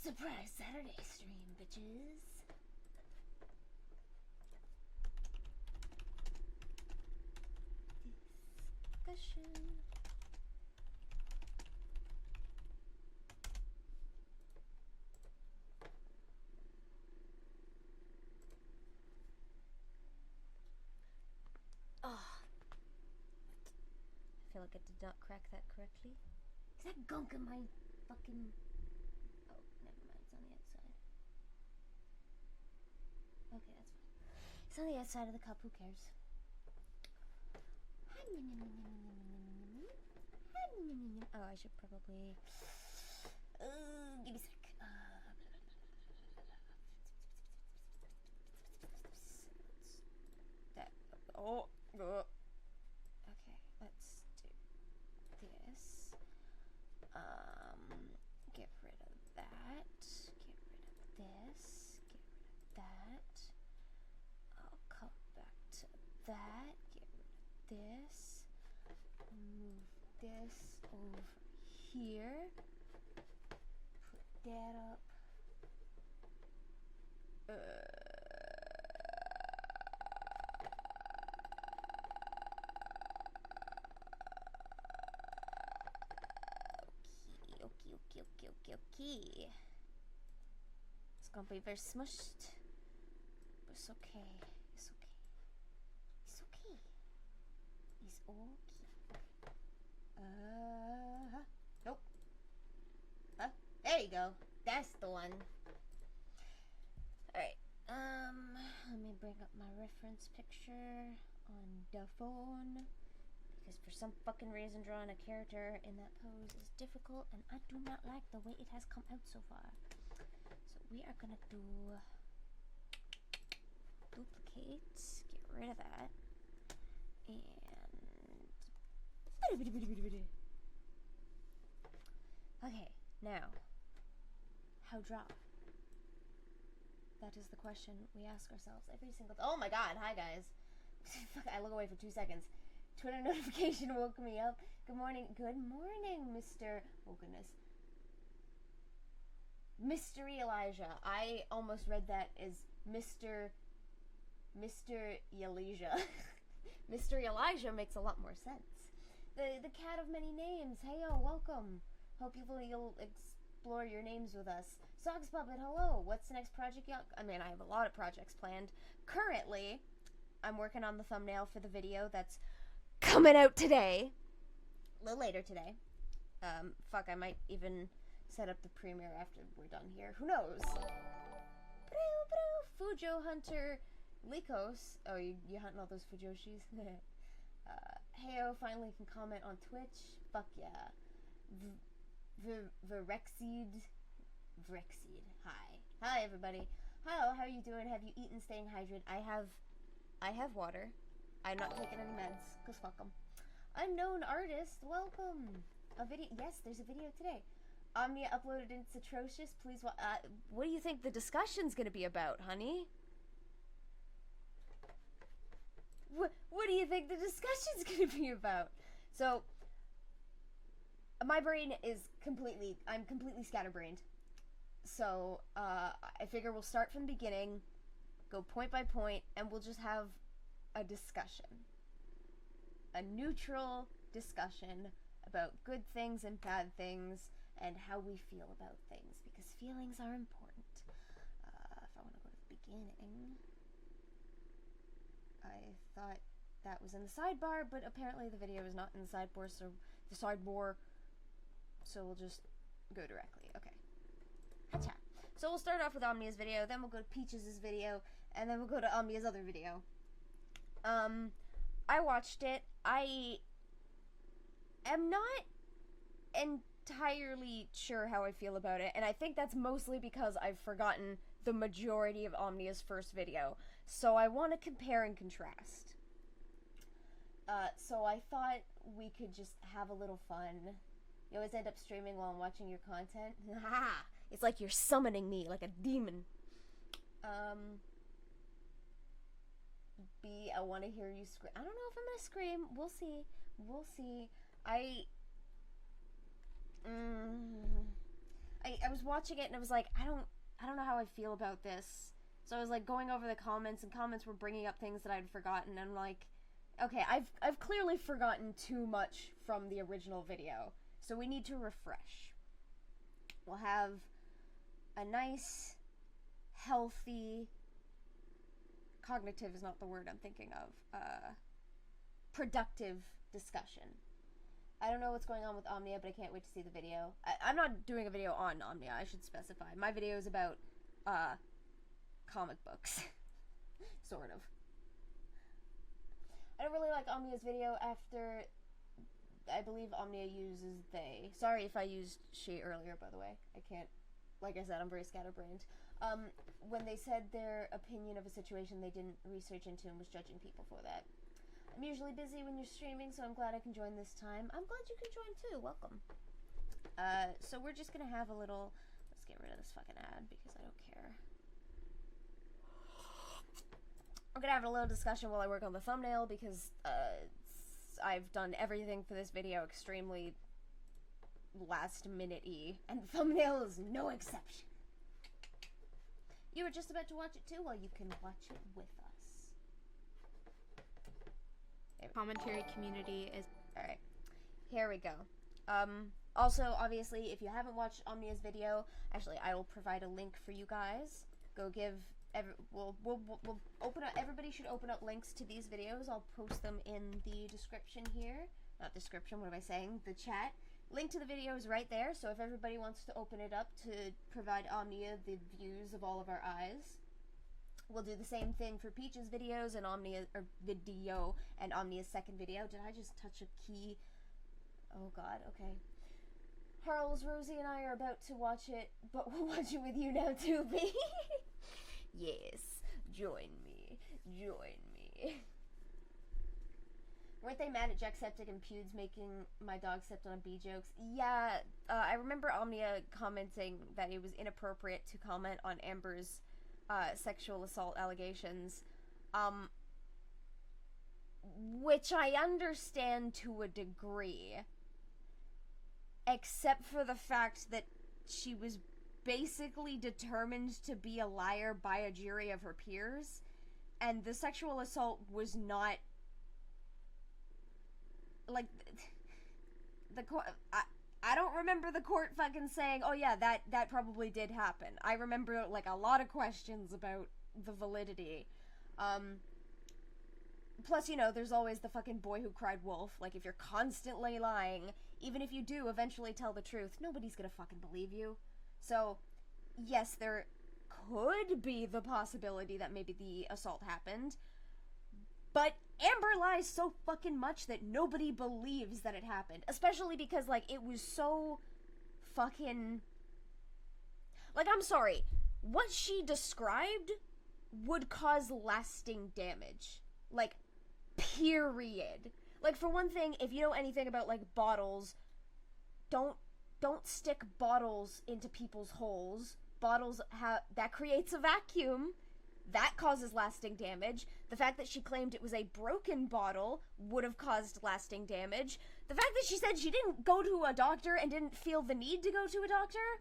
Surprise Saturday stream, bitches. Discussion. Oh. I feel like I did not crack that correctly. Is that gunk in my fucking... Oh, never mind. It's on the outside. Okay, that's fine. It's on the outside of the cup. Who cares? Oh, I should probably... give me a sec. That... Oh! Okay, let's do this. Get rid of that. Get rid of this. Get rid of that. I'll come back to that. Get rid of this. Move this over here. Put that up. Okay. It's gonna be very smushed, but it's okay. It's okay. It's okay. It's okay. Nope. There you go. That's the one. Alright. Let me bring up my reference picture on the phone. Because for some fucking reason drawing a character in that pose is difficult and I do not like the way it has come out so far. So we are gonna do duplicate, get rid of that, and okay, now how draw? That is the question we ask ourselves every single oh my god, hi guys. I look away for 2 seconds. Twitter notification woke me up. Good morning, Mr. Oh goodness. Mystery Elijah. I almost read that as Mr. Elijah. Mr. Elijah makes a lot more sense. The cat of many names. Heyo, welcome. Hope you'll explore your names with us. Socks Puppet, hello. What's the next project? I mean, I have a lot of projects planned. Currently, I'm working on the thumbnail for the video that's coming out today. A little later today. Fuck, I might even set up the premiere after we're done here. Who knows? Fujo Hunter Likos. Oh, you hunting all those Fujoshis? Heyo finally can comment on Twitch. Fuck yeah. Vrexeed. Hi. Hi, everybody. Hello, how are you doing? Have you eaten, staying hydrated? I have water. I'm not taking any meds, cause fuck them. Unknown artist, welcome. A video, yes, there's a video today. Omnia uploaded, it's atrocious. Please, what do you think the discussion's gonna be about, honey? What do you think the discussion's gonna be about? So, my brain is I'm completely scatterbrained. So, I figure we'll start from the beginning, go point by point, and we'll just have a discussion. A neutral discussion about good things and bad things and how we feel about things, because feelings are important. If I want to go to the beginning, I thought that was in the sidebar, but apparently the video is not in the sidebar, so we'll just go directly. Okay. Hacha. So we'll start off with Omnia's video, then we'll go to Peach's video, and then we'll go to Omnia's other video. I watched it. I am not entirely sure how I feel about it, and I think that's mostly because I've forgotten the majority of Omnia's first video. So I want to compare and contrast. So I thought we could just have a little fun. You always end up streaming while I'm watching your content. It's like you're summoning me like a demon. B, I want to hear you scream. I don't know if I'm gonna scream. We'll see. We'll see. I I was watching it and I was like, I don't know how I feel about this. So I was like going over the comments, and comments were bringing up things that I'd forgotten, and I'm like, okay, I've clearly forgotten too much from the original video, so we need to refresh. We'll have a nice, healthy, cognitive is not the word I'm thinking of, productive discussion. I don't know what's going on with Omnia, but I can't wait to see the video. I'm not doing a video on Omnia, I should specify. My video is about, comic books. Sort of. I don't really like Omnia's video after, I believe Omnia uses they. Sorry if I used she earlier, by the way. I can't, like I said, I'm very scatterbrained. When they said their opinion of a situation they didn't research into and was judging people for that. I'm usually busy when you're streaming, so I'm glad I can join this time. I'm glad you can join too. Welcome. So we're just gonna have a little... Let's get rid of this fucking ad because I don't care. I'm gonna have a little discussion while I work on the thumbnail because I've done everything for this video extremely last minute-y, and the thumbnail is no exception. You were just about to watch it too? Well, you can watch it with us. Commentary community is... Alright, here we go. Also, obviously, if you haven't watched Omnia's video, actually, I will provide a link for you guys. Go give... We'll open up... Everybody should open up links to these videos. I'll post them in the description here. Not description, what am I saying? The chat. Link to the video is right there, so if everybody wants to open it up to provide Omnia the views of all of our eyes... We'll do the same thing for Peach's videos and Omnia's second video. Did I just touch a key? Oh god, okay. Harles, Rosie, and I are about to watch it, but we'll watch it with you now too, B. Yes, join me. Join me. Weren't they mad at Jacksepticeye and Pewds making my dog stepped on a bee jokes? Yeah, I remember Omnia commenting that it was inappropriate to comment on Amber's sexual assault allegations, which I understand to a degree, except for the fact that she was basically determined to be a liar by a jury of her peers, and the sexual assault was not, like, the court, I don't remember the court fucking saying, oh yeah, that probably did happen. I remember, like, a lot of questions about the validity. Plus, you know, there's always the fucking boy who cried wolf. Like, if you're constantly lying, even if you do eventually tell the truth, nobody's gonna fucking believe you. So, yes, there could be the possibility that maybe the assault happened, but Amber lies so fucking much that nobody believes that it happened. Especially because, like, it was so fucking... Like, I'm sorry. What she described would cause lasting damage. Like, period. Like, for one thing, if you know anything about, like, bottles, don't stick bottles into people's holes. Bottles that creates a vacuum. That causes lasting damage. The fact that she claimed it was a broken bottle would have caused lasting damage. The fact that she said she didn't go to a doctor and didn't feel the need to go to a doctor?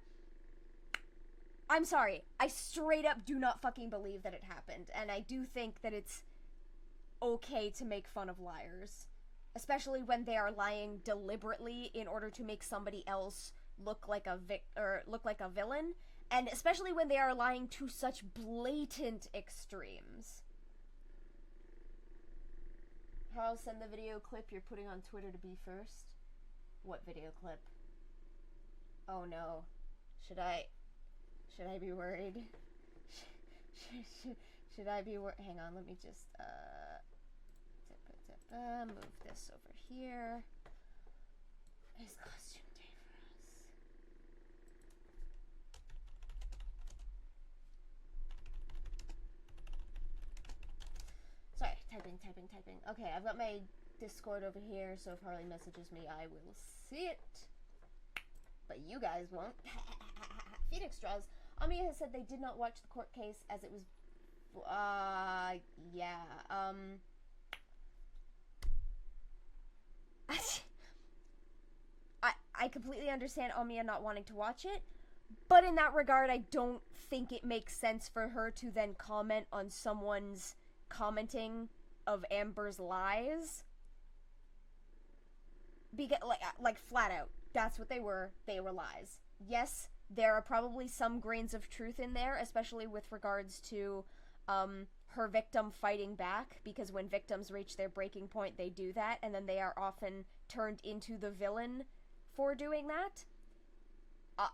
I'm sorry. I straight up do not fucking believe that it happened. And I do think that it's okay to make fun of liars. Especially when they are lying deliberately in order to make somebody else look like a villain. And especially when they are lying to such blatant extremes. I'll send the video clip you're putting on Twitter to be first. What video clip? Oh no. Should I be worried? Should I be worried? Hang on, let me just, move this over here. It's costume day for us. Sorry, typing. Okay, I've got my Discord over here, so if Harley messages me, I will see it. But you guys won't. Phoenix Straws. Omnia has said they did not watch the court case as it was... yeah. I completely understand Omnia not wanting to watch it, But in that regard, I don't think it makes sense for her to then comment on someone's commenting of Amber's lies. Because, like flat out, that's what they were lies. Yes, there are probably some grains of truth in there, especially with regards to, her victim fighting back, because when victims reach their breaking point, they do that, and then they are often turned into the villain for doing that.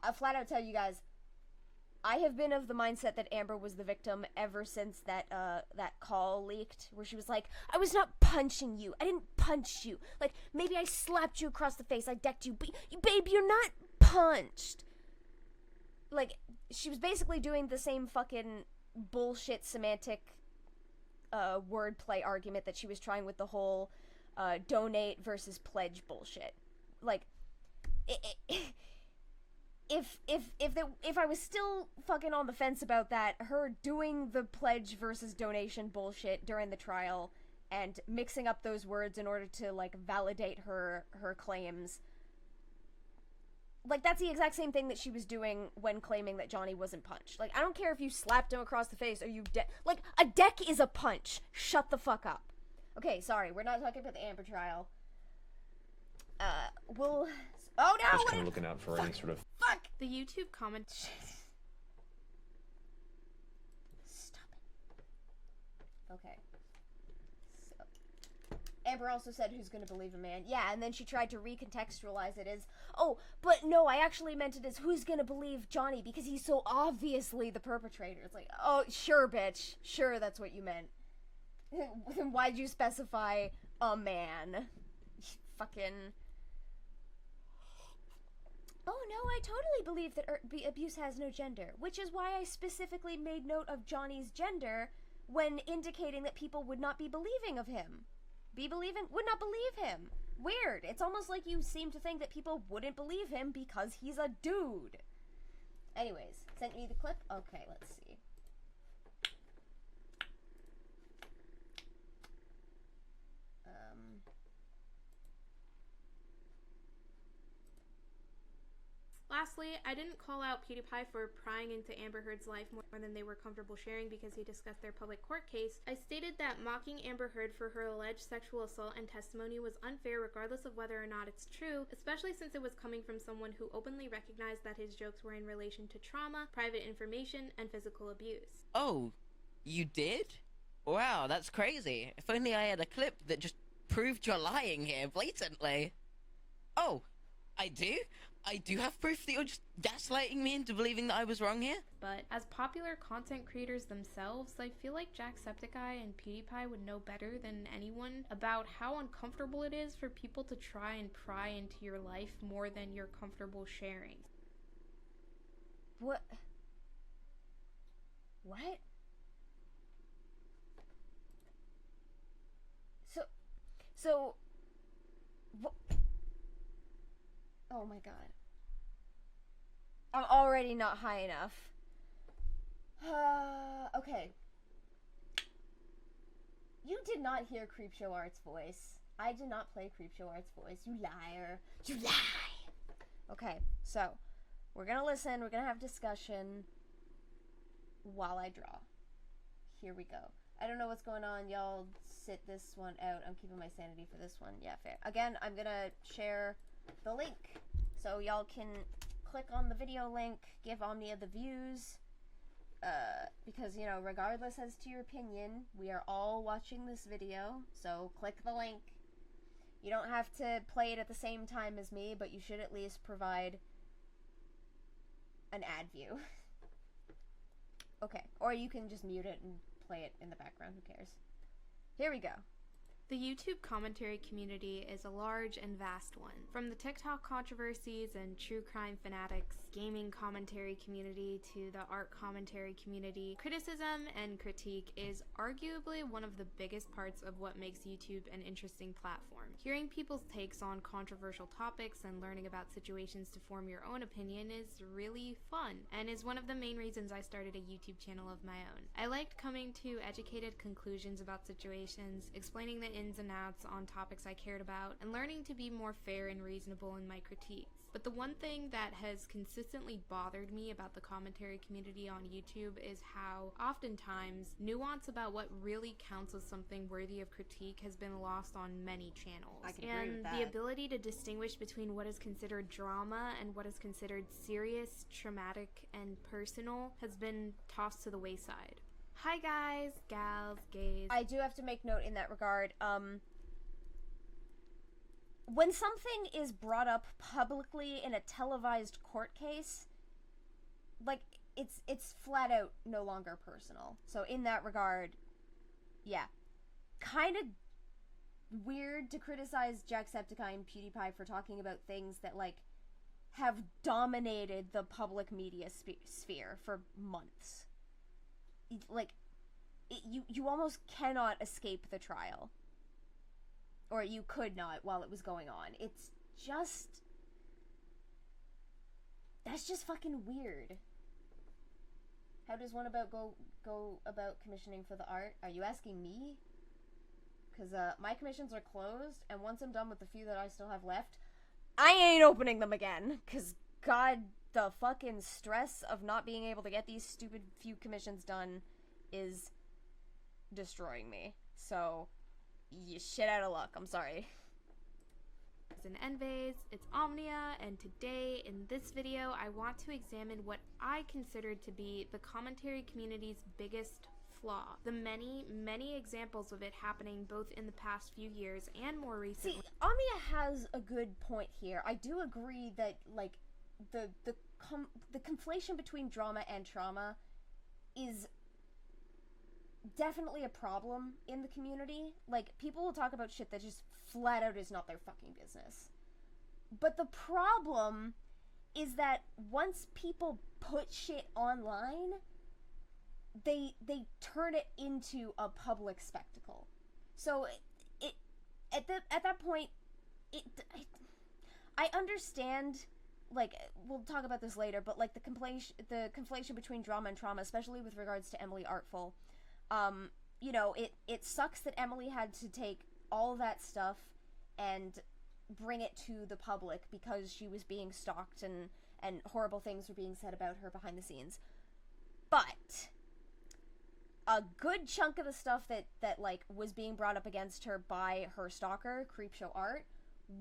I flat out tell you guys, I have been of the mindset that Amber was the victim ever since that call leaked, where she was like, I was not punching you, I didn't punch you, like, maybe I slapped you across the face, I decked you, but, babe, you're not punched. Like, she was basically doing the same fucking bullshit semantic wordplay argument that she was trying with the whole donate versus pledge bullshit. Like, if I was still fucking on the fence about that, her doing the pledge versus donation bullshit during the trial and mixing up those words in order to, like, validate her claims, like, that's the exact same thing that she was doing when claiming that Johnny wasn't punched. Like, I don't care if you slapped him across the face or you like, a deck is a punch. Shut the fuck up. Okay, sorry, we're not talking about the Amber trial. Oh no! Just kind of looking out for any sort of... Fuck! The YouTube comment... Stop it. Okay. So, Amber also said, who's gonna believe a man? Yeah, and then she tried to recontextualize it as, oh, but no, I actually meant it as, who's gonna believe Johnny because he's so obviously the perpetrator. It's like, oh, sure, bitch. Sure, that's what you meant. Then why'd you specify a man? Fucking... Oh no, I totally believe that abuse has no gender, which is why I specifically made note of Johnny's gender when indicating that people would not be believing of him. Would not believe him. Weird. It's almost like you seem to think that people wouldn't believe him because he's a dude. Anyways, sent me the clip? Okay, let's see. Lastly, I didn't call out PewDiePie for prying into Amber Heard's life more than they were comfortable sharing because he discussed their public court case. I stated that mocking Amber Heard for her alleged sexual assault and testimony was unfair regardless of whether or not it's true, especially since it was coming from someone who openly recognized that his jokes were in relation to trauma, private information, and physical abuse. Oh, you did? Wow, that's crazy. If only I had a clip that just proved you're lying here blatantly. Oh, I do? I do have proof that you're just gaslighting me into believing that I was wrong here? But as popular content creators themselves, I feel like Jacksepticeye and PewDiePie would know better than anyone about how uncomfortable it is for people to try and pry into your life more than you're comfortable sharing. What? So, oh my god. I'm already not high enough. Okay. You did not hear Creepshow Art's voice. I did not play Creepshow Art's voice. You liar. You lie! Okay, so, we're gonna listen, we're gonna have discussion while I draw. Here we go. I don't know what's going on, y'all sit this one out. I'm keeping my sanity for this one. Yeah, fair. Again, I'm gonna share the link, so y'all can click on the video link, give Omnia the views, because, you know, regardless as to your opinion, we are all watching this video, so click the link. You don't have to play it at the same time as me, but you should at least provide an ad view. Okay, or you can just mute it and play it in the background, who cares? Here we go. The YouTube commentary community is a large and vast one. From the TikTok controversies and true crime fanatics, gaming commentary community to the art commentary community, criticism and critique is arguably one of the biggest parts of what makes YouTube an interesting platform. Hearing people's takes on controversial topics and learning about situations to form your own opinion is really fun, and is one of the main reasons I started a YouTube channel of my own. I liked coming to educated conclusions about situations, explaining the ins and outs on topics I cared about, and learning to be more fair and reasonable in my critiques. But the one thing that has consistently bothered me about the commentary community on YouTube is how oftentimes nuance about what really counts as something worthy of critique has been lost on many channels. I can agree with that. The ability to distinguish between what is considered drama and what is considered serious, traumatic, and personal has been tossed to the wayside. Hi guys, gals, gays. I do have to make note in that regard. When something is brought up publicly in a televised court case, like, it's flat out no longer personal. So in that regard, yeah. Kind of weird to criticize Jacksepticeye and PewDiePie for talking about things that, like, have dominated the public media sphere for months. Like, you almost cannot escape the trial. Or you could not while it was going on. It's just... That's just fucking weird. How does one go about commissioning for the art? Are you asking me? Because my commissions are closed, and once I'm done with the few that I still have left, I ain't opening them again. Because, God, the fucking stress of not being able to get these stupid few commissions done is destroying me. So... you shit out of luck. I'm sorry. It's an Envase, it's Omnia, and today in this video I want to examine what I consider to be the commentary community's biggest flaw. The many examples of it happening both in the past few years and more recently. See, Omnia has a good point here. I do agree that, like, the conflation between drama and trauma is definitely a problem in the community. Like, people will talk about shit that just flat out is not their fucking business. But the problem is that once people put shit online, they turn it into a public spectacle. So at that point, I understand, like, we'll talk about this later, but, like, the conflation between drama and trauma, especially with regards to Emily Artful. You know, it sucks that Emily had to take all that stuff and bring it to the public because she was being stalked and horrible things were being said about her behind the scenes. But a good chunk of the stuff that like was being brought up against her by her stalker, Creepshow Art,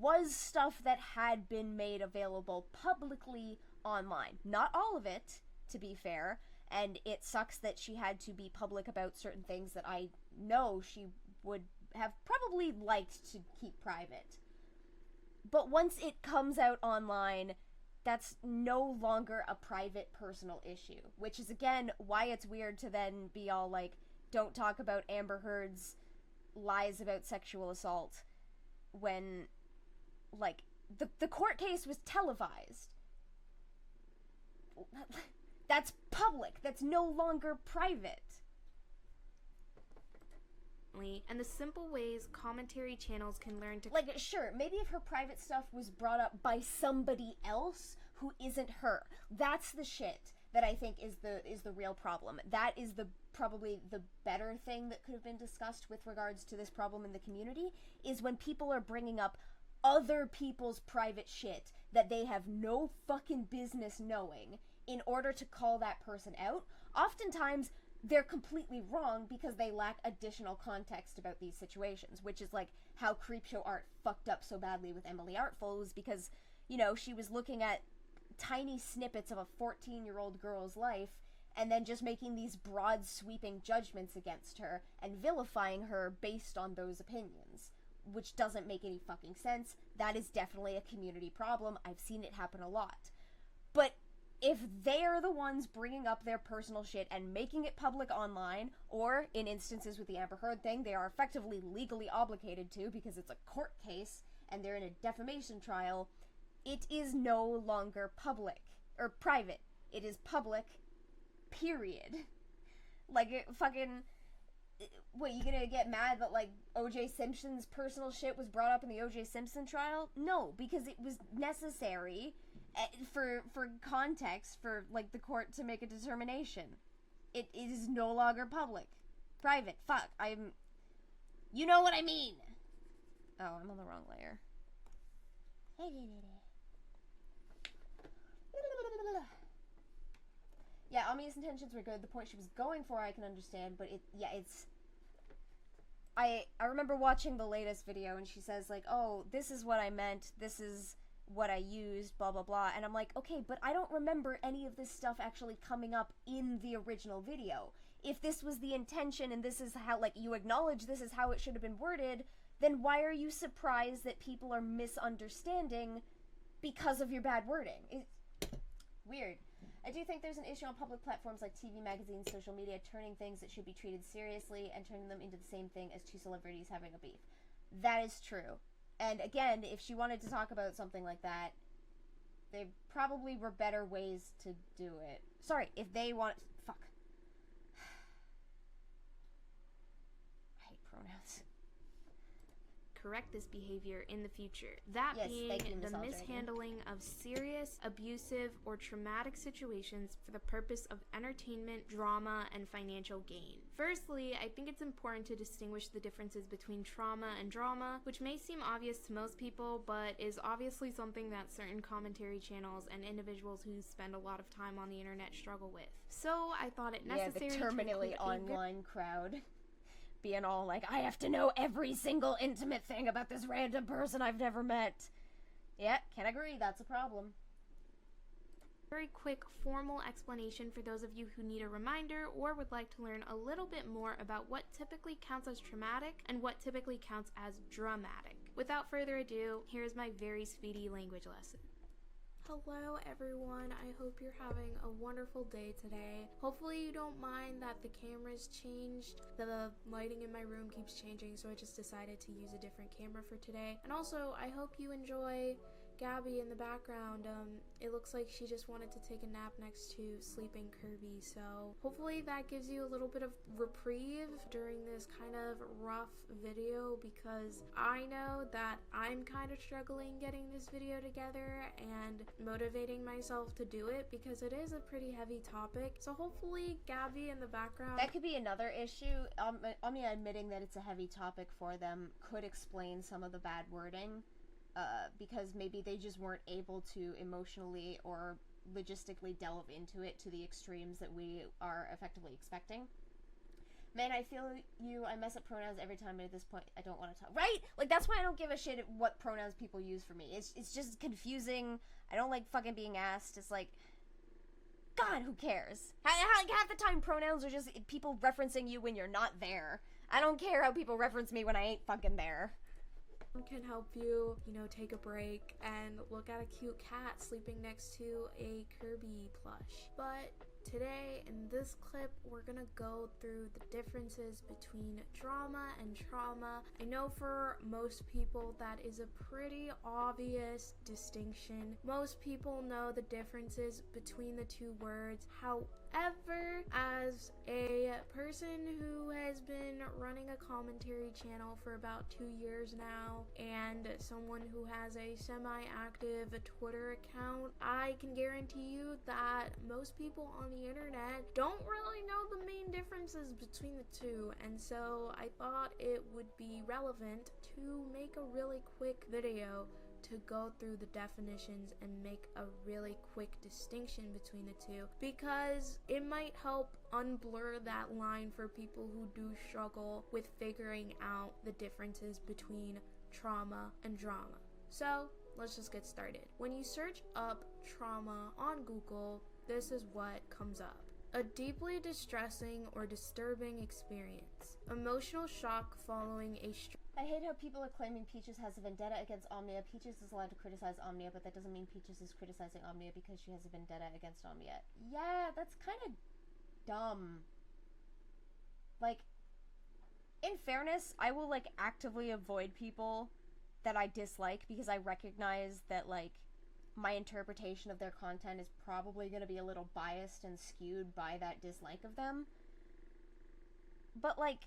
was stuff that had been made available publicly online. Not all of it, to be fair. And it sucks that she had to be public about certain things that I know she would have probably liked to keep private. But once it comes out online, that's no longer a private, personal issue. Which is, again, why it's weird to then be all like, don't talk about Amber Heard's lies about sexual assault when, like, the court case was televised. That's public. That's no longer private. And the simple ways commentary channels can learn to... Like, sure, maybe if her private stuff was brought up by somebody else who isn't her, that's the shit that I think is the real problem. That is probably the better thing that could have been discussed with regards to this problem in the community, is when people are bringing up other people's private shit that they have no fucking business knowing in order to call that person out. Oftentimes, they're completely wrong because they lack additional context about these situations, which is like how Creepshow Art fucked up so badly with Emily Artful, was because, you know, she was looking at tiny snippets of a 14-year-old girl's life and then just making these broad sweeping judgments against her and vilifying her based on those opinions, which doesn't make any fucking sense. That is definitely a community problem. I've seen it happen a lot. But if they're the ones bringing up their personal shit and making it public online, or in instances with the Amber Heard thing, they are effectively legally obligated to because it's a court case and they're in a defamation trial, it is no longer public or private. It is public, period. Like, it fucking... What, you gonna get mad that, like, O.J. Simpson's personal shit was brought up in the O.J. Simpson trial? No, because it was necessary for context for, like, the court to make a determination. It is no longer public. Private. Fuck. You know what I mean. Oh, I'm on the wrong layer. Yeah, Omnia's intentions were good. The point she was going for, I can understand, but it's... I remember watching the latest video, and she says, like, oh, this is what I meant, this is what I used, blah, blah, blah, and I'm like, okay, but I don't remember any of this stuff actually coming up in the original video. If this was the intention, and this is how, like, you acknowledge this is how it should have been worded, then why are you surprised that people are misunderstanding because of your bad wording? It's weird. I do think there's an issue on public platforms like TV, magazines, social media, turning things that should be treated seriously and turning them into the same thing as two celebrities having a beef. That is true. And again, if she wanted to talk about something like that, there probably were better ways to do it. Sorry, if they want... Fuck. I hate pronouns. Correct this behavior in the future. That being the mishandling of serious, abusive, or traumatic situations for the purpose of entertainment, drama, and financial gain. Firstly, I think it's important to distinguish the differences between trauma and drama, which may seem obvious to most people, but is obviously something that certain commentary channels and individuals who spend a lot of time on the internet struggle with. So I thought it necessary the terminally to online crowd. Being all like, I have to know every single intimate thing about this random person I've never met. Yeah, can agree, that's a problem. Very quick formal explanation for those of you who need a reminder or would like to learn a little bit more about what typically counts as traumatic and what typically counts as dramatic. Without further ado, here's my very speedy language lesson. Hello everyone, I hope you're having a wonderful day today. Hopefully you don't mind that the camera's changed. The lighting in my room keeps changing, so I just decided to use a different camera for today. And also, I hope you enjoy Gabby in the background. It looks like she just wanted to take a nap next to sleeping Kirby, so hopefully that gives you a little bit of reprieve during this kind of rough video, because I know that I'm kind of struggling getting this video together and motivating myself to do it because it is a pretty heavy topic. So hopefully Gabby in the background... That could be another issue. Omnia admitting that it's a heavy topic for them could explain some of the bad wording. Because maybe they just weren't able to emotionally or logistically delve into it to the extremes that we are effectively expecting. Man, I feel you. I mess up pronouns every time, and at this point, I don't want to talk. Right? Like, that's why I don't give a shit what pronouns people use for me. It's just confusing. I don't like fucking being asked. It's like, God, who cares? Half the time, pronouns are just people referencing you when you're not there. I don't care how people reference me when I ain't fucking there. Can help you, take a break and look at a cute cat sleeping next to a Kirby plush. But today, in this clip, we're gonna go through the differences between drama and trauma. I know for most people that is a pretty obvious distinction. Most people know the differences between the two words. However, as a person who has been running a commentary channel for about 2 years now, and someone who has a semi-active Twitter account, I can guarantee you that most people on the internet don't really know the main differences between the two, and so I thought it would be relevant to make a really quick video to go through the definitions and make a really quick distinction between the two, because it might help unblur that line for people who do struggle with figuring out the differences between trauma and drama. So let's just get started. When you search up trauma on Google, this is what comes up. A deeply distressing or disturbing experience. Emotional shock following a I hate how people are claiming Peaches has a vendetta against Omnia. Peaches is allowed to criticize Omnia, but that doesn't mean Peaches is criticizing Omnia because she has a vendetta against Omnia. Yeah, that's kind of dumb. Like, in fairness, I will, like, actively avoid people that I dislike because I recognize that, like, my interpretation of their content is probably going to be a little biased and skewed by that dislike of them. But, like,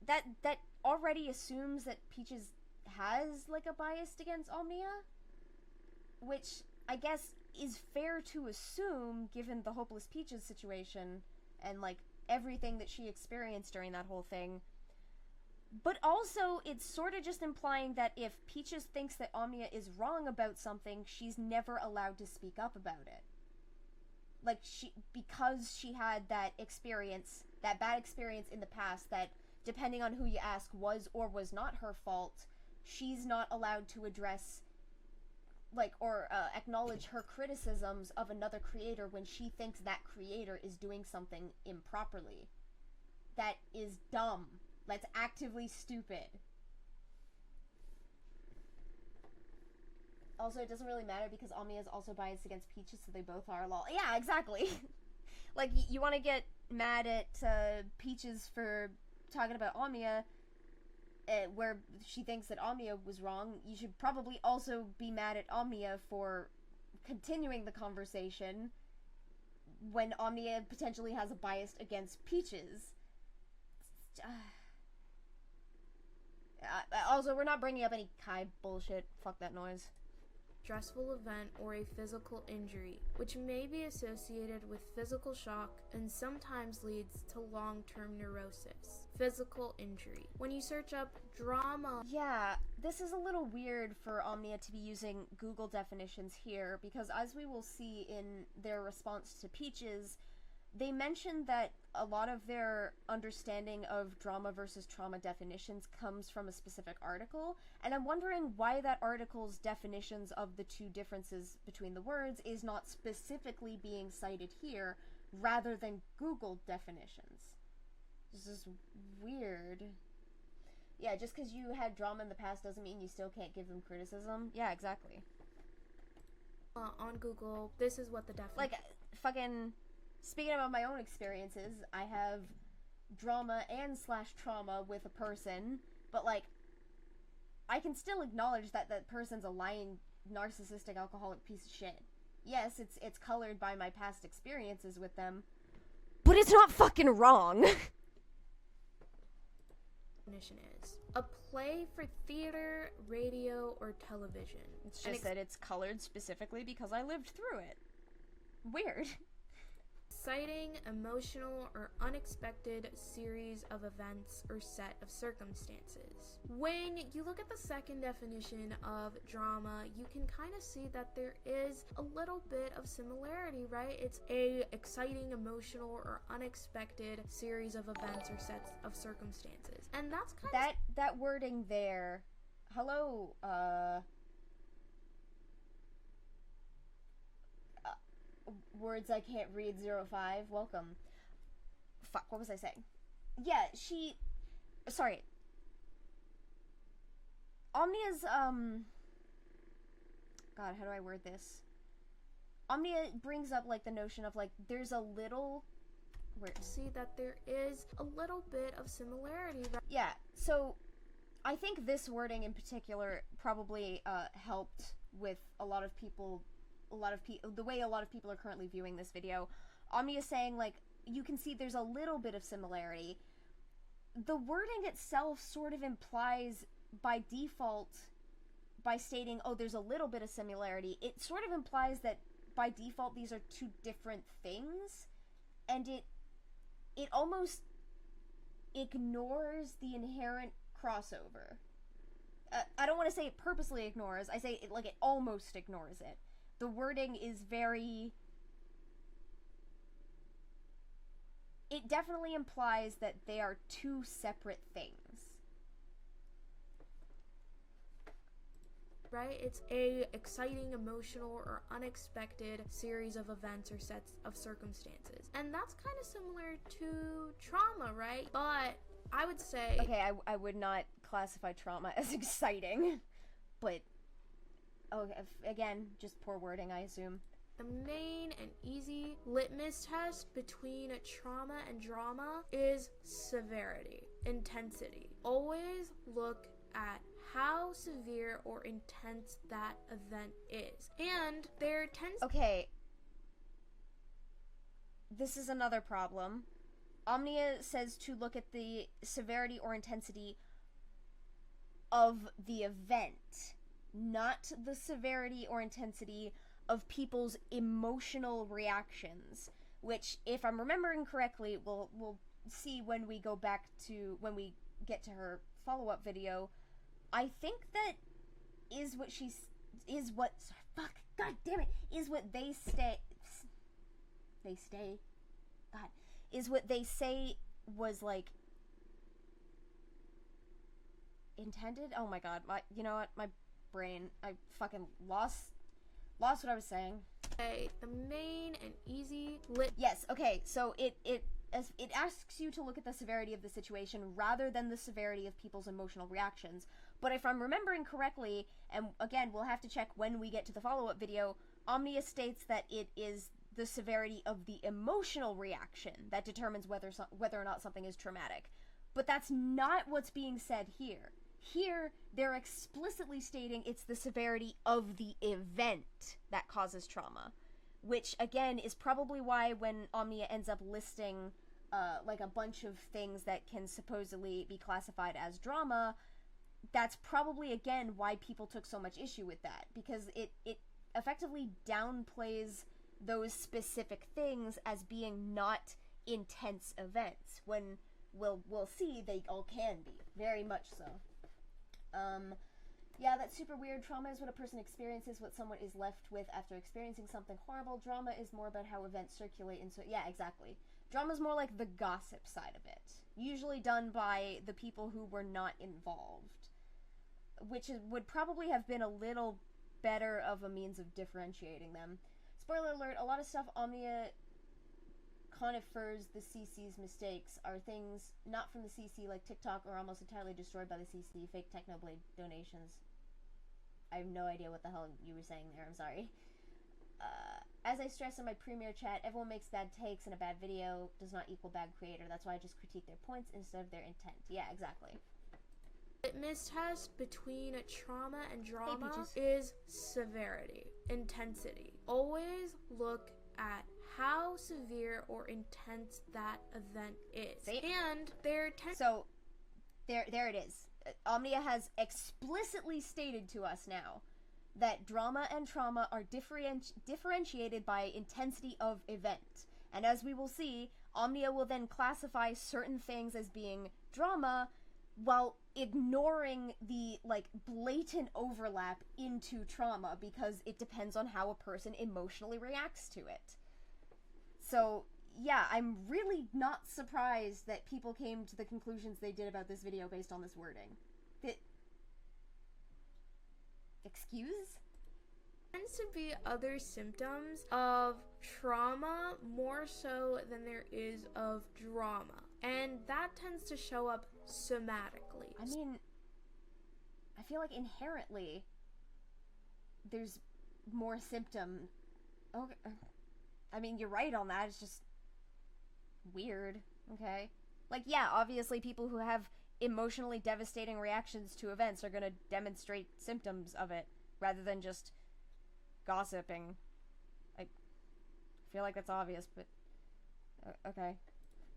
that already assumes that Peaches has, like, a bias against Omnia, which I guess is fair to assume given the Hopeless Peaches situation and, like, everything that she experienced during that whole thing. But also, it's sort of just implying that if Peaches thinks that Omnia is wrong about something, she's never allowed to speak up about it. Like, because she had that experience, that bad experience in the past, that, depending on who you ask, was or was not her fault, she's not allowed to address, like, or acknowledge her criticisms of another creator when she thinks that creator is doing something improperly. That is dumb. That's actively stupid. Also, it doesn't really matter because Omnia is also biased against Peaches, so they both are lol. Yeah, exactly. Like, you want to get mad at Peaches for talking about Omnia, where she thinks that Omnia was wrong. You should probably also be mad at Omnia for continuing the conversation when Omnia potentially has a bias against Peaches. Also, we're not bringing up any Kai bullshit. Fuck that noise. Stressful event or a physical injury, which may be associated with physical shock and sometimes leads to long-term neurosis. Physical injury. When you search up drama... Yeah, this is a little weird for Omnia to be using Google definitions here, because as we will see in their response to Peaches, they mentioned that a lot of their understanding of drama versus trauma definitions comes from a specific article, and I'm wondering why that article's definitions of the two differences between the words is not specifically being cited here, rather than Google definitions. This is weird. Yeah, just because you had drama in the past doesn't mean you still can't give them criticism. Yeah, exactly. On Google, this is what the definition... Like, fucking... Speaking about my own experiences, I have drama and / trauma with a person, but, like, I can still acknowledge that that person's a lying, narcissistic, alcoholic piece of shit. Yes, it's colored by my past experiences with them, but it's not fucking wrong. Definition is a play for theater, radio, or television. It's just that it's colored specifically because I lived through it. Weird. Exciting, emotional, or unexpected series of events or set of circumstances. When you look at the second definition of drama, you can kind of see that there is a little bit of similarity, right? It's a exciting, emotional, or unexpected series of events or sets of circumstances. And that's kind of... That wording there... Hello, words I can't read 05, welcome. Fuck, what was I saying? Yeah, sorry. Omnia's, God, how do I word this? Omnia brings up, like, the notion of, like, there's a little... See that there is a little bit of similarity. Yeah, so I think this wording in particular probably helped with the way a lot of people are currently viewing this video. Omnia is saying, like, you can see there's a little bit of similarity. The wording itself sort of implies, by default, by stating, oh, there's a little bit of similarity, it sort of implies that, by default, these are two different things, and it almost ignores the inherent crossover. I don't want to say it purposely ignores, I say it, like, it almost ignores it. The wording is very... It definitely implies that they are two separate things. Right? It's a exciting, emotional, or unexpected series of events or sets of circumstances. And that's kind of similar to trauma, right? But I would say... Okay, I would not classify trauma as exciting, but... Okay, again, just poor wording, I assume. The main and easy litmus test between trauma and drama is severity, intensity. Always look at how severe or intense that event is. And there tends... Okay. This is another problem. Omnia says to look at the severity or intensity of the event, not the severity or intensity of people's emotional reactions, which, if I'm remembering correctly, we'll see when we go back to, when we get to her follow-up video, I think that is what God damn it, is what they say was, like, intended? Oh my god, you know what, my brain, I fucking lost what I was saying. Okay, the main and easy Yes, okay, so it asks you to look at the severity of the situation rather than the severity of people's emotional reactions. But if I'm remembering correctly, and again, we'll have to check when we get to the follow-up video, Omnia states that it is the severity of the emotional reaction that determines whether or not something is traumatic. But that's not what's being said here. Here, they're explicitly stating it's the severity of the event that causes trauma. Which, again, is probably why when Omnia ends up listing, like, a bunch of things that can supposedly be classified as drama, that's probably, again, why people took so much issue with that. Because it effectively downplays those specific things as being not intense events, when we'll see they all can be. Very much so. Yeah, that's super weird. Trauma is what a person experiences, what someone is left with after experiencing something horrible. Drama is more about how events circulate, and so, yeah, exactly. Drama's more like the gossip side of it. Usually done by the people who were not involved. Which would probably have been a little better of a means of differentiating them. Spoiler alert, a lot of stuff Omnia confers the CC's mistakes are things not from the CC, like TikTok, or almost entirely destroyed by the CC, fake Technoblade donations. I have no idea what the hell you were saying there, I'm sorry. As I stress in my premiere chat, everyone makes bad takes, and a bad video does not equal bad creator. That's why I just critique their points instead of their intent. Yeah, exactly. Litmus test between trauma and drama is severity, intensity. Always look at how severe or intense that event is. See? And their So, there it is. Omnia has explicitly stated to us now that drama and trauma are differentiated by intensity of event. And as we will see, Omnia will then classify certain things as being drama while ignoring the, like, blatant overlap into trauma because it depends on how a person emotionally reacts to it. So, yeah, I'm really not surprised that people came to the conclusions they did about this video based on this wording. Excuse? Tends to be other symptoms of trauma more so than there is of drama. And that tends to show up somatically. I mean, I feel like inherently there's more symptom. Okay. I mean, you're right on that. It's just weird. Okay. Like, yeah, obviously people who have emotionally devastating reactions to events are going to demonstrate symptoms of it rather than just gossiping. I feel like that's obvious, but okay.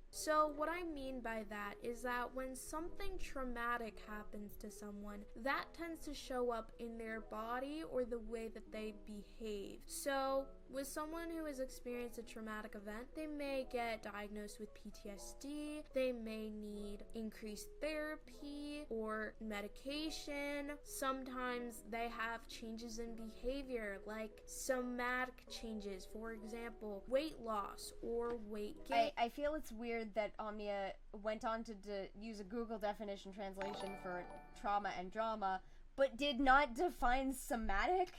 So what I mean by that is that when something traumatic happens to someone, that tends to show up in their body or the way that they behave. So with someone who has experienced a traumatic event, they may get diagnosed with PTSD, they may need increased therapy or medication. Sometimes they have changes in behavior, like somatic changes, for example, weight loss or weight gain. I feel it's weird that Omnia went on to use a Google definition translation for trauma and drama, but did not define somatic?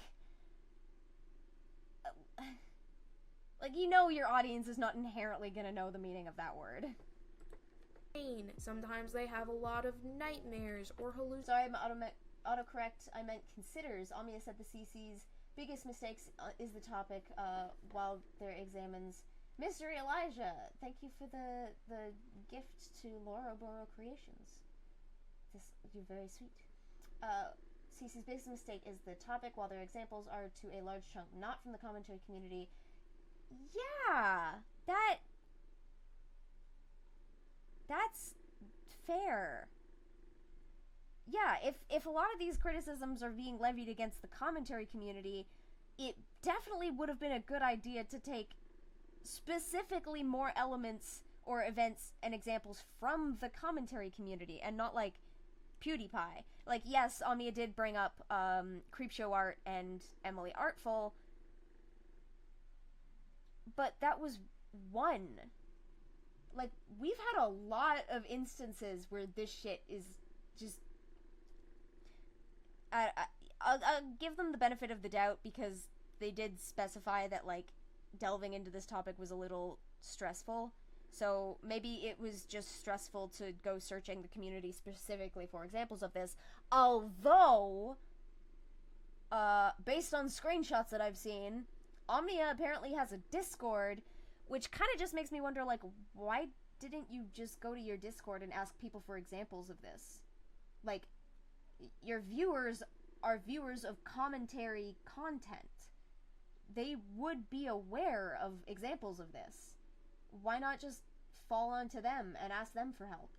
Like, you know your audience is not inherently gonna know the meaning of that word. Sometimes they have a lot of nightmares or hallucinations. Sorry, I'm autocorrect. I meant considers. Omnia said the CC's biggest mistakes is the topic while there examines Mystery Elijah. Thank you for the gift to Laura Boro Creations. You're very sweet. CC's biggest mistake is the topic, while their examples are to a large chunk not from the commentary community. Yeah, that's fair. Yeah, if a lot of these criticisms are being levied against the commentary community, it definitely would have been a good idea to take specifically more elements or events and examples from the commentary community and not, like, PewDiePie. Like, yes, Omnia did bring up Creepshow Art and Emily Artful, but that was one. Like, we've had a lot of instances where this shit is just... I'll give them the benefit of the doubt because they did specify that, like, delving into this topic was a little stressful. So maybe it was just stressful to go searching the community specifically for examples of this. Although, based on screenshots that I've seen, Omnia apparently has a Discord, which kind of just makes me wonder, like, why didn't you just go to your Discord and ask people for examples of this? Like, your viewers are viewers of commentary content. They would be aware of examples of this. Why not just fall onto them and ask them for help?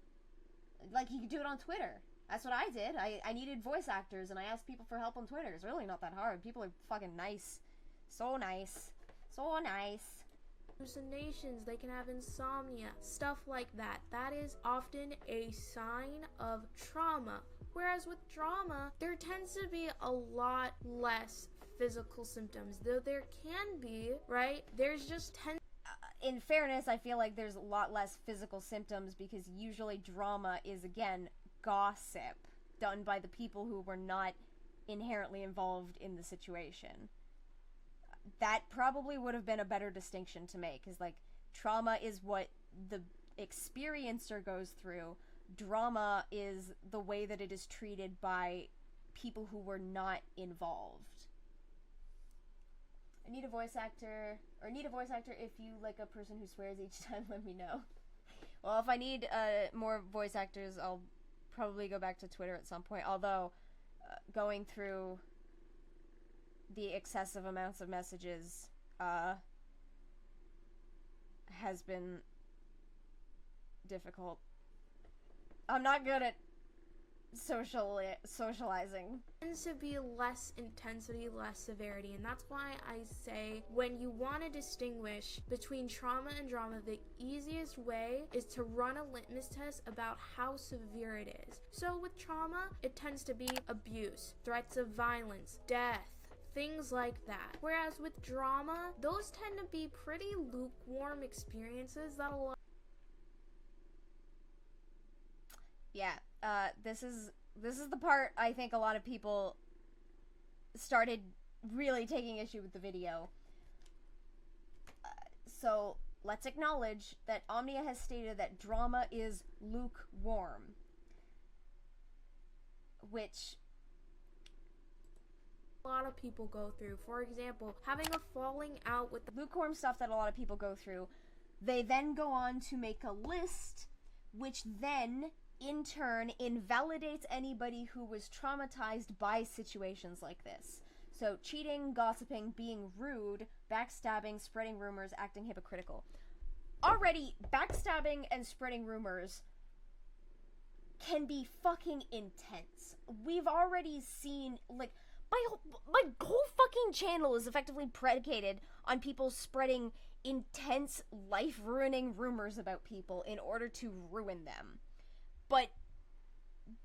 Like, you could do it on Twitter. That's what I did. I needed voice actors, and I asked people for help on Twitter. It's really not that hard. People are fucking nice. So nice. So nice. Hallucinations, they can have insomnia, stuff like that. That is often a sign of trauma. Whereas with trauma, there tends to be a lot less physical symptoms. Though there can be, right? There's just in fairness, I feel like there's a lot less physical symptoms because usually drama is, again, gossip done by the people who were not inherently involved in the situation. That probably would have been a better distinction to make, because, like, trauma is what the experiencer goes through. Drama is the way that it is treated by people who were not involved. I need a voice actor, if you like a person who swears each time, let me know. Well, if I need more voice actors, I'll probably go back to Twitter at some point, although going through the excessive amounts of messages has been difficult. I'm not good at socializing. Tends to be less intensity, less severity, and that's why I say when you want to distinguish between trauma and drama, the easiest way is to run a litmus test about how severe it is. So with trauma, it tends to be abuse, threats of violence, death, things like that. Whereas with drama, those tend to be pretty lukewarm experiences that a lot... Yeah, this is the part I think a lot of people started really taking issue with the video. So let's acknowledge that Omnia has stated that drama is lukewarm, which a lot of people go through. For example, having a falling out with the lukewarm stuff that a lot of people go through. They then go on to make a list, which then in turn invalidates anybody who was traumatized by situations like this. So cheating, gossiping, being rude, backstabbing, spreading rumors, acting hypocritical. Already, backstabbing and spreading rumors can be fucking intense. We've already seen, like, my whole fucking channel is effectively predicated on people spreading intense, life-ruining rumors about people in order to ruin them. But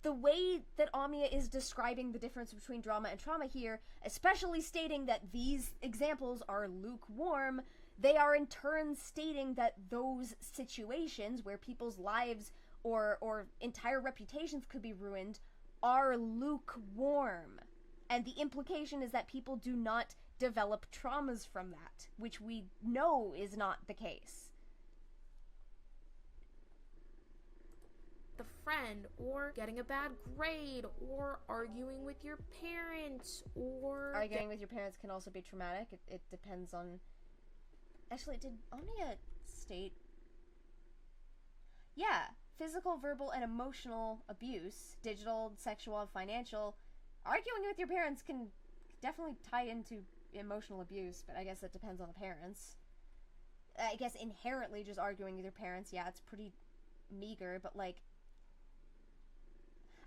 the way that Omnia is describing the difference between drama and trauma here, especially stating that these examples are lukewarm, they are in turn stating that those situations where people's lives or entire reputations could be ruined are lukewarm. And the implication is that people do not develop traumas from that, which we know is not the case. the friend, or getting a bad grade, or arguing with your parents, or... Arguing with your parents can also be traumatic. It depends on... Actually, did Omnia state... Yeah, physical, verbal, and emotional abuse, digital, sexual, financial. Arguing with your parents can definitely tie into emotional abuse, but I guess it depends on the parents. I guess inherently just arguing with your parents, yeah, it's pretty meager, but like...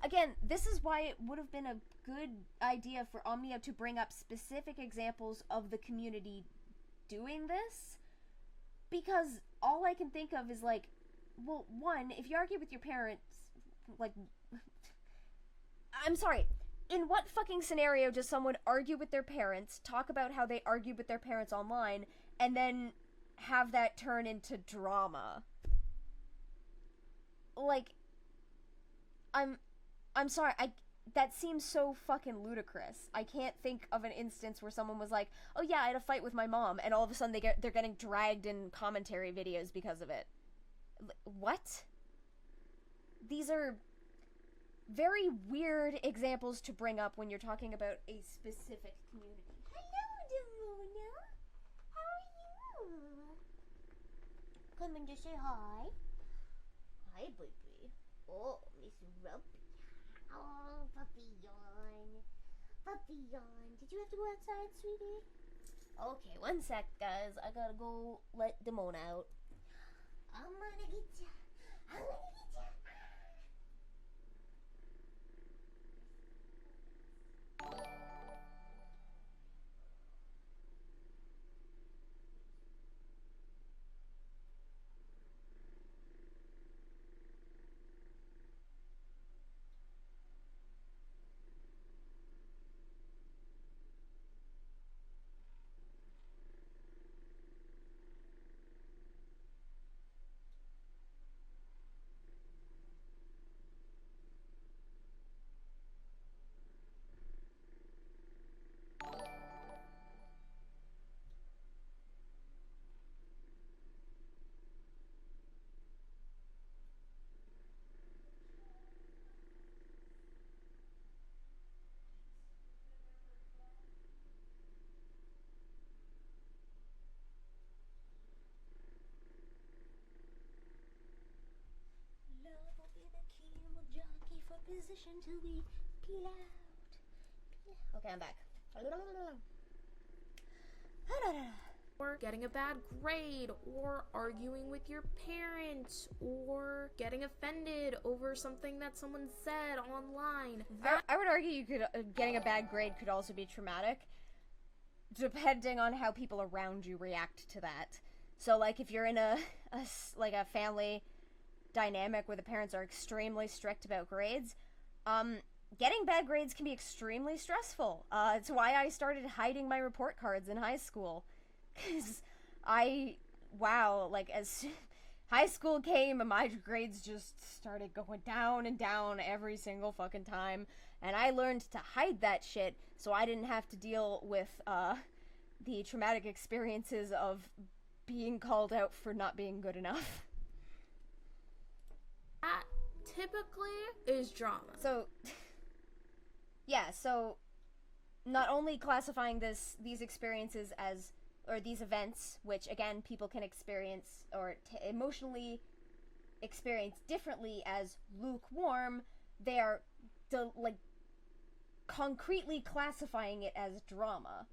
Again, this is why it would have been a good idea for Omnia to bring up specific examples of the community doing this, because all I can think of is like, well, one, if you argue with your parents, like, I'm sorry. In what fucking scenario does someone argue with their parents, talk about how they argued with their parents online, and then have that turn into drama? Like, I'm sorry, that seems so fucking ludicrous. I can't think of an instance where someone was like, oh yeah, I had a fight with my mom, and all of a sudden they're getting dragged in commentary videos because of it. What? These are very weird examples to bring up when you're talking about a specific community. Hello, Demona. How are you? Coming to say hi. Hi, baby. Oh, Miss Rumpy. Oh, puppy yawn. Puppy yawn. Did you have to go outside, sweetie? Okay, one sec, guys. I gotta go let Demona out. I'm gonna get ya. I'm gonna get ya. Position till we peel out. Okay, I'm back. Or getting a bad grade, or arguing with your parents, or getting offended over something that someone said online. I would argue you could getting a bad grade could also be traumatic, depending on how people around you react to that. So, like, if you're in a family dynamic where the parents are extremely strict about grades, getting bad grades can be extremely stressful. It's why I started hiding my report cards in high school. Because as high school came, my grades just started going down and down every single fucking time. And I learned to hide that shit so I didn't have to deal with, the traumatic experiences of being called out for not being good enough. That typically is drama. So, yeah, so not only classifying these experiences as, or these events, which again people can experience or emotionally experience differently as lukewarm, they are concretely classifying it as drama.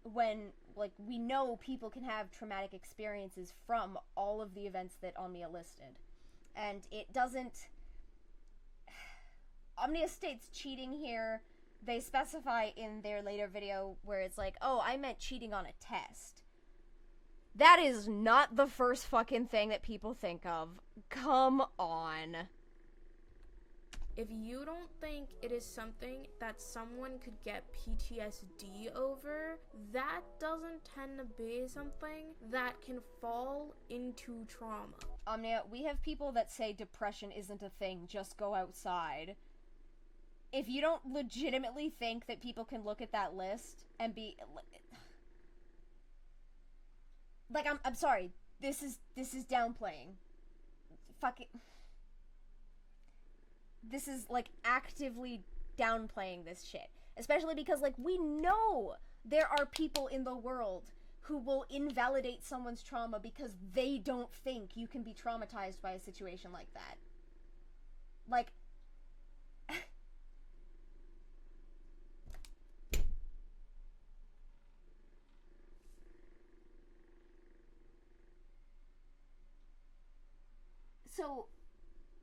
When, like, we know people can have traumatic experiences from all of the events that Omnia listed. And it doesn't... Omnia states cheating here. They specify in their later video where it's like, oh, I meant cheating on a test. That is not the first fucking thing that people think of. Come on. If you don't think it is something that someone could get PTSD over, that doesn't tend to be something that can fall into trauma. Omnia, we have people that say depression isn't a thing, just go outside. If you don't legitimately think that people can look at that list and be... Like, I'm sorry, this is downplaying. Fuck it. This is, like, actively downplaying this shit. Especially because, like, we know there are people in the world who will invalidate someone's trauma because they don't think you can be traumatized by a situation like that. Like... So...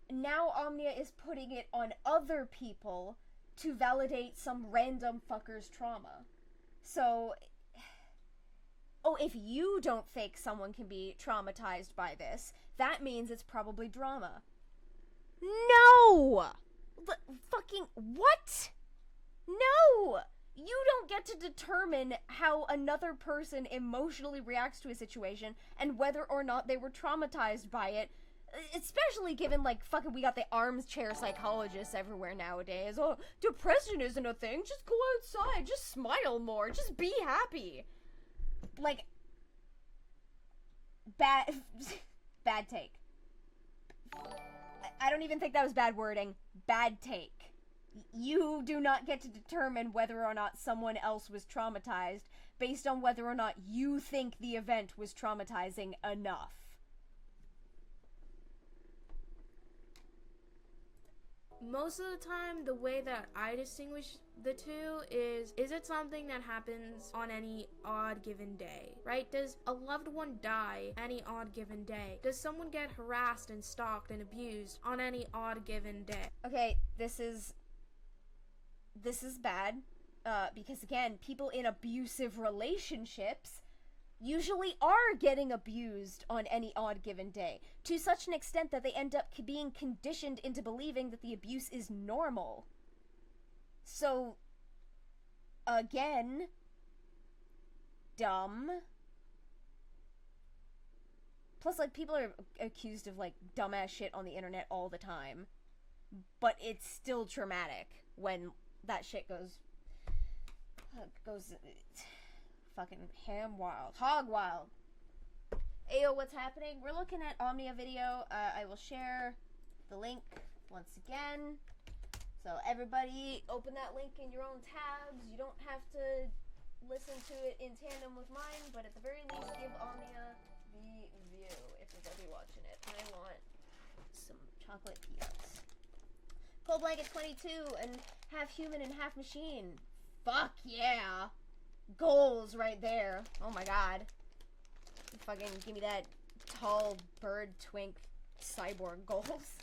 now Omnia is putting it on other people to validate some random fucker's trauma. So, oh, if you don't think someone can be traumatized by this, that means it's probably drama. No! Fucking what? No! You don't get to determine how another person emotionally reacts to a situation and whether or not they were traumatized by it. Especially given, like, fucking we got the armchair psychologists everywhere nowadays. Oh, depression isn't a thing. Just go outside. Just smile more. Just be happy. Like, bad take. I don't even think that was bad wording. Bad take. You do not get to determine whether or not someone else was traumatized based on whether or not you think the event was traumatizing enough. Most of the time, the way that I distinguish the two is it something that happens on any odd given day, right? Does a loved one die any odd given day? Does someone get harassed and stalked and abused on any odd given day? Okay, this is bad, because again, people in abusive relationships usually are getting abused on any odd given day, to such an extent that they end up being conditioned into believing that the abuse is normal. So, again, dumb. Plus, like, people are accused of, like, dumbass shit on the internet all the time, but it's still traumatic when that shit goes fucking ham wild, hog wild. Ayo, what's happening? We're looking at Omnia video. I will share the link once again. So everybody open that link in your own tabs. You don't have to listen to it in tandem with mine, but at the very least give Omnia the view if you're gonna be watching it. I want some chocolate peanuts. Cold Blanket 22 and half human and half machine. Fuck yeah. Goals right there. Oh my god. Fucking give me that tall bird twink cyborg goals.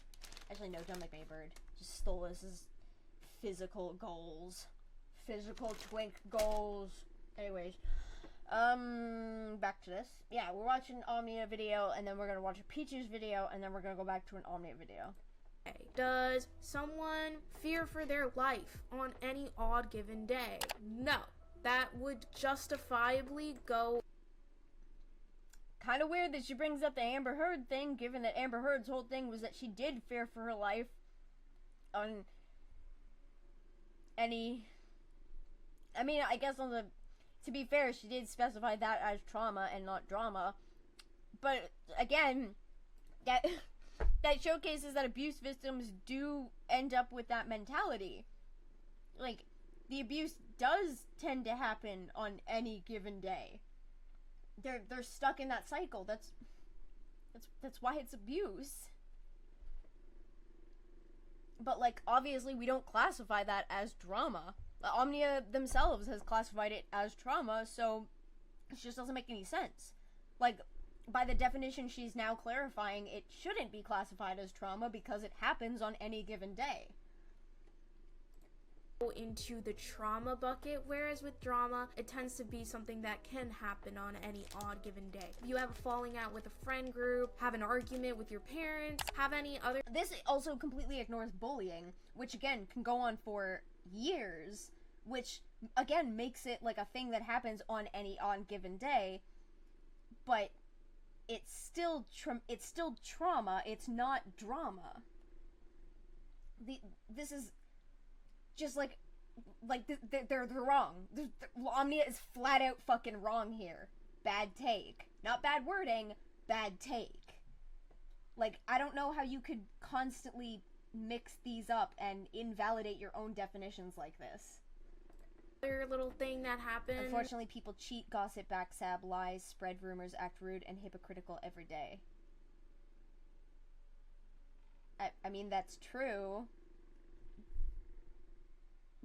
Actually, no, don't make me a bird. Just stole this as physical goals. Physical twink goals. Anyways. Back to this. Yeah, we're watching Omnia video, and then we're gonna watch a Peaches video, and then we're gonna go back to an Omnia video. Does someone fear for their life on any odd given day? No. That would justifiably go. Kind of weird that she brings up the Amber Heard thing, given that Amber Heard's whole thing was that she did fear for her life on any... I mean, I guess on the... To be fair, she did specify that as trauma and not drama. But, again, that showcases that abuse victims do end up with that mentality. Like, the abuse does tend to happen on any given day. They're stuck in that cycle. That's why it's abuse. But, like, obviously we don't classify that as drama. Omnia themselves has classified it as trauma, so it just doesn't make any sense. Like, by the definition she's now clarifying, it shouldn't be classified as trauma because it happens on any given day. Into the trauma bucket, whereas with drama, it tends to be something that can happen on any odd given day. You have a falling out with a friend group, have an argument with your parents, have any other... This also completely ignores bullying, which again can go on for years, which again makes it like a thing that happens on any odd given day, but it's still trauma, it's not drama. This is just like they're wrong. Omnia is flat out fucking wrong here. Bad take. Not bad wording, bad take. Like, I don't know how you could constantly mix these up and invalidate your own definitions like this. Other little thing that happened. Unfortunately, people cheat, gossip, backstab, lies, spread rumors, act rude, and hypocritical every day. I mean, that's true.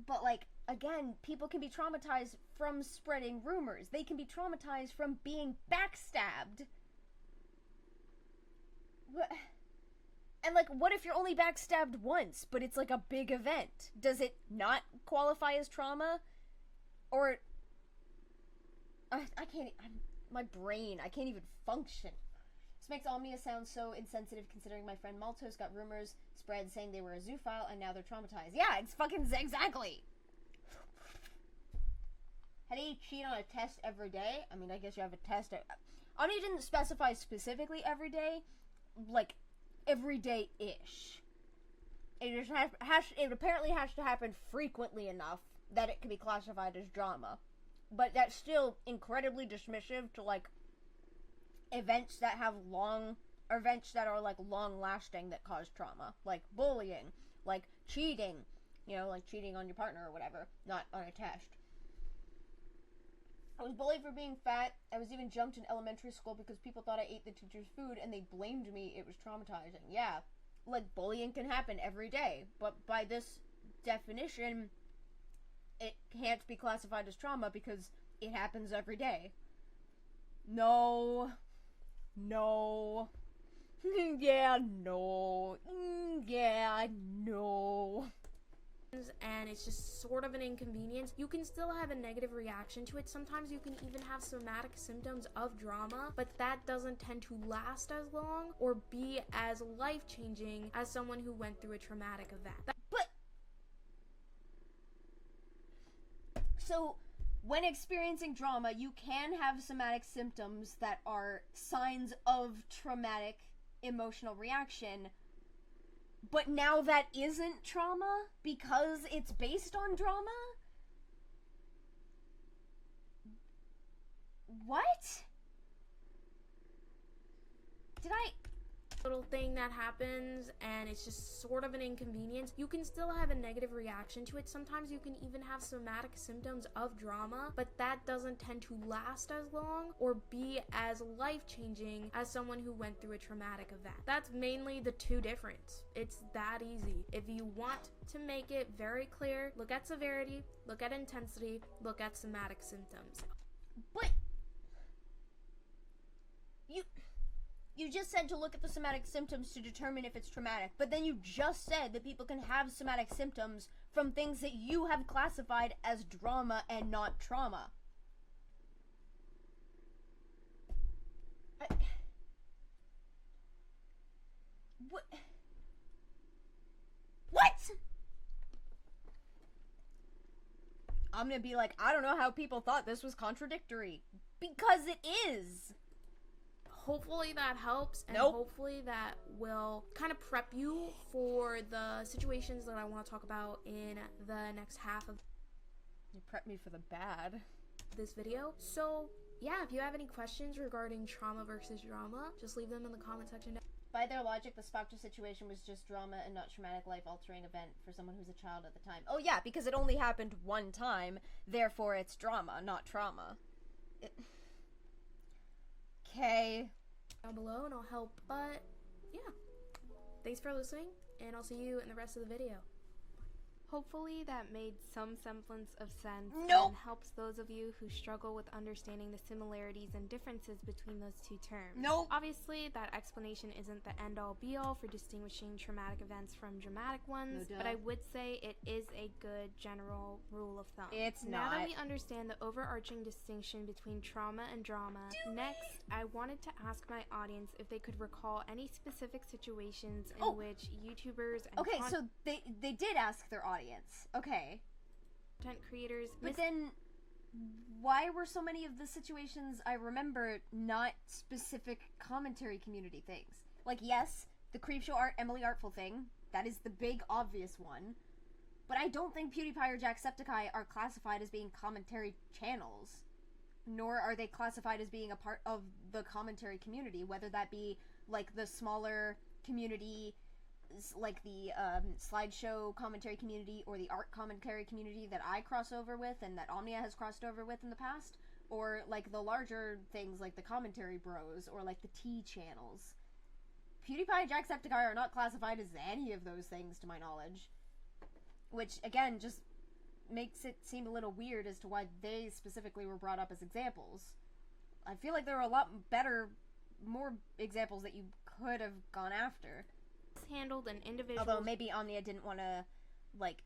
But, like, again, people can be traumatized from spreading rumors. They can be traumatized from being backstabbed. And, like, what if you're only backstabbed once, but it's, like, a big event? Does it not qualify as trauma? Or... I can't... my brain, I can't even function. This makes Omnia sound so insensitive considering my friend Maltos got rumors spread saying they were a zoophile and now they're traumatized. Yeah, it's fucking exactly. How do you cheat on a test every day? I mean, I guess you have a test. Omnia didn't specify specifically every day, like every day-ish. It just it apparently has to happen frequently enough that it can be classified as drama. But that's still incredibly dismissive to, like, events that have events that are, like, long-lasting that cause trauma. Like bullying, like cheating, you know, like cheating on your partner or whatever, not on a test. I was bullied for being fat. I was even jumped in elementary school because people thought I ate the teacher's food and they blamed me. It was traumatizing. Yeah, like, bullying can happen every day, but by this definition, it can't be classified as trauma because it happens every day. No. Yeah, no. Yeah, no. And it's just sort of an inconvenience. You can still have a negative reaction to it. Sometimes you can even have somatic symptoms of drama, but that doesn't tend to last as long or be as life-changing as someone who went through a traumatic event. So, when experiencing drama, you can have somatic symptoms that are signs of traumatic emotional reaction, but now that isn't trauma because it's based on drama? What? Did I... Little thing that happens and it's just sort of an inconvenience. You can still have a negative reaction to it. Sometimes you can even have somatic symptoms of drama, but that doesn't tend to last as long or be as life-changing as someone who went through a traumatic event. That's mainly the two difference. It's that easy. If you want to make it very clear, look at severity, look at intensity, look at somatic symptoms. But... You just said to look at the somatic symptoms to determine if it's traumatic, but then you just said that people can have somatic symptoms from things that you have classified as drama and not trauma. What? I'm gonna be like, I don't know how people thought this was contradictory. Because it is! Hopefully that helps, and Nope. hopefully that will kind of prep you for the situations that I want to talk about in the next half of You prepped me for the bad. this video. So yeah, if you have any questions regarding trauma versus drama, just leave them in the comment section down. By their logic, the Spectre situation was just drama and not traumatic life-altering event for someone who's a child at the time. Oh yeah, because it only happened one time, therefore it's drama, not trauma. Okay. Down below and I'll help, but yeah. Thanks for listening, and I'll see you in the rest of the video. Hopefully that made some semblance of sense Nope. and helps those of you who struggle with understanding the similarities and differences between those two terms. Nope. Obviously, that explanation isn't the end-all be-all for distinguishing traumatic events from dramatic ones, No but duh. I would say it is a good general rule of thumb. It's Now that not. we understand the overarching distinction between trauma and drama, next, I wanted to ask my audience if they could recall any specific situations in Oh. which YouTubers and Okay, so they did ask their audience. Okay. content creators But then, why were so many of the situations I remember not specific commentary community things? Like, yes, the Creepshow Emily Artful thing, that is the big obvious one. But I don't think PewDiePie or Jacksepticeye are classified as being commentary channels. Nor are they classified as being a part of the commentary community, whether that be, like, the smaller community, like the slideshow commentary community or the art commentary community that I cross over with and that Omnia has crossed over with in the past, or like the larger things like the commentary bros or like the T channels. PewDiePie and Jacksepticeye are not classified as any of those things to my knowledge, which again just makes it seem a little weird as to why they specifically were brought up as examples. I feel like there are a lot better, more examples that you could have gone after. handled an individual. Although maybe Omnia didn't want to, like,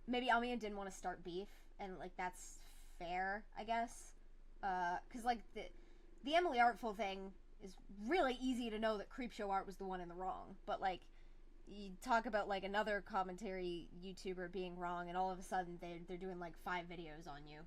maybe Omnia didn't want to start beef, and like that's fair, I guess. Because like the Emily Artful thing is really easy to know that Creepshow Art was the one in the wrong. But, like, you talk about, like, another commentary YouTuber being wrong, and all of a sudden they're doing, like, 5 videos on you.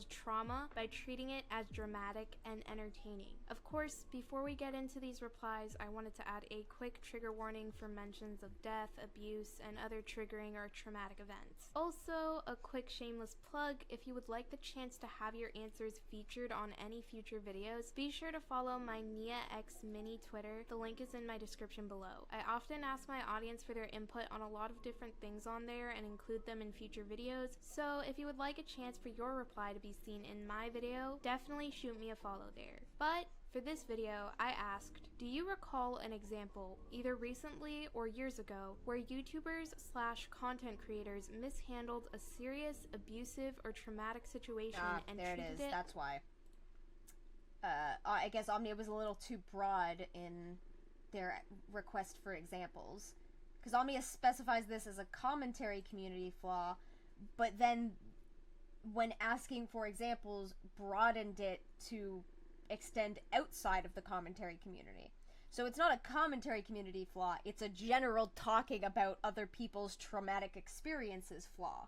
Trauma by treating it as dramatic and entertaining. Of course, before we get into these replies, I wanted to add a quick trigger warning for mentions of death, abuse, and other triggering or traumatic events. Also, a quick shameless plug: if you would like the chance to have your answers featured on any future videos, be sure to follow my Nia X Mini Twitter. The link is in my description below. I often ask my audience for their input on a lot of different things on there and include them in future videos, so if you would like a chance for your reply to be seen in my video, definitely shoot me a follow there. But for this video, I asked, do you recall an example, either recently or years ago, where YouTubers / content creators mishandled a serious, abusive, or traumatic situation and there treated it is. That's why. I guess Omnia was a little too broad in their request for examples, because Omnia specifies this as a commentary community flaw, but then when asking for examples, broadened it to extend outside of the commentary community. So it's not a commentary community flaw, it's a general talking about other people's traumatic experiences flaw.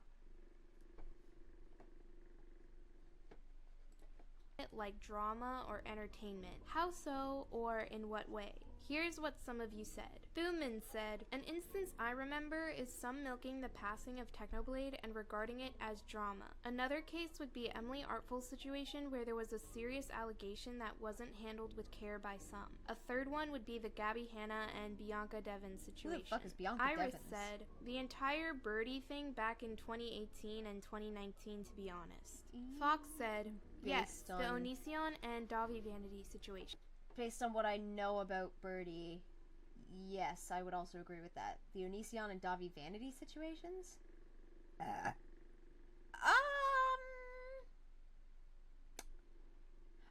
Like drama or entertainment. How so, or in what way? Here's what some of you said. Boomin said, an instance I remember is some milking the passing of Technoblade and regarding it as drama. Another case would be Emily Artful's situation where there was a serious allegation that wasn't handled with care by some. A third one would be the Gabby Hanna and Bianca Devins situation. Who the fuck is Bianca Iris Devins? said, the entire Birdie thing back in 2018 and 2019, to be honest. Fox said, yes, the Onision and Davi Vanity situation. Based on what I know about Birdie, yes, I would also agree with that. The Onision and Davi Vanity situations?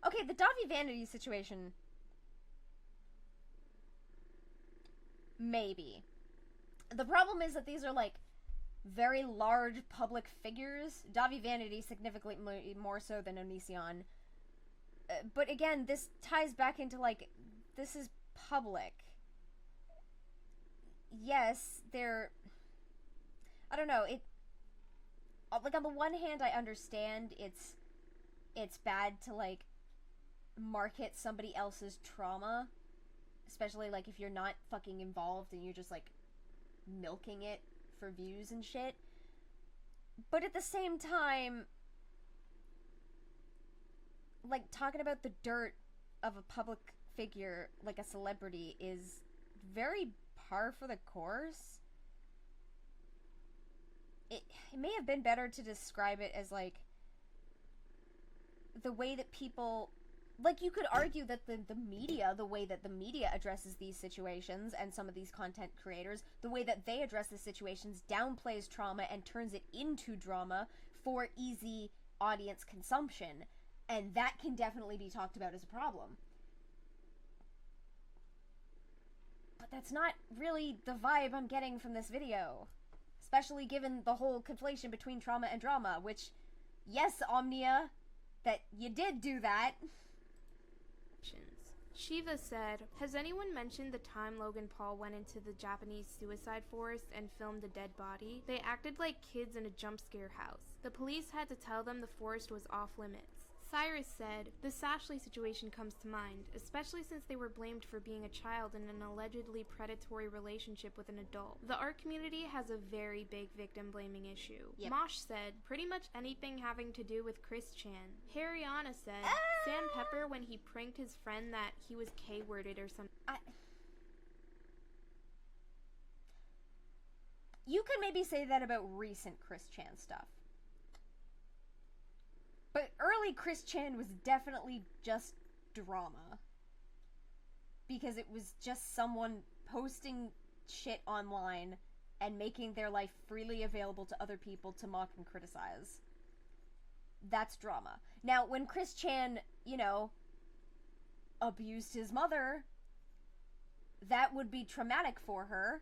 Okay, the Davi Vanity situation... maybe. The problem is that these are, like, very large public figures. Davi Vanity significantly more so than Onision. But again, this ties back into, like, this is public. Yes, they're... I don't know, it... like, on the one hand, I understand it's bad to, like, market somebody else's trauma. Especially, like, if you're not fucking involved and you're just, like, milking it for views and shit. But at the same time... like, talking about the dirt of a public figure, like a celebrity, is very par for the course. It may have been better to describe it as, like, the way that people... like, you could argue that the media, the way that the media addresses these situations, and some of these content creators, the way that they address the situations downplays trauma and turns it into drama for easy audience consumption. And that can definitely be talked about as a problem. But that's not really the vibe I'm getting from this video. Especially given the whole conflation between trauma and drama, which, yes, Omnia, that you did do that. Shiva said, has anyone mentioned the time Logan Paul went into the Japanese suicide forest and filmed a dead body? They acted like kids in a jump scare house. The police had to tell them the forest was off limits. Cyrus said, the Sashley situation comes to mind, especially since they were blamed for being a child in an allegedly predatory relationship with an adult. The art community has a very big victim blaming issue. Yep. Mosh said, pretty much anything having to do with Chris Chan. Harriana said, Sam Pepper when he pranked his friend that he was K-worded or something. You could maybe say that about recent Chris Chan stuff. But early Chris Chan was definitely just drama. Because it was just someone posting shit online and making their life freely available to other people to mock and criticize. That's drama. Now, when Chris Chan, you know, abused his mother, that would be traumatic for her.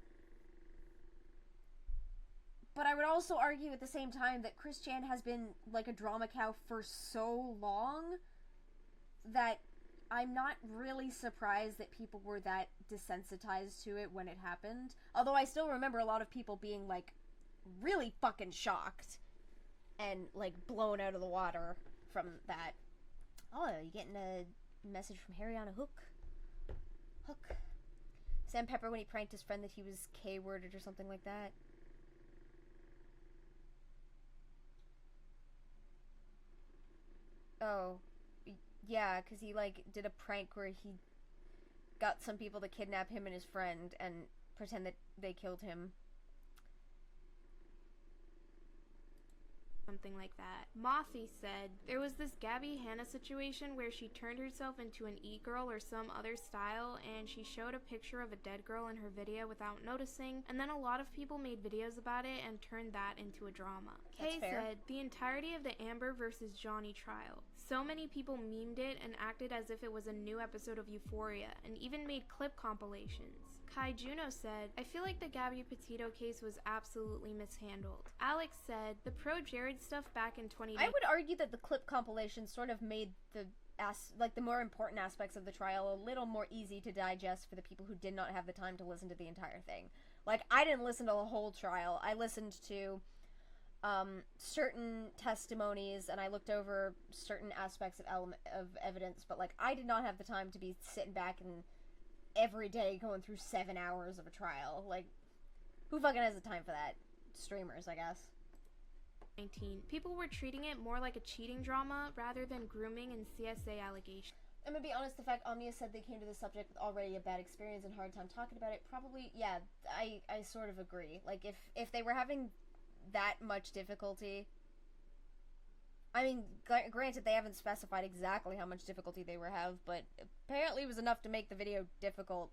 But I would also argue at the same time that Chris Chan has been, like, a drama cow for so long that I'm not really surprised that people were that desensitized to it when it happened. Although I still remember a lot of people being, like, really fucking shocked and, like, blown out of the water from that. Oh, you getting a message from Harry on a hook? Hook. Sam Pepper when he pranked his friend that he was K-worded or something like that. Oh. Yeah, because he, like, did a prank where he got some people to kidnap him and his friend and pretend that they killed him. Something like that. Mothy said, there was this Gabby Hanna situation where she turned herself into an e-girl or some other style, and she showed a picture of a dead girl in her video without noticing, and then a lot of people made videos about it and turned that into a drama. Kay said, the entirety of the Amber versus Johnny trial. So many people memed it and acted as if it was a new episode of Euphoria, and even made clip compilations. Kai Juno said, I feel like the Gabby Petito case was absolutely mishandled. Alex said, the pro-Jared stuff back in 2019... I would argue that the clip compilation sort of made the more important aspects of the trial a little more easy to digest for the people who did not have the time to listen to the entire thing. Like, I didn't listen to the whole trial. I listened to certain testimonies, and I looked over certain aspects of evidence, but, like, I did not have the time to be sitting back and every day going through 7 hours of a trial. Like, who fucking has the time for that? Streamers, I guess. People were treating it more like a cheating drama rather than grooming and CSA allegations. I'm gonna be honest, the fact Omnia said they came to the subject with already a bad experience and hard time talking about it, probably, yeah, I sort of agree. Like, if they were having that much difficulty... I mean, granted, they haven't specified exactly how much difficulty they were have, but apparently it was enough to make the video difficult.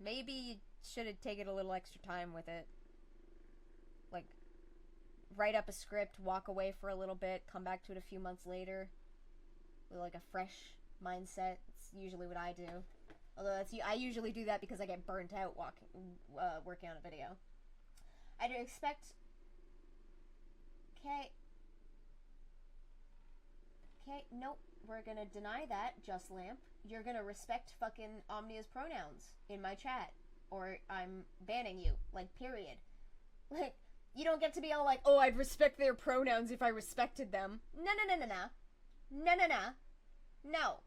Maybe you should have taken a little extra time with it. Like, write up a script, walk away for a little bit, come back to it a few months later with, like, a fresh mindset. It's usually what I do. Although I usually do that because I get burnt out working on a video. I'd expect... Okay, nope. We're gonna deny that, Just Lamp. You're gonna respect fucking Omnia's pronouns in my chat, or I'm banning you. Like, period. Like, you don't get to be all like, oh, I'd respect their pronouns if I respected them. No. No.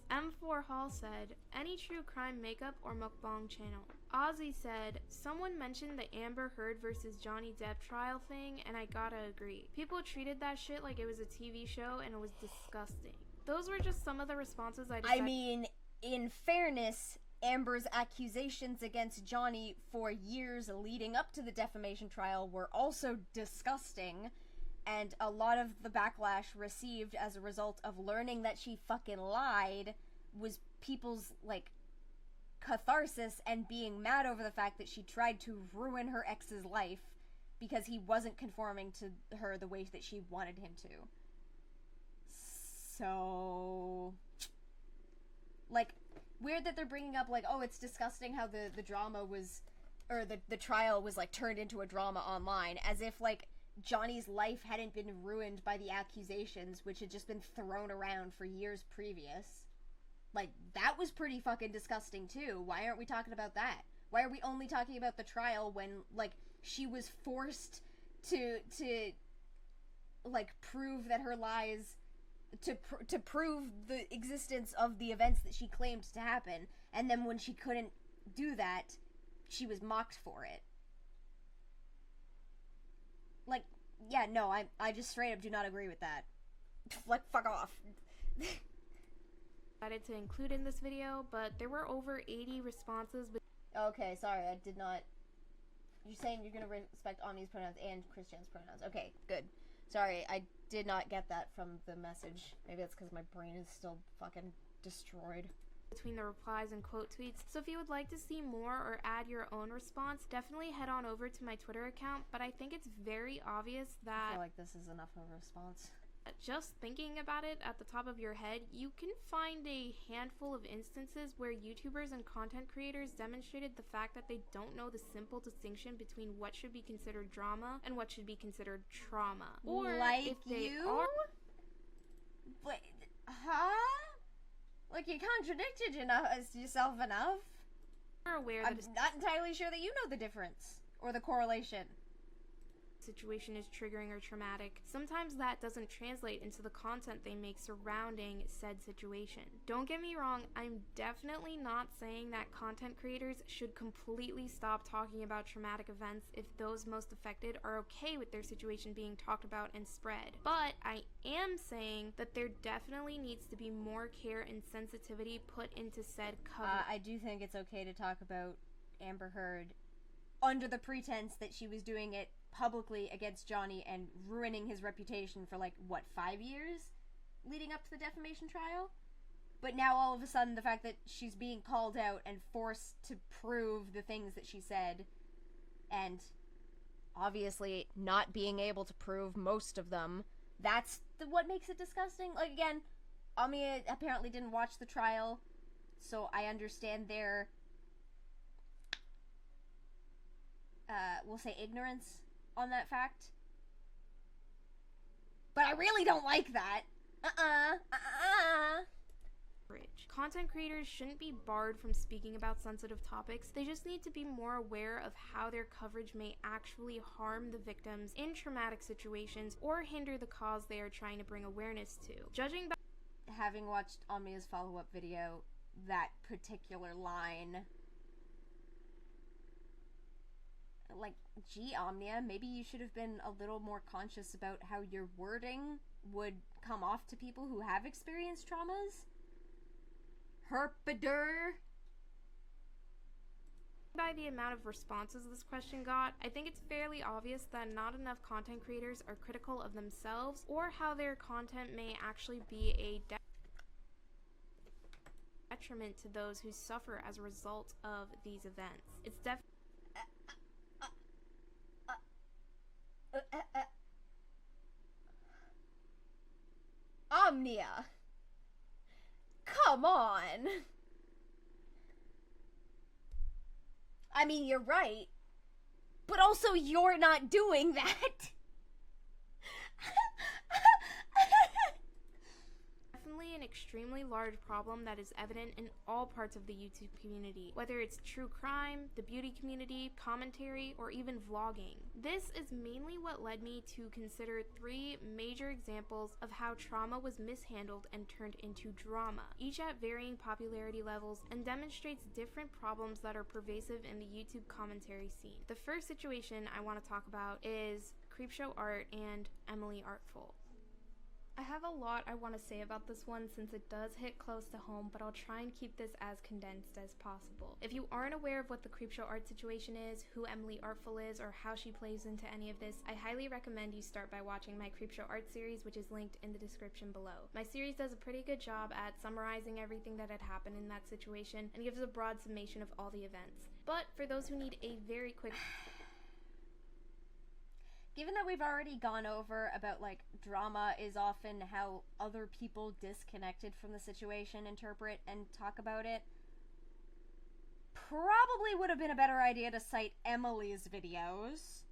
M4 Hall said, any true crime makeup or mukbang channel. Ozzy said, someone mentioned the Amber Heard versus Johnny Depp trial thing, and I gotta agree. People treated that shit like it was a TV show, and it was disgusting. Those were just some of the responses I decided. I mean, in fairness, Amber's accusations against Johnny for years leading up to the defamation trial were also disgusting, and a lot of the backlash received as a result of learning that she fucking lied was people's, like, catharsis and being mad over the fact that she tried to ruin her ex's life because he wasn't conforming to her the way that she wanted him to. So... like, weird that they're bringing up, like, oh, it's disgusting how the drama was... or the trial was, like, turned into a drama online, as if, like, Johnny's life hadn't been ruined by the accusations, which had just been thrown around for years previous. Like, that was pretty fucking disgusting, too. Why aren't we talking about that? Why are we only talking about the trial when, like, she was forced to like, prove that her lies... to prove the existence of the events that she claimed to happen, and then when she couldn't do that, she was mocked for it. Like, yeah, no, I just straight up do not agree with that. Like, fuck off. Decided to include in this video, but there were over 80 responses. Okay, sorry, I did not... You're saying you're gonna respect Omni's pronouns and Christian's pronouns. Okay, good. Sorry, I did not get that from the message. Maybe that's because my brain is still fucking destroyed. Between the replies and quote tweets. So if you would like to see more or add your own response, definitely head on over to my Twitter account, but I think it's very obvious that... I feel like this is enough of a response. Just thinking about it at the top of your head, you can find a handful of instances where YouTubers and content creators demonstrated the fact that they don't know the simple distinction between what should be considered drama and what should be considered trauma. Or like if they you? are... Wait, huh? Like, you contradicted yourself enough. aware I'm that not entirely sure that you know the difference or the correlation. situation is triggering or traumatic, sometimes that doesn't translate into the content they make surrounding said situation. Don't get me wrong, I'm definitely not saying that content creators should completely stop talking about traumatic events if those most affected are okay with their situation being talked about and spread. But I am saying that there definitely needs to be more care and sensitivity put into said coverage. I do think it's okay to talk about Amber Heard under the pretense that she was doing it publicly against Johnny and ruining his reputation for, like, what, 5 years leading up to the defamation trial? But now all of a sudden the fact that she's being called out and forced to prove the things that she said, and obviously not being able to prove most of them, that's what makes it disgusting. Like, again, Omnia apparently didn't watch the trial, so I understand their we'll say ignorance on that fact. But I really don't like that. Content creators shouldn't be barred from speaking about sensitive topics. They just need to be more aware of how their coverage may actually harm the victims in traumatic situations or hinder the cause they are trying to bring awareness to. Judging by having watched Omnia's follow-up video, that particular line, like, gee, Omnia, maybe you should have been a little more conscious about how your wording would come off to people who have experienced traumas. Herpader. By the amount of responses this question got, I think it's fairly obvious that not enough content creators are critical of themselves or how their content may actually be a detriment to those who suffer as a result of these events. It's definitely Omnia. Come on. I mean, you're right. But also, you're not doing that. an extremely large problem that is evident in all parts of the YouTube community, whether it's true crime, the beauty community, commentary, or even vlogging. This is mainly what led me to consider 3 major examples of how trauma was mishandled and turned into drama, each at varying popularity levels, and demonstrates different problems that are pervasive in the YouTube commentary scene. The first situation I want to talk about is Creepshow Art and Emily Artful. I have a lot I want to say about this one since it does hit close to home, but I'll try and keep this as condensed as possible. If you aren't aware of what the Creepshow Art situation is, who Emily Artful is, or how she plays into any of this, I highly recommend you start by watching my Creepshow Art series, which is linked in the description below. My series does a pretty good job at summarizing everything that had happened in that situation and gives a broad summation of all the events. But for those who need a very quick... Given that we've already gone over about, like, drama is often how other people disconnected from the situation interpret and talk about it, probably would have been a better idea to cite Emily's videos,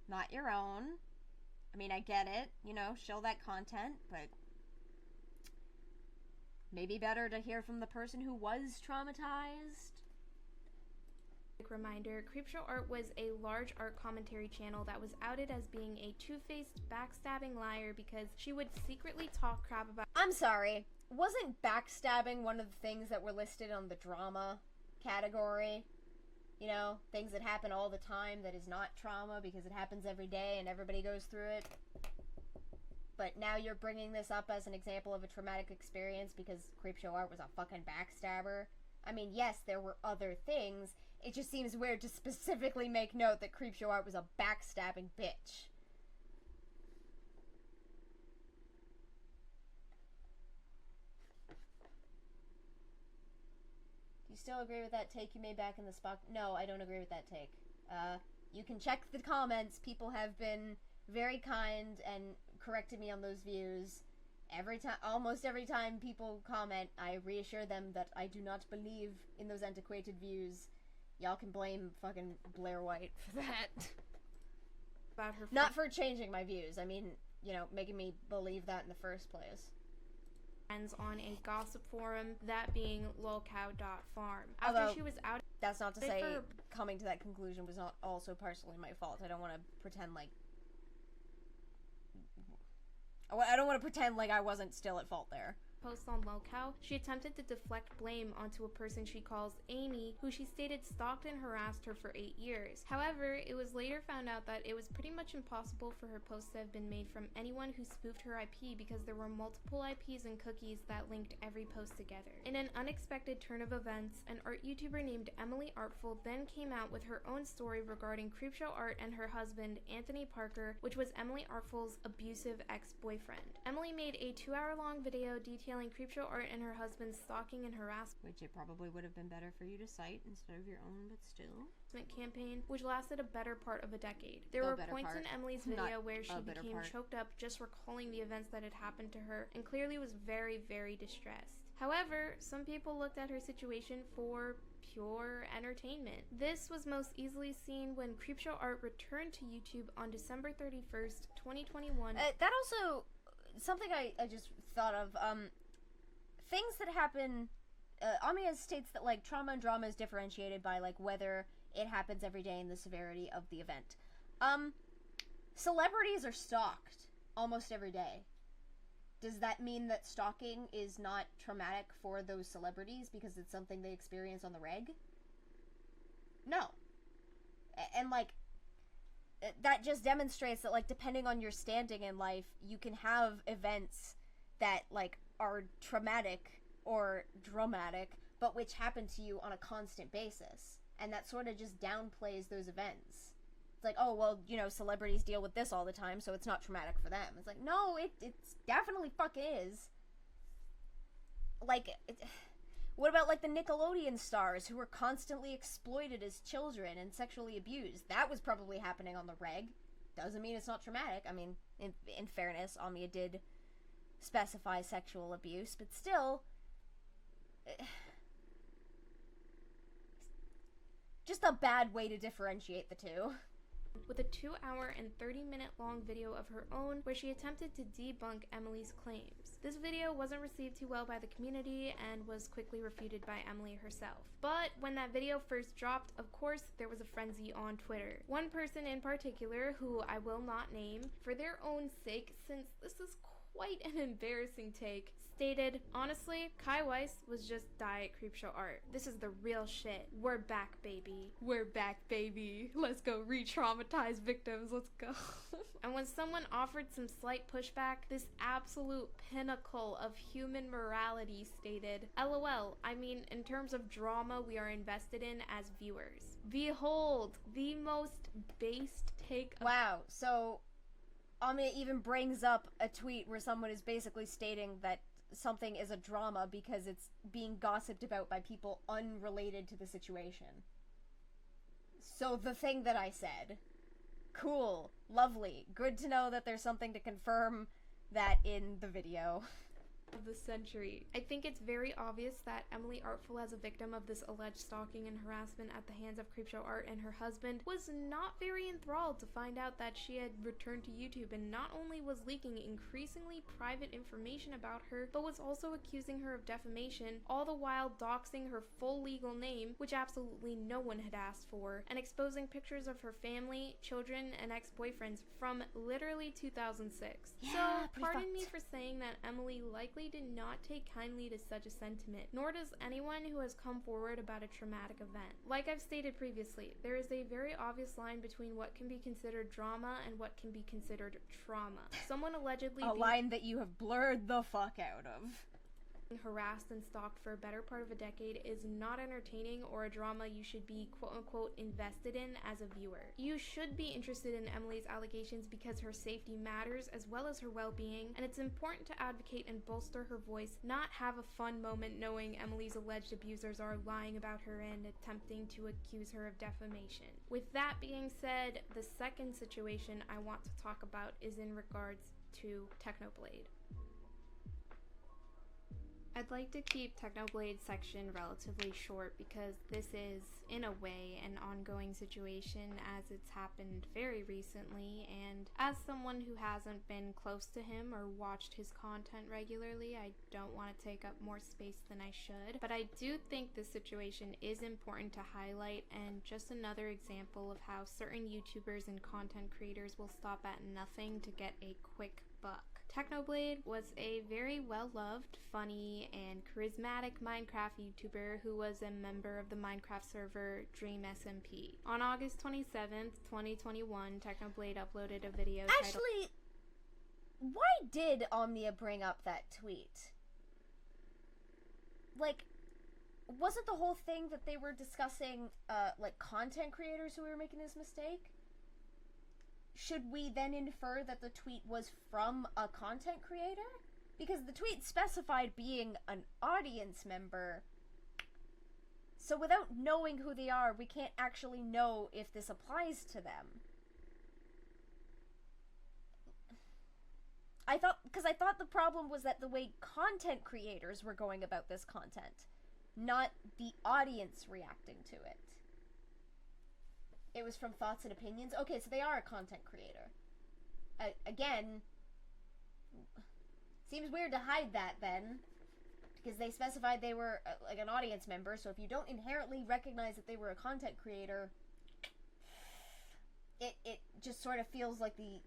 not your own. I mean, I get it, you know, show that content, but maybe better to hear from the person who was traumatized. Reminder, Creepshow Art was a large art commentary channel that was outed as being a two-faced, backstabbing liar because she would secretly talk crap about— I'm sorry, wasn't backstabbing one of the things that were listed on the drama category? You know, things that happen all the time that is not trauma because it happens every day and everybody goes through it. But now you're bringing this up as an example of a traumatic experience because Creepshow Art was a fucking backstabber. I mean, yes, there were other things. It just seems weird to specifically make note that Creepshow Art was a backstabbing bitch. Do you still agree with that take you made back in the spot? No, I don't agree with that take. You can check the comments. People have been very kind and corrected me on those views. Almost every time people comment, I reassure them that I do not believe in those antiquated views. Y'all can blame fucking Blair White for that. About her Not for changing my views. I mean, you know, making me believe that in the first place. friends on a gossip forum, that being lolcow.farm. After Although, she was out, that's not to say for- coming to that conclusion was not also partially my fault. I don't want to pretend like... I don't want to pretend like I wasn't still at fault there. post on Lolcow, she attempted to deflect blame onto a person she calls Amy, who she stated stalked and harassed her for 8 years. However, it was later found out that it was pretty much impossible for her posts to have been made from anyone who spoofed her IP because there were multiple IPs and cookies that linked every post together. In an unexpected turn of events, an art YouTuber named Emily Artful then came out with her own story regarding Creepshow Art and her husband, Anthony Parker, which was Emily Artful's abusive ex-boyfriend. Emily made a 2-hour-long video detailing Creepshow Art and her husband's stalking and harassment Which it probably would have been better for you to cite instead of your own, but still. campaign, which lasted a better part of a decade. There were points in Emily's video where she became choked up just recalling the events that had happened to her and clearly was very, very distressed. However, some people looked at her situation for pure entertainment. This was most easily seen when Creepshow Art returned to YouTube on December 31st, 2021. That also, something I just thought of, things that happen, Omnia states that, like, trauma and drama is differentiated by, like, whether it happens every day and the severity of the event. Celebrities are stalked almost every day. Does that mean that stalking is not traumatic for those celebrities because it's something they experience on the reg? No. And, like, that just demonstrates that, like, depending on your standing in life, you can have events that, like, are traumatic or dramatic, but which happen to you on a constant basis. And that sort of just downplays those events. It's like, oh, well, you know, celebrities deal with this all the time, so it's not traumatic for them. It's like, no, it's definitely fuck is. Like, what about, like, the Nickelodeon stars who were constantly exploited as children and sexually abused? That was probably happening on the reg. Doesn't mean it's not traumatic. I mean, in fairness, Omnia did specify sexual abuse, but still... just a bad way to differentiate the two. With a 2-hour and 30-minute long video of her own where she attempted to debunk Emily's claims. This video wasn't received too well by the community and was quickly refuted by Emily herself. But when that video first dropped, of course, there was a frenzy on Twitter. One person in particular, who I will not name, for their own sake, since this is quite an embarrassing take, stated, honestly, Kai Weiss was just diet Creepshow Art. This is the real shit. We're back, baby. We're back, baby. Let's go re-traumatize victims. Let's go. And when someone offered some slight pushback, this absolute pinnacle of human morality stated, LOL, I mean, in terms of drama we are invested in as viewers. Behold, the most based take of— Wow, so Omnia even brings up a tweet where someone is basically stating that something is a drama because it's being gossiped about by people unrelated to the situation. So the thing that I said. Cool. Lovely. Good to know that there's something to confirm that in the video. Of the century. I think it's very obvious that Emily Artful, as a victim of this alleged stalking and harassment at the hands of Creepshow Art and her husband, was not very enthralled to find out that she had returned to YouTube and not only was leaking increasingly private information about her, but was also accusing her of defamation, all the while doxing her full legal name, which absolutely no one had asked for, and exposing pictures of her family, children, and ex-boyfriends from literally 2006. Yeah, so, pardon fucked. me for saying that Emily likely did not take kindly to such a sentiment, nor does anyone who has come forward about a traumatic event. Like I've stated previously, there is a very obvious line between what can be considered drama and what can be considered trauma. Someone allegedly A line that you have blurred the fuck out of. being harassed and stalked for a better part of a decade is not entertaining or a drama you should be quote-unquote invested in as a viewer. You should be interested in Emily's allegations because her safety matters as well as her well-being, and it's important to advocate and bolster her voice, not have a fun moment knowing Emily's alleged abusers are lying about her and attempting to accuse her of defamation. With that being said, the second situation I want to talk about is in regards to Technoblade. I'd like to keep Technoblade's section relatively short because this is, in a way, an ongoing situation as it's happened very recently, and as someone who hasn't been close to him or watched his content regularly, I don't want to take up more space than I should, but I do think this situation is important to highlight, and just another example of how certain YouTubers and content creators will stop at nothing to get a quick buck. Technoblade was a very well-loved, funny, and charismatic Minecraft YouTuber who was a member of the Minecraft server DreamSMP. On August 27th, 2021, Technoblade uploaded a video titled... Actually, why did Omnia bring up that tweet? Like, wasn't the whole thing that they were discussing, like, content creators who were making this mistake? Should we then infer that the tweet was from a content creator? Because the tweet specified being an audience member. So without knowing who they are, we can't actually know if this applies to them. I thought the problem was that the way content creators were going about this content, not the audience reacting to it. It was from thoughts and opinions. Okay, so they are a content creator. Again, seems weird to hide that then, because they specified they were like an audience member. So if you don't inherently recognize that they were a content creator, it just sort of feels like the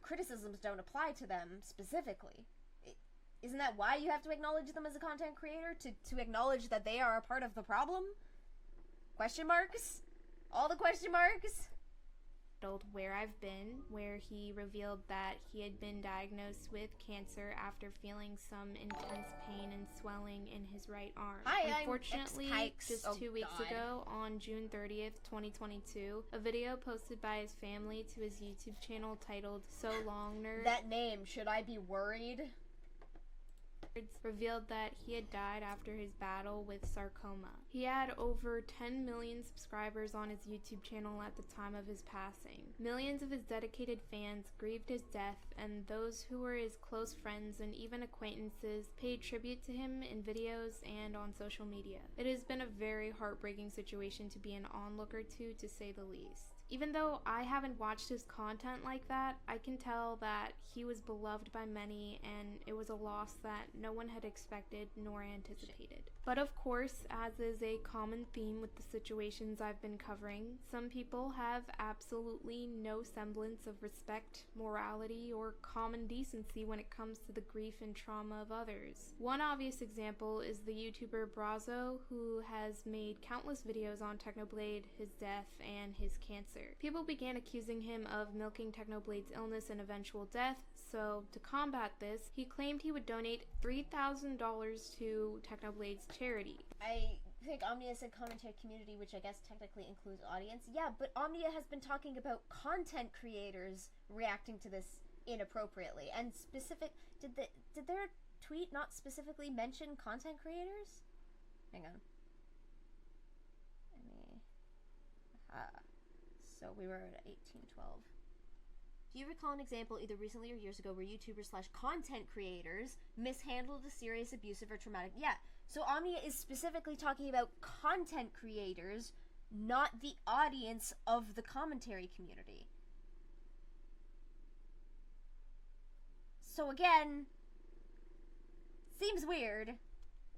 criticisms don't apply to them specifically. Isn't that why you have to acknowledge them as a content creator, to acknowledge that they are a part of the problem? Question marks? All the question marks? Where I've Been, where he revealed that he had been diagnosed with cancer after feeling some intense pain and swelling in his right arm. Unfortunately, just 2 weeks ago, on June 30th, 2022, a video posted by his family to his YouTube channel titled So Long Nerd. That name, should I be worried? Revealed that he had died after his battle with sarcoma. He had over 10 million subscribers on his YouTube channel at the time of his passing. Millions of his dedicated fans grieved his death, and those who were his close friends and even acquaintances paid tribute to him in videos and on social media. It has been a very heartbreaking situation to be an onlooker to say the least. Even though I haven't watched his content like that, I can tell that he was beloved by many, and it was a loss that no one had expected nor anticipated. But of course, as is a common theme with the situations I've been covering, some people have absolutely no semblance of respect, morality, or common decency when it comes to the grief and trauma of others. One obvious example is the YouTuber Brazo, who has made countless videos on Technoblade, his death, and his cancer. People began accusing him of milking Technoblade's illness and eventual death, so to combat this, he claimed he would donate $3,000 to Technoblade's charity. I think Omnia said commentary community, which I guess technically includes audience. Yeah, but Omnia has been talking about content creators reacting to this inappropriately, and did their tweet not specifically mention content creators? Hang on. So we were at 1812. Do you recall an example either recently or years ago where YouTubers/content creators mishandled a serious, abusive, or traumatic... Yeah, so Omnia is specifically talking about content creators, not the audience of the commentary community. So again, seems weird,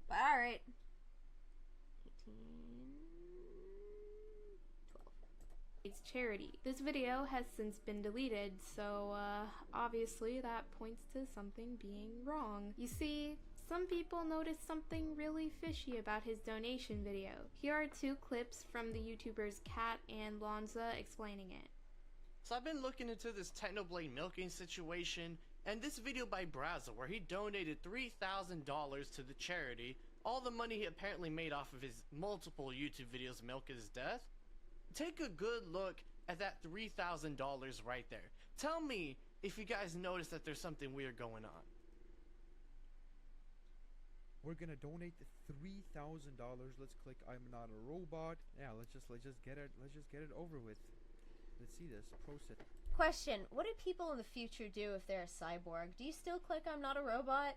but alright. It's charity. This video has since been deleted, so obviously that points to something being wrong. You see, some people noticed something really fishy about his donation video. Here are two clips from the YouTubers Kat and Lonza explaining it. So I've been looking into this Technoblade milking situation, and this video by Brazo where he donated $3,000 to the charity, all the money he apparently made off of his multiple YouTube videos milk his death. Take a good look at that $3,000 right there. Tell me if you guys notice that there's something weird going on. We're gonna donate the $3,000. Let's click I'm not a robot. Yeah, let's just get it over with. Let's see this. Process. question. What do people in the future do if they're a cyborg? Do you still click I'm not a robot?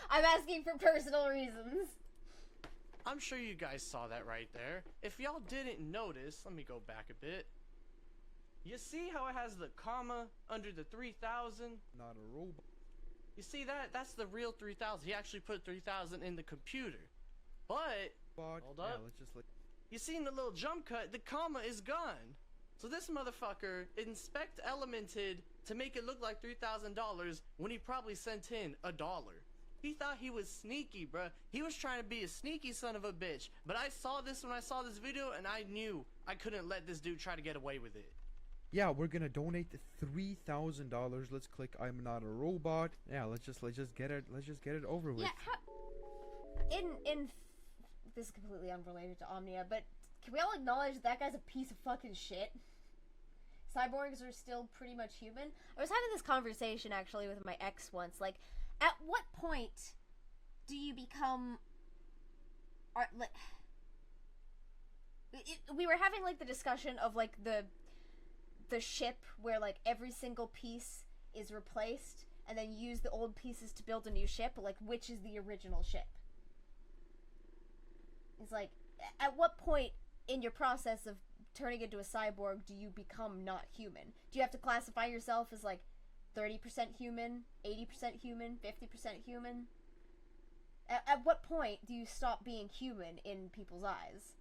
I'm asking for personal reasons. I'm sure you guys saw that right there. If y'all didn't notice, let me go back a bit. You see how it has the comma under the 3000? Not a robot. You see that? That's the real 3000. He actually put 3000 in the computer. But, hold Yeah, up. let's just like. You see in the little jump cut, the comma is gone. So this motherfucker inspect elemented to make it look like $3,000 when he probably sent in $1. He thought he was sneaky, bruh. He was trying to be a sneaky son of a bitch. But I saw this when I saw this video, and I knew I couldn't let this dude try to get away with it. Yeah, we're gonna donate the $3,000. Let's click I'm not a robot. Yeah, let's just get it. Let's just get it over with. Yeah. This is completely unrelated to Omnia, but can we all acknowledge that guy's a piece of fucking shit? Cyborgs are still pretty much human. I was having this conversation actually with my ex once. Like, at what point do you become? We were having like the discussion of like the ship where like every single piece is replaced, and then you use the old pieces to build a new ship. Like, which is the original ship? It's like, at what point in your process of turning into a cyborg do you become not human? Do you have to classify yourself as like 30% human, 80% human, 50% human? At what point do you stop being human in people's eyes?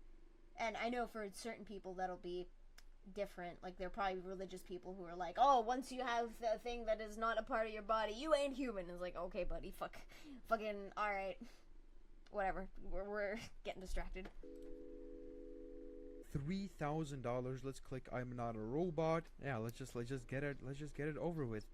And I know for certain people that'll be different. Like, they're probably religious people who are like, oh, once you have the thing that is not a part of your body, you ain't human. It's like, okay, buddy, fucking, alright. Whatever. We're getting distracted. $3,000. Let's click I'm not a robot. Yeah, let's just get it. Let's just get it over with.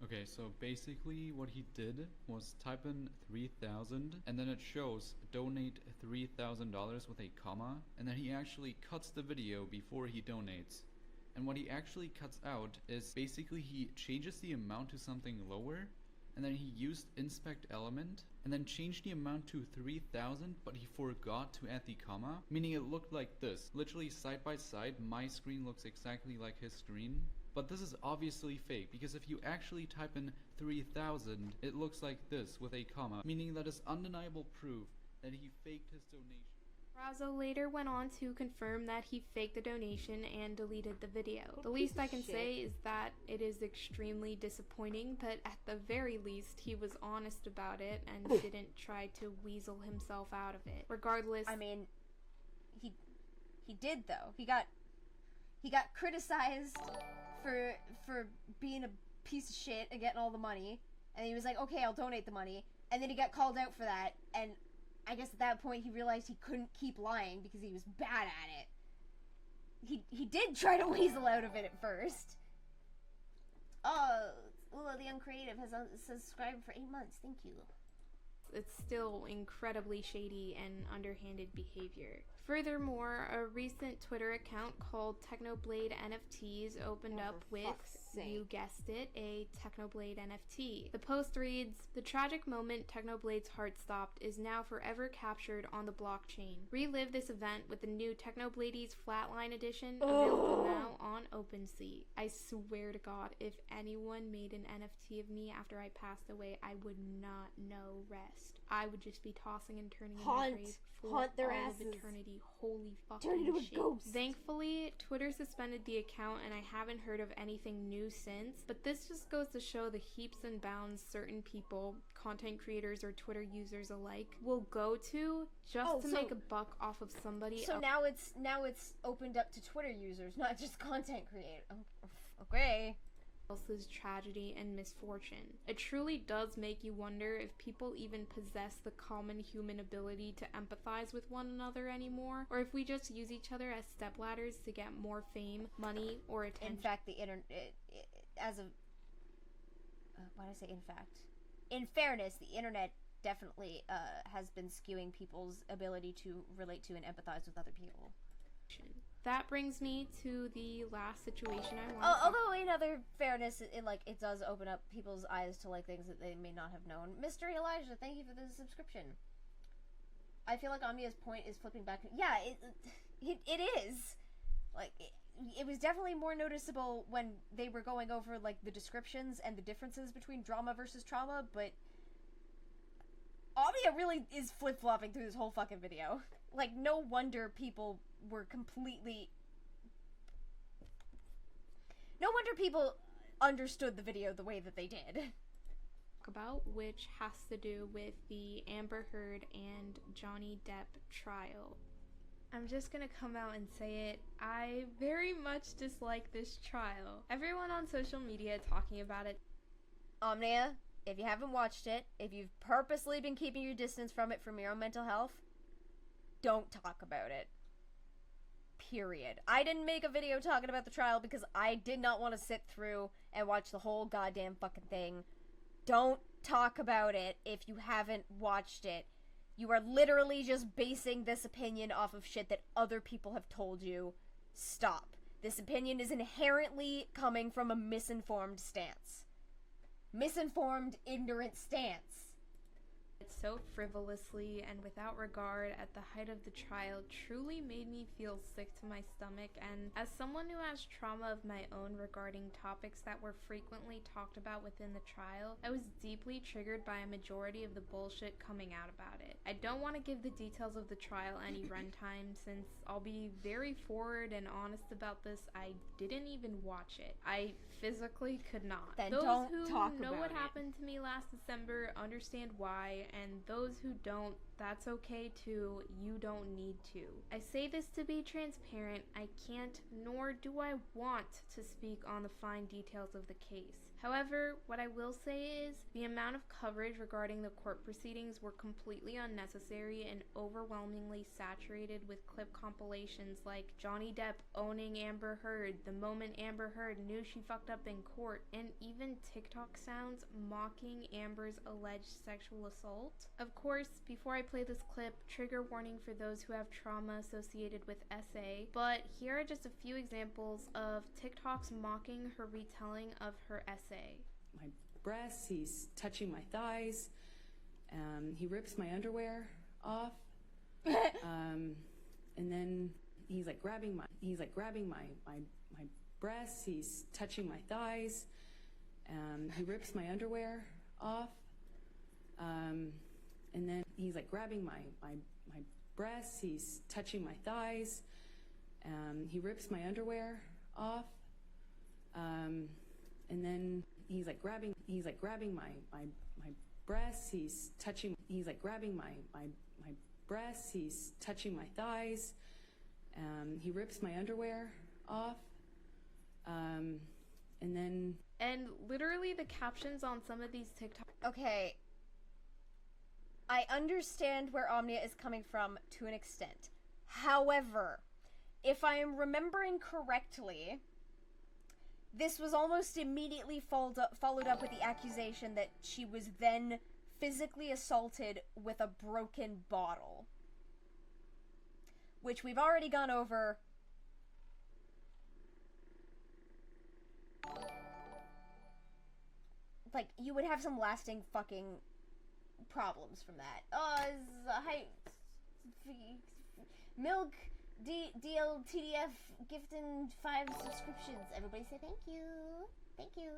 Okay, so basically what he did was type in 3,000 and then it shows donate $3,000 with a comma, and then he actually cuts the video before he donates. And what he actually cuts out is basically he changes the amount to something lower, and then he used inspect element and then changed the amount to 3,000, but he forgot to add the comma, meaning it looked like this. Literally side by side, my screen looks exactly like his screen. But this is obviously fake, because if you actually type in 3,000, it looks like this with a comma, meaning that is undeniable proof that he faked his donation. Brazo later went on to confirm that he faked the donation and deleted the video. The least I can say is that it is extremely disappointing, but at the very least he was honest about it and didn't try to weasel himself out of it. Regardless, I mean, he did though. He got criticized for being a piece of shit and getting all the money, and he was like, okay, I'll donate the money, and then he got called out for that, and I guess at that point he realized he couldn't keep lying because he was bad at it. He did try to weasel out of it at first. Oh, the Uncreative has subscribed for 8 months. Thank you. it's still incredibly shady and underhanded behavior. Furthermore, a recent Twitter account called Technoblade NFTs opened up with, you guessed it, a Technoblade NFT. The post reads, "The tragic moment Technoblade's heart stopped is now forever captured on the blockchain. Relive this event with the new Technoblades Flatline Edition, available now on OpenSea. I swear to God, if anyone made an NFT of me after I passed away, I would not know rest. I would just be tossing and turning in my grave for haunt their all asses. of eternity. Holy fucking Turn into a shit." ghost. Thankfully, Twitter suspended the account and I haven't heard of anything new since, but this just goes to show the heaps and bounds certain people, content creators or Twitter users alike, will go to just to make a buck off of somebody So else. now it's opened up to Twitter users, not just content creators. Okay. Else's tragedy and misfortune. It truly does make you wonder if people even possess the common human ability to empathize with one another anymore, or if we just use each other as stepladders to get more fame, money, or attention. In fact, the internet, as of, why did I say in fact? In fairness, the internet definitely has been skewing people's ability to relate to and empathize with other people. That brings me to the last situation I want. Although in other fairness, it does open up people's eyes to things that they may not have known. Mystery Elijah, thank you for the subscription. I feel like Omnia's point is flipping back. Yeah, it is. Like, it was definitely more noticeable when they were going over, like, the descriptions and the differences between drama versus trauma, but Omnia really is flip-flopping through this whole fucking video. Like, no wonder people were completely... No wonder people understood the video the way that they did. About, which has to do with the Amber Heard and Johnny Depp trial. I'm just gonna come out and say it. I very much dislike this trial. Everyone on social media talking about it. Omnia, if you haven't watched it, if you've purposely been keeping your distance from it from your own mental health, don't talk about it. Period. I didn't make a video talking about the trial because I did not want to sit through and watch the whole goddamn fucking thing. Don't talk about it if you haven't watched it. You are literally just basing this opinion off of shit that other people have told you. Stop. This opinion is inherently coming from a misinformed stance. Misinformed, ignorant stance. It's so frivolously and without regard at the height of the trial truly made me feel sick to my stomach, and as someone who has trauma of my own regarding topics that were frequently talked about within the trial, I was deeply triggered by a majority of the bullshit coming out about it. I don't want to give the details of the trial any runtime, since I'll be very forward and honest about this, I didn't even watch it. I physically could not. Then Those don't who talk know about what it. happened to me last December understand why, and those who don't, that's okay too. You don't need to. I say this to be transparent. I can't, nor do I want to speak on the fine details of the case. However, what I will say is the amount of coverage regarding the court proceedings were completely unnecessary and overwhelmingly saturated with clip compilations like Johnny Depp owning Amber Heard the moment Amber Heard knew she fucked up in court, and even TikTok sounds mocking Amber's alleged sexual assault. Of course, before I play this clip, trigger warning for those who have trauma associated with SA, but here are just a few examples of TikToks mocking her retelling of her essay. My breasts, he's touching my thighs, he rips my underwear off, and then he's like grabbing my breasts, he's touching my thighs, he rips my underwear off, and then he's like grabbing my breasts, he's touching my thighs, he rips my underwear off, and then he's like grabbing my breasts, he's grabbing my breasts, he's touching my thighs, he rips my underwear off, and then... And literally the captions on some of these TikToks... Okay. I understand where Omnia is coming from to an extent. However, if I am remembering correctly, this was almost immediately followed up with the accusation that she was then physically assaulted with a broken bottle. Which we've already gone over. Like, you would have some lasting fucking problems from that. Milk, DL, TDF, gifting 5 subscriptions. Everybody say thank you. Thank you.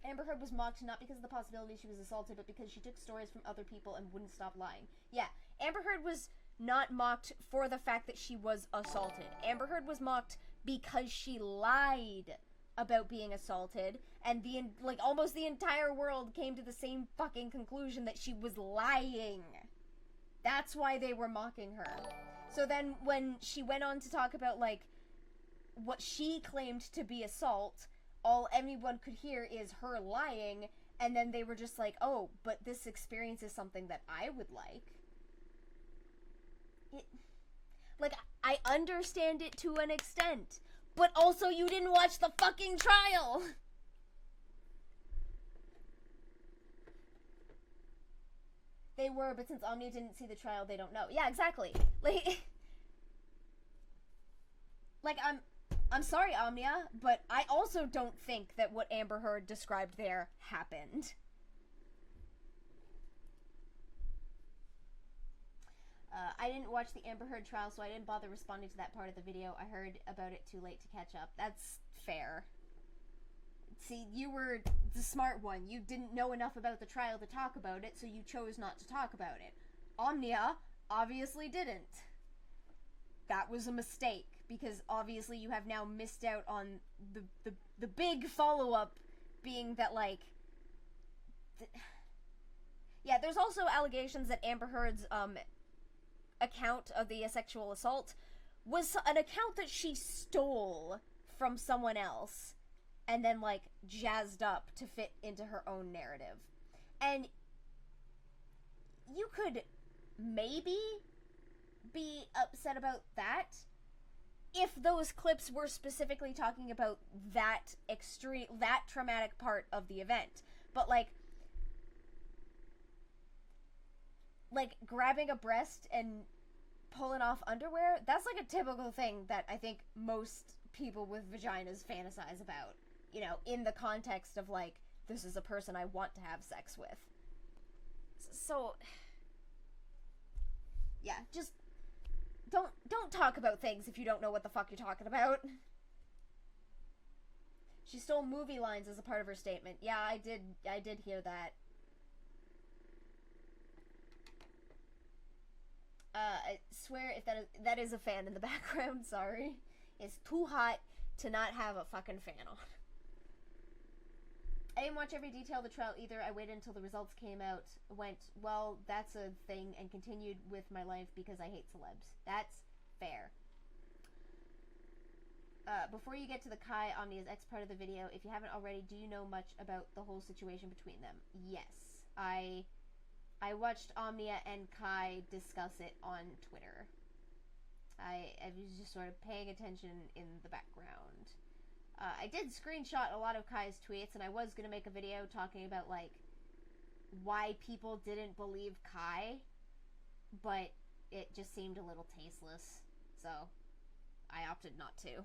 Amber Heard was mocked not because of the possibility she was assaulted, but because she took stories from other people and wouldn't stop lying. Yeah, Amber Heard was not mocked for the fact that she was assaulted. Amber Heard was mocked because she lied about being assaulted, and almost the entire world came to the same fucking conclusion that she was lying. That's why they were mocking her. So then when she went on to talk about, like, what she claimed to be assault, all anyone could hear is her lying, and then they were just like, oh, but this experience is something that I would like. I understand it to an extent, but also you didn't watch the fucking trial! They were, but since Omnia didn't see the trial, they don't know. Yeah, exactly. I'm sorry, Omnia, but I also don't think that what Amber Heard described there happened. I didn't watch the Amber Heard trial, so I didn't bother responding to that part of the video. I heard about it too late to catch up. That's fair. See, you were the smart one. You didn't know enough about the trial to talk about it, so you chose not to talk about it. Omnia obviously didn't. That was a mistake, because obviously you have now missed out on the big follow-up being that, like... Yeah, there's also allegations that Amber Heard's, account of the sexual assault was an account that she stole from someone else and then, like, jazzed up to fit into her own narrative. And you could maybe be upset about that if those clips were specifically talking about that traumatic part of the event. But, like grabbing a breast and pulling off underwear, that's like a typical thing that I think most people with vaginas fantasize about, you know, in the context of, like, this is a person I want to have sex with. So yeah, just don't talk about things if you don't know what the fuck you're talking about. She stole movie lines as a part of her statement. Yeah, I did hear that. I swear if that is a fan in the background, sorry. It's too hot to not have a fucking fan on. I didn't watch every detail of the trial either. I waited until the results came out, went, well, that's a thing, and continued with my life because I hate celebs. That's fair. Before you get to the Kai Omnia's X part of the video, if you haven't already, do you know much about the whole situation between them? Yes. I watched Omnia and Kai discuss it on Twitter. I was just sort of paying attention in the background. I did screenshot a lot of Kai's tweets, and I was going to make a video talking about, like, why people didn't believe Kai, but it just seemed a little tasteless, so I opted not to.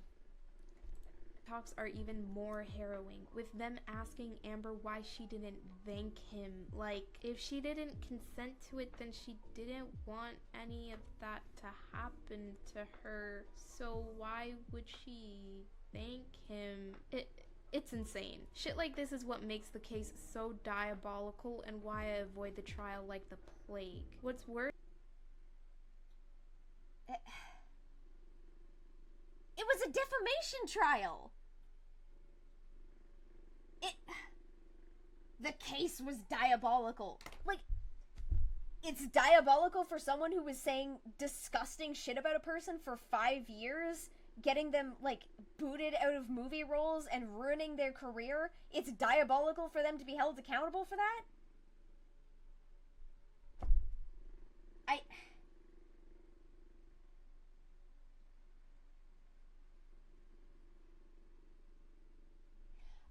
Talks are even more harrowing, with them asking Amber why she didn't thank him. Like, if she didn't consent to it, then she didn't want any of that to happen to her, so why would she thank him? It's insane. Shit like this is what makes the case so diabolical and why I avoid the trial like the plague. What's worse... It was a defamation trial! The case was diabolical. Like, it's diabolical for someone who was saying disgusting shit about a person for 5 years, getting them, like, booted out of movie roles and ruining their career. It's diabolical for them to be held accountable for that?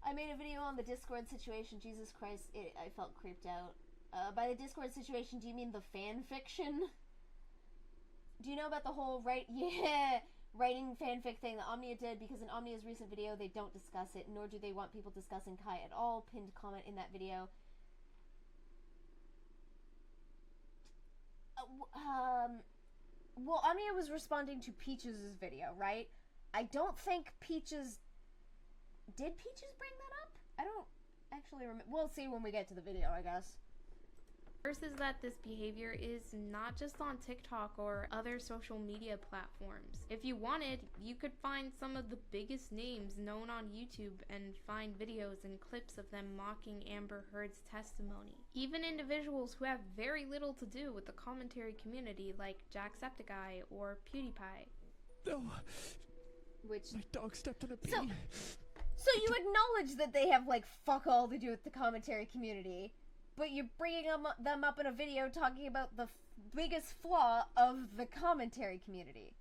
I made a video on the Discord situation. Jesus Christ, I felt creeped out. By the Discord situation, do you mean the fan fiction? Do you know about the whole writing fanfic thing that Omnia did? Because in Omnia's recent video, they don't discuss it, nor do they want people discussing Kai at all. Pinned comment in that video. Well, Omnia was responding to Peaches' video, right? I don't think Peaches... Did Peaches bring that up? I don't actually remember. We'll see when we get to the video, I guess. First is that this behavior is not just on TikTok or other social media platforms. If you wanted, you could find some of the biggest names known on YouTube and find videos and clips of them mocking Amber Heard's testimony. Even individuals who have very little to do with the commentary community like Jacksepticeye or PewDiePie. No. Which... My dog stepped on a bee. So you acknowledge that they have, like, fuck all to do with the commentary community, but you're bringing them up in a video talking about the biggest flaw of the commentary community.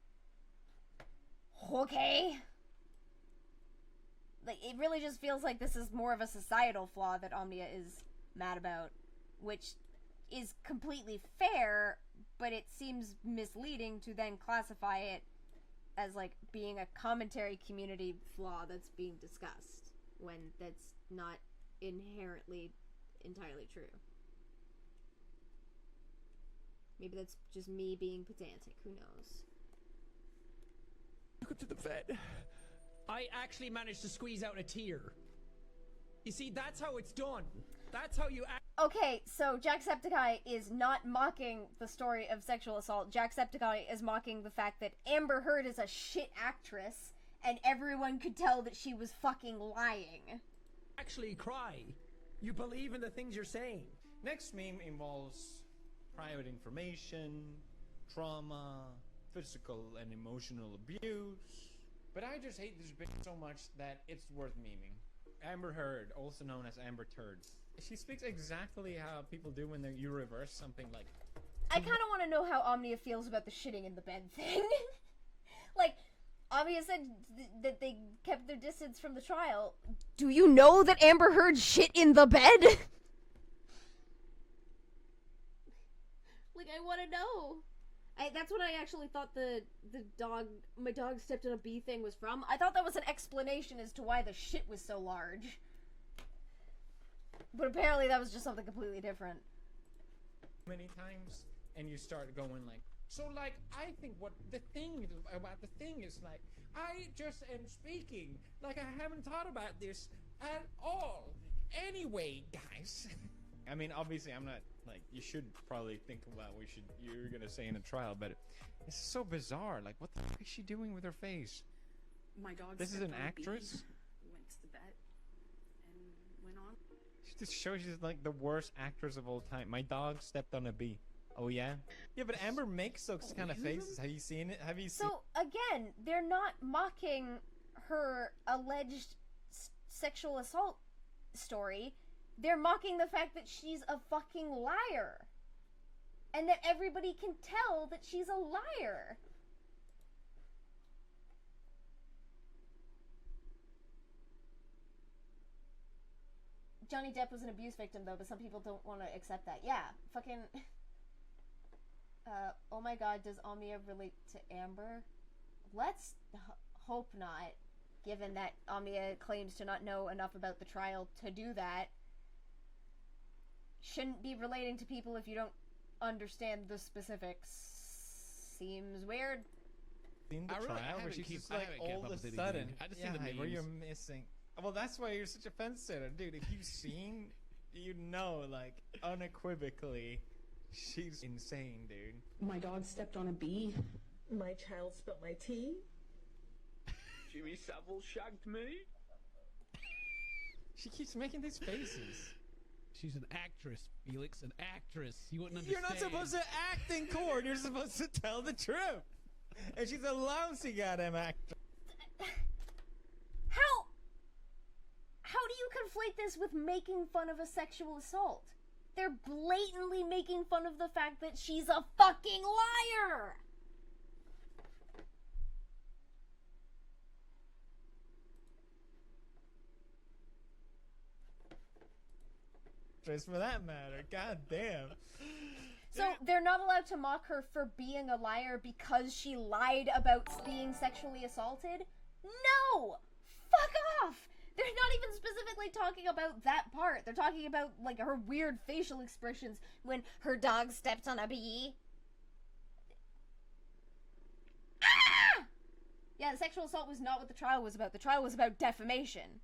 Okay. Like, it really just feels like this is more of a societal flaw that Omnia is mad about, which is completely fair, but it seems misleading to then classify it as, like, being a commentary community flaw that's being discussed, when that's not inherently entirely true. Maybe that's just me being pedantic. Who knows? Took him to the vet. I actually managed to squeeze out a tear. You see, that's how it's done. That's how you act. Okay, so Jacksepticeye is not mocking the story of sexual assault. Jacksepticeye is mocking the fact that Amber Heard is a shit actress, and everyone could tell that she was fucking lying. Actually cry. You believe in the things you're saying. Next meme involves private information, trauma, physical and emotional abuse. But I just hate this bitch so much that it's worth memeing. Amber Heard, also known as Amber Turds. She speaks exactly how people do when you reverse something like... I kind of want to know how Omnia feels about the shitting in the bed thing. Like, Omnia said that they kept their distance from the trial. Do you know that Amber Heard shit in the bed? Like, I want to know. That's what I actually thought my dog stepped on a bee thing was from. I thought that was an explanation as to why the shit was so large. But apparently that was just something completely different. Many times, and you start going like, so like, I think what the thing about the thing is like, I just am speaking like I haven't thought about this at all. Anyway, guys. I mean, obviously, I'm not like, you should probably think about what you're gonna say in a trial, but it's so bizarre. Like, what the fuck is she doing with her face? My dog. This is an stepped on a actress? bee, went to the vet, and went on. She just shows she's like the worst actress of all time. My dog stepped on a bee. Oh yeah? Yeah, but Amber makes those kind of faces. Have you seen it? Have you seen? So, again, they're not mocking her alleged sexual assault story. They're mocking the fact that she's a fucking liar. And that everybody can tell that she's a liar. Johnny Depp was an abuse victim, though, but some people don't want to accept that. Yeah, fucking... oh my god, does Omnia relate to Amber? Let's hope not, given that Omnia claims to not know enough about the trial to do that. Shouldn't be relating to people if you don't understand the specifics. Seems weird. Seen the trial where she's just like all of a sudden, I just seen the memes. where you're missing. Well, that's why you're such a fence sitter, dude. If you've seen, you know, like unequivocally, she's insane, dude. My dog stepped on a bee. My child spilled my tea. Jimmy Savile shagged me. She keeps making these faces. She's an actress, Felix. An actress. You wouldn't understand. You're not supposed to act in court. You're supposed to tell the truth. And she's a lousy goddamn actor. How do you conflate this with making fun of a sexual assault? They're blatantly making fun of the fact that she's a fucking liar! Just for that matter, god damn. So they're not allowed to mock her for being a liar because she lied about being sexually assaulted? No! Fuck off! They're not even specifically talking about that part. They're talking about, like, her weird facial expressions when her dog stepped on a bee. Ah! Yeah, the sexual assault was not what the trial was about. The trial was about defamation.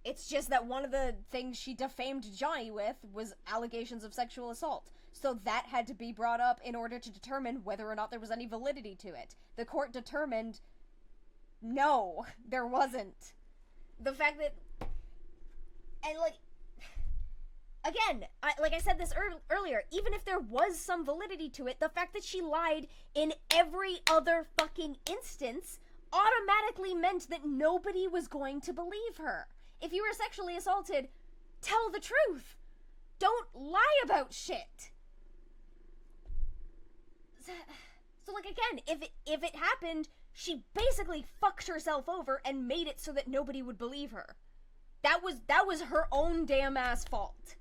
It's just that one of the things she defamed Johnny with was allegations of sexual assault. So that had to be brought up in order to determine whether or not there was any validity to it. The court determined no, there wasn't. The fact that... And, like... Again, like I said this earlier, even if there was some validity to it, the fact that she lied in every other fucking instance automatically meant that nobody was going to believe her. If you were sexually assaulted, tell the truth. Don't lie about shit. So like, again, if it happened, she basically fucked herself over and made it so that nobody would believe her. That was her own damn ass fault.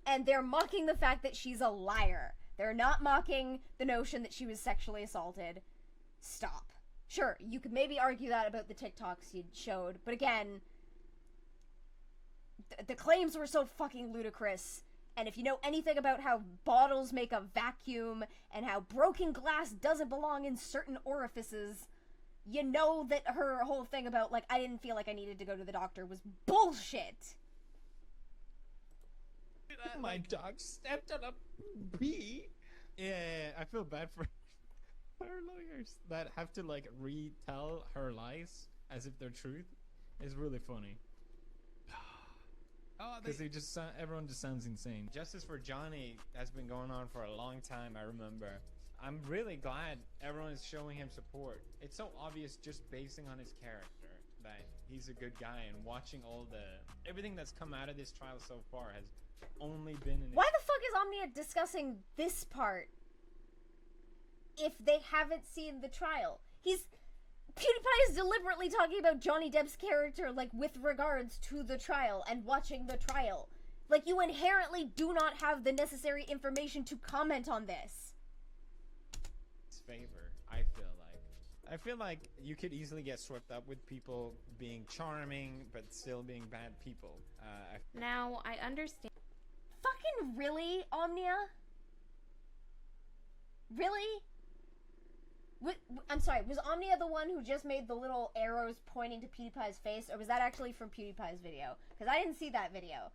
And they're mocking the fact that she's a liar. They're not mocking the notion that she was sexually assaulted. Stop. Sure, you could maybe argue that about the TikToks you showed, but again, the claims were so fucking ludicrous, And if you know anything about how bottles make a vacuum and how broken glass doesn't belong in certain orifices, you know that her whole thing about, like, I didn't feel like I needed to go to the doctor was bullshit. My dog stepped on a bee. Yeah, I feel bad for her lawyers that have to, like, retell her lies as if they're truth. It's really funny. Because everyone just sounds insane. Justice for Johnny has been going on for a long time, I remember. I'm really glad everyone is showing him support. It's so obvious just basing on his character that he's a good guy, and watching everything that's come out of this trial so far has only been in... Why the fuck is Omnia discussing this part if they haven't seen the trial? PewDiePie is deliberately talking about Johnny Depp's character, like, with regards to the trial and watching the trial. Like, you inherently do not have the necessary information to comment on this. It's favor, I feel like you could easily get swept up with people being charming, but still being bad people. Now, I understand. Fucking really, Omnia? Really? I'm sorry, was Omnia the one who just made the little arrows pointing to PewDiePie's face, or was that actually from PewDiePie's video? Because I didn't see that video.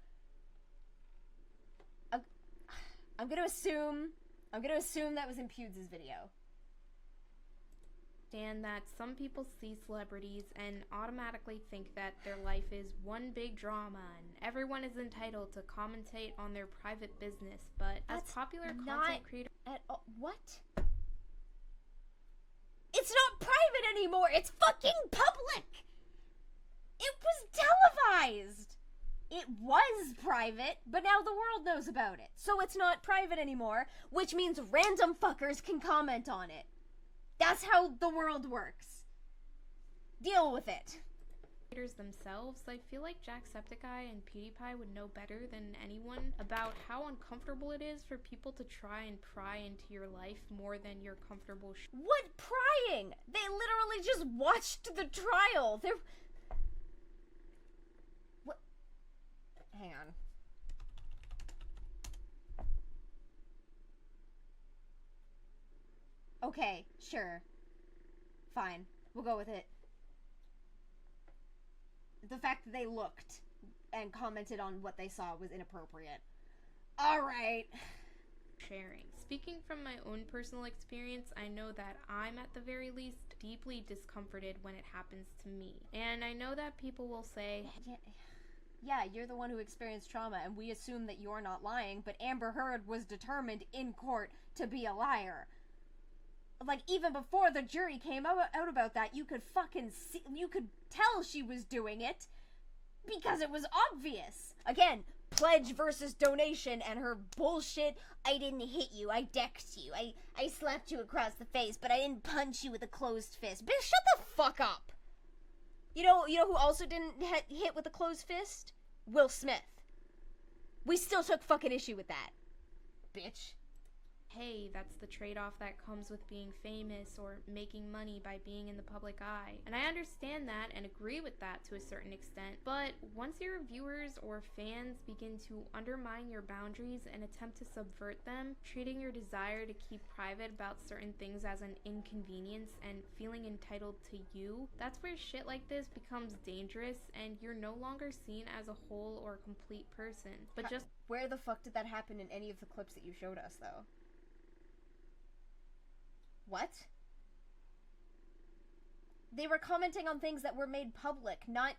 I'm gonna assume that was in Pewds' video. Understand that some people see celebrities and automatically think that their life is one big drama and everyone is entitled to commentate on their private business, but as popular content creators... What? It's not private anymore! It's fucking public! It was televised! It was private, but now the world knows about it. So it's not private anymore, which means random fuckers can comment on it. That's how the world works. Deal with it. Themselves, I feel like Jacksepticeye and PewDiePie would know better than anyone about how uncomfortable it is for people to try and pry into your life more than you're comfortable. What prying? They literally just watched the trial. They're... What? Hang on. Okay, sure. Fine. We'll go with it. The fact that they looked and commented on what they saw was inappropriate. Alright. Sharing. Speaking from my own personal experience, I know that I'm at the very least deeply discomforted when it happens to me. And I know that people will say, yeah, you're the one who experienced trauma and we assume that you're not lying, but Amber Heard was determined in court to be a liar. Like, even before the jury came out about that, you could fucking see, you could tell she was doing it because it was obvious. Again, pledge versus donation and her bullshit, I didn't hit you, I decked you, I slapped you across the face, but I didn't punch you with a closed fist. Bitch, shut the fuck up. You know who also didn't hit with a closed fist? Will Smith. We still took fucking issue with that. Bitch. hey, that's the trade-off that comes with being famous or making money by being in the public eye. And I understand that and agree with that to a certain extent, but once your viewers or fans begin to undermine your boundaries and attempt to subvert them, treating your desire to keep private about certain things as an inconvenience and feeling entitled to you, that's where shit like this becomes dangerous and you're no longer seen as a whole or complete person. But just where the fuck did that happen in any of the clips that you showed us, though? What? They were commenting on things that were made public, not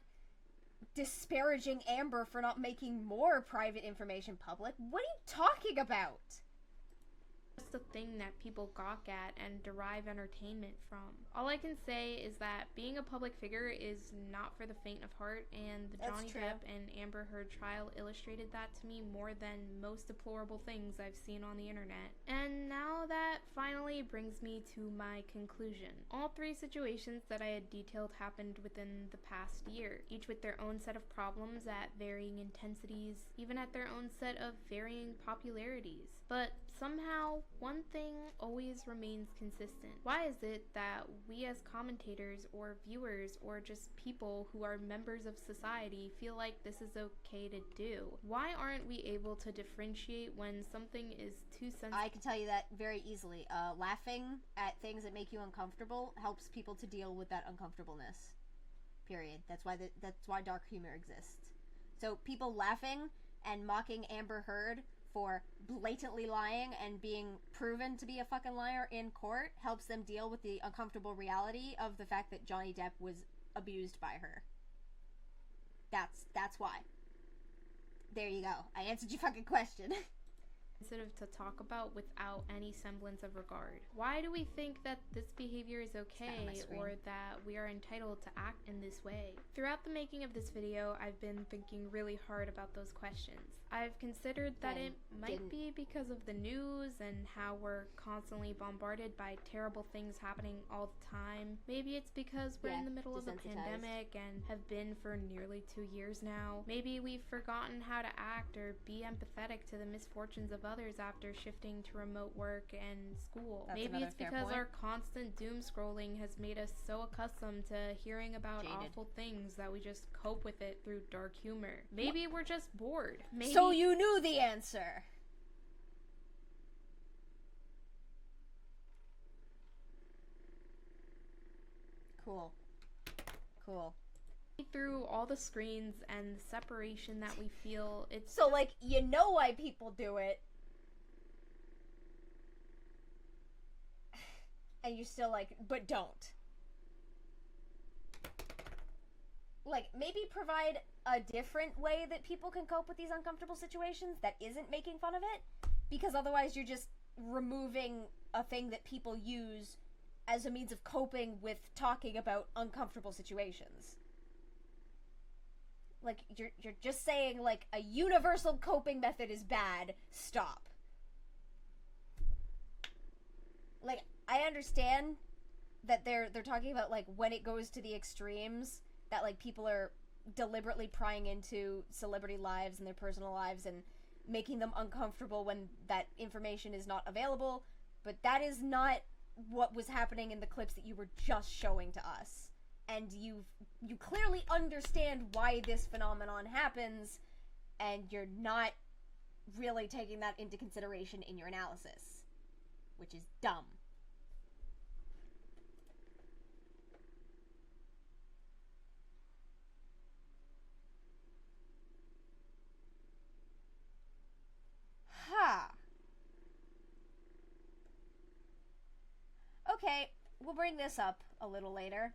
disparaging Amber for not making more private information public. What are you talking about? the thing that people gawk at and derive entertainment from. All I can say is that being a public figure is not for the faint of heart, and the Johnny Depp and Amber Heard trial illustrated that to me more than most deplorable things I've seen on the internet. And now that finally brings me to my conclusion. All three situations that I had detailed happened within the past year, each with their own set of problems at varying intensities, even at their own set of varying popularities. But somehow, One thing always remains consistent. Why is it that we as commentators or viewers or just people who are members of society feel like this is okay to do? Why aren't we able to differentiate when something is too sensitive? I can tell you that very easily. Laughing at things that make you uncomfortable helps people to deal with that uncomfortableness. Period. That's why dark humor exists. So people laughing and mocking Amber Heard for blatantly lying and being proven to be a fucking liar in court helps them deal with the uncomfortable reality of the fact that Johnny Depp was abused by her. That's why. There you go. I answered your fucking question. Sensitive to talk about without any semblance of regard. Why do we think that this behavior is okay or that we are entitled to act in this way? Throughout the making of this video, I've been thinking really hard about those questions. I've considered that it might be because of the news and how we're constantly bombarded by terrible things happening all the time. Maybe it's because we're in the middle of a pandemic and have been for nearly 2 years now. Maybe we've forgotten how to act or be empathetic to the misfortunes of others after shifting to remote work and school. Maybe it's because our constant doom scrolling has made us so accustomed to hearing about awful things that we just cope with it through dark humor. Maybe we're just bored. Maybe So you knew the answer. Cool. Through all the screens and the separation that we feel, it's so like, you know why people do it, and you're still like, but don't. Like, maybe provide a different way that people can cope with these uncomfortable situations that isn't making fun of it, because otherwise you're just removing a thing that people use as a means of coping with talking about uncomfortable situations. Like, you're just saying, like, a universal coping method is bad. Stop. Like, I understand that they're talking about, like, when it goes to the extremes, that, like, people are deliberately prying into celebrity lives and their personal lives and making them uncomfortable when that information is not available, but that is not what was happening in the clips that you were just showing to us. And you clearly understand why this phenomenon happens, and you're not really taking that into consideration in your analysis, which is dumb. Okay, we'll bring this up a little later.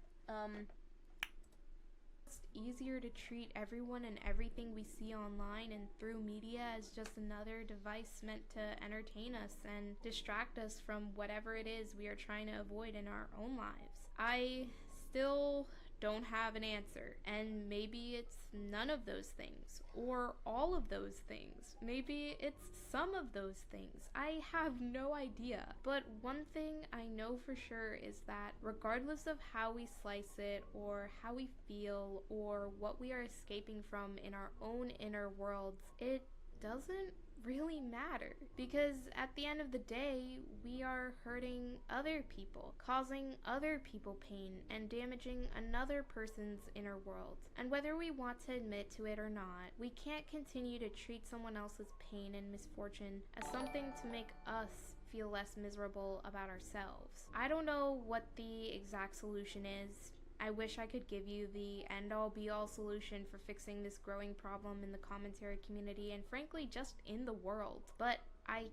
It's easier to treat everyone and everything we see online and through media as just another device meant to entertain us and distract us from whatever it is we are trying to avoid in our own lives. I still don't have an answer, and maybe it's none of those things, or all of those things. Maybe it's some of those things. I have no idea. But one thing I know for sure is that regardless of how we slice it, or how we feel, or what we are escaping from in our own inner worlds, it doesn't really matter, because at the end of the day, we are hurting other people, causing other people pain, and damaging another person's inner world. And whether we want to admit to it or not, we can't continue to treat someone else's pain and misfortune as something to make us feel less miserable about ourselves. I don't know what the exact solution is. I wish I could give you the end-all be-all solution for fixing this growing problem in the commentary community and frankly just in the world, but I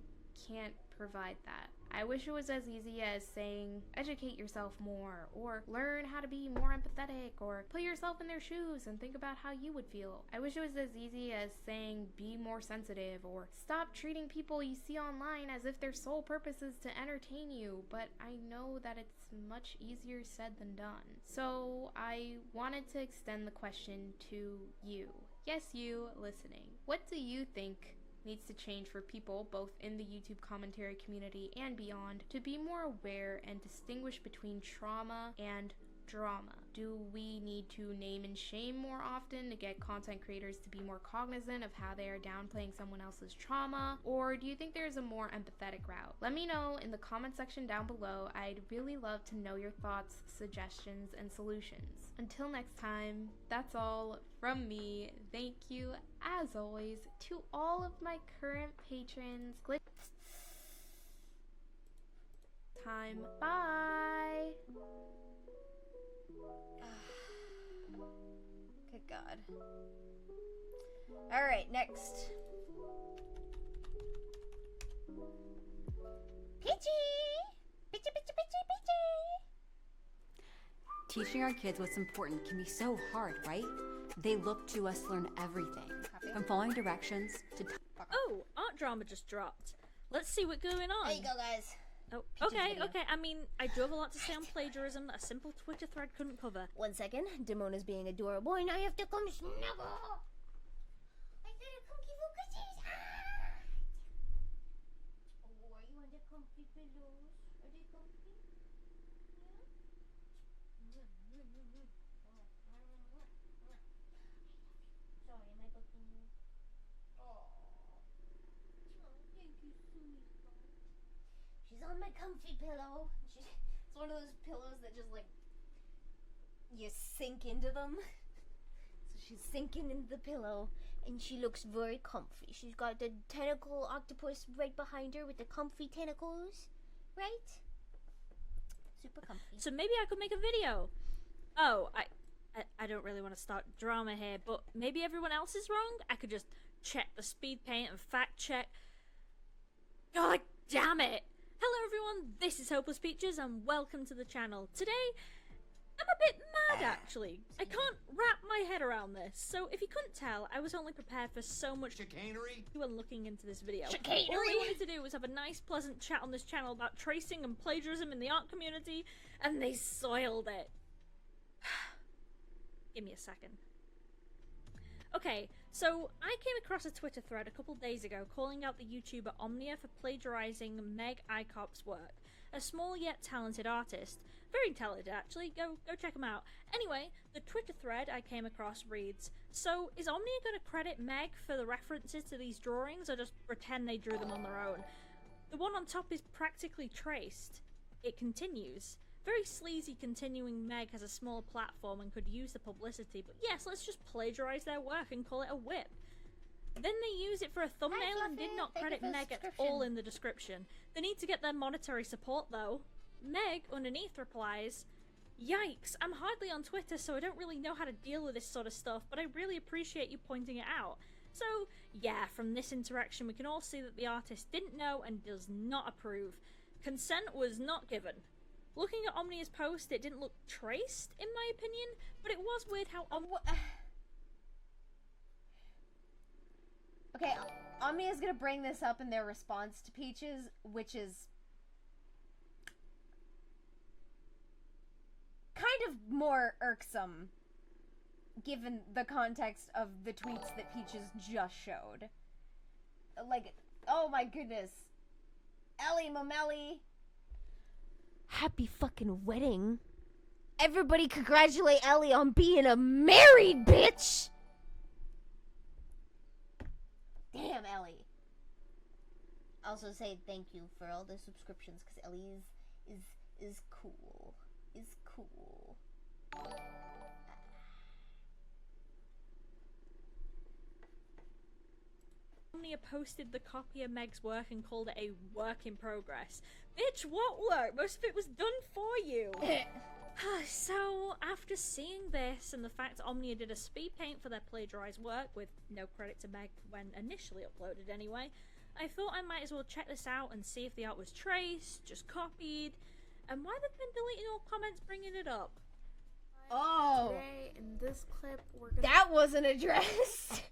can't provide that. I wish it was as easy as saying, educate yourself more, or learn how to be more empathetic, or put yourself in their shoes and think about how you would feel. I wish it was as easy as saying, be more sensitive, or stop treating people you see online as if their sole purpose is to entertain you, but I know that it's much easier said than done. So I wanted to extend the question to you. Yes, you listening. What do you think needs to change for people, both in the YouTube commentary community and beyond, to be more aware and distinguish between trauma and drama? Do we need to name and shame more often to get content creators to be more cognizant of how they are downplaying someone else's trauma? Or do you think there's a more empathetic route? Let me know in the comment section down below. I'd really love to know your thoughts, suggestions, and solutions. Until next time, that's all from me. Thank you, as always, to all of my current patrons. Time. Bye. Good God. Alright, next. Peachy! Peachy, peachy, peachy, peachy! Teaching our kids what's important can be so hard, right? They look to us to learn everything. From following directions to... Oh, art drama just dropped. Let's see what's going on. There you go, guys. Oh, Peaches okay, video. okay. I mean, I do have a lot to say on plagiarism that a simple Twitter thread couldn't cover. 1 second. Damona's being adorable, and I have to come snuggle. I gotta come give you kisses. Oh, are you on the comfy pillows? Are they comfy? Yeah? Sorry, am I bucking you? Oh, thank you, sweetie. She's on my comfy pillow. It's one of those pillows that just like you sink into them. So she's sinking into the pillow and she looks very comfy. She's got the tentacle octopus right behind her with the comfy tentacles, right? Super comfy. So maybe I could make a video. Oh, I don't really want to start drama here, but maybe everyone else is wrong? I could just check the speed paint and fact check. God damn it! Hello everyone, this is Hopeless Peaches and welcome to the channel. Today, I'm a bit mad actually. I can't wrap my head around this. So if you couldn't tell, I was only prepared for so much chicanery when looking into this video. Chicanery? All I wanted to do was have a nice pleasant chat on this channel about tracing and plagiarism in the art community, and they soiled it. Give me a second. Okay, so I came across a Twitter thread a couple days ago calling out the YouTuber Omnia for plagiarizing Meg Icop's work, a small yet talented artist. Very talented, actually. Go check him out. Anyway, the Twitter thread I came across reads, so is Omnia going to credit Meg for the references to these drawings or just pretend they drew them on their own? The one on top is practically traced. It continues. Very sleazy, continuing Meg has a small platform and could use the publicity, but yes, let's just plagiarize their work and call it a whip. Then they use it for a thumbnail and did not credit Meg at all in the description. They need to get their monetary support though. Meg, underneath, replies, "Yikes, I'm hardly on Twitter so I don't really know how to deal with this sort of stuff, but I really appreciate you pointing it out." So, yeah, from this interaction we can all see that the artist didn't know and does not approve. Consent was not given. Looking at Omnia's post, it didn't look traced, in my opinion, but it was weird how Okay, Omnia's gonna bring this up in their response to Peaches, which is kind of more irksome, given the context of the tweets that Peaches just showed. Like, oh my goodness. Ellie Momelli. Happy fucking wedding. Everybody congratulate Ellie on being a married bitch! Damn, Ellie. Also say thank you for all the subscriptions, because Ellie is cool. Is cool. Omnia posted the copy of Meg's work and called it a work in progress. Bitch, what work? Most of it was done for you. So, after seeing this and the fact Omnia did a speed paint for their plagiarized work, with no credit to Meg when initially uploaded anyway, I thought I might as well check this out and see if the art was traced, just copied, and why they've been deleting all comments bringing it up. Oh! Today, in this clip, we're gonna... That wasn't addressed!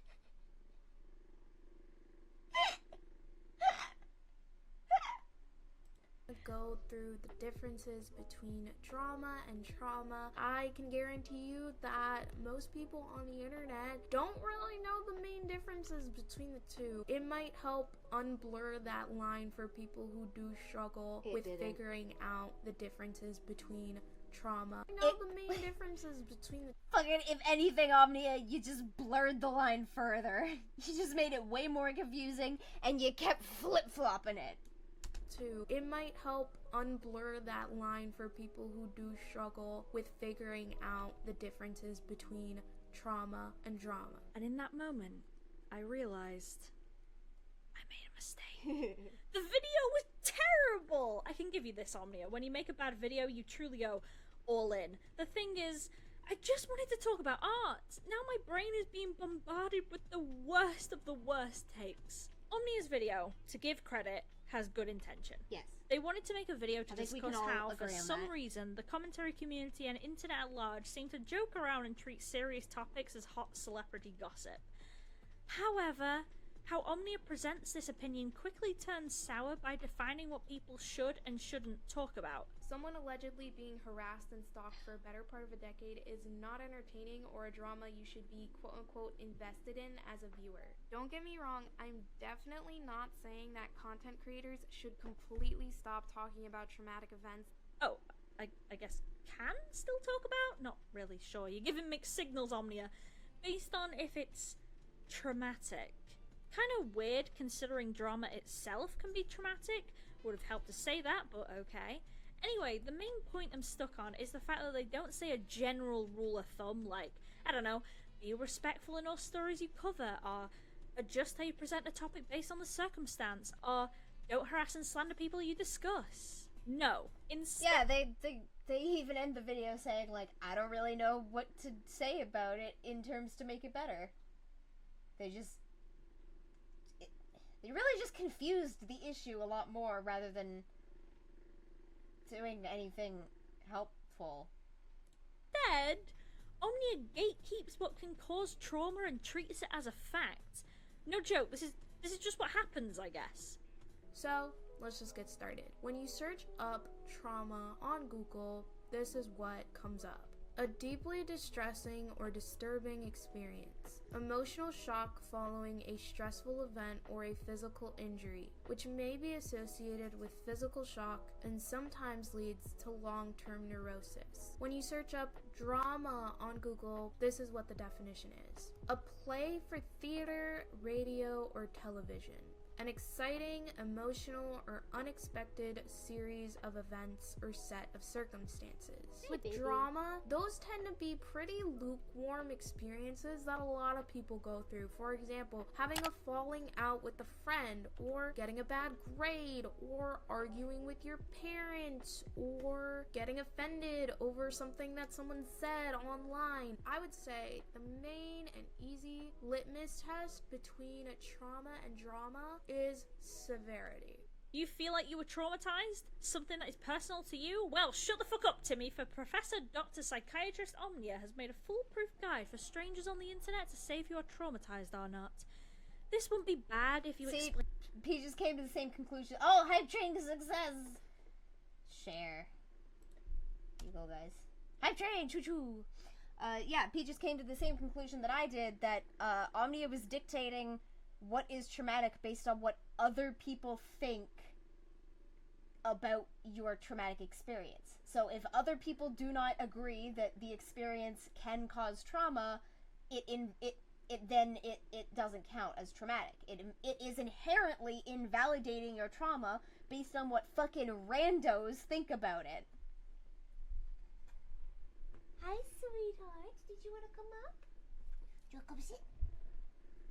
Go through the differences between drama and trauma. I can guarantee you that most people on the internet don't really know the main differences between the two. It might help unblur that line for people who do struggle with figuring out the differences between trauma. You know the main differences between the Fucking, if anything, Omnia, you just blurred the line further. You just made it way more confusing, and you kept flip-flopping it. two. It might help unblur that line for people who do struggle with figuring out the differences between trauma and drama. And in that moment, I realized I made a mistake. The video was terrible! I can give you this, Omnia. When you make a bad video, you truly go all in. The thing is, I just wanted to talk about art. Now my brain is being bombarded with the worst of the worst takes. Omnia's video, to give credit, has good intention. Yes. They wanted to make a video to I think we discuss can all how, for agree on some that. reason, the commentary community and internet at large seem to joke around and treat serious topics as hot celebrity gossip. However, how Omnia presents this opinion quickly turns sour by defining what people should and shouldn't talk about. Someone allegedly being harassed and stalked for a better part of a decade is not entertaining or a drama you should be quote-unquote invested in as a viewer. Don't get me wrong, I'm definitely not saying that content creators should completely stop talking about traumatic events. Oh, I guess can still talk about? Not really sure. You're giving mixed signals, Omnia, based on if it's traumatic. Kind of weird considering drama itself can be traumatic. Would have helped to say that, but okay. Anyway, the main point I'm stuck on is the fact that they don't say a general rule of thumb like, I don't know, be respectful in all stories you cover, or adjust how you present a topic based on the circumstance, or don't harass and slander people you discuss. No. Instead... Yeah, they even end the video saying, like, I don't really know what to say about it in terms to make it better. They really just confused the issue a lot more rather than doing anything helpful. Instead, Omnia gatekeeps what can cause trauma and treats it as a fact. No joke, this is just what happens, I guess. So, let's just get started. When you search up trauma on Google, this is what comes up. A deeply distressing or disturbing experience. Emotional shock following a stressful event or a physical injury, which may be associated with physical shock and sometimes leads to long-term neurosis. When you search up drama on Google, this is what the definition is. A play for theater, radio, or television. An exciting, emotional, or unexpected series of events or set of circumstances. With drama, those tend to be pretty lukewarm experiences that a lot of people go through. For example, having a falling out with a friend, or getting a bad grade, or arguing with your parents, or getting offended over something that someone said online. I would say the main and easy litmus test between trauma and drama is severity. You feel like you were traumatized? Something that is personal to you? Well, shut the fuck up, Timmy, for Professor Dr. Psychiatrist Omnia has made a foolproof guide for strangers on the internet to say if you are traumatized or not. This wouldn't be bad if you explain... P just came to the same conclusion. Oh, hype train success! Share. Here you go, guys. Hype train, choo-choo! Yeah, P just came to the same conclusion that I did, that Omnia was dictating what is traumatic based on what other people think about your traumatic experience. So if other people do not agree that the experience can cause trauma, it doesn't count as traumatic. It is inherently invalidating your trauma based on what fucking randos think about it. Hi, sweetheart. Did you want to come up? Do you want to come sit?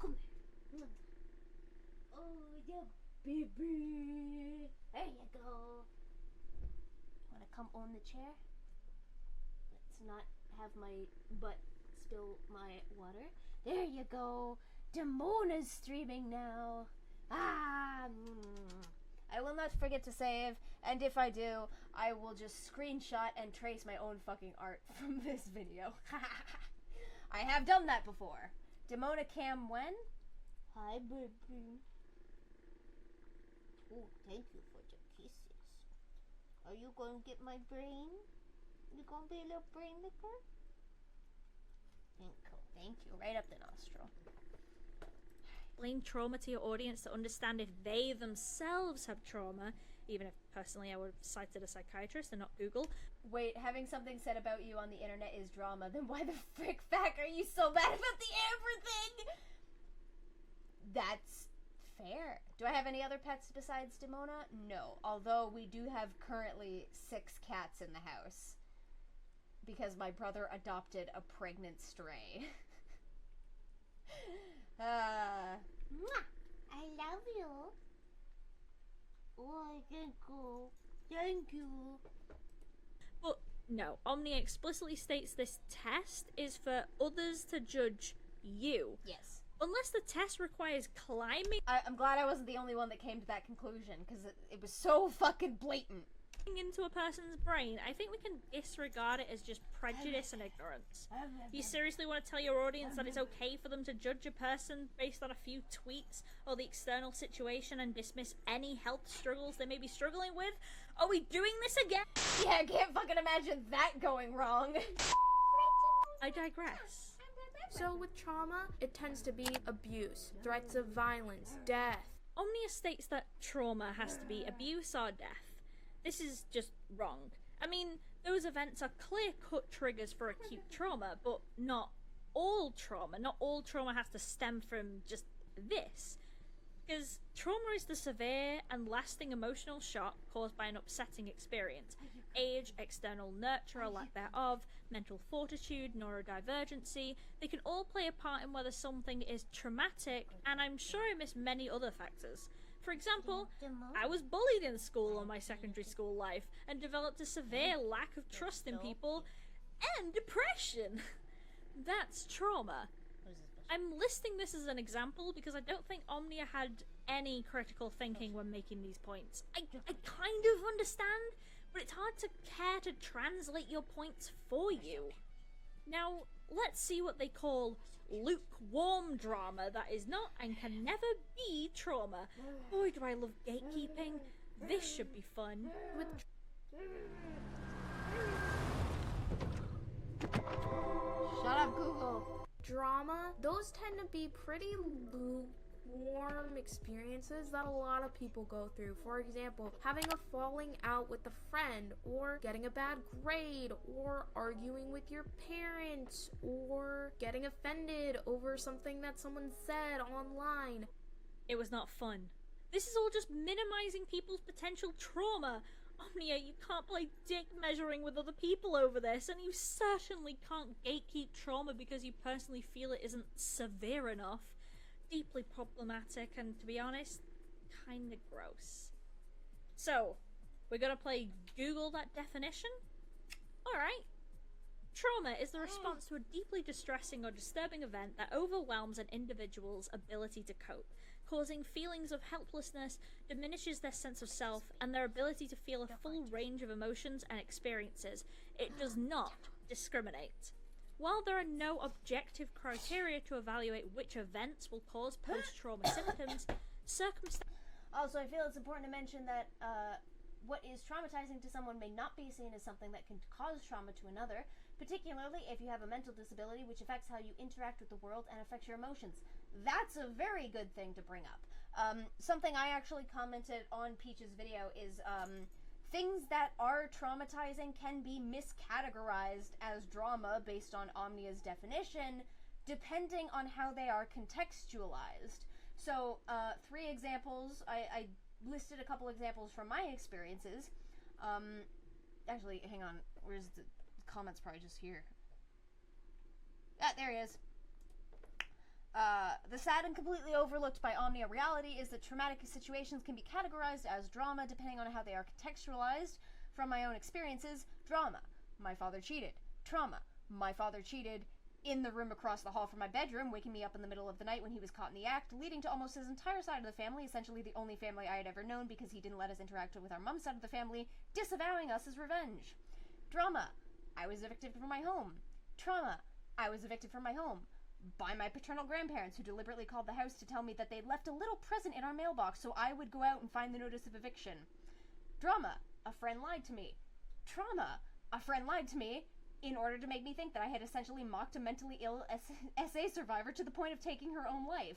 Come here. Oh, yeah, baby. There you go. Want to come on the chair? Let's not have my butt spill my water. There you go. Demona's streaming now. I will not forget to save, and if I do, I will just screenshot and trace my own fucking art from this video. I have done that before. Demona Cam when? Hi, baby. Oh, thank you for the kisses. Are you going to get my brain? You going to be a little brain licker? Thank you. Right up the nostril. Explain trauma to your audience to understand if they themselves have trauma, even if Personally, I would have cited a psychiatrist and not Google. Wait, having something said about you on the internet is drama, then why the frick fact are you so bad about the Amber thing? That's fair. Do I have any other pets besides Demona? No, although we do have currently 6 cats in the house. Because my brother adopted a pregnant stray. I love you. Oh, thank you. Thank you. But no, Omnia explicitly states this test is for others to judge you. Yes. Unless the test requires climbing I'm glad I wasn't the only one that came to that conclusion, because it was so fucking blatant. into a person's brain, I think we can disregard it as just prejudice and ignorance. You seriously want to tell your audience that it's okay for them to judge a person based on a few tweets or the external situation and dismiss any health struggles they may be struggling with? Are we doing this again? Yeah, I can't fucking imagine that going wrong. I digress. So with trauma, it tends to be abuse, threats of violence, death. Omnia states that trauma has to be abuse or death. This is just wrong. I mean, those events are clear-cut triggers for acute trauma, but not all trauma. Not all trauma has to stem from just this. Because trauma is the severe and lasting emotional shock caused by an upsetting experience. Age, external nurture or lack thereof, mental fortitude, neurodivergency, they can all play a part in whether something is traumatic, and I'm sure I missed many other factors. For example, I was bullied in school in my secondary school life and developed a severe lack of trust in people and depression. That's trauma. I'm listing this as an example because I don't think Omnia had any critical thinking when making these points. I kind of understand, but it's hard to care to translate your points for you. Now, let's see what they call lukewarm drama that is not and can never be trauma. Boy, do I love gatekeeping. This should be fun. Shut up, Google. Drama, those tend to be pretty lukewarm experiences that a lot of people go through. For example, having a falling out with a friend, or getting a bad grade, or arguing with your parents, or getting offended over something that someone said online. It was not fun. This is all just minimizing people's potential trauma. Omnia, you can't play dick measuring with other people over this, and you certainly can't gatekeep trauma because you personally feel it isn't severe enough. Deeply problematic, and to be honest, kinda gross. So, we're gonna play Google that definition? Alright. Trauma is the response to a deeply distressing or disturbing event that overwhelms an individual's ability to cope, causing feelings of helplessness, diminishes their sense of self, and their ability to feel a full range of emotions and experiences. It does not discriminate. While there are no objective criteria to evaluate which events will cause post-trauma symptoms, Also, I feel it's important to mention that what is traumatizing to someone may not be seen as something that can cause trauma to another, particularly if you have a mental disability which affects how you interact with the world and affects your emotions. That's a very good thing to bring up. Something I actually commented on Peach's video is things that are traumatizing can be miscategorized as drama based on Omnia's definition, depending on how they are contextualized. So, 3 examples. I listed a couple examples from my experiences. Actually, hang on. Where's the comments? Probably just here. Ah, there he is. The sad and completely overlooked by Omnia reality is that traumatic situations can be categorized as drama depending on how they are contextualized. From my own experiences, drama. My father cheated. Trauma. My father cheated in the room across the hall from my bedroom, waking me up in the middle of the night when he was caught in the act, leading to almost his entire side of the family, essentially the only family I had ever known because he didn't let us interact with our mom's side of the family, disavowing us as revenge. Drama. I was evicted from my home. Trauma. I was evicted from my home by my paternal grandparents, who deliberately called the house to tell me that they'd left a little present in our mailbox so I would go out and find the notice of eviction. Drama. A friend lied to me. Trauma. A friend lied to me in order to make me think that I had essentially mocked a mentally ill SA survivor to the point of taking her own life.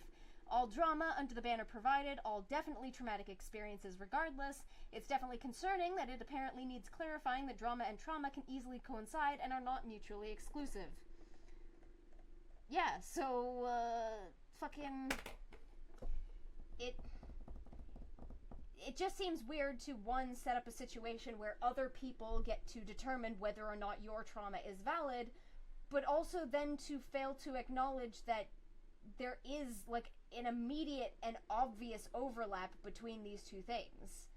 All drama under the banner provided, all definitely traumatic experiences regardless. It's definitely concerning that it apparently needs clarifying that drama and trauma can easily coincide and are not mutually exclusive. Yeah, so, fucking... It just seems weird to, one, set up a situation where other people get to determine whether or not your trauma is valid, but also then to fail to acknowledge that there is, like, an immediate and obvious overlap between these two things.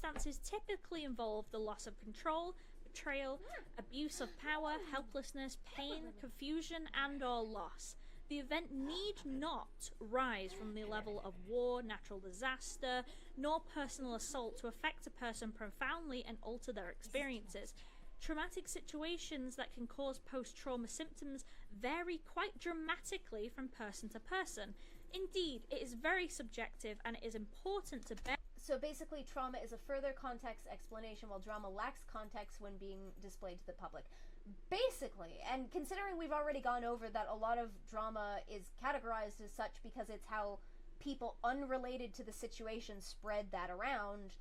Circumstances typically involve the loss of control, betrayal, abuse of power, helplessness, pain, confusion, and or loss. The event need not rise from the level of war, natural disaster, nor personal assault to affect a person profoundly and alter their experiences. Traumatic situations that can cause post-trauma symptoms vary quite dramatically from person to person. Indeed, it is very subjective and it is important to bear. So basically, trauma is a further context explanation, while drama lacks context when being displayed to the public. Basically, and considering we've already gone over that a lot of drama is categorized as such because it's how people unrelated to the situation spread that around,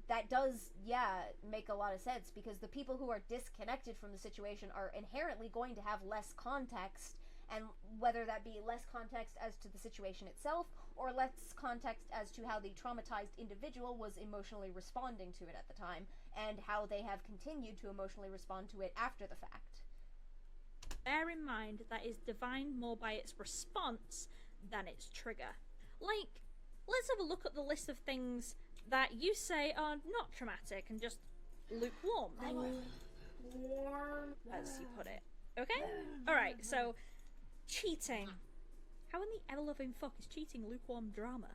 that does, yeah, make a lot of sense, because the people who are disconnected from the situation are inherently going to have less context, and whether that be less context as to the situation itself, or less context as to how the traumatized individual was emotionally responding to it at the time, and how they have continued to emotionally respond to it after the fact. Bear in mind that is defined more by its response than its trigger. Like, let's have a look at the list of things that you say are not traumatic and just lukewarm, as you put it. Okay? Alright, so, cheating. How in the ever-loving fuck is cheating lukewarm drama?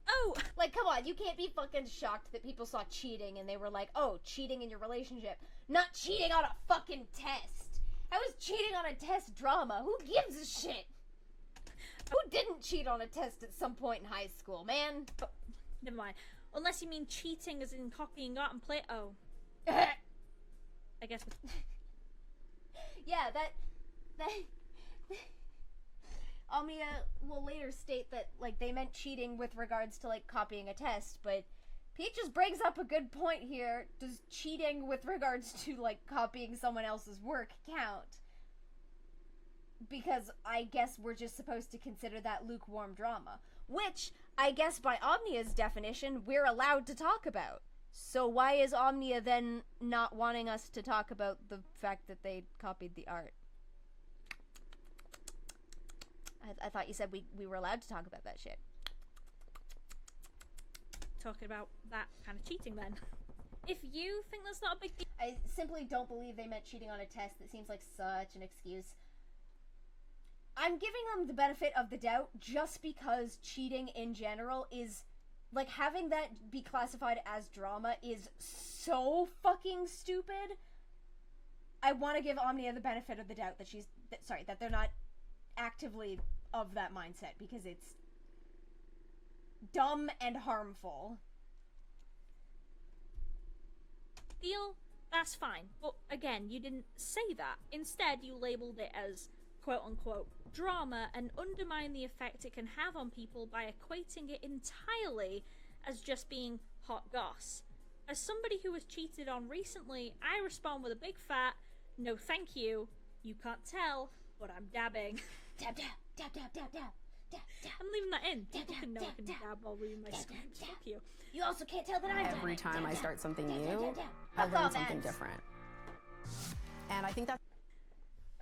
Oh! Like, come on, you can't be fucking shocked that people saw cheating and they were like, oh, cheating in your relationship. Not cheating on a fucking test! How is cheating on a test drama? Who gives a shit? Who didn't cheat on a test at some point in high school, man? Oh, never mind. Unless you mean cheating as in copying art and play. Oh. I guess. Yeah, that Omnia will later state that, like, they meant cheating with regards to, like, copying a test, but Pete just brings up a good point here. Does cheating with regards to, like, copying someone else's work count? Because I guess we're just supposed to consider that lukewarm drama, which, I guess by Omnia's definition, we're allowed to talk about. So why is Omnia then not wanting us to talk about the fact that they copied the art? I thought you said we were allowed to talk about that shit. Talking about that kind of cheating then. If you think that's not a big deal. I simply don't believe they meant cheating on a test. That seems like such an excuse. I'm giving them the benefit of the doubt just because cheating in general is, like, having that be classified as drama is so fucking stupid. I want to give Omnia the benefit of the doubt that that they're not actively of that mindset, because it's dumb and harmful. Deal? That's fine. But again, you didn't say that. Instead, you labeled it as quote-unquote drama and undermine the effect it can have on people by equating it entirely as just being hot goss. As somebody who was cheated on recently, I respond with a big fat, no thank you, you can't tell, but I'm dabbing. Dab, dab, dab, dab, dab, dab, dab, dab. I'm leaving that in. People can know I can dab, dab while reading my script. Fuck you. You also can't tell that I'm Every time I start something new, I Fuck learn off, something ads. different. And I think that's...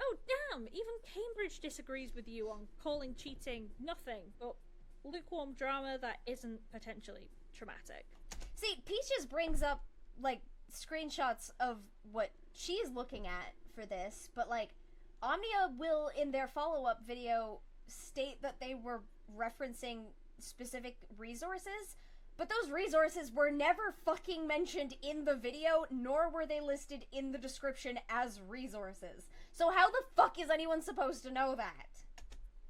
Oh damn, even Cambridge disagrees with you on calling cheating nothing but lukewarm drama that isn't potentially traumatic. See, Peach just brings up, like, screenshots of what she's looking at for this, but, like, Omnia will, in their follow-up video, state that they were referencing specific resources, but those resources were never fucking mentioned in the video, nor were they listed in the description as resources. So how the fuck is anyone supposed to know that?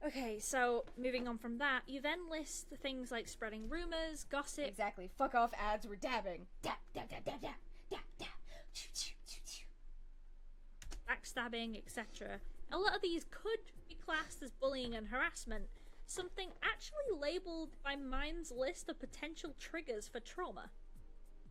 Okay, so moving on from that, you then list things like spreading rumors, gossip. Exactly. Fuck off ads, we're dabbing. Dab, dab, dab, dab, dab, dab, dab. backstabbing, etc. A lot of these could be classed as bullying and harassment, something actually labelled by Mind's list of potential triggers for trauma.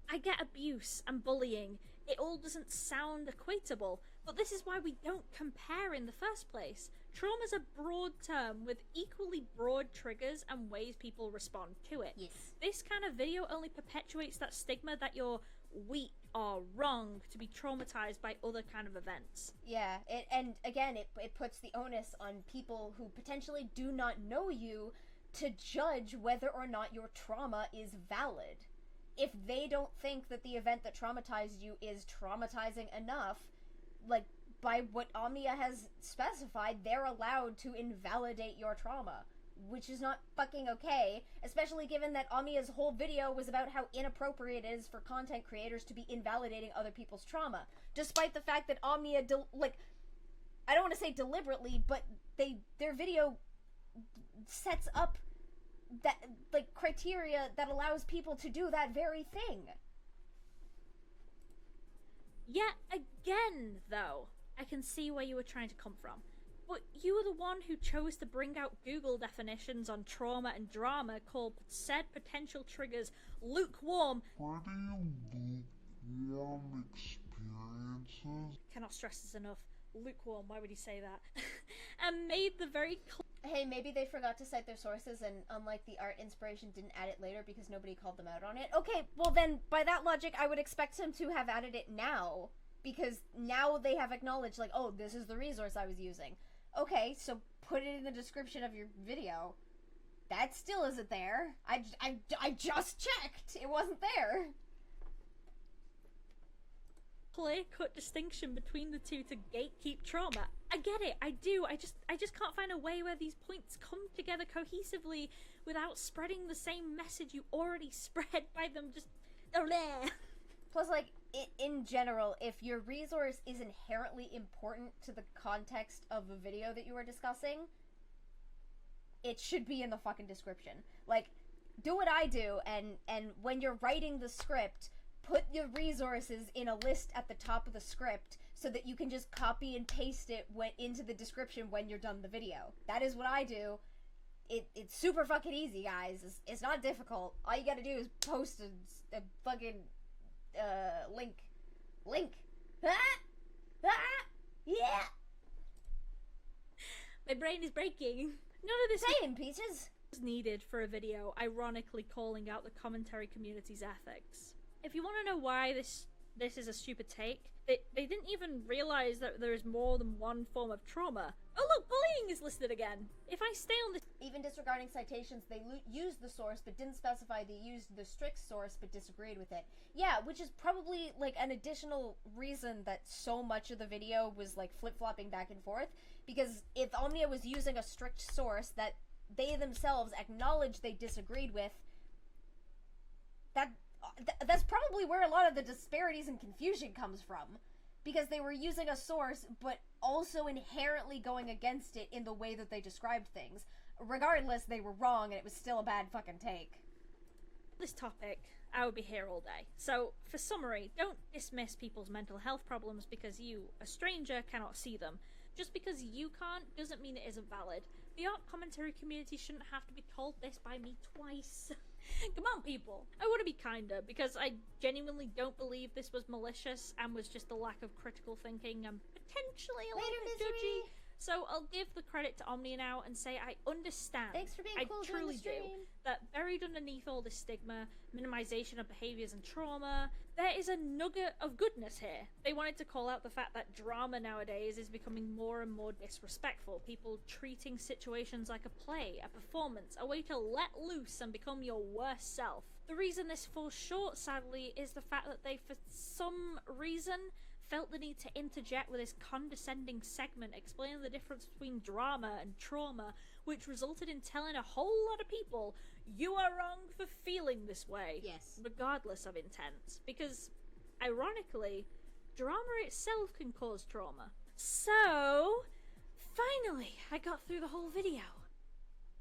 I get abuse and bullying, it all doesn't sound equatable, but this is why we don't compare in the first place. Trauma's a broad term with equally broad triggers and ways people respond to it. Yes. This kind of video only perpetuates that stigma that you're weak or wrong to be traumatized by other kind of events. Yeah, and again, it puts the onus on people who potentially do not know you to judge whether or not your trauma is valid. If they don't think that the event that traumatized you is traumatizing enough, like, by what Omnia has specified, they're allowed to invalidate your trauma, which is not fucking okay, especially given that Omnia's whole video was about how inappropriate it is for content creators to be invalidating other people's trauma, despite the fact that Omnia, I don't want to say deliberately, but their video sets up that, like, criteria that allows people to do that very thing. Yet again, though, I can see where you were trying to come from. But you were the one who chose to bring out Google definitions on trauma and drama called said potential triggers lukewarm. Lukewarm experiences. Cannot stress this enough. Lukewarm, why would he say that? And made the very Hey, maybe they forgot to cite their sources, and unlike the art inspiration, didn't add it later because nobody called them out on it. Okay, well then, by that logic, I would expect him to have added it now, because now they have acknowledged, like, oh, this is the resource I was using. Okay, so put it in the description of your video. That still isn't there. I just checked. It wasn't there. clear-cut distinction between the two to gatekeep trauma. I get it, I do. I just can't find a way where these points come together cohesively without spreading the same message you already spread by them just... Plus, like, in general, if your resource is inherently important to the context of the video that you are discussing, it should be in the fucking description. Like, do what I do, and when you're writing the script, put your resources in a list at the top of the script so that you can just copy and paste it into the description when you're done the video. That is what I do. It's super fucking easy, guys. It's not difficult. All you gotta do is post a fucking link. Yeah. My brain is breaking. None of this Same, Peaches. was needed for a video ironically calling out the commentary community's ethics. If you want to know why this is a stupid take, they didn't even realize that there is more than one form of trauma. Oh look, bullying is listed again. If I stay on this... Even disregarding citations, they used the source but didn't specify they used the strict source but disagreed with it. Yeah, which is probably like an additional reason that so much of the video was like flip-flopping back and forth, because if Omnia was using a strict source that they themselves acknowledged they disagreed with, that's probably where a lot of the disparities and confusion comes from, because they were using a source but also inherently going against it in the way that they described things. Regardless, they were wrong and it was still a bad fucking take. This topic, I would be here all day. So, for summary, don't dismiss people's mental health problems because you, a stranger, cannot see them. Just because you can't doesn't mean it isn't valid. The art commentary community shouldn't have to be told this by me twice. Come on, people. I want to be kinder, because I genuinely don't believe this was malicious and was just a lack of critical thinking and potentially a little bit judgy. So I'll give the credit to Omnia now and say I understand. Thanks for being cool I truly during the stream. do. That buried underneath all this stigma, minimization of behaviors and trauma, there is a nugget of goodness here. They wanted to call out the fact that drama nowadays is becoming more and more disrespectful. People treating situations like a play, a performance, a way to let loose and become your worst self. The reason this falls short, sadly, is the fact that they, for some reason, felt the need to interject with this condescending segment explaining the difference between drama and trauma, which resulted in telling a whole lot of people, you are wrong for feeling this way. Yes. Regardless of intent. Because, ironically, drama itself can cause trauma. So, finally, I got through the whole video.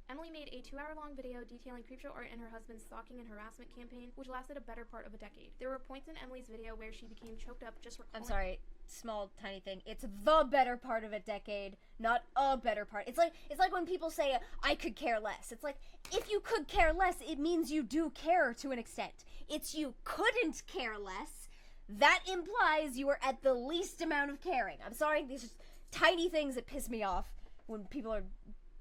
Emily made a 2-hour-long video detailing creepshow art and her husband's stalking and harassment campaign, which lasted a better part of a decade. There were points in Emily's video where she became choked up just recalling... I'm sorry. small tiny thing. It's the better part of a decade, not a better part. It's like when people say I could care less. It's like, if you could care less, it means you do care to an extent. It's you couldn't care less. That implies you are at the least amount of caring. I'm sorry, these are tiny things that piss me off when people are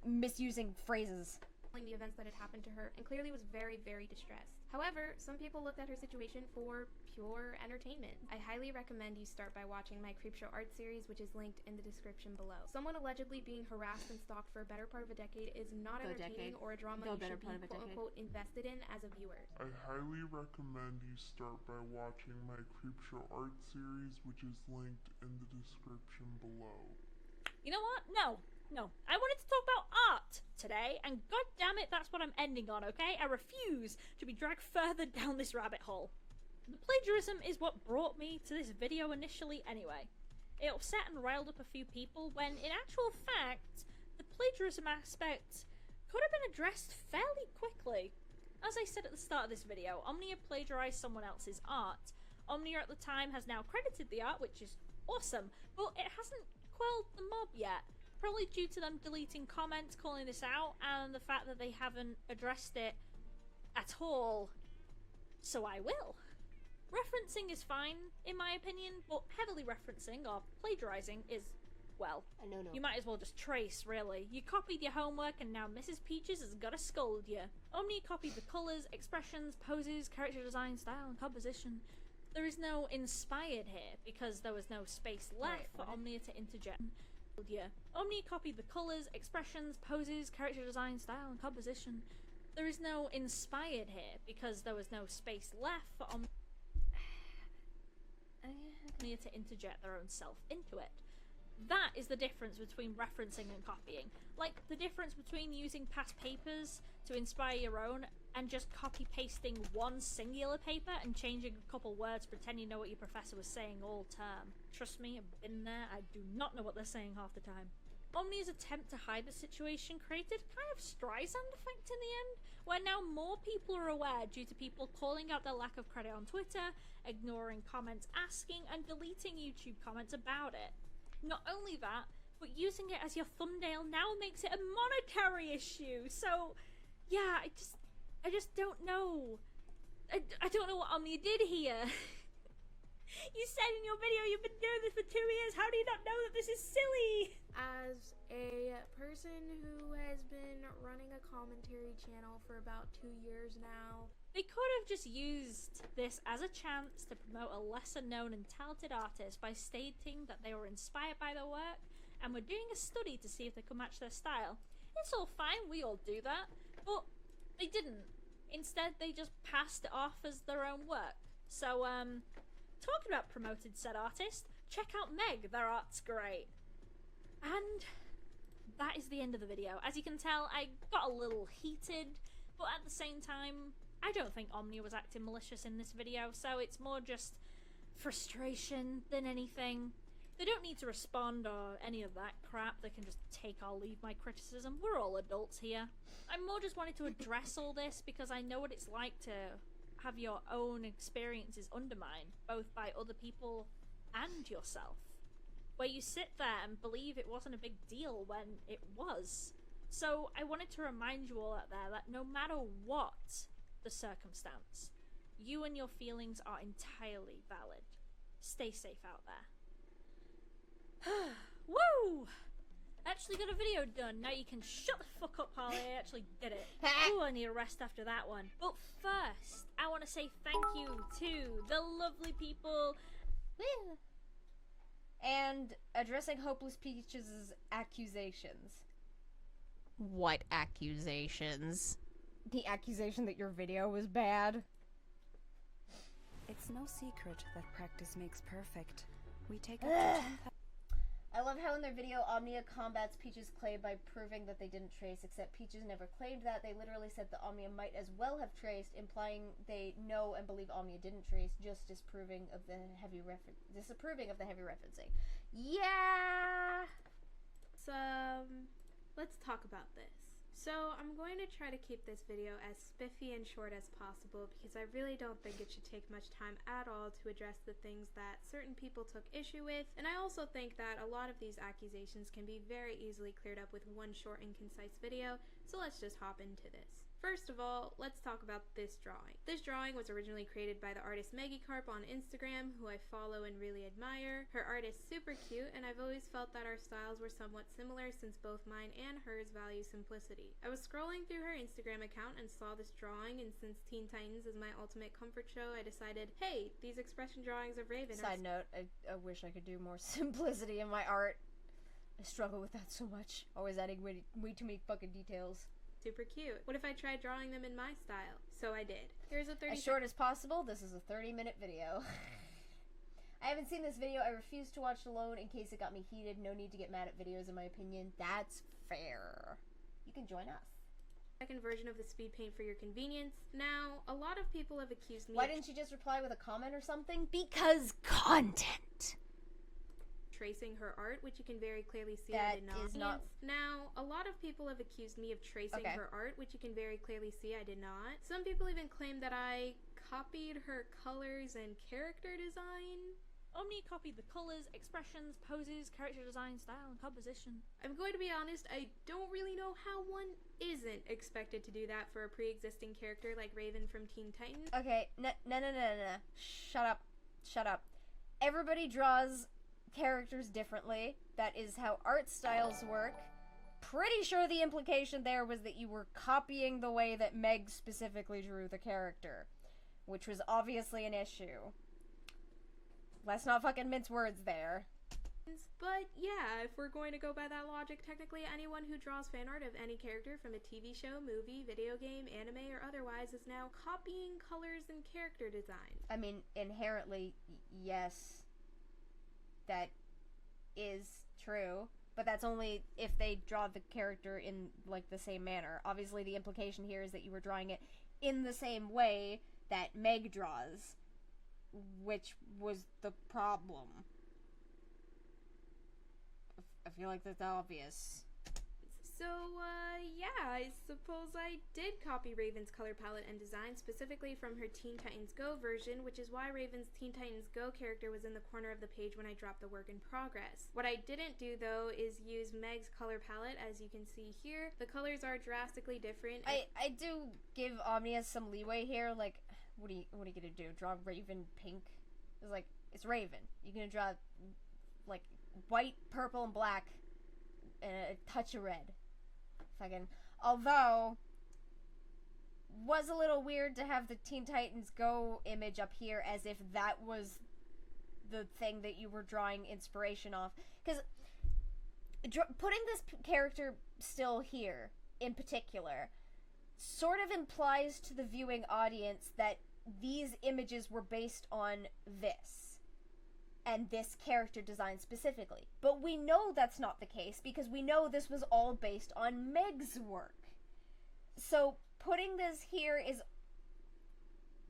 misusing phrases. The events that had happened to her, and clearly was very, very distressed. However, some people looked at her situation for pure entertainment. I highly recommend you start by watching my Creepshow art series, which is linked in the description below. Someone allegedly being harassed and stalked for a better part of a decade is not entertaining or a drama you should be quote-unquote invested in as a viewer. I highly recommend you start by watching my Creepshow art series, which is linked in the description below. You know what? No. I wanted to talk about art today, and god damn it, that's what I'm ending on, okay? I refuse to be dragged further down this rabbit hole. The plagiarism is what brought me to this video initially anyway. It upset and riled up a few people when, in actual fact, the plagiarism aspect could have been addressed fairly quickly. As I said at the start of this video, Omnia plagiarized someone else's art. Omnia at the time has now credited the art, which is awesome, but it hasn't quelled the mob yet. Probably due to them deleting comments calling this out and the fact that they haven't addressed it at all. So I will. Referencing is fine, in my opinion, but heavily referencing or plagiarizing is, well, no. You might as well just trace, really. You copied your homework and now Mrs. Peaches has gotta scold you. Omnia copied the colours, expressions, poses, character design, style, and composition. There is no inspired here because there was no space left for Omnia to interject. Omnia copied the colours, expressions, poses, character design, style, and composition. There is no inspired here because there was no space left for Omnia to interject their own self into it. That is the difference between referencing and copying. Like the difference between using past papers to inspire your own and just copy-pasting one singular paper and changing a couple words, pretend you know what your professor was saying all term. Trust me, I've been there, I do not know what they're saying half the time. Omnia's attempt to hide the situation created a kind of Streisand effect in the end, where now more people are aware due to people calling out their lack of credit on Twitter, ignoring comments asking, and deleting YouTube comments about it. Not only that, but using it as your thumbnail now makes it a monetary issue, so yeah, I just don't know. I don't know what Omnia did here. You said in your video you've been doing this for 2 years, how do you not know that this is silly? As a person who has been running a commentary channel for about 2 years now, they could have just used this as a chance to promote a lesser known and talented artist by stating that they were inspired by their work and were doing a study to see if they could match their style. It's all fine, we all do that, but they didn't. Instead, they just passed it off as their own work. So, talking about promoted said artist, check out Meg, their art's great. And that is the end of the video. As you can tell, I got a little heated, but at the same time, I don't think Omnia was acting malicious in this video, so it's more just frustration than anything. They don't need to respond or any of that crap, they can just take or leave my criticism. We're all adults here. I more just wanted to address all this because I know what it's like to have your own experiences undermined, both by other people and yourself. Where you sit there and believe it wasn't a big deal when it was. So I wanted to remind you all out there that no matter what the circumstance, you and your feelings are entirely valid. Stay safe out there. Woo! Actually got a video done. Now you can shut the fuck up, Harley. I actually did it. Ooh, I need a rest after that one. But first, I want to say thank you to the lovely people and addressing Hopeless Peaches' accusations. What accusations? The accusation that your video was bad. It's no secret that practice makes perfect. We take up to 10,000. I love how in their video, Omnia combats Peaches' claim by proving that they didn't trace, except Peaches never claimed that. They literally said that Omnia might as well have traced, implying they know and believe Omnia didn't trace, just disapproving of the heavy referencing. Yeah! So, let's talk about this. So I'm going to try to keep this video as spiffy and short as possible because I really don't think it should take much time at all to address the things that certain people took issue with, and I also think that a lot of these accusations can be very easily cleared up with one short and concise video, so let's just hop into this. First of all, let's talk about this drawing. This drawing was originally created by the artist Magikarp on Instagram, who I follow and really admire. Her art is super cute, and I've always felt that our styles were somewhat similar since both mine and hers value simplicity. I was scrolling through her Instagram account and saw this drawing, and since Teen Titans is my ultimate comfort show, I decided, hey, these expression drawings of Raven are— Side note, I wish I could do more simplicity in my art. I struggle with that so much. Always adding way too many fucking details. super cute. What if I tried drawing them in my style? So I did. Here's a 30— As short as possible, this is a 30-minute video. I haven't seen this video. I refuse to watch it alone in case it got me heated. No need to get mad at videos, in my opinion. That's fair. You can join us. Second version of the speed paint for your convenience. Now, a lot of people have accused me— Why didn't you just reply with a comment or something? Because content! Tracing her art, which you can very clearly see That I did not. is not— Now, a lot of people have accused me of tracing Okay. her art, which you can very clearly see I did not. Some people even claim that I copied her colors and character design. Omnia copied the colors, expressions, poses, character design, style, and composition. I'm going to be honest, I don't really know how one isn't expected to do that for a pre-existing character like Raven from Teen Titans. Okay, no. Shut up. Shut up. Everybody draws characters differently. That is how art styles work. Pretty sure the implication there was that you were copying the way that Meg specifically drew the character, which was obviously an issue. Let's not fucking mince words there. But yeah, if we're going to go by that logic, technically anyone who draws fan art of any character from a TV show, movie, video game, anime, or otherwise is now copying colors and character design. I mean, inherently, yes, that is true, but that's only if they draw the character in, like, the same manner. Obviously, the implication here is that you were drawing it in the same way that Meg draws, which was the problem. I feel like that's obvious. So, yeah, I suppose I did copy Raven's color palette and design, specifically from her Teen Titans Go version, which is why Raven's Teen Titans Go character was in the corner of the page when I dropped the work in progress. What I didn't do, though, is use Meg's color palette, as you can see here. The colors are drastically different. I do give Omnia some leeway here, like, what are you gonna do? Draw Raven pink? It's like, it's Raven. You're gonna draw, like, white, purple, and black, and a touch of red. Fucking. Although, was a little weird to have the Teen Titans Go image up here as if that was the thing that you were drawing inspiration off. Because putting this character still here, in particular, sort of implies to the viewing audience that these images were based on this. And this character design specifically. But we know that's not the case because we know this was all based on Meg's work. So putting this here is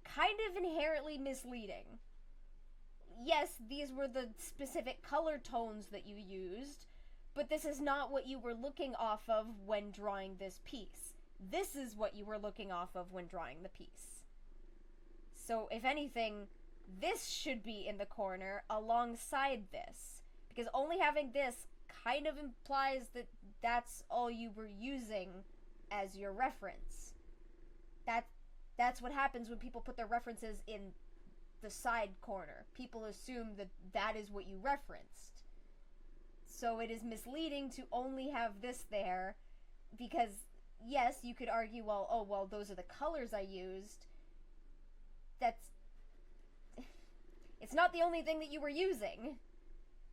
kind of inherently misleading. Yes, these were the specific color tones that you used, but this is not what you were looking off of when drawing this piece. This is what you were looking off of when drawing the piece. So if anything, this should be in the corner alongside this, because only having this kind of implies that that's all you were using as your reference. That's what happens when people put their references in the side corner. People assume that that is what you referenced. So it is misleading to only have this there, because yes, you could argue, well, those are the colors I used. It's not the only thing that you were using.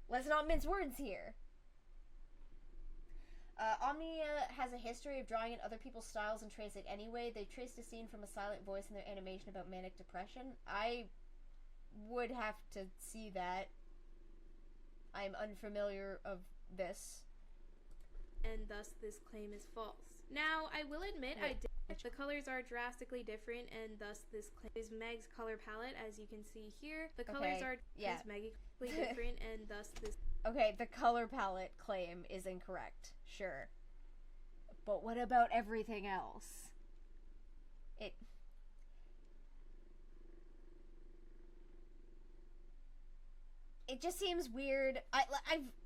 Let's not mince words here. Omnia has a history of drawing in other people's styles and trace it anyway. They traced a scene from a silent voice in their animation about manic depression. I would have to see that. I'm unfamiliar of this. And thus this claim is false. Now, I will admit I did. The colors are drastically different, and thus this claim is Meg's color palette, as you can see here. The colors are magically different, and thus this... Okay, the color palette claim is incorrect. Sure. But what about everything else? It just seems weird.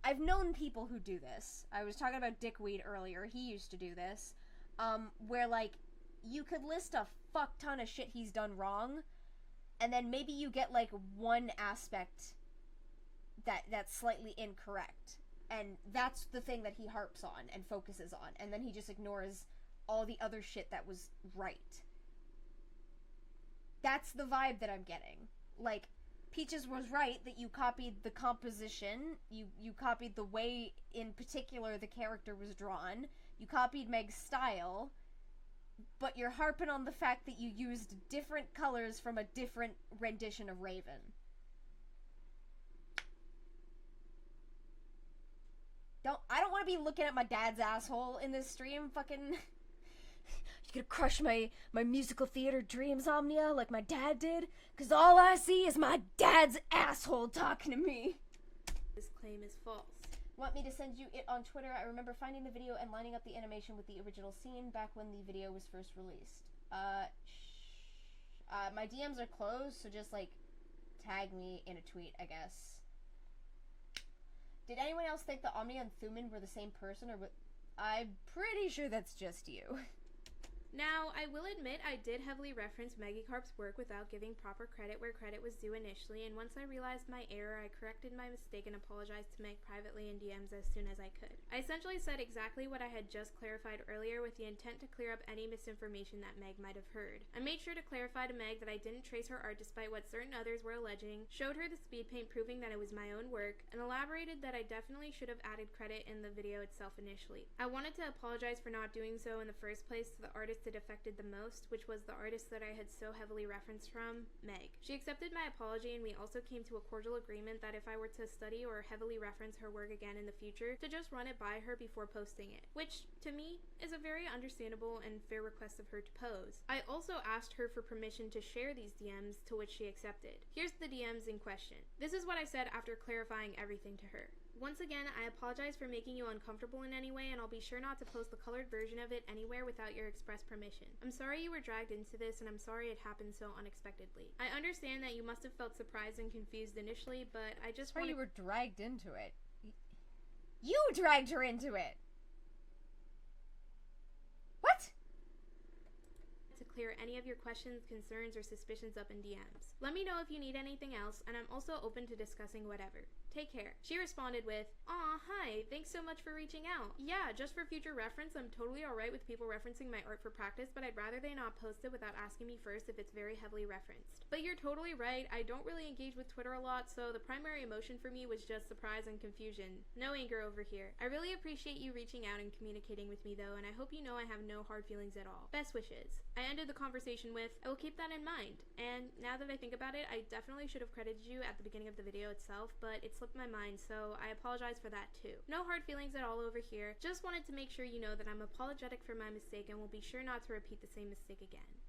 I've known people who do this. I was talking about Dickweed earlier. He used to do this. Where, like, you could list a fuck ton of shit he's done wrong, and then maybe you get, like, one aspect that's slightly incorrect. And that's the thing that he harps on and focuses on, and then he just ignores all the other shit that was right. That's the vibe that I'm getting. Like, Peaches was right that you copied the composition, you copied the way, in particular, the character was drawn, you copied Meg's style, but you're harping on the fact that you used different colors from a different rendition of Raven. I don't want to be looking at my dad's asshole in this stream, fucking... You gonna crush my musical theater dreams, Omnia, like my dad did? Cause all I see is my dad's asshole talking to me. This claim is false. Want me to send you it on Twitter? I remember finding the video and lining up the animation with the original scene back when the video was first released. My DMs are closed, so just, like, tag me in a tweet, I guess. Did anyone else think that Omnia and Thuman were the same person, or I'm pretty sure that's just you. Now, I will admit I did heavily reference Magikarp's work without giving proper credit where credit was due initially, and once I realized my error, I corrected my mistake and apologized to Meg privately in DMs as soon as I could. I essentially said exactly what I had just clarified earlier with the intent to clear up any misinformation that Meg might have heard. I made sure to clarify to Meg that I didn't trace her art despite what certain others were alleging, showed her the speed paint proving that it was my own work, and elaborated that I definitely should have added credit in the video itself initially. I wanted to apologize for not doing so in the first place to the artist it affected the most, which was the artist that I had so heavily referenced from, Meg. She accepted my apology, and we also came to a cordial agreement that if I were to study or heavily reference her work again in the future, to just run it by her before posting it, which, to me, is a very understandable and fair request of her to pose. I also asked her for permission to share these DMs, to which she accepted. Here's the DMs in question. This is what I said after clarifying everything to her. Once again, I apologize for making you uncomfortable in any way, and I'll be sure not to post the colored version of it anywhere without your express permission. I'm sorry you were dragged into this, and I'm sorry it happened so unexpectedly. I understand that you must have felt surprised and confused initially, but I just wanted... you were dragged into it. You dragged her into it! What? To clear any of your questions, concerns, or suspicions up in DMs. Let me know if you need anything else, and I'm also open to discussing whatever. Take care. She responded with, "Aw, hi, thanks so much for reaching out. Yeah, just for future reference, I'm totally alright with people referencing my art for practice, but I'd rather they not post it without asking me first if it's very heavily referenced. But you're totally right, I don't really engage with Twitter a lot, so the primary emotion for me was just surprise and confusion. No anger over here. I really appreciate you reaching out and communicating with me though, and I hope you know I have no hard feelings at all. Best wishes." I ended the conversation with, "I will keep that in mind. And now that I think about it, I definitely should have credited you at the beginning of the video itself, but it slipped my mind, so I apologize for that too. No hard feelings at all over here. Just wanted to make sure you know that I'm apologetic for my mistake and will be sure not to repeat the same mistake again."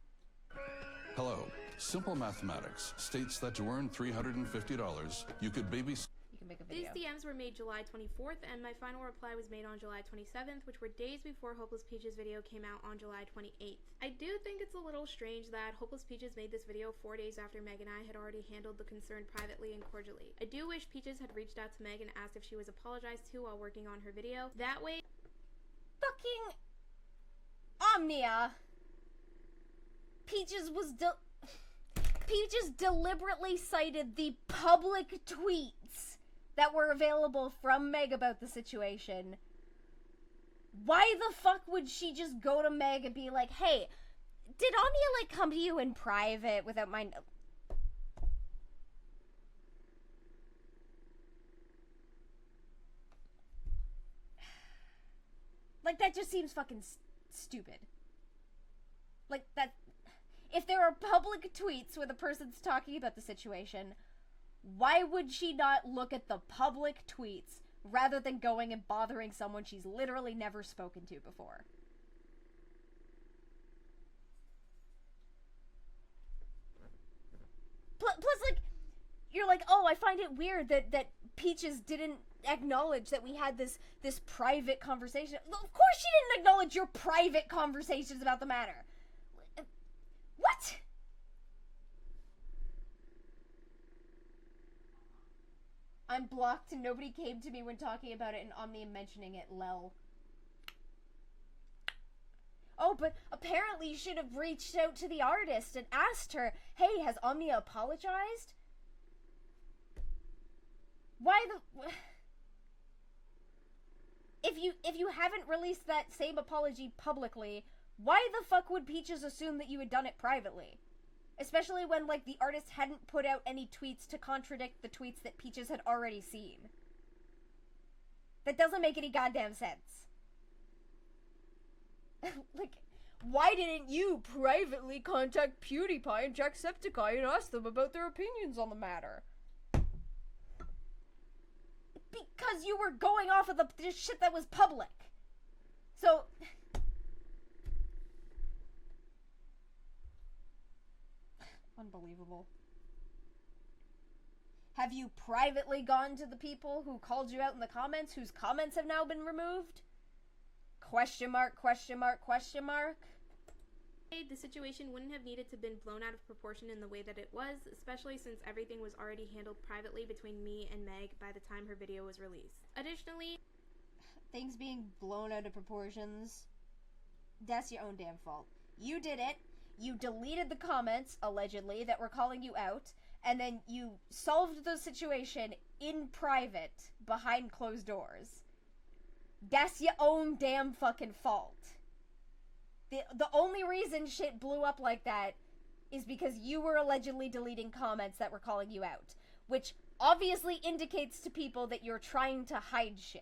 Hello. Simple mathematics states that to earn $350, you could babysit. Make a These video. DMs were made July 24th, and my final reply was made on July 27th, which were days before Hopeless Peaches' video came out on July 28th. I do think it's a little strange that Hopeless Peaches made this video 4 days after Meg and I had already handled the concern privately and cordially. I do wish Peaches had reached out to Meg and asked if she was apologized to while working on her video. That way... Fucking... Omnia! Peaches deliberately cited the public tweets that were available from Meg about the situation. Why the fuck would she just go to Meg and be like, "Hey, did Omnia, like, come to you in private without my..." Like, that just seems fucking stupid. Like, that... If there are public tweets where the person's talking about the situation, why would she not look at the public tweets rather than going and bothering someone she's literally never spoken to before? Plus, like, you're like, "Oh, I find it weird that Peaches didn't acknowledge that we had this private conversation. Of course she didn't acknowledge your private conversations about the matter. What? I'm blocked and nobody came to me when talking about it and Omnia mentioning it, lol. Oh, but apparently you should have reached out to the artist and asked her, hey, has Omnia apologized? Why the... If you haven't released that same apology publicly, why the fuck would Peaches assume that you had done it privately? Especially when, like, the artist hadn't put out any tweets to contradict the tweets that Peaches had already seen. That doesn't make any goddamn sense. Like, why didn't you privately contact PewDiePie and Jacksepticeye and ask them about their opinions on the matter? Because you were going off of the shit that was public. So... Unbelievable. Have you privately gone to the people who called you out in the comments, whose comments have now been removed? Question mark, question mark, question mark. The situation wouldn't have needed to have been blown out of proportion in the way that it was, especially since everything was already handled privately between me and Meg by the time her video was released. Additionally, things being blown out of proportions, that's your own damn fault. You did it. You deleted the comments, allegedly, that were calling you out, and then you solved the situation in private, behind closed doors. That's your own damn fucking fault. The only reason shit blew up like that is because you were allegedly deleting comments that were calling you out, which obviously indicates to people that you're trying to hide shit.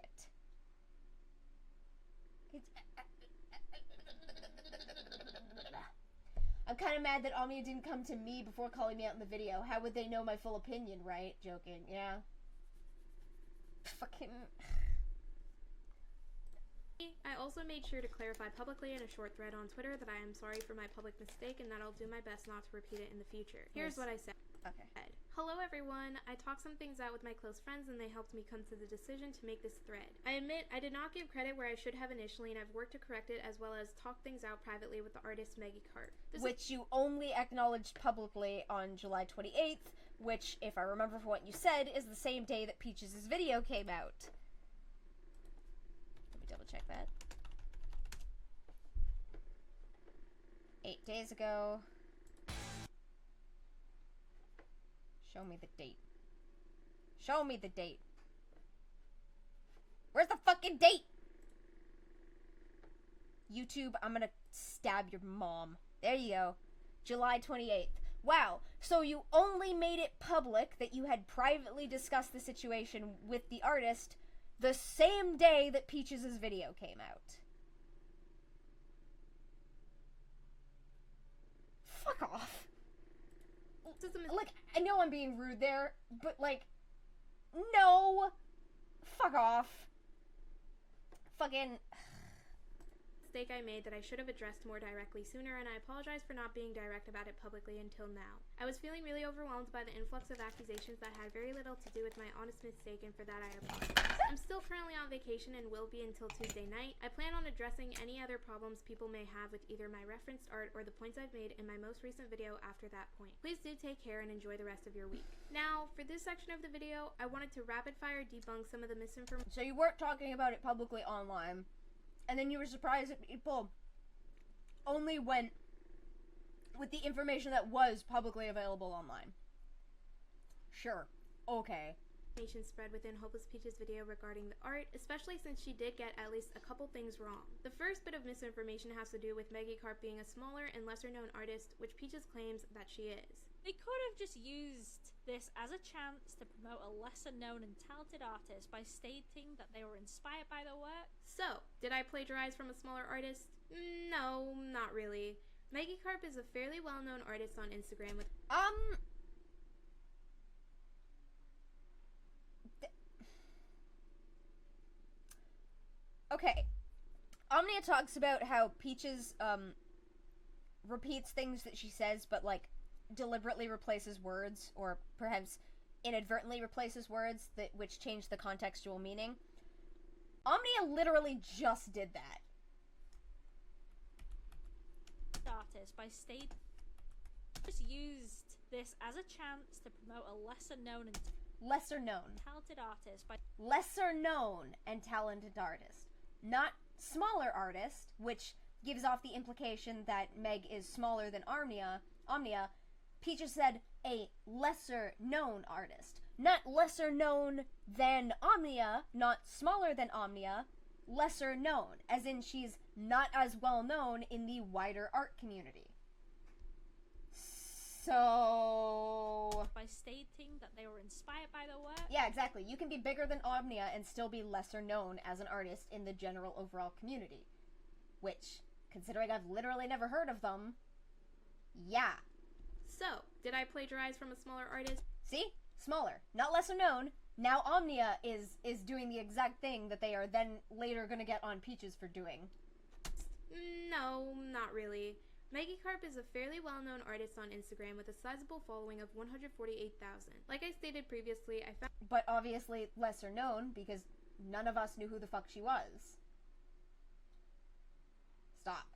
I'm kind of mad that Omnia didn't come to me before calling me out in the video. How would they know my full opinion, right? Joking, yeah. Fucking... I also made sure to clarify publicly in a short thread on Twitter that I am sorry for my public mistake and that I'll do my best not to repeat it in the future. Here's what I said. Okay. Hello everyone, I talked some things out with my close friends and they helped me come to the decision to make this thread. I admit I did not give credit where I should have initially and I've worked to correct it as well as talk things out privately with the artist Maggie Cart. Which you only acknowledged publicly on July 28th, which, if I remember from what you said, is the same day that Peaches' video came out. Let me double check that. 8 days ago. Show me the date. Show me the date. Where's the fucking date? YouTube, I'm gonna stab your mom. There you go. July 28th. Wow, so you only made it public that you had privately discussed the situation with the artist the same day that Peaches' video came out. Fuck off. Like, I know I'm being rude there, but, like, no. Fuck off. Fucking... Mistake I made that I should have addressed more directly sooner, and I apologize for not being direct about it publicly until now. I was feeling really overwhelmed by the influx of accusations that had very little to do with my honest mistake, and for that I apologize. I'm still currently on vacation and will be until Tuesday night. I plan on addressing any other problems people may have with either my referenced art or the points I've made in my most recent video after that point. Please do take care and enjoy the rest of your week. Now, for this section of the video, I wanted to rapid fire debunk some of the misinformation. So you weren't talking about it publicly online. And then you were surprised that people only went with the information that was publicly available online. Sure. Okay. Spread within Hopeless Peach's video regarding the art, especially since she did get at least a couple things wrong. The first bit of misinformation has to do with Maggie Cart being a smaller and lesser known artist, which Peaches claims that she is. They could have just used this as a chance to promote a lesser known and talented artist by stating that they were inspired by their work. So, did I plagiarize from a smaller artist? No, not really. Maggie Cart is a fairly well-known artist on Instagram with okay. Omnia talks about how Peaches repeats things that she says, but like deliberately replaces words, or perhaps inadvertently replaces words which change the contextual meaning. Omnia literally just did that. Artist by state just used this as a chance to promote a lesser known talented artist by lesser known and talented artist, not smaller artist, which gives off the implication that Meg is smaller than Omnia. Peaches said a lesser known artist, not lesser known than Omnia, not smaller than Omnia, lesser known, as in she's not as well known in the wider art community. So... by stating that they were inspired by the work? Yeah, exactly. You can be bigger than Omnia and still be lesser known as an artist in the general overall community. Which, considering I've literally never heard of them, yeah. So, did I plagiarize from a smaller artist? See? Smaller. Not lesser known. Now Omnia is doing the exact thing that they are then later gonna get on Peaches for doing. No, not really. Maggie Carp is a fairly well-known artist on Instagram with a sizable following of 148,000. Like I stated previously, I found... But obviously lesser known, because none of us knew who the fuck she was. Stop.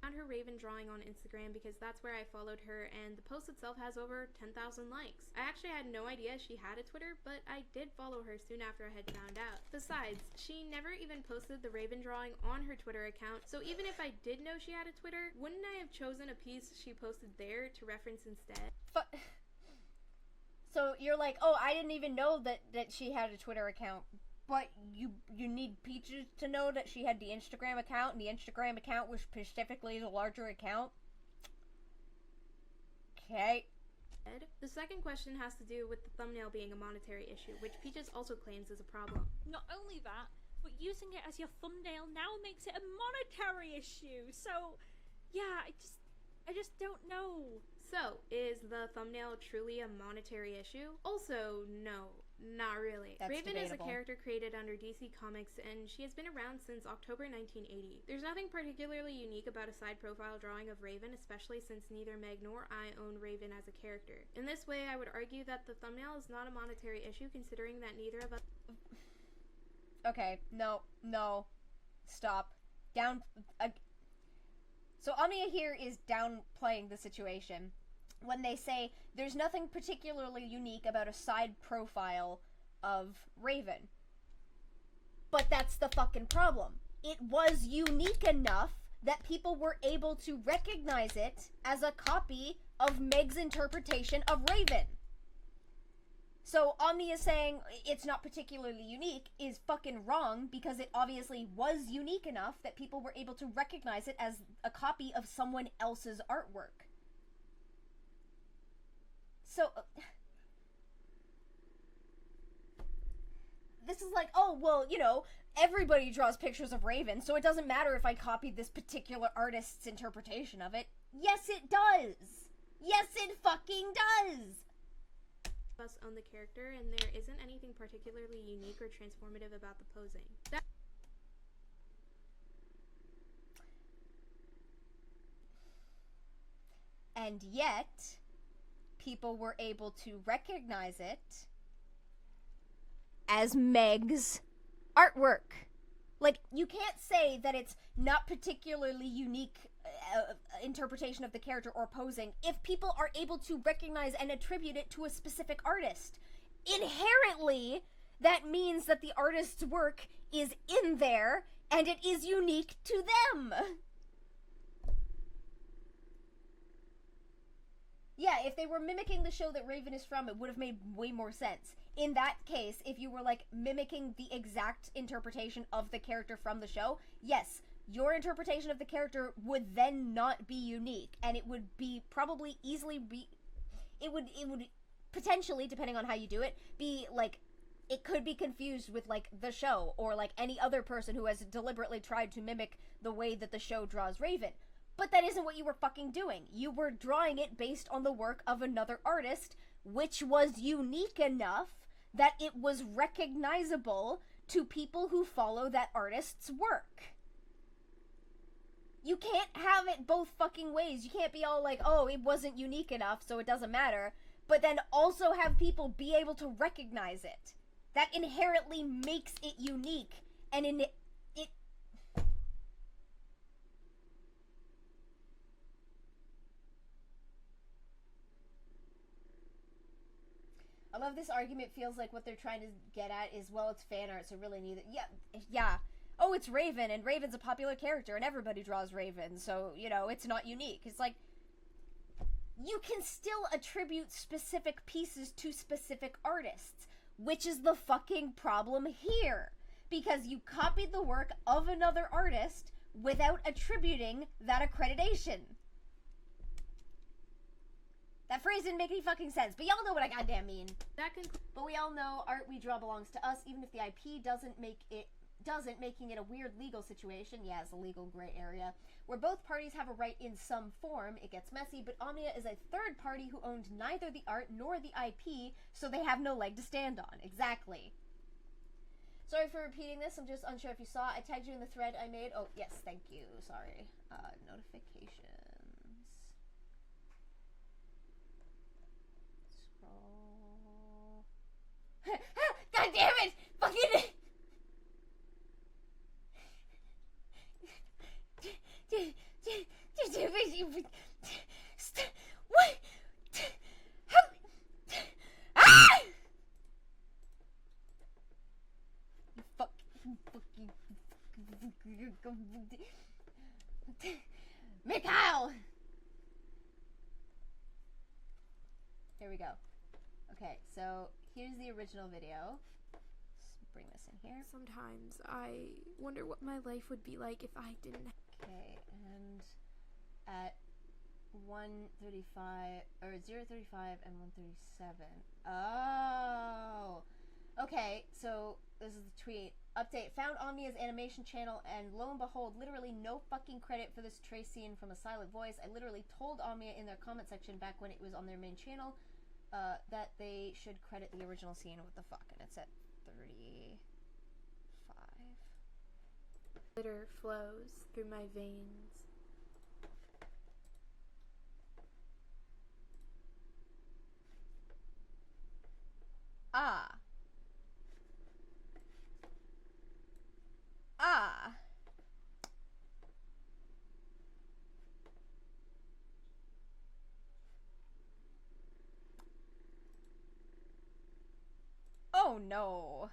Found her Raven drawing on Instagram because that's where I followed her, and the post itself has over 10,000 likes. I actually had no idea she had a Twitter, but I did follow her soon after I had found out. Besides, she never even posted the Raven drawing on her Twitter account, so even if I did know she had a Twitter, wouldn't I have chosen a piece she posted there to reference instead? So you're like, oh, I didn't even know that she had a Twitter account. But you need Peaches to know that she had the Instagram account, and the Instagram account was specifically the larger account? Okay. The second question has to do with the thumbnail being a monetary issue, which Peaches also claims is a problem. Not only that, but using it as your thumbnail now makes it a monetary issue. So, yeah, I just don't know. So, is the thumbnail truly a monetary issue? Also, no. Not really. That's Raven is a debatable. character created under DC Comics, and she has been around since October 1980. There's nothing particularly unique about a side profile drawing of Raven, especially since neither Meg nor I own Raven as a character. In this way, I would argue that the thumbnail is not a monetary issue, considering that neither of us... Okay, no. Stop. So Omnia here is downplaying the situation when they say there's nothing particularly unique about a side profile of Raven. But that's the fucking problem. It was unique enough that people were able to recognize it as a copy of Meg's interpretation of Raven. So Omnia saying it's not particularly unique is fucking wrong, because it obviously was unique enough that people were able to recognize it as a copy of someone else's artwork. So, this is like, oh, well, you know, everybody draws pictures of Raven, so it doesn't matter if I copied this particular artist's interpretation of it. Yes, it does! Yes, it fucking does! Us own the character, and there isn't anything particularly unique or transformative about the posing. And yet, people were able to recognize it as Meg's artwork. Like, you can't say that it's not particularly unique interpretation of the character or posing if people are able to recognize and attribute it to a specific artist. Inherently, that means that the artist's work is in there and it is unique to them. Yeah, if they were mimicking the show that Raven is from, it would have made way more sense. In that case, if you were, like, mimicking the exact interpretation of the character from the show, yes, your interpretation of the character would then not be unique, and it would be probably easily be... It would potentially, depending on how you do it, be, like, it could be confused with, like, the show, or, like, any other person who has deliberately tried to mimic the way that the show draws Raven. But that isn't what you were fucking doing. You were drawing it based on the work of another artist, which was unique enough that it was recognizable to people who follow that artist's work. You can't have it both fucking ways. You can't be all like, oh, it wasn't unique enough, so it doesn't matter. but then also have people be able to recognize it. That inherently makes it unique, and I love this argument. Feels like what they're trying to get at is, well, it's fan art, so really neither. Yeah. Oh, it's Raven, and Raven's a popular character, and everybody draws Raven, so, you know, it's not unique. It's like, you can still attribute specific pieces to specific artists, which is the fucking problem here. Because you copied the work of another artist without attributing that accreditation. That phrase didn't make any fucking sense, but y'all know what I goddamn mean. But we all know art we draw belongs to us, even if the IP making it a weird legal situation. Yeah, it's a legal gray area, where both parties have a right in some form. It gets messy, but Omnia is a third party who owned neither the art nor the IP, so they have no leg to stand on. Exactly. Sorry for repeating this, I'm just unsure if you saw. I tagged you in the thread I made. Oh, yes, thank you. Sorry. Notifications. Scroll. God damn it! Fucking... What? Ah! Mikhail! Here we go. Okay, so here's the original video. Let's bring this in here. Sometimes I wonder what my life would be like if I didn't. Okay, and at 1:35 or 0:35 and 1:37. Oh, okay. So this is the tweet. Update: found Omnia's animation channel, and lo and behold, literally no fucking credit for this Trace scene from a silent voice. I literally told Omnia in their comment section back when it was on their main channel that they should credit the original scene. What the fuck? And it's at 35. Glitter flows through my veins. Ah. Ah. Oh no.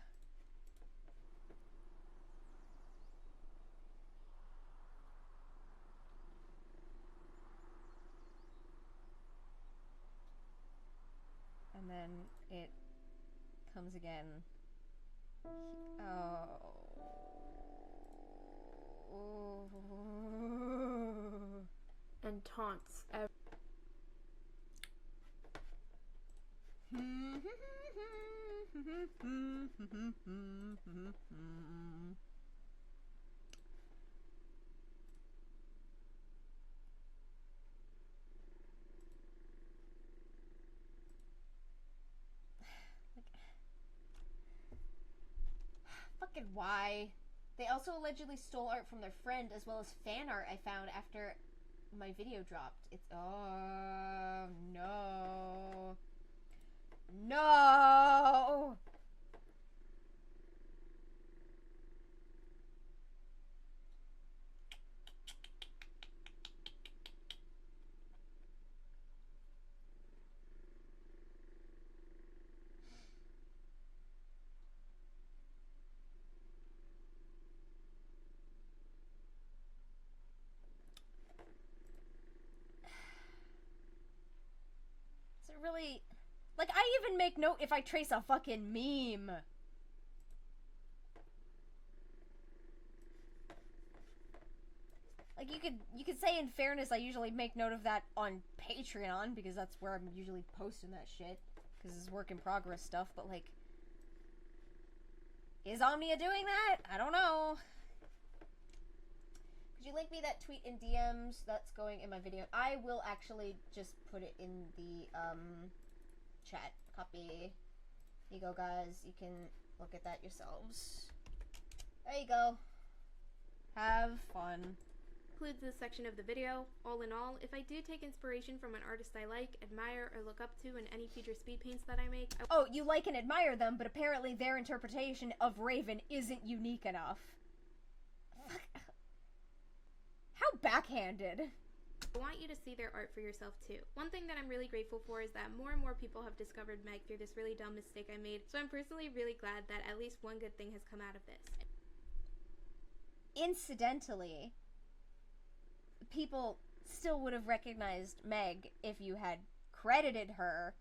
And then it comes again. Oh. And taunts Fucking why? They also allegedly stole art from their friend, as well as fan art I found after my video dropped. It's... oh, no. No! Is it really... like, I even make note if I trace a fucking meme. Like, you could say in fairness I usually make note of that on Patreon, because that's where I'm usually posting that shit. Because it's work in progress stuff, but like... is Omnia doing that? I don't know. Could you link me that tweet in DMs? That's going in my video. I will actually just put it in the, chat. Copy. Here you go, guys. You can look at that yourselves. There you go. Have fun. Includes this section of the video. All in all, if I do take inspiration from an artist I like, admire, or look up to in any future speed paints that I make... Oh, you like and admire them, but apparently their interpretation of Raven isn't unique enough. How backhanded. I want you to see their art for yourself too. One thing that I'm really grateful for is that more and more people have discovered Meg through this really dumb mistake I made, so I'm personally really glad that at least one good thing has come out of this. Incidentally, people still would have recognized Meg if you had credited her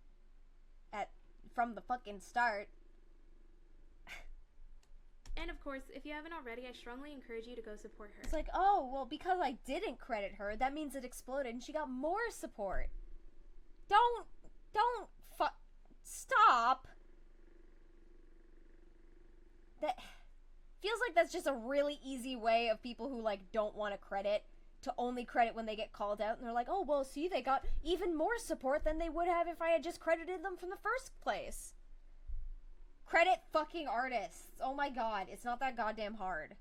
from the fucking start. And of course, if you haven't already, I strongly encourage you to go support her. It's like, oh, well, because I didn't credit her, that means it exploded and she got more support. Don't stop. That feels like that's just a really easy way of people who, like, don't want to credit to only credit when they get called out. And they're like, oh, well, see, they got even more support than they would have if I had just credited them from the first place. Credit fucking artists. Oh my god, it's not that goddamn hard.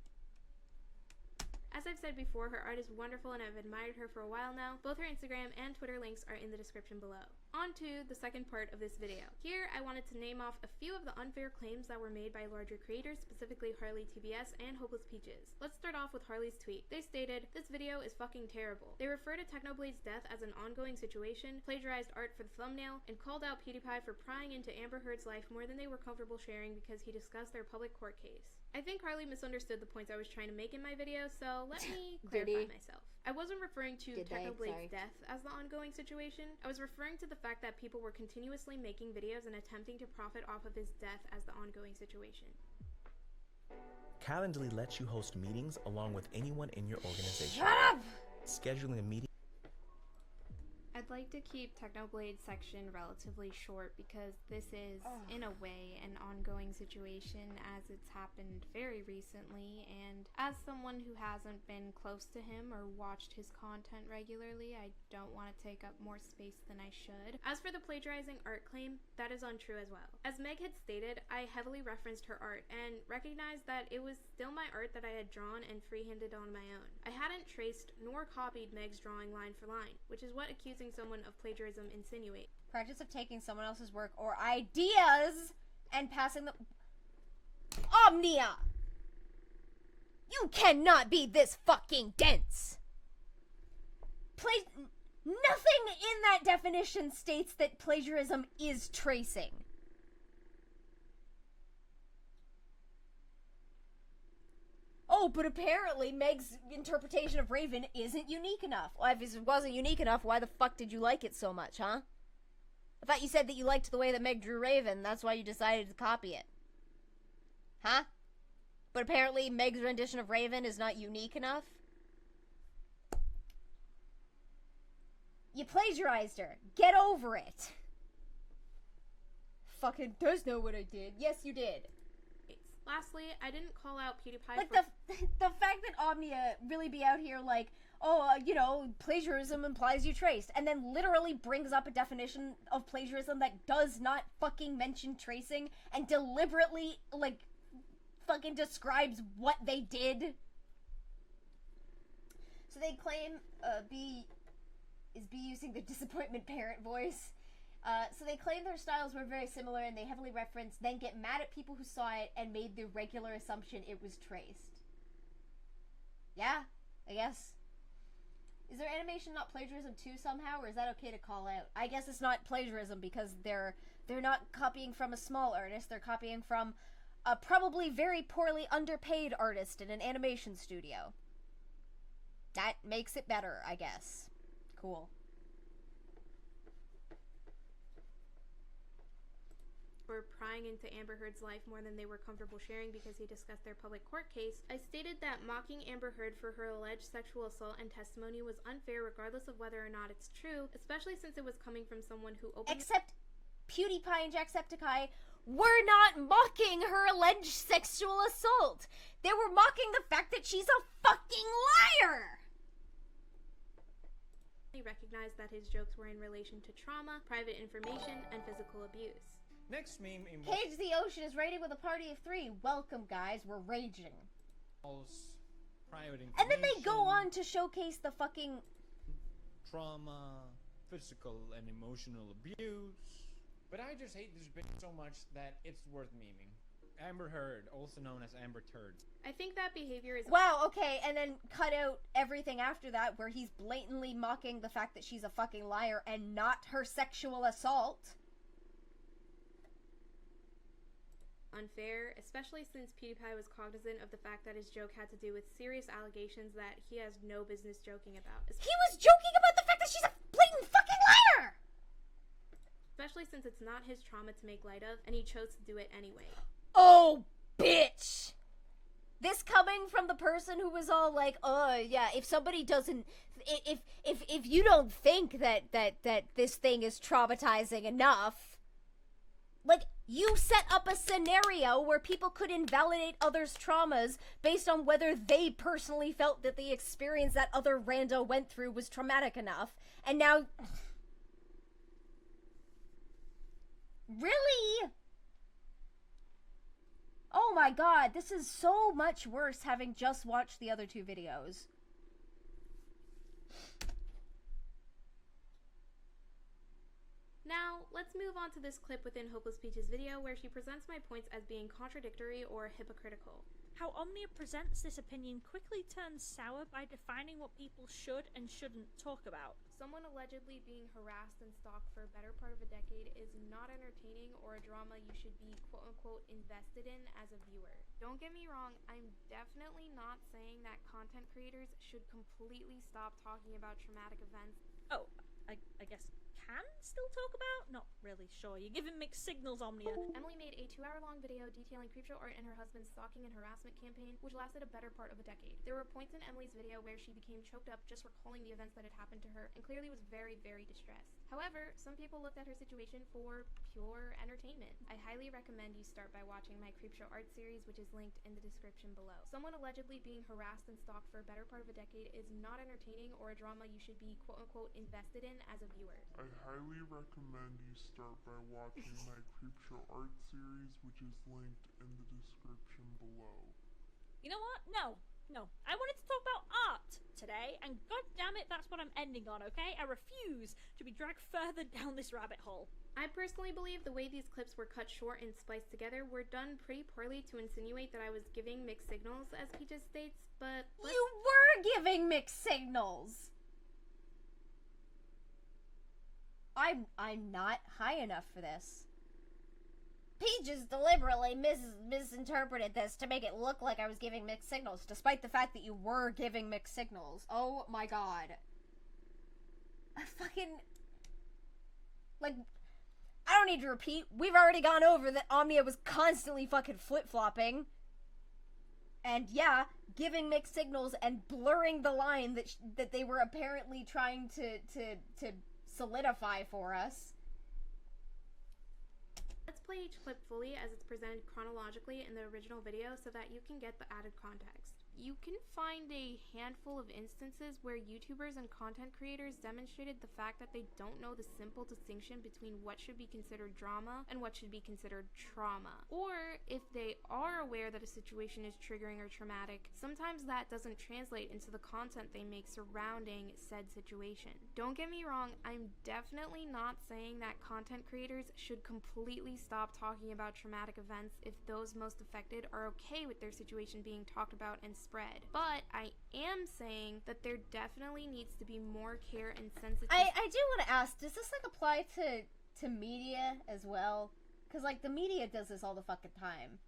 As I've said before, her art is wonderful and I've admired her for a while now. Both her Instagram and Twitter links are in the description below. On to the second part of this video. Here, I wanted to name off a few of the unfair claims that were made by larger creators, specifically Harley TBS and Hopeless Peaches. Let's start off with Harley's tweet. They stated, "This video is fucking terrible." They refer to Technoblade's death as an ongoing situation, plagiarized art for the thumbnail, and called out PewDiePie for prying into Amber Heard's life more than they were comfortable sharing because he discussed their public court case. I think Harley misunderstood the points I was trying to make in my video, so let me clarify myself. I wasn't referring to Technoblade's death as the ongoing situation. I was referring to the fact that people were continuously making videos and attempting to profit off of his death as the ongoing situation. Calendly lets you host meetings along with anyone in your organization. Shut up! Scheduling a meeting. I'd like to keep Technoblade's section relatively short because this is, in a way, an ongoing situation as it's happened very recently, and as someone who hasn't been close to him or watched his content regularly, I don't want to take up more space than I should. As for the plagiarizing art claim, that is untrue as well. As Meg had stated, I heavily referenced her art and recognized that it was still my art that I had drawn and freehanded on my own. I hadn't traced nor copied Meg's drawing line for line, which is what accusing someone of plagiarism insinuate. Practice of taking someone else's work or ideas and passing them. Omnia! You cannot be this fucking dense! Nothing in that definition states that plagiarism is tracing. Oh, but apparently Meg's interpretation of Raven isn't unique enough. Well, if it wasn't unique enough, why the fuck did you like it so much, huh? I thought you said that you liked the way that Meg drew Raven, that's why you decided to copy it. Huh? But apparently Meg's rendition of Raven is not unique enough? You plagiarized her. Get over it. Fucking does know what I did. Yes, you did. Lastly, I didn't call out PewDiePie like the fact that Omnia really be out here like, oh, you know, plagiarism implies you traced, and then literally brings up a definition of plagiarism that does not fucking mention tracing, and deliberately, like, fucking describes what they did. So they claim B using the disappointment parent voice. So they claim their styles were very similar and they heavily reference, then get mad at people who saw it and made the regular assumption it was traced. Yeah, I guess. Is their animation not plagiarism too somehow, or is that okay to call out? I guess it's not plagiarism because they're not copying from a small artist, they're copying from a probably very poorly underpaid artist in an animation studio. That makes it better, I guess. Cool. For prying into Amber Heard's life more than they were comfortable sharing because he discussed their public court case, I stated that mocking Amber Heard for her alleged sexual assault and testimony was unfair regardless of whether or not it's true, especially since it was coming from someone who Except PewDiePie and Jacksepticeye were not mocking her alleged sexual assault. They were mocking the fact that she's a fucking liar! He recognized that his jokes were in relation to trauma, private information, and physical abuse. Next meme in Cage the Ocean is raiding with a party of 3. Welcome, guys. We're raging. private information. And then they go on to showcase the fucking trauma, physical and emotional abuse. But I just hate this bitch so much that it's worth memeing. Amber Heard, also known as Amber Turd. I think that behavior is... Wow, okay, and then cut out everything after that where he's blatantly mocking the fact that she's a fucking liar and not her sexual assault. Unfair, especially since PewDiePie was cognizant of the fact that his joke had to do with serious allegations that he has no business joking about. He was joking about the fact that she's a blatant fucking liar! Especially since it's not his trauma to make light of, and he chose to do it anyway. Oh, bitch! This coming from the person who was all like, oh, yeah, if somebody doesn't... If you don't think that this thing is traumatizing enough... Like, you set up a scenario where people could invalidate others' traumas based on whether they personally felt that the experience that other rando went through was traumatic enough. And now... Really? Oh my god, this is so much worse having just watched the other two videos. Now, let's move on to this clip within Hopeless Peach's video where she presents my points as being contradictory or hypocritical. How Omnia presents this opinion quickly turns sour by defining what people should and shouldn't talk about. Someone allegedly being harassed and stalked for a better part of a decade is not entertaining or a drama you should be quote-unquote invested in as a viewer. Don't get me wrong, I'm definitely not saying that content creators should completely stop talking about traumatic events. Oh, I guess can still talk about? Not really sure. You're giving mixed signals, Omnia. Emily made a 2-hour-long video detailing Creepshow Art and her husband's stalking and harassment campaign, which lasted a better part of a decade. There were points in Emily's video where she became choked up just recalling the events that had happened to her and clearly was very, very distressed. However, some people looked at her situation for pure entertainment. I highly recommend you start by watching my Creepshow Art series, which is linked in the description below. Someone allegedly being harassed and stalked for a better part of a decade is not entertaining or a drama you should be quote-unquote invested in as a viewer. I highly recommend you start by watching my Creepshow Art series, which is linked in the description below. You know what? No. I wanted to talk about art today, and god damn it, that's what I'm ending on, okay? I refuse to be dragged further down this rabbit hole. I personally believe the way these clips were cut short and spliced together were done pretty poorly to insinuate that I was giving mixed signals, as Peaches states, but... You were giving mixed signals! I'm not high enough for this. Peaches deliberately misinterpreted this to make it look like I was giving mixed signals, despite the fact that you were giving mixed signals. Oh my god. I fucking... Like, I don't need to repeat. We've already gone over that Omnia was constantly fucking flip-flopping. And yeah, giving mixed signals and blurring the line that they were apparently trying to solidify for us. Let's play each clip fully as it's presented chronologically in the original video so that you can get the added context. You can find a handful of instances where YouTubers and content creators demonstrated the fact that they don't know the simple distinction between what should be considered drama and what should be considered trauma. Or, if they are aware that a situation is triggering or traumatic, sometimes that doesn't translate into the content they make surrounding said situation. Don't get me wrong, I'm definitely not saying that content creators should completely stop talking about traumatic events if those most affected are okay with their situation being talked about and spread. But I am saying that there definitely needs to be more care and sensitivity. I do want to ask, does this like apply to media as well? Because like the media does this all the fucking time.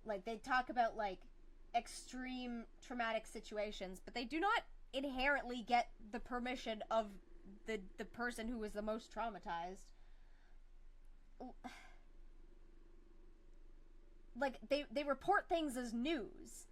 Like they talk about like extreme traumatic situations, but they do not inherently get the permission of the person who is the most traumatized. Like they report things as news.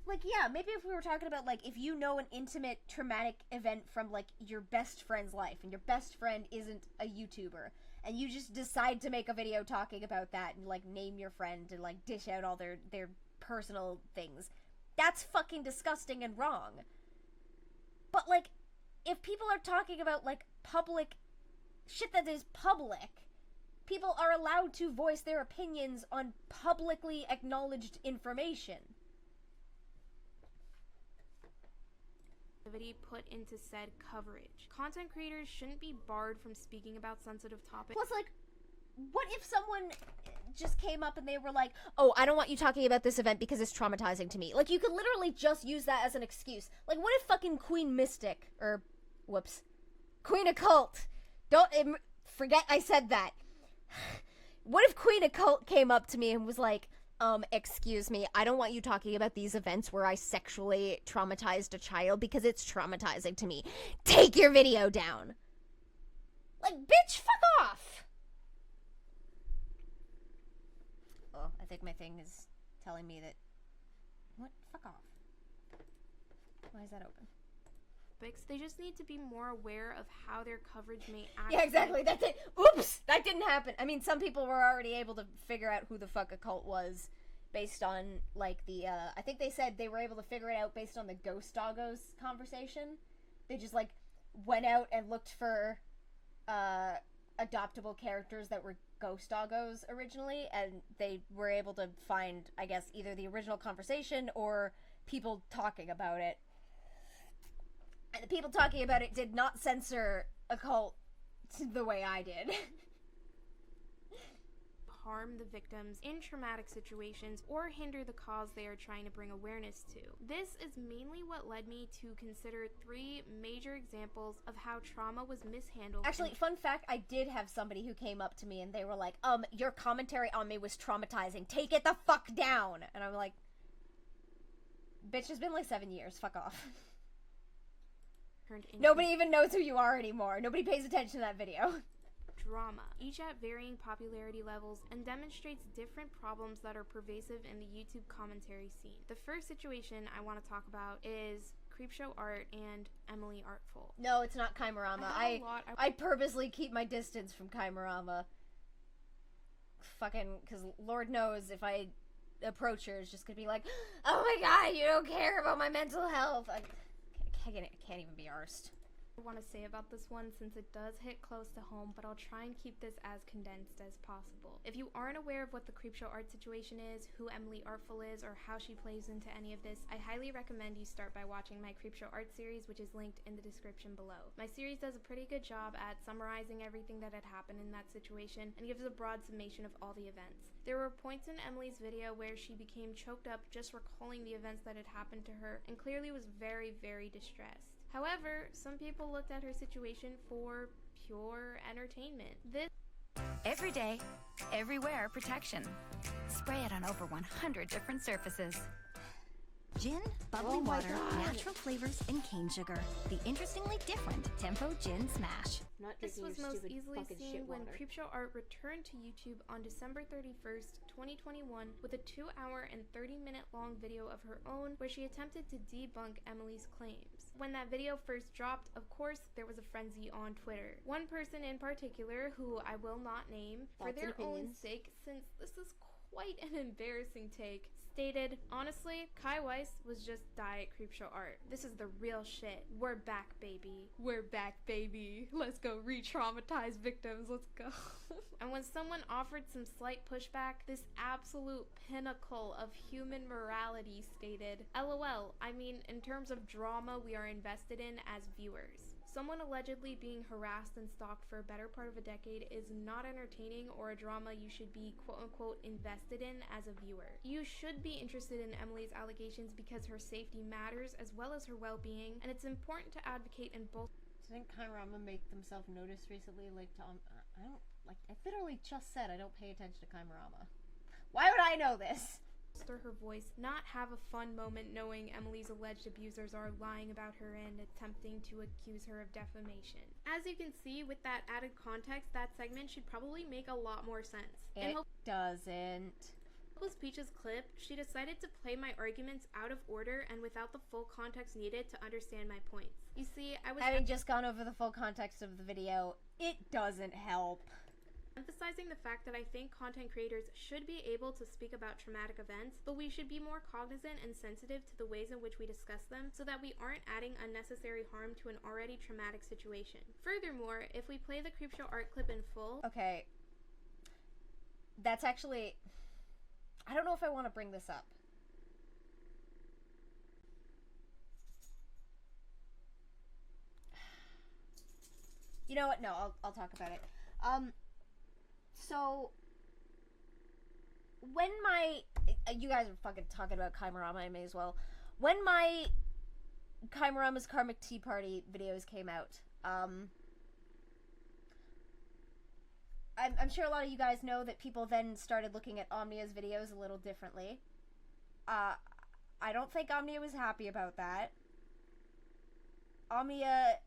Like, yeah, maybe if we were talking about, like, if you know an intimate traumatic event from, like, your best friend's life, and your best friend isn't a YouTuber, and you just decide to make a video talking about that, and, like, name your friend, and, like, dish out all their personal things, that's fucking disgusting and wrong. But, like, if people are talking about, like, public shit that is public, people are allowed to voice their opinions on publicly acknowledged information. Put into said coverage. Content creators shouldn't be barred from speaking about sensitive topics. Plus, like, what if someone just came up and they were like, oh, I don't want you talking about this event because it's traumatizing to me. Like, you could literally just use that as an excuse. Like, what if fucking Queen Mystic, or, whoops, Queen Occult, forget I said that. What if Queen Occult came up to me and was like, excuse me, I don't want you talking about these events where I sexually traumatized a child because it's traumatizing to me. Take your video down. Like, bitch, fuck off. Oh, I think my thing is telling me that... What? Fuck off. Why is that open? They just need to be more aware of how their coverage may act. Yeah, exactly. That's it. Oops! That didn't happen. I mean, some people were already able to figure out who the fuck Occult was based on, like, the, I think they said they were able to figure it out based on the Ghost Doggos conversation. They just, like, went out and looked for, adoptable characters that were Ghost Doggos originally, and they were able to find, I guess, either the original conversation or people talking about it. And the people talking about it did not censor Occult the way I did. Harm the victims in traumatic situations or hinder the cause they are trying to bring awareness to. This is mainly what led me to consider 3 major examples of how trauma was mishandled. Actually, fun fact, I did have somebody who came up to me and they were like, your commentary on me was traumatizing. Take it the fuck down. And I'm like, bitch, it's been like 7 years. Fuck off. Nobody even knows who you are anymore. Nobody pays attention to that video. Drama, each at varying popularity levels, and demonstrates different problems that are pervasive in the YouTube commentary scene. The first situation I want to talk about is Creepshow Art and Emily Artful. No, it's not Kaimarama. I purposely keep my distance from Kaimarama. Fucking, because Lord knows if I approach her, it's just gonna be like, oh my god, you don't care about my mental health. I can't even be arsed. I want to say about this one since it does hit close to home, but I'll try and keep this as condensed as possible. If you aren't aware of what the Creepshow Art situation is, who Emily Artful is, or how she plays into any of this, I highly recommend you start by watching my Creepshow Art series, which is linked in the description below. My series does a pretty good job at summarizing everything that had happened in that situation and gives a broad summation of all the events. There were points in Emily's video where she became choked up just recalling the events that had happened to her and clearly was very, very distressed. However, some people looked at her situation for pure entertainment. Every day, everywhere protection. Spray it on over 100 different surfaces. Gin, bubbly water, natural flavors, and cane sugar. The interestingly different Tempo Gin Smash. This was most easily seen when Creepshow Art returned to YouTube on December 31st, 2021 with a 2-hour and 30-minute long video of her own where she attempted to debunk Emily's claims. When that video first dropped, of course, there was a frenzy on Twitter. One person in particular, who I will not name, for their own sake, since this is quite an embarrassing take, stated, honestly, Kai Weiss was just diet Creepshow Art. This is the real shit. We're back, baby. We're back, baby. Let's go re-traumatize victims. Let's go. And when someone offered some slight pushback, this absolute pinnacle of human morality stated, LOL, I mean, in terms of drama we are invested in as viewers. Someone allegedly being harassed and stalked for a better part of a decade is not entertaining or a drama you should be quote-unquote invested in as a viewer. You should be interested in Emily's allegations because her safety matters as well as her well-being, and it's important to advocate in both. Didn't Kairama make themselves notice recently? Like, I literally just said I don't pay attention to Kairama. Why would I know this? Her voice, not have a fun moment knowing Emily's alleged abusers are lying about her and attempting to accuse her of defamation. As you can see, with that added context, that segment should probably make a lot more sense. It doesn't. With Peach's clip, she decided to play my arguments out of order and without the full context needed to understand my points. You see, I was having just gone over the full context of the video, it doesn't help. Emphasizing the fact that I think content creators should be able to speak about traumatic events, but we should be more cognizant and sensitive to the ways in which we discuss them so that we aren't adding unnecessary harm to an already traumatic situation. Furthermore, if we play the Creepshow Art clip in full... Okay. That's actually... I don't know if I want to bring this up. You know what? No, I'll talk about it. So... When my... You guys are fucking talking about Kaimarama, I may as well. When my Kaimarama's Karmic Tea Party videos came out, I'm sure a lot of you guys know that people then started looking at Omnia's videos a little differently. I don't think Omnia was happy about that. Omnia,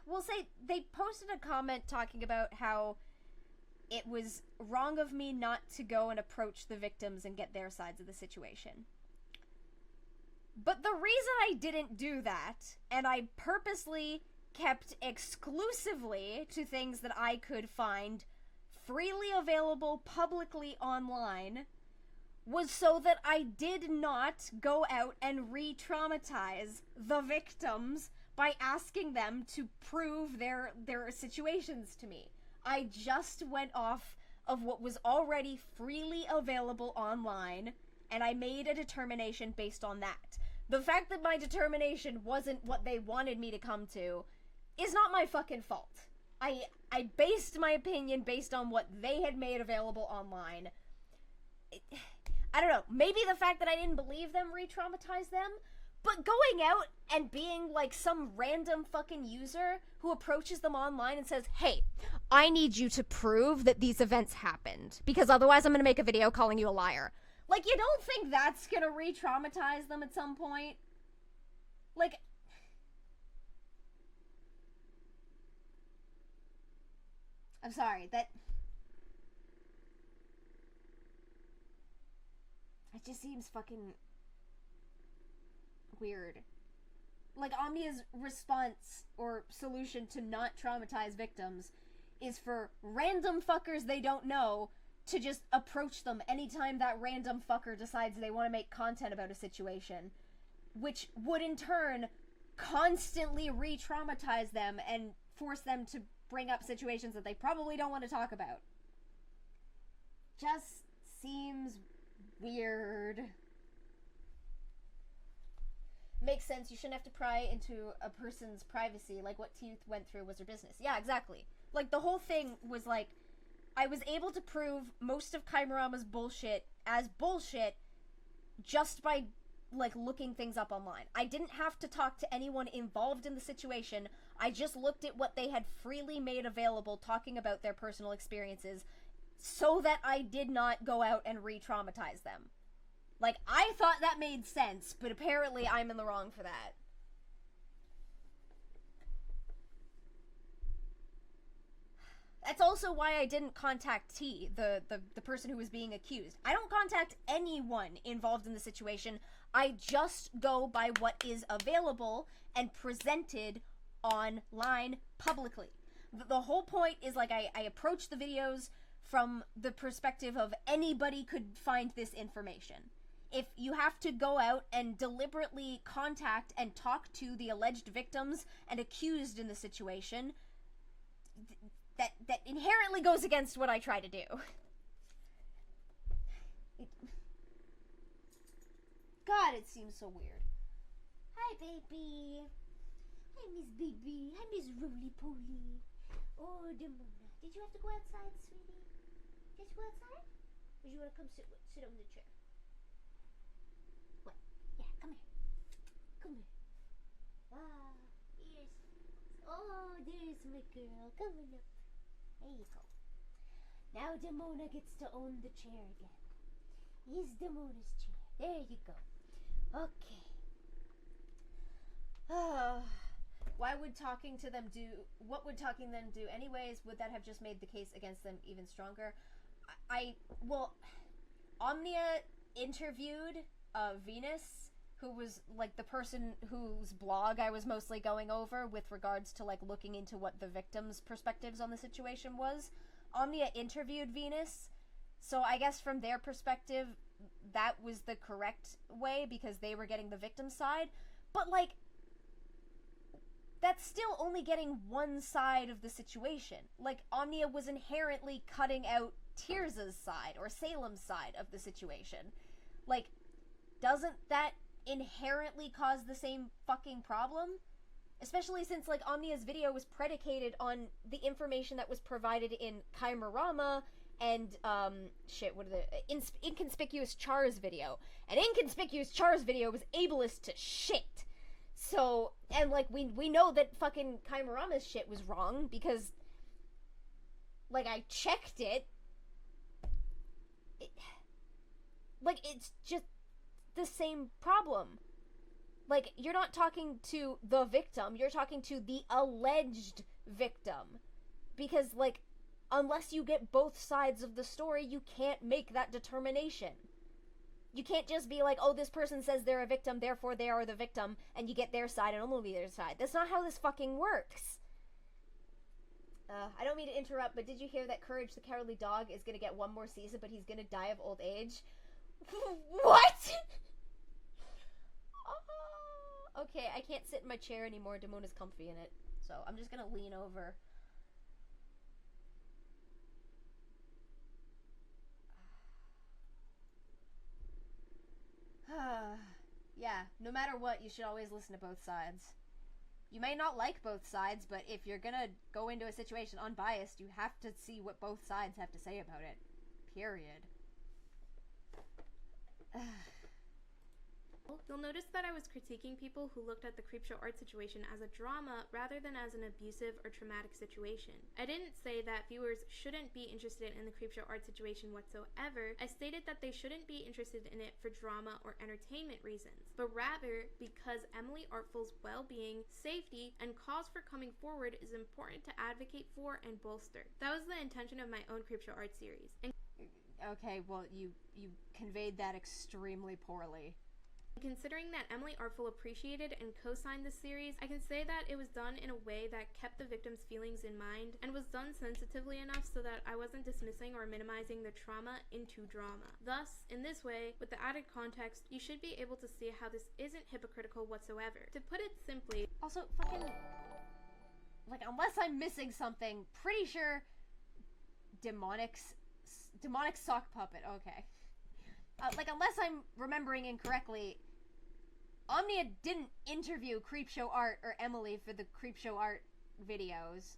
we'll say they posted a comment talking about how it was wrong of me not to go and approach the victims and get their sides of the situation. But the reason I didn't do that, and I purposely kept exclusively to things that I could find freely available publicly online, was so that I did not go out and re-traumatize the victims by asking them to prove their situations to me. I just went off of what was already freely available online, and I made a determination based on that. The fact that my determination wasn't what they wanted me to come to is not my fucking fault. I based my opinion based on what they had made available online. I don't know, maybe the fact that I didn't believe them re-traumatized them, but going out and being like some random fucking user who approaches them online and says, hey, I need you to prove that these events happened, because otherwise I'm gonna make a video calling you a liar. Like, you don't think that's gonna re-traumatize them at some point? Like... I'm sorry, that... It just seems fucking... weird. Like, Omnia's response or solution to not traumatize victims is for random fuckers they don't know to just approach them anytime that random fucker decides they want to make content about a situation, which would in turn constantly re-traumatize them and force them to bring up situations that they probably don't want to talk about. Just seems weird. Makes sense, you shouldn't have to pry into a person's privacy, like what Teeth went through was her business. Yeah, exactly. Like, the whole thing was like, I was able to prove most of Kaimarama's bullshit as bullshit just by, like, looking things up online. I didn't have to talk to anyone involved in the situation, I just looked at what they had freely made available talking about their personal experiences so that I did not go out and re-traumatize them. Like, I thought that made sense, but apparently I'm in the wrong for that. That's also why I didn't contact T, the person who was being accused. I don't contact anyone involved in the situation. I just go by what is available and presented online publicly. The whole point is, like, I approach the videos from the perspective of anybody could find this information. If you have to go out and deliberately contact and talk to the alleged victims and accused in the situation, that inherently goes against what I try to do. God, it seems so weird. Hi, baby. Hi, Miss Baby. Hi, Miss Roly Poly. Oh, Demona. Did you have to go outside, sweetie? Did you go outside? Or do you want to come sit on the chair? What? Yeah, come here. Come here. Ah, yes. Oh, there's my girl. Come on up. There you go. Now Demona gets to own the chair again. Here's Demona's chair. There you go. Okay. Why would talking to them do... What would talking to them do anyways? Would that have just made the case against them even stronger? Well, Omnia interviewed Venus, who was, like, the person whose blog I was mostly going over with regards to, like, looking into what the victims' perspectives on the situation was. Omnia interviewed Venus, so I guess from their perspective, that was the correct way, because they were getting the victim side. But, like, that's still only getting one side of the situation. Like, Omnia was inherently cutting out Tirza's side, or Salem's side of the situation. Like, doesn't that inherently cause the same fucking problem? Especially since, like, Omnia's video was predicated on the information that was provided in Kaimarama and, Inconspicuous Char's video. And Inconspicuous Char's video was ableist to shit. So, and, like, we know that fucking Kaimarama's shit was wrong, because, like, I checked it. Like, it's just the same problem. Like, you're not talking to the victim, you're talking to the alleged victim. Because, like, unless you get both sides of the story, you can't make that determination. You can't just be like, oh, this person says they're a victim, therefore they are the victim, and you get their side and only their side. That's not how this fucking works. I don't mean to interrupt, but did you hear that Courage the Cowardly Dog is gonna get one more season, but he's gonna die of old age? What?! Okay, I can't sit in my chair anymore. Damona's comfy in it. So I'm just gonna lean over. Yeah, no matter what, you should always listen to both sides. You may not like both sides, but if you're gonna go into a situation unbiased, you have to see what both sides have to say about it. Period. You'll notice that I was critiquing people who looked at the Creepshow art situation as a drama rather than as an abusive or traumatic situation. I didn't say that viewers shouldn't be interested in the Creepshow art situation whatsoever. I stated that they shouldn't be interested in it for drama or entertainment reasons, but rather because Emily Artful's well-being, safety, and cause for coming forward is important to advocate for and bolster. That was the intention of my own Creepshow art series. And okay, well, you conveyed that extremely poorly. considering that Emily Artful appreciated and co-signed the series, I can say that it was done in a way that kept the victim's feelings in mind and was done sensitively enough so that I wasn't dismissing or minimizing the trauma into drama. Thus, in this way, with the added context, you should be able to see how this isn't hypocritical whatsoever. To put it simply, also, fucking, like, unless I'm missing something, pretty sure demonic sock puppet, okay. Like, unless I'm remembering incorrectly, Omnia didn't interview Creepshow Art or Emily for the Creepshow Art videos.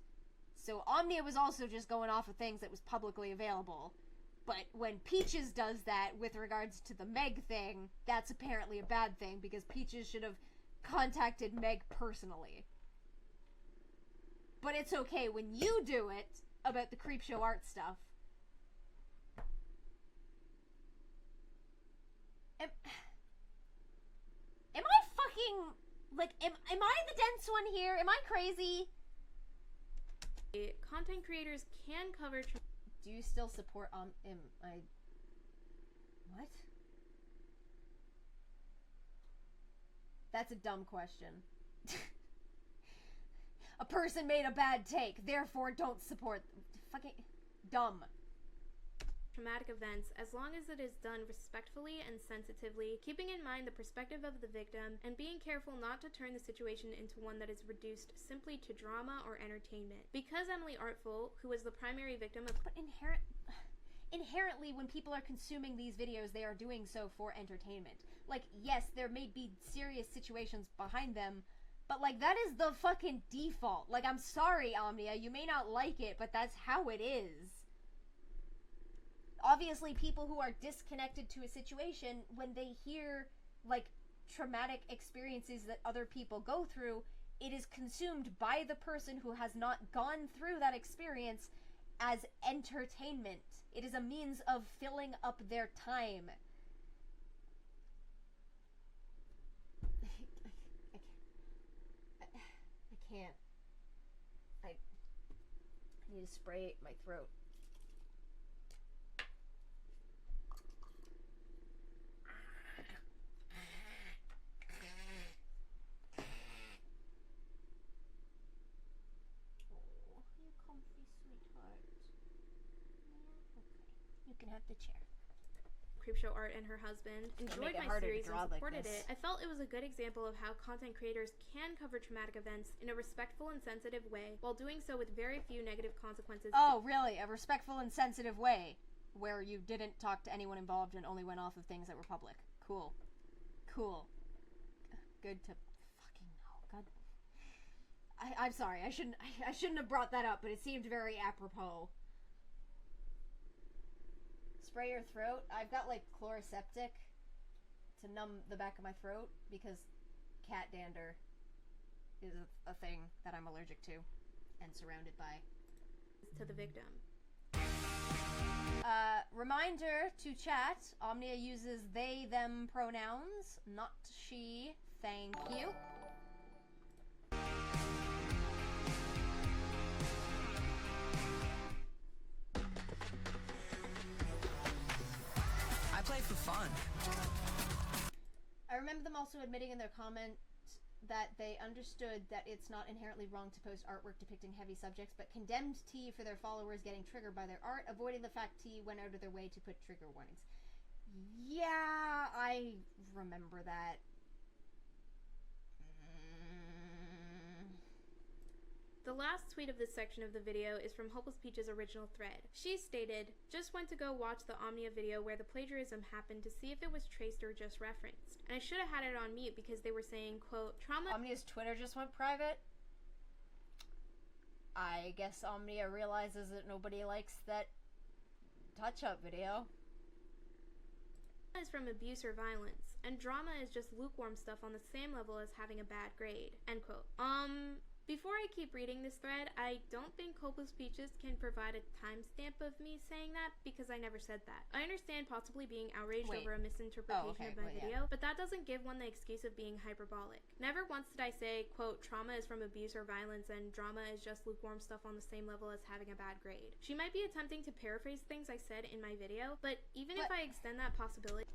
So Omnia was also just going off of things that was publicly available. But when Peaches does that with regards to the Meg thing, that's apparently a bad thing, because Peaches should have contacted Meg personally. But it's okay when you do it about the Creepshow Art stuff. Am I fucking, like, am I the dense one here? Am I crazy? Content creators can cover... Do you still support, what? That's a dumb question. A person made a bad take, therefore don't support... Fucking dumb. Traumatic events, as long as it is done respectfully and sensitively, keeping in mind the perspective of the victim, and being careful not to turn the situation into one that is reduced simply to drama or entertainment. Because Emily Artful, who was the primary victim of... But inherently, when people are consuming these videos, they are doing so for entertainment. Like, yes, there may be serious situations behind them, but, like, that is the fucking default. Like, I'm sorry, Omnia, you may not like it, but that's how it is. Obviously, people who are disconnected to a situation, when they hear, like, traumatic experiences that other people go through, it is consumed by the person who has not gone through that experience as entertainment. It is a means of filling up their time. I can't. I need to spray my throat. You can have the chair. Creepshow Art and her husband, enjoyed my series and supported it, I felt it was a good example of how content creators can cover traumatic events in a respectful and sensitive way while doing so with very few negative consequences. Oh, really? A respectful and sensitive way where you didn't talk to anyone involved and only went off of things that were public. Cool. Cool. Good to fucking know. God. I'm sorry. I shouldn't have brought that up, but it seemed very apropos. Spray your throat. I've got like chloroseptic to numb the back of my throat because cat dander is a thing that I'm allergic to and surrounded by. To the victim. Reminder to chat, Omnia uses they, them pronouns, not she. Thank you. I play for fun. I remember them also admitting in their comment that they understood that it's not inherently wrong to post artwork depicting heavy subjects, but condemned T for their followers getting triggered by their art, avoiding the fact T went out of their way to put trigger warnings. Yeah, I remember that. The last tweet of this section of the video is from Hopeless Peach's original thread. She stated, "Just went to go watch the Omnia video where the plagiarism happened to see if it was traced or just referenced. And I should have had it on mute because they were saying, quote, trauma..." Omnia's Twitter just went private. I guess Omnia realizes that nobody likes that touch-up video. Is from abuse or violence, and drama is just lukewarm stuff on the same level as having a bad grade. End quote. Before I keep reading this thread, I don't think Hopeless Peaches can provide a timestamp of me saying that because I never said that. I understand possibly being outraged over a misinterpretation of my video, but that doesn't give one the excuse of being hyperbolic. Never once did I say, quote, trauma is from abuse or violence and drama is just lukewarm stuff on the same level as having a bad grade. She might be attempting to paraphrase things I said in my video, but even if I extend that possibility...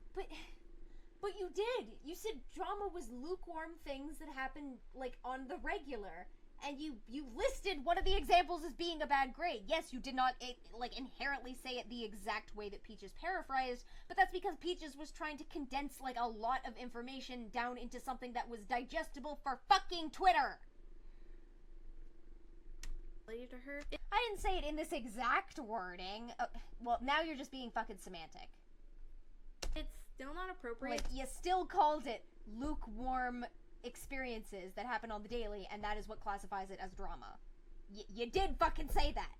But you did! You said drama was lukewarm things that happen, like, on the regular. And you listed one of the examples as being a bad grade. Yes, you did not, inherently say it the exact way that Peaches paraphrased, but that's because Peaches was trying to condense, like, a lot of information down into something that was digestible for fucking Twitter! To her. I didn't say it in this exact wording. Well, now you're just being fucking semantic. It's still not appropriate. Like, you still called it lukewarm experiences that happen on the daily, and that is what classifies it as drama. You did fucking say that.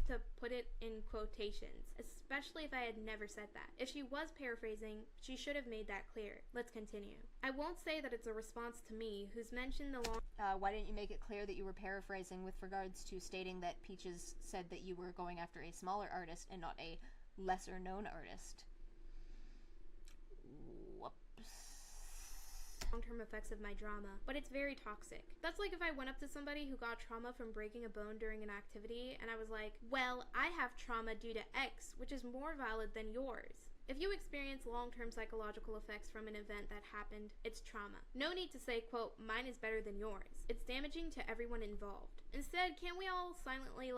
To put it in quotations, especially if I had never said that. If she was paraphrasing, she should have made that clear. Let's continue. I won't say that it's a response to me, who's mentioned the long... why didn't you make it clear that you were paraphrasing with regards to stating that Peaches said that you were going after a smaller artist and not a lesser known artist? Long-term effects of my drama, but it's very toxic. That's like if I went up to somebody who got trauma from breaking a bone during an activity and I was like, well, I have trauma due to X, which is more valid than yours. If you experience long-term psychological effects from an event that happened, it's trauma. No need to say, quote, mine is better than yours. It's damaging to everyone involved. Instead, can't we all silently,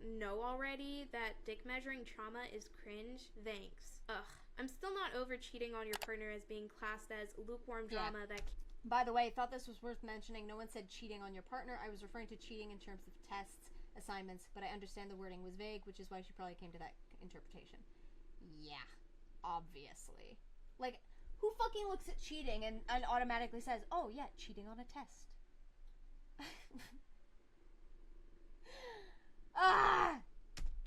know already that dick measuring trauma is cringe? Thanks. Ugh. I'm still not over cheating on your partner as being classed as lukewarm drama that... By the way, thought this was worth mentioning. No one said cheating on your partner. I was referring to cheating in terms of tests, assignments, but I understand the wording was vague, which is why she probably came to that interpretation. Yeah, obviously. Like, who fucking looks at cheating and automatically says, oh yeah, cheating on a test?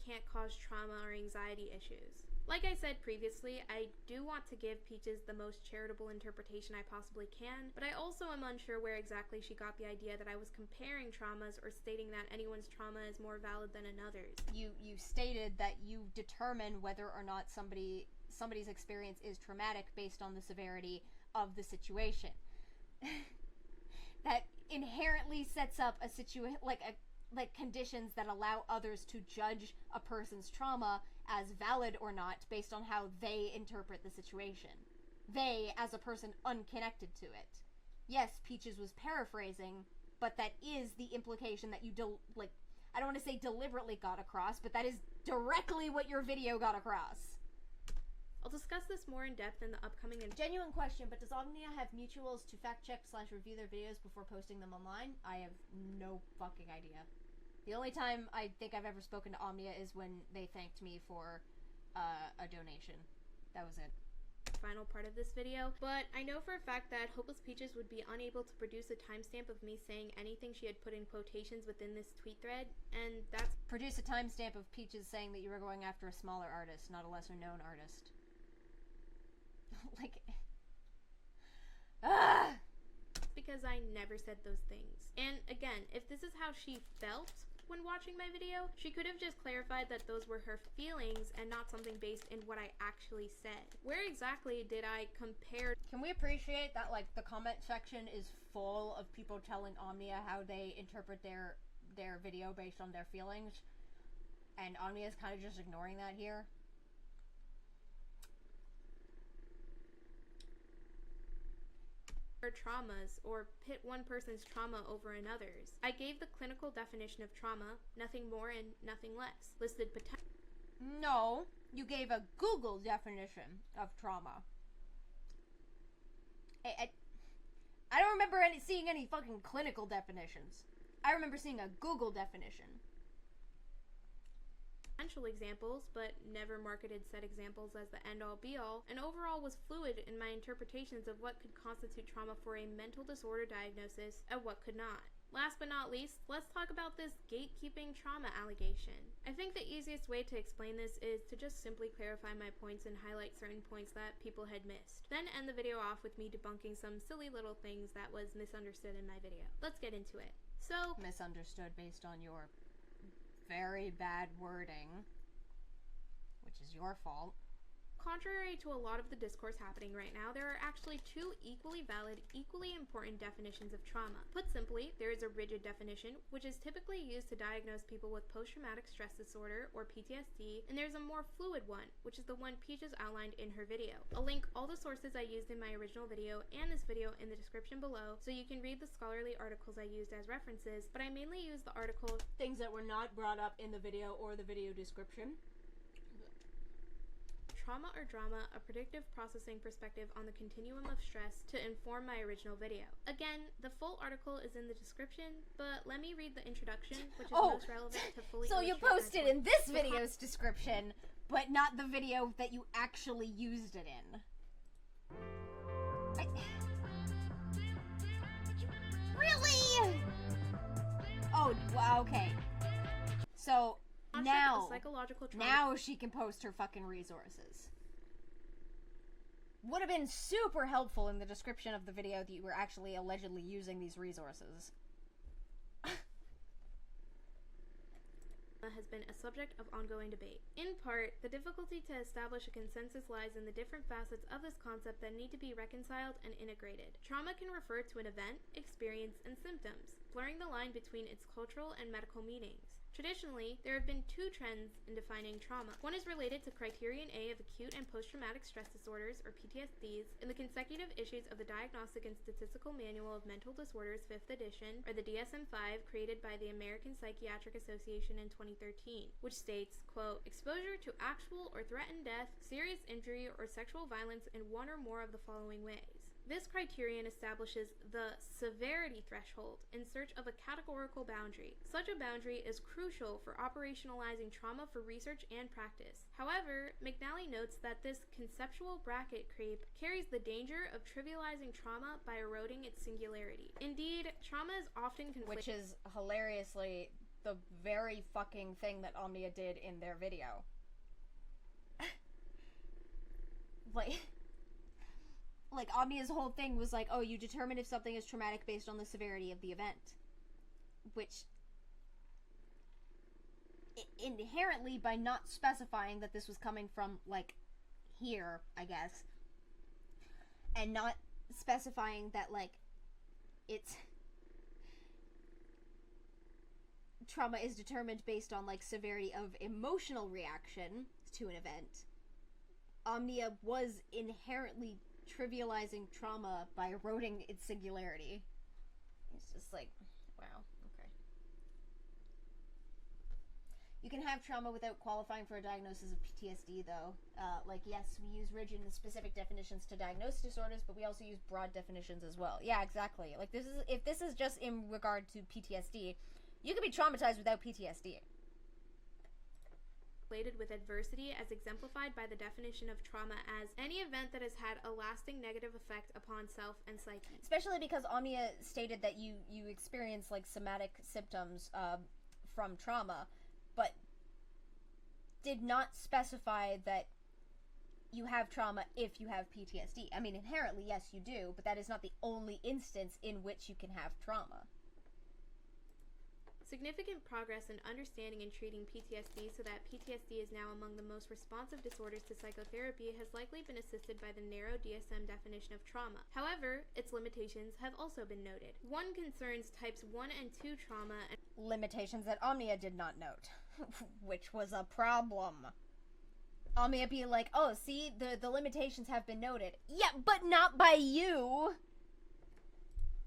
Can't cause trauma or anxiety issues. Like I said previously, I do want to give Peaches the most charitable interpretation I possibly can, but I also am unsure where exactly she got the idea that I was comparing traumas or stating that anyone's trauma is more valid than another's. You stated that you determine whether or not somebody's experience is traumatic based on the severity of the situation. That inherently sets up a situation, like conditions that allow others to judge a person's trauma as valid or not based on how they interpret the situation. They, as a person unconnected to it. Yes, Peaches was paraphrasing, but that is the implication that you I don't want to say deliberately got across, but that is directly what your video got across. I'll discuss this more in depth in the upcoming Genuine question, but does Omnia have mutuals to fact check / review their videos before posting them online? I have no fucking idea. The only time I think I've ever spoken to Omnia is when they thanked me for a donation. That was it. Final part of this video, but I know for a fact that Hopeless Peaches would be unable to produce a timestamp of me saying anything she had put in quotations within this tweet thread, and that's... Produce a timestamp of Peaches saying that you were going after a smaller artist, not a lesser known artist. Like... because I never said those things. And again, if this is how she felt when watching my video, she could have just clarified that those were her feelings and not something based in what I actually said. Where exactly did I compare? Can we appreciate that, like, the comment section is full of people telling Omnia how they interpret their video based on their feelings, and Omnia's kind of just ignoring that here? Or traumas, or pit one person's trauma over another's. I gave the clinical definition of trauma, nothing more and nothing less. Listed potential. No, you gave a Google definition of trauma. I don't remember seeing any fucking clinical definitions. I remember seeing a Google definition. Potential examples, but never marketed said examples as the end-all be-all, and overall was fluid in my interpretations of what could constitute trauma for a mental disorder diagnosis and what could not. Last but not least, let's talk about this gatekeeping trauma allegation. I think the easiest way to explain this is to just simply clarify my points and highlight certain points that people had missed. Then end the video off with me debunking some silly little things that was misunderstood in my video. Let's get into it. So, misunderstood based on your very bad wording, which is your fault. Contrary to a lot of the discourse happening right now, there are actually two equally valid, equally important definitions of trauma. Put simply, there is a rigid definition, which is typically used to diagnose people with post-traumatic stress disorder, or PTSD, and there's a more fluid one, which is the one Peaches outlined in her video. I'll link all the sources I used in my original video and this video in the description below, so you can read the scholarly articles I used as references, but I mainly used the article Things that were not brought up in the video or the video description. Trauma or Drama, a predictive processing perspective on the continuum of stress to inform my original video. Again, the full article is in the description, but let me read the introduction, which is most relevant to fully so you posted in this video's description, but not the video that you actually used it in. Really? Oh, wow, okay. So... Now she can post her fucking resources. Would have been super helpful in the description of the video that you were actually allegedly using these resources. Has been a subject of ongoing debate. In part, the difficulty to establish a consensus lies in the different facets of this concept that need to be reconciled and integrated. Trauma can refer to an event, experience, and symptoms, blurring the line between its cultural and medical meanings. Traditionally, there have been two trends in defining trauma. One is related to Criterion A of Acute and Post-Traumatic Stress Disorders, or PTSDs, in the consecutive issues of the Diagnostic and Statistical Manual of Mental Disorders 5th edition, or the DSM-5, created by the American Psychiatric Association in 2013, which states, quote, exposure to actual or threatened death, serious injury, or sexual violence in one or more of the following ways. This criterion establishes the severity threshold in search of a categorical boundary. Such a boundary is crucial for operationalizing trauma for research and practice. However, McNally notes that this conceptual bracket creep carries the danger of trivializing trauma by eroding its singularity. Indeed, trauma is often conflated, which is hilariously the very fucking thing that Omnia did in their video. Like, Omnia's whole thing was like, oh, you determine if something is traumatic based on the severity of the event. Which, inherently, by not specifying that this was coming from, like, here, I guess, and not specifying that, like, it's... trauma is determined based on, like, severity of emotional reaction to an event, Omnia was inherently trivializing trauma by eroding its singularity. It's just like, wow, okay. You can have trauma without qualifying for a diagnosis of PTSD, though. Like, yes, we use rigid and specific definitions to diagnose disorders, but we also use broad definitions as well. Yeah, exactly. Like, if this is just in regard to PTSD, you can be traumatized without PTSD. Related with adversity, as exemplified by the definition of trauma as any event that has had a lasting negative effect upon self and psyche. Especially because Omnia stated that you experience, like, somatic symptoms from trauma, but did not specify that you have trauma if you have PTSD. I mean, inherently, yes, you do, but that is not the only instance in which you can have trauma. Significant progress in understanding and treating PTSD so that PTSD is now among the most responsive disorders to psychotherapy has likely been assisted by the narrow DSM definition of trauma. However, its limitations have also been noted. One concerns types 1 and 2 trauma and limitations that Omnia did not note, which was a problem. Omnia be like, oh, see, the limitations have been noted. Yeah, but not by you!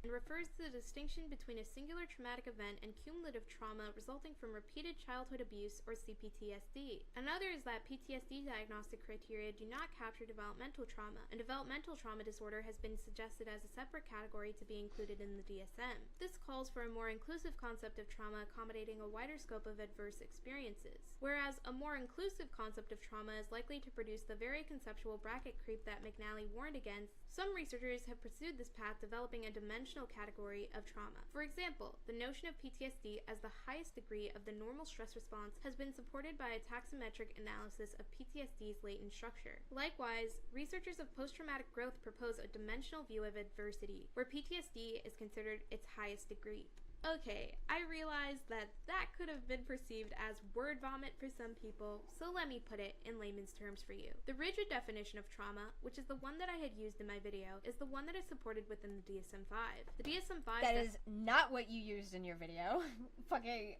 And refers to the distinction between a singular traumatic event and cumulative trauma resulting from repeated childhood abuse or CPTSD. Another is that PTSD diagnostic criteria do not capture developmental trauma, and developmental trauma disorder has been suggested as a separate category to be included in the DSM. This calls for a more inclusive concept of trauma accommodating a wider scope of adverse experiences, whereas a more inclusive concept of trauma is likely to produce the very conceptual bracket creep that McNally warned against. Some researchers have pursued this path, developing a dimensional category of trauma. For example, the notion of PTSD as the highest degree of the normal stress response has been supported by a taxometric analysis of PTSD's latent structure. Likewise, researchers of post-traumatic growth propose a dimensional view of adversity, where PTSD is considered its highest degree. Okay, I realize that could have been perceived as word vomit for some people, so let me put it in layman's terms for you. The rigid definition of trauma, which is the one that I had used in my video, is the one that is supported within the DSM-5. The DSM-5 That is not what you used in your video. Fucking...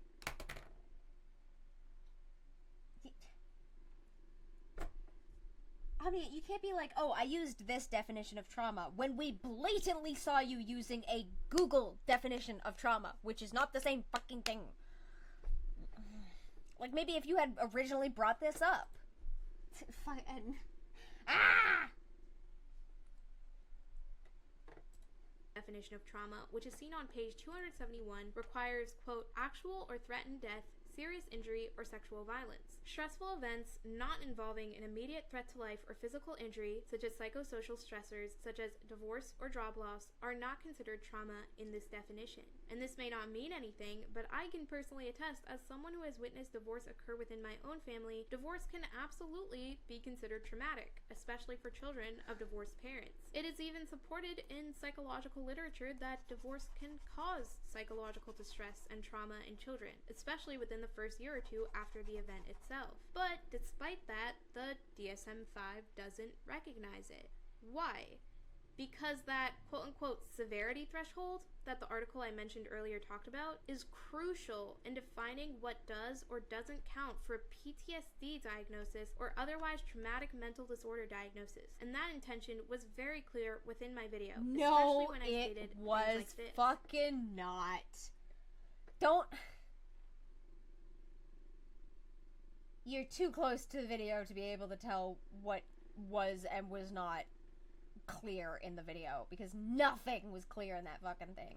I mean, you can't be like, oh, I used this definition of trauma, when we blatantly saw you using a Google definition of trauma, which is not the same fucking thing. Like, maybe if you had originally brought this up. Fucking... Ah! Definition of trauma, which is seen on page 271, requires, quote, actual or threatened death, serious injury, or sexual violence. Stressful events not involving an immediate threat to life or physical injury, such as psychosocial stressors, such as divorce or job loss, are not considered trauma in this definition. And this may not mean anything, but I can personally attest, as someone who has witnessed divorce occur within my own family, divorce can absolutely be considered traumatic, especially for children of divorced parents. It is even supported in psychological literature that divorce can cause psychological distress and trauma in children, especially within the first year or two after the event itself. But despite that, the DSM-5 doesn't recognize it. Why? Because that quote-unquote severity threshold that the article I mentioned earlier talked about is crucial in defining what does or doesn't count for a PTSD diagnosis or otherwise traumatic mental disorder diagnosis. And that intention was very clear within my video, No, especially when I stated it was things like this. fucking not. Don't... You're too close to the video to be able to tell what was and was not clear in the video, because nothing was clear in that fucking thing.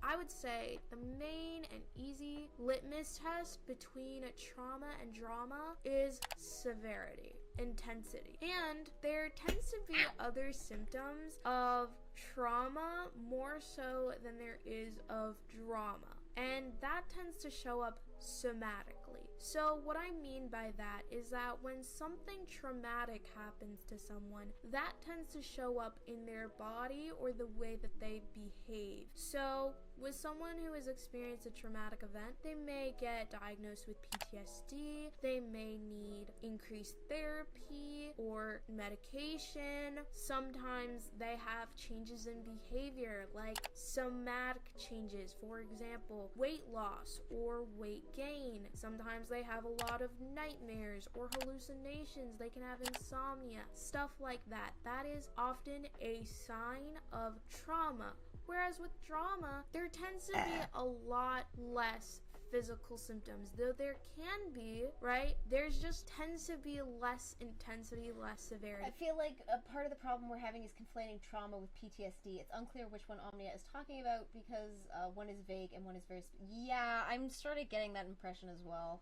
I would say the main and easy litmus test between trauma and drama is severity, intensity. And there tends to be other symptoms of trauma more so than there is of drama. And that tends to show up somatically. So what I mean by that is that when something traumatic happens to someone, that tends to show up in their body or the way that they behave. So with someone who has experienced a traumatic event, they may get diagnosed with PTSD, they may need increased therapy or medication. Sometimes they have changes in behavior, like somatic changes, for example, weight loss or weight gain. Sometimes they have a lot of nightmares or hallucinations, they can have insomnia, stuff like that. That is often a sign of trauma. Whereas with drama, there tends to be a lot less physical symptoms, though there can be, right? There's just tends to be less intensity, less severity. I feel like a part of the problem we're having is conflating trauma with PTSD. It's unclear which one Omnia is talking about because one is vague and one is very... Yeah, I'm sort of getting that impression as well.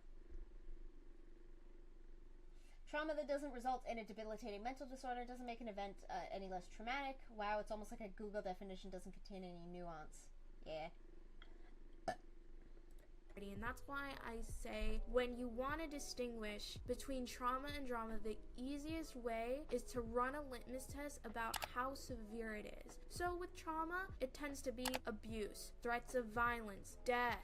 Trauma that doesn't result in a debilitating mental disorder doesn't make an event any less traumatic. Wow, it's almost like a Google definition doesn't contain any nuance. Yeah. And that's why I say when you want to distinguish between trauma and drama, the easiest way is to run a litmus test about how severe it is. So with trauma, it tends to be abuse, threats of violence, death,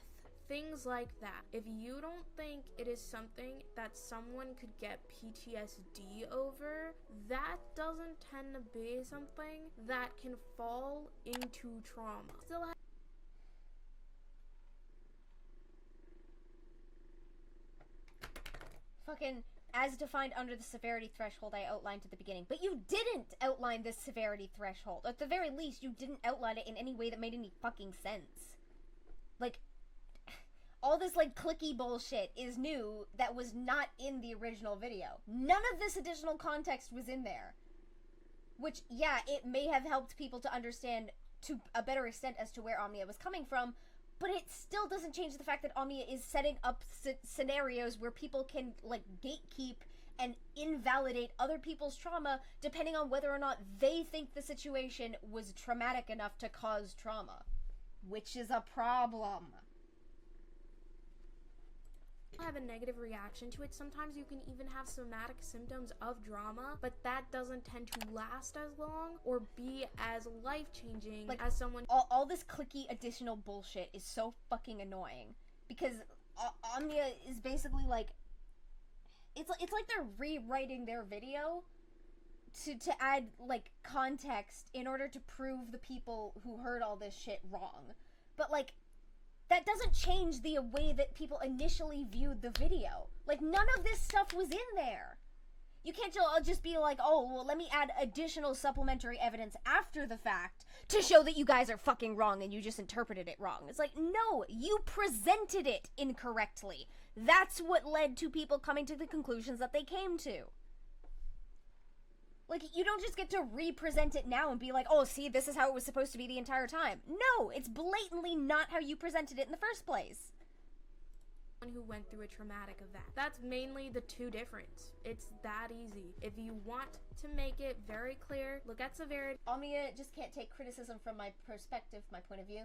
things like that. If you don't think it is something that someone could get PTSD over, that doesn't tend to be something that can fall into trauma. Still fucking as defined under the severity threshold I outlined at the beginning. But you didn't outline this severity threshold. At the very least, you didn't outline it in any way that made any fucking sense. Like, all this, like, clicky bullshit is new that was not in the original video. None of this additional context was in there. Which, yeah, it may have helped people to understand to a better extent as to where Omnia was coming from, but it still doesn't change the fact that Omnia is setting up scenarios where people can, like, gatekeep and invalidate other people's trauma depending on whether or not they think the situation was traumatic enough to cause trauma. Which is a problem. have a negative reaction to it. Sometimes you can even have somatic symptoms of drama, but that doesn't tend to last as long or be as life-changing as someone... All this clicky additional bullshit is so fucking annoying, because Omnia is basically like... It's like they're rewriting their video to add, like, context in order to prove the people who heard all this shit wrong. But, like, that doesn't change the way that people initially viewed the video. Like, none of this stuff was in there. You can't just be like, oh, well, let me add additional supplementary evidence after the fact to show that you guys are fucking wrong and you just interpreted it wrong. It's like, no, you presented it incorrectly. That's what led to people coming to the conclusions that they came to. Like, you don't just get to re-present it now and be like, oh, see, this is how it was supposed to be the entire time. No, it's blatantly not how you presented it in the first place. Who went through a traumatic event. That's mainly the two difference. It's that easy. If you want to make it very clear, look at severity. Omnia just can't take criticism from my perspective, my point of view.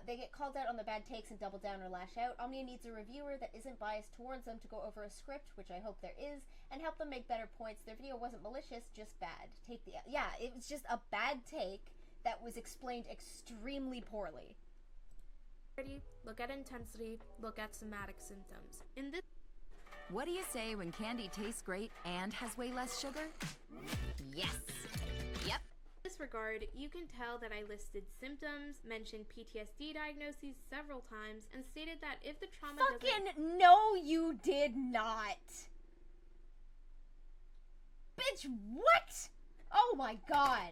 They get called out on the bad takes and double down or lash out. Omnia needs a reviewer that isn't biased towards them to go over a script, which I hope there is, and help them make better points. Their video wasn't malicious, just bad. Yeah, it was just a bad take that was explained extremely poorly. Look at intensity, look at somatic symptoms. In this... What do you say when candy tastes great and has way less sugar? Yes. Yep. In this regard, you can tell that I listed symptoms, mentioned PTSD diagnoses several times, and stated that if the trauma fucking no, you did not. Bitch, what? Oh my god.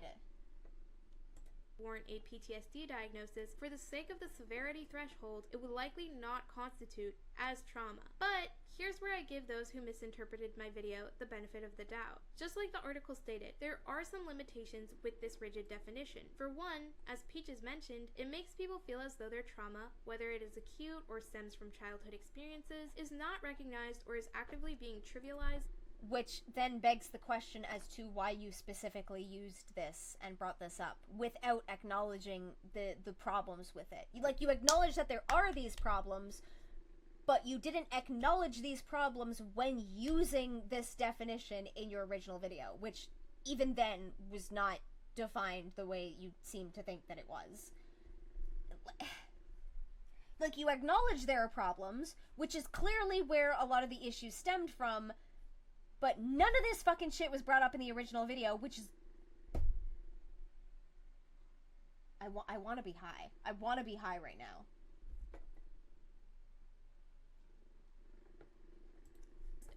Warrant a PTSD diagnosis, for the sake of the severity threshold, it would likely not constitute as trauma. But here's where I give those who misinterpreted my video the benefit of the doubt. Just like the article stated, there are some limitations with this rigid definition. For one, as Peaches mentioned, it makes people feel as though their trauma, whether it is acute or stems from childhood experiences, is not recognized or is actively being trivialized. Which then begs the question as to why you specifically used this and brought this up without acknowledging the problems with it. You acknowledge that there are these problems, but you didn't acknowledge these problems when using this definition in your original video, which even then was not defined the way you seem to think that it was. Like, you acknowledge there are problems, which is clearly where a lot of the issues stemmed from, but none of this fucking shit was brought up in the original video, which is... I want to be high. I want to be high right now.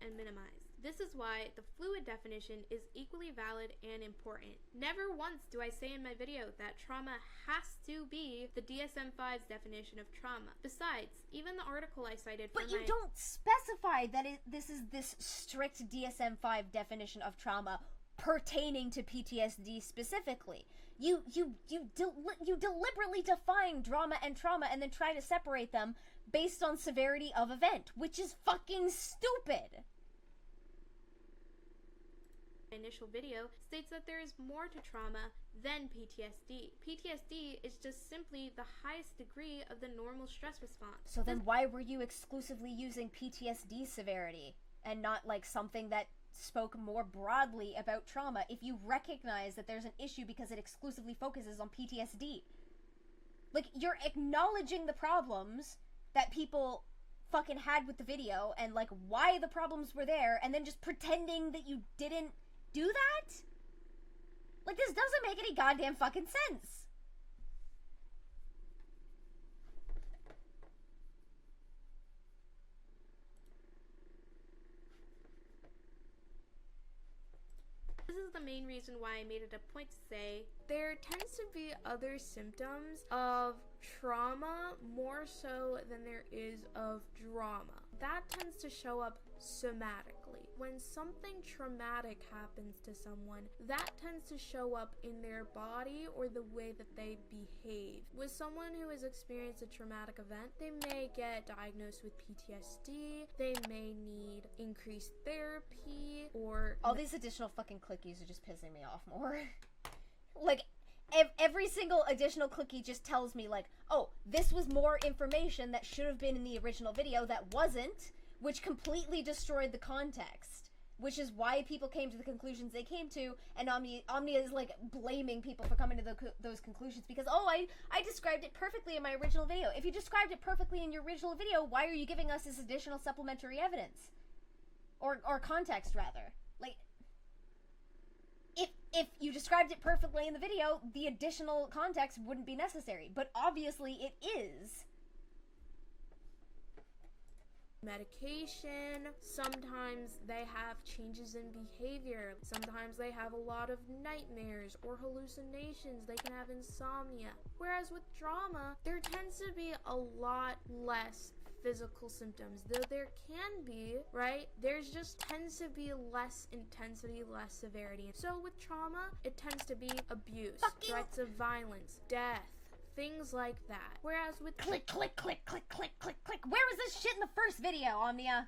And minimized. This is why the fluid definition is equally valid and important. Never once do I say in my video that trauma has to be the DSM-5's definition of trauma. Besides, even the article I cited for But you don't specify that this is this strict DSM-5 definition of trauma pertaining to PTSD specifically. You deliberately define drama and trauma and then try to separate them based on severity of event, which is fucking stupid. My initial video states that there is more to trauma than PTSD. PTSD is just simply the highest degree of the normal stress response. So then why were you exclusively using PTSD severity and not like something that spoke more broadly about trauma if you recognize that there's an issue because it exclusively focuses on PTSD? Like, you're acknowledging the problems that people fucking had with the video and like why the problems were there, and then just pretending that you didn't do that? Like, this doesn't make any goddamn fucking sense. This is the main reason why I made it a point to say there tends to be other symptoms of trauma more so than there is of drama. That tends to show up somatically. When something traumatic happens to someone, that tends to show up in their body or the way that they behave. With someone who has experienced a traumatic event, they may get diagnosed with PTSD, they may need increased therapy, or... All these additional fucking clickies are just pissing me off more. Like, every single additional clicky just tells me, like, oh, this was more information that should have been in the original video that wasn't, which completely destroyed the context, which is why people came to the conclusions they came to, and Omnia is, like, blaming people for coming to those conclusions because, oh, I described it perfectly in my original video. If you described it perfectly in your original video, why are you giving us this additional supplementary evidence? Or context, rather. Like, if you described it perfectly in the video, the additional context wouldn't be necessary, but obviously it is. Medication, sometimes they have changes in behavior, sometimes they have a lot of nightmares or hallucinations, they can have insomnia. Whereas with drama, there tends to be a lot less physical symptoms, though there can be, right? There's just tends to be less intensity, less severity. So with trauma, it tends to be abuse, threats of violence, death, things like that. Whereas with click, click, click, click, click, click, click. Where was this shit in the first video, Omnia?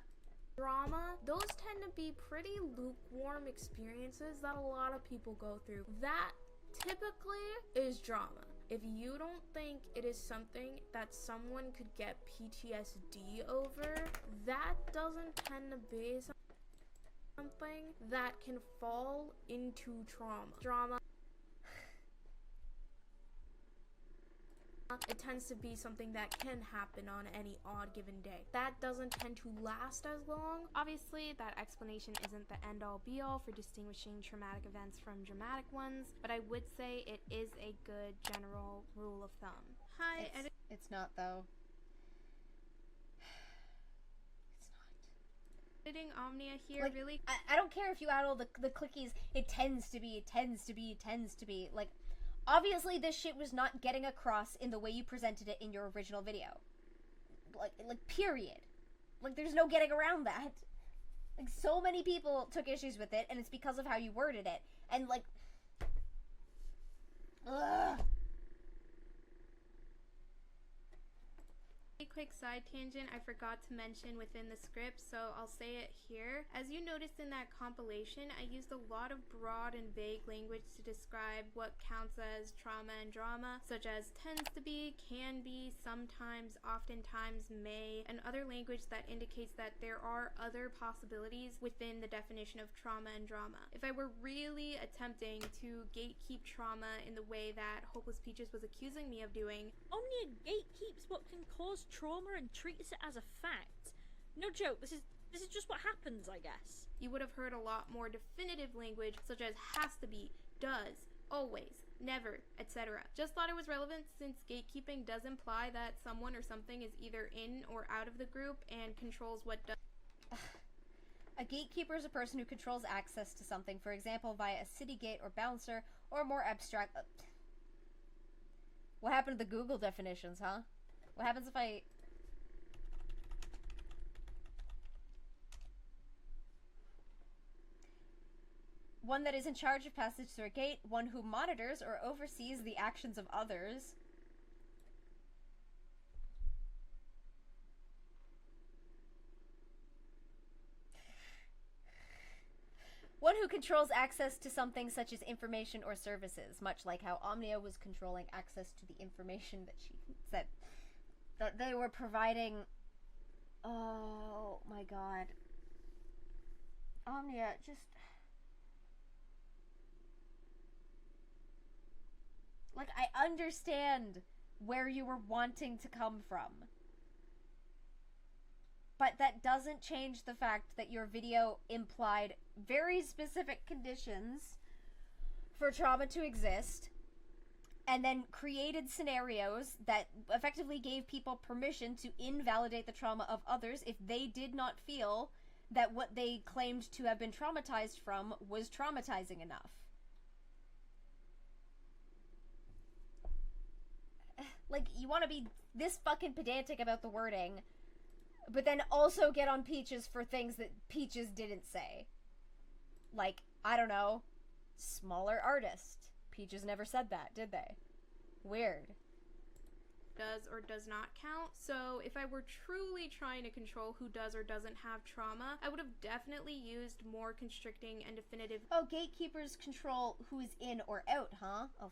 Drama, those tend to be pretty lukewarm experiences that a lot of people go through. That typically is drama. If you don't think it is something that someone could get PTSD over, that doesn't tend to be something that can fall into trauma. It tends to be something that can happen on any odd given day. That doesn't tend to last as long. Obviously, that explanation isn't the end-all be-all for distinguishing traumatic events from dramatic ones, but I would say it is a good general rule of thumb. Hi, it's not, though. Editing Omnia here, like, really? I don't care if you add all the clickies. It tends to be. Like, obviously, this shit was not getting across in the way you presented it in your original video. Like, period. Like, there's no getting around that. Like, so many people took issues with it, and it's because of how you worded it. And, like... Ugh. A quick side tangent I forgot to mention within the script, so I'll say it here. As you noticed in that compilation, I used a lot of broad and vague language to describe what counts as trauma and drama, such as tends to be, can be, sometimes, oftentimes, may, and other language that indicates that there are other possibilities within the definition of trauma and drama. If I were really attempting to gatekeep trauma in the way that Hopeless Peaches was accusing me of doing, Omnia gatekeeps what can cause trauma and treats it as a fact. No joke, this is just what happens, I guess. You would have heard a lot more definitive language such as has to be, does, always, never, etc. Just thought it was relevant since gatekeeping does imply that someone or something is either in or out of the group and controls what does. A gatekeeper is a person who controls access to something, for example, via a city gate or bouncer, or more abstract... What happened to the Google definitions, huh? What happens if I... One that is in charge of passage through a gate, one who monitors or oversees the actions of others. One who controls access to something such as information or services, much like how Omnia was controlling access to the information that she said that they were providing. Oh my god. Omnia, just... Like, I understand where you were wanting to come from. But that doesn't change the fact that your video implied very specific conditions for trauma to exist, and then created scenarios that effectively gave people permission to invalidate the trauma of others if they did not feel that what they claimed to have been traumatized from was traumatizing enough. Like, you want to be this fucking pedantic about the wording, but then also get on Peaches for things that Peaches didn't say. Like, I don't know, smaller artist. Peaches never said that, did they? Weird. Does or does not count. So if I were truly trying to control who does or doesn't have trauma, I would have definitely used more constricting and definitive... Oh, gatekeepers control who is in or out, huh? Oh,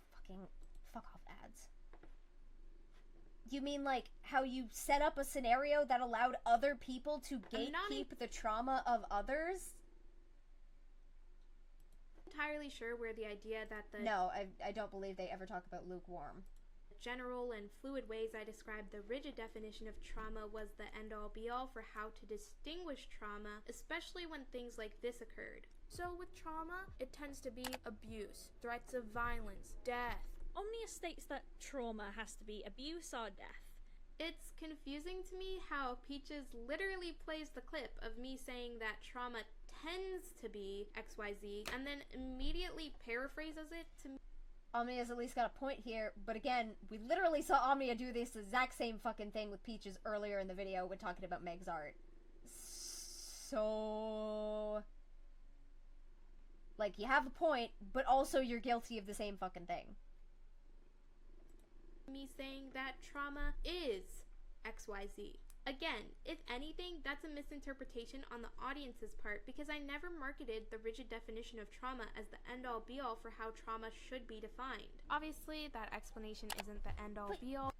fuck off ads. You mean like how you set up a scenario that allowed other people to gatekeep the trauma of others? Entirely sure where the idea that the... No, I don't believe they ever talk about lukewarm. General and fluid ways I described the rigid definition of trauma was the end-all be-all for how to distinguish trauma, especially when things like this occurred. So with trauma, it tends to be abuse, threats of violence, death. Omnia states that trauma has to be abuse or death. It's confusing to me how Peaches literally plays the clip of me saying that trauma tends to be XYZ and then immediately paraphrases it to me. Omnia's at least got a point here, but again, we literally saw Omnia do this exact same fucking thing with Peaches earlier in the video when talking about Meg's art. So... Like, you have a point, but also you're guilty of the same fucking thing. Me saying that trauma is XYZ. Again, if anything, that's a misinterpretation on the audience's part because I never marketed the rigid definition of trauma as the end-all be-all for how trauma should be defined. Obviously, that explanation isn't the end-all be-all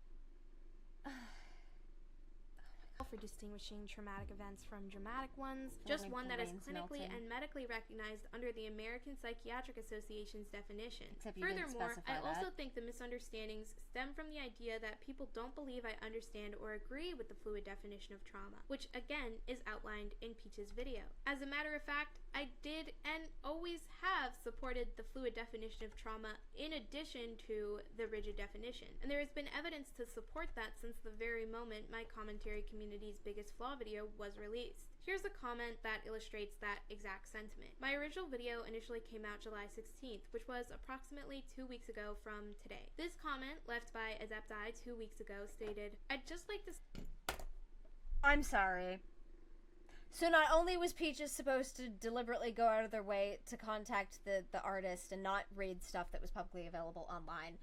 for distinguishing traumatic events from dramatic ones, just one that is clinically and medically recognized under the American Psychiatric Association's definition. Furthermore, I also think the misunderstandings stem from the idea that people don't believe I understand or agree with the fluid definition of trauma, which again is outlined in Peach's video. As a matter of fact, I did and always have supported the fluid definition of trauma in addition to the rigid definition, and there has been evidence to support that since the very moment my commentary community's biggest flaw video was released. Here's a comment that illustrates that exact sentiment. My original video initially came out July 16th, which was approximately 2 weeks ago from today. This comment, left by Adepti 2 weeks ago, stated, "I'd just like to..." I'm sorry. So not only was Peaches supposed to deliberately go out of their way to contact the artist and not read stuff that was publicly available online,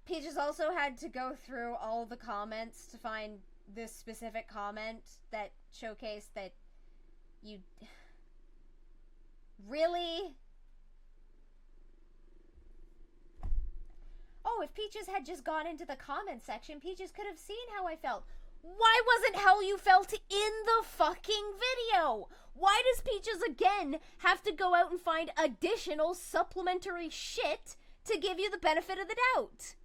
Peaches also had to go through all the comments to find this specific comment that showcased that you... Really? Oh, if Peaches had just gone into the comment section, Peaches could have seen how I felt. Why wasn't how you felt in the fucking video? Why does Peaches again have to go out and find additional supplementary shit to give you the benefit of the doubt?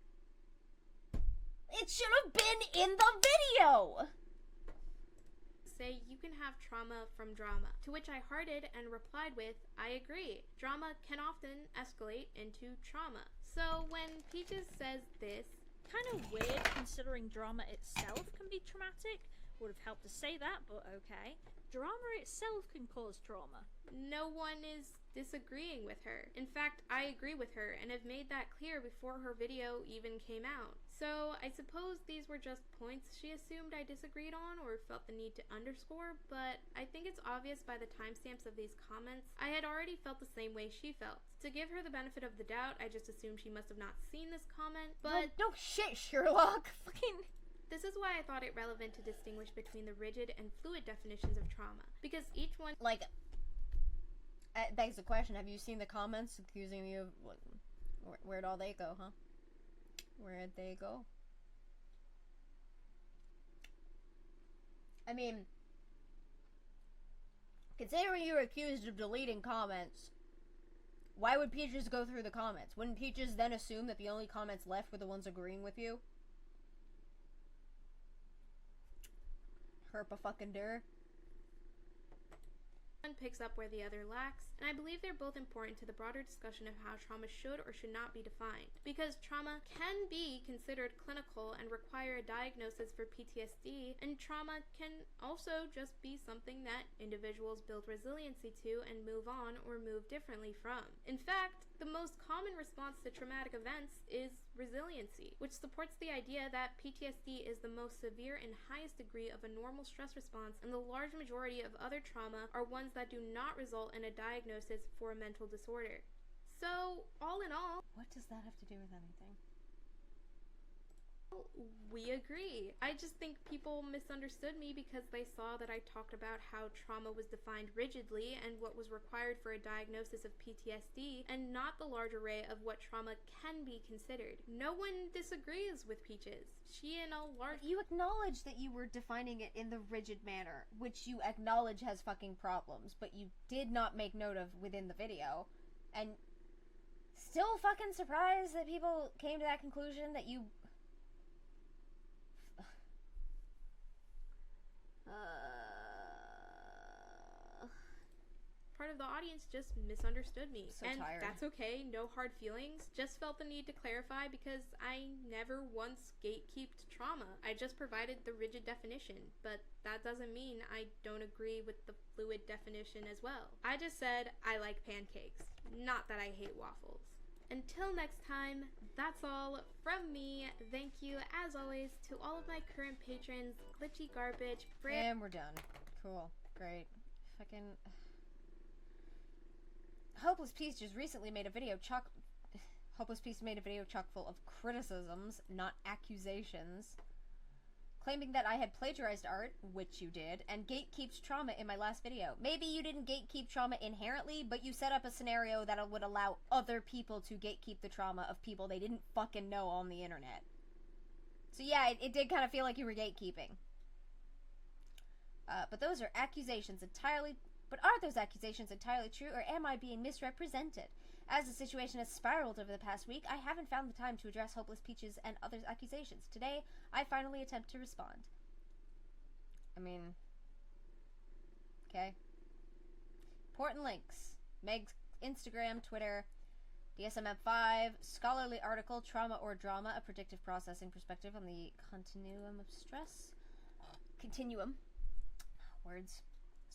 It should have been in the video! Say you can have trauma from drama, to which I hearted and replied with, I agree. Drama can often escalate into trauma. So when Peaches says this, kind of weird considering drama itself can be traumatic. would have helped to say that, but okay. Drama itself can cause trauma. No one is disagreeing with her. In fact, I agree with her and have made that clear before her video even came out. So I suppose these were just points she assumed I disagreed on or felt the need to underscore, but I think it's obvious by the timestamps of these comments I had already felt the same way she felt. To give her the benefit of the doubt, I just assumed she must have not seen this comment, but no shit, Sherlock. Fucking. This is why I thought it relevant to distinguish between the rigid and fluid definitions of trauma, because each one, like, it begs the question, have you seen the comments accusing you of, where'd all they go, huh? Where'd they go? I mean, considering you were accused of deleting comments, why would Peaches go through the comments? Wouldn't Peaches then assume that the only comments left were the ones agreeing with you? Herpa-fucking-dur. one picks up where the other lacks, and I believe they're both important to the broader discussion of how trauma should or should not be defined. Because trauma can be considered clinical and require a diagnosis for PTSD, and trauma can also just be something that individuals build resiliency to and move on or move differently from. In fact, the most common response to traumatic events is resiliency, which supports the idea that PTSD is the most severe and highest degree of a normal stress response, and the large majority of other trauma are ones that do not result in a diagnosis for a mental disorder. So, all in all, what does that have to do with anything? We agree. I just think people misunderstood me because they saw that I talked about how trauma was defined rigidly and what was required for a diagnosis of PTSD, and not the large array of what trauma can be considered. No one disagrees with Peaches. She and a large... You acknowledge that you were defining it in the rigid manner, which you acknowledge has fucking problems, but you did not make note of within the video, and still fucking surprised that people came to that conclusion that you... Part of the audience just misunderstood me. So and tired. That's okay, no hard feelings. Just felt the need to clarify because I never once gatekeeped trauma. I just provided the rigid definition, but that doesn't mean I don't agree with the fluid definition as well. I just said I like pancakes, not that I hate waffles. Until next time, that's all from me. Thank you, as always, to all of my current patrons, Glitchy Garbage, And we're done. Cool. Great. Fucking... Hopeless Peace just recently made a video Hopeless Peace made a video chock full of criticisms, not accusations, claiming that I had plagiarized art, which you did, and gatekeeps trauma in my last video. Maybe you didn't gatekeep trauma inherently, but you set up a scenario that would allow other people to gatekeep the trauma of people they didn't fucking know on the internet. So yeah, it did kind of feel like you were gatekeeping. But those are accusations entirely... But are those accusations entirely true, or am I being misrepresented? As the situation has spiraled over the past week, I haven't found the time to address Hopeless Peaches and others' accusations. Today, I finally attempt to respond. I mean... Okay. Important links. Meg's Instagram, Twitter, DSM-5, scholarly article, Trauma or Drama, a predictive processing perspective on the continuum of stress. Continuum. Words.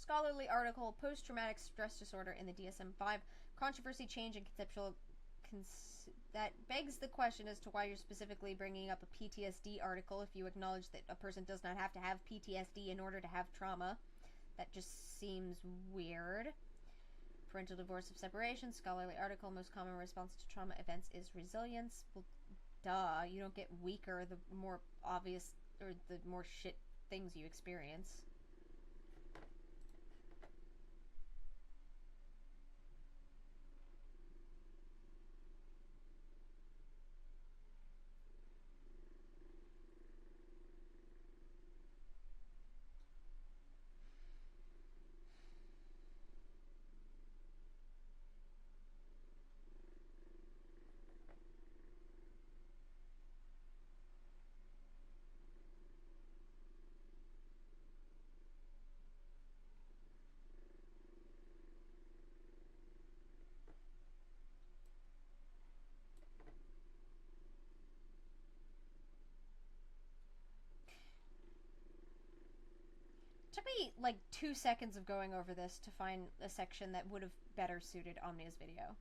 Scholarly article, post-traumatic stress disorder in the DSM-5, controversy, change, and conceptual... that begs the question as to why you're specifically bringing up a PTSD article if you acknowledge that a person does not have to have PTSD in order to have trauma. That just seems weird. Parental divorce of separation, scholarly article, most common response to trauma events is resilience. Well, duh, you don't get weaker the more obvious, or the more shit things you experience. me like 2 seconds of going over this to find a section that would have better suited Omnia's video.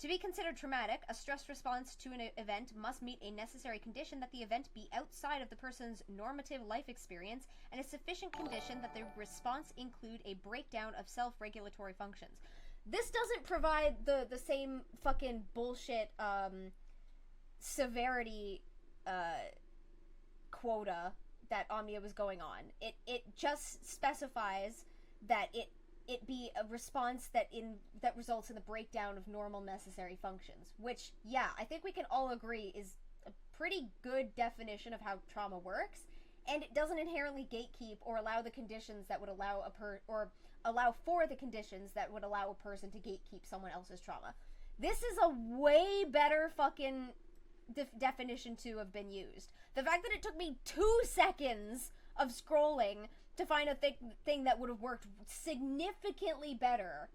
To be considered traumatic, a stress response to an event must meet a necessary condition that the event be outside of the person's normative life experience and a sufficient condition that the response include a breakdown of self-regulatory functions. This doesn't provide the same fucking bullshit severity quota that Omnia was going on. It just specifies that it be a response that results in the breakdown of normal necessary functions, which, yeah, I think we can all agree is a pretty good definition of how trauma works, and it doesn't inherently gatekeep or allow the conditions that would allow allow for the conditions that would allow a person to gatekeep someone else's trauma. This is a way better fucking definition to have been used. The fact that it took me 2 seconds of scrolling to find a thing that would have worked significantly better.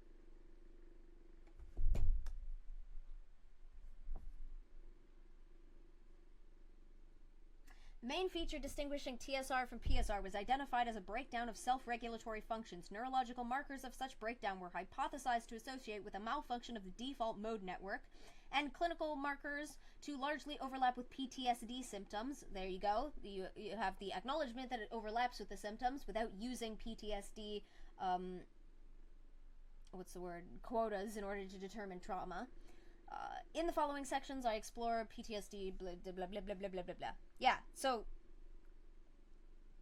The main feature distinguishing TSR from PSR was identified as a breakdown of self-regulatory functions. Neurological markers of such breakdown were hypothesized to associate with a malfunction of the default mode network, and clinical markers to largely overlap with PTSD symptoms. There you go. You have the acknowledgement that it overlaps with the symptoms without using PTSD, quotas in order to determine trauma. In the following sections, I explore PTSD, blah, blah, blah, blah, blah, blah, blah, blah. Yeah, so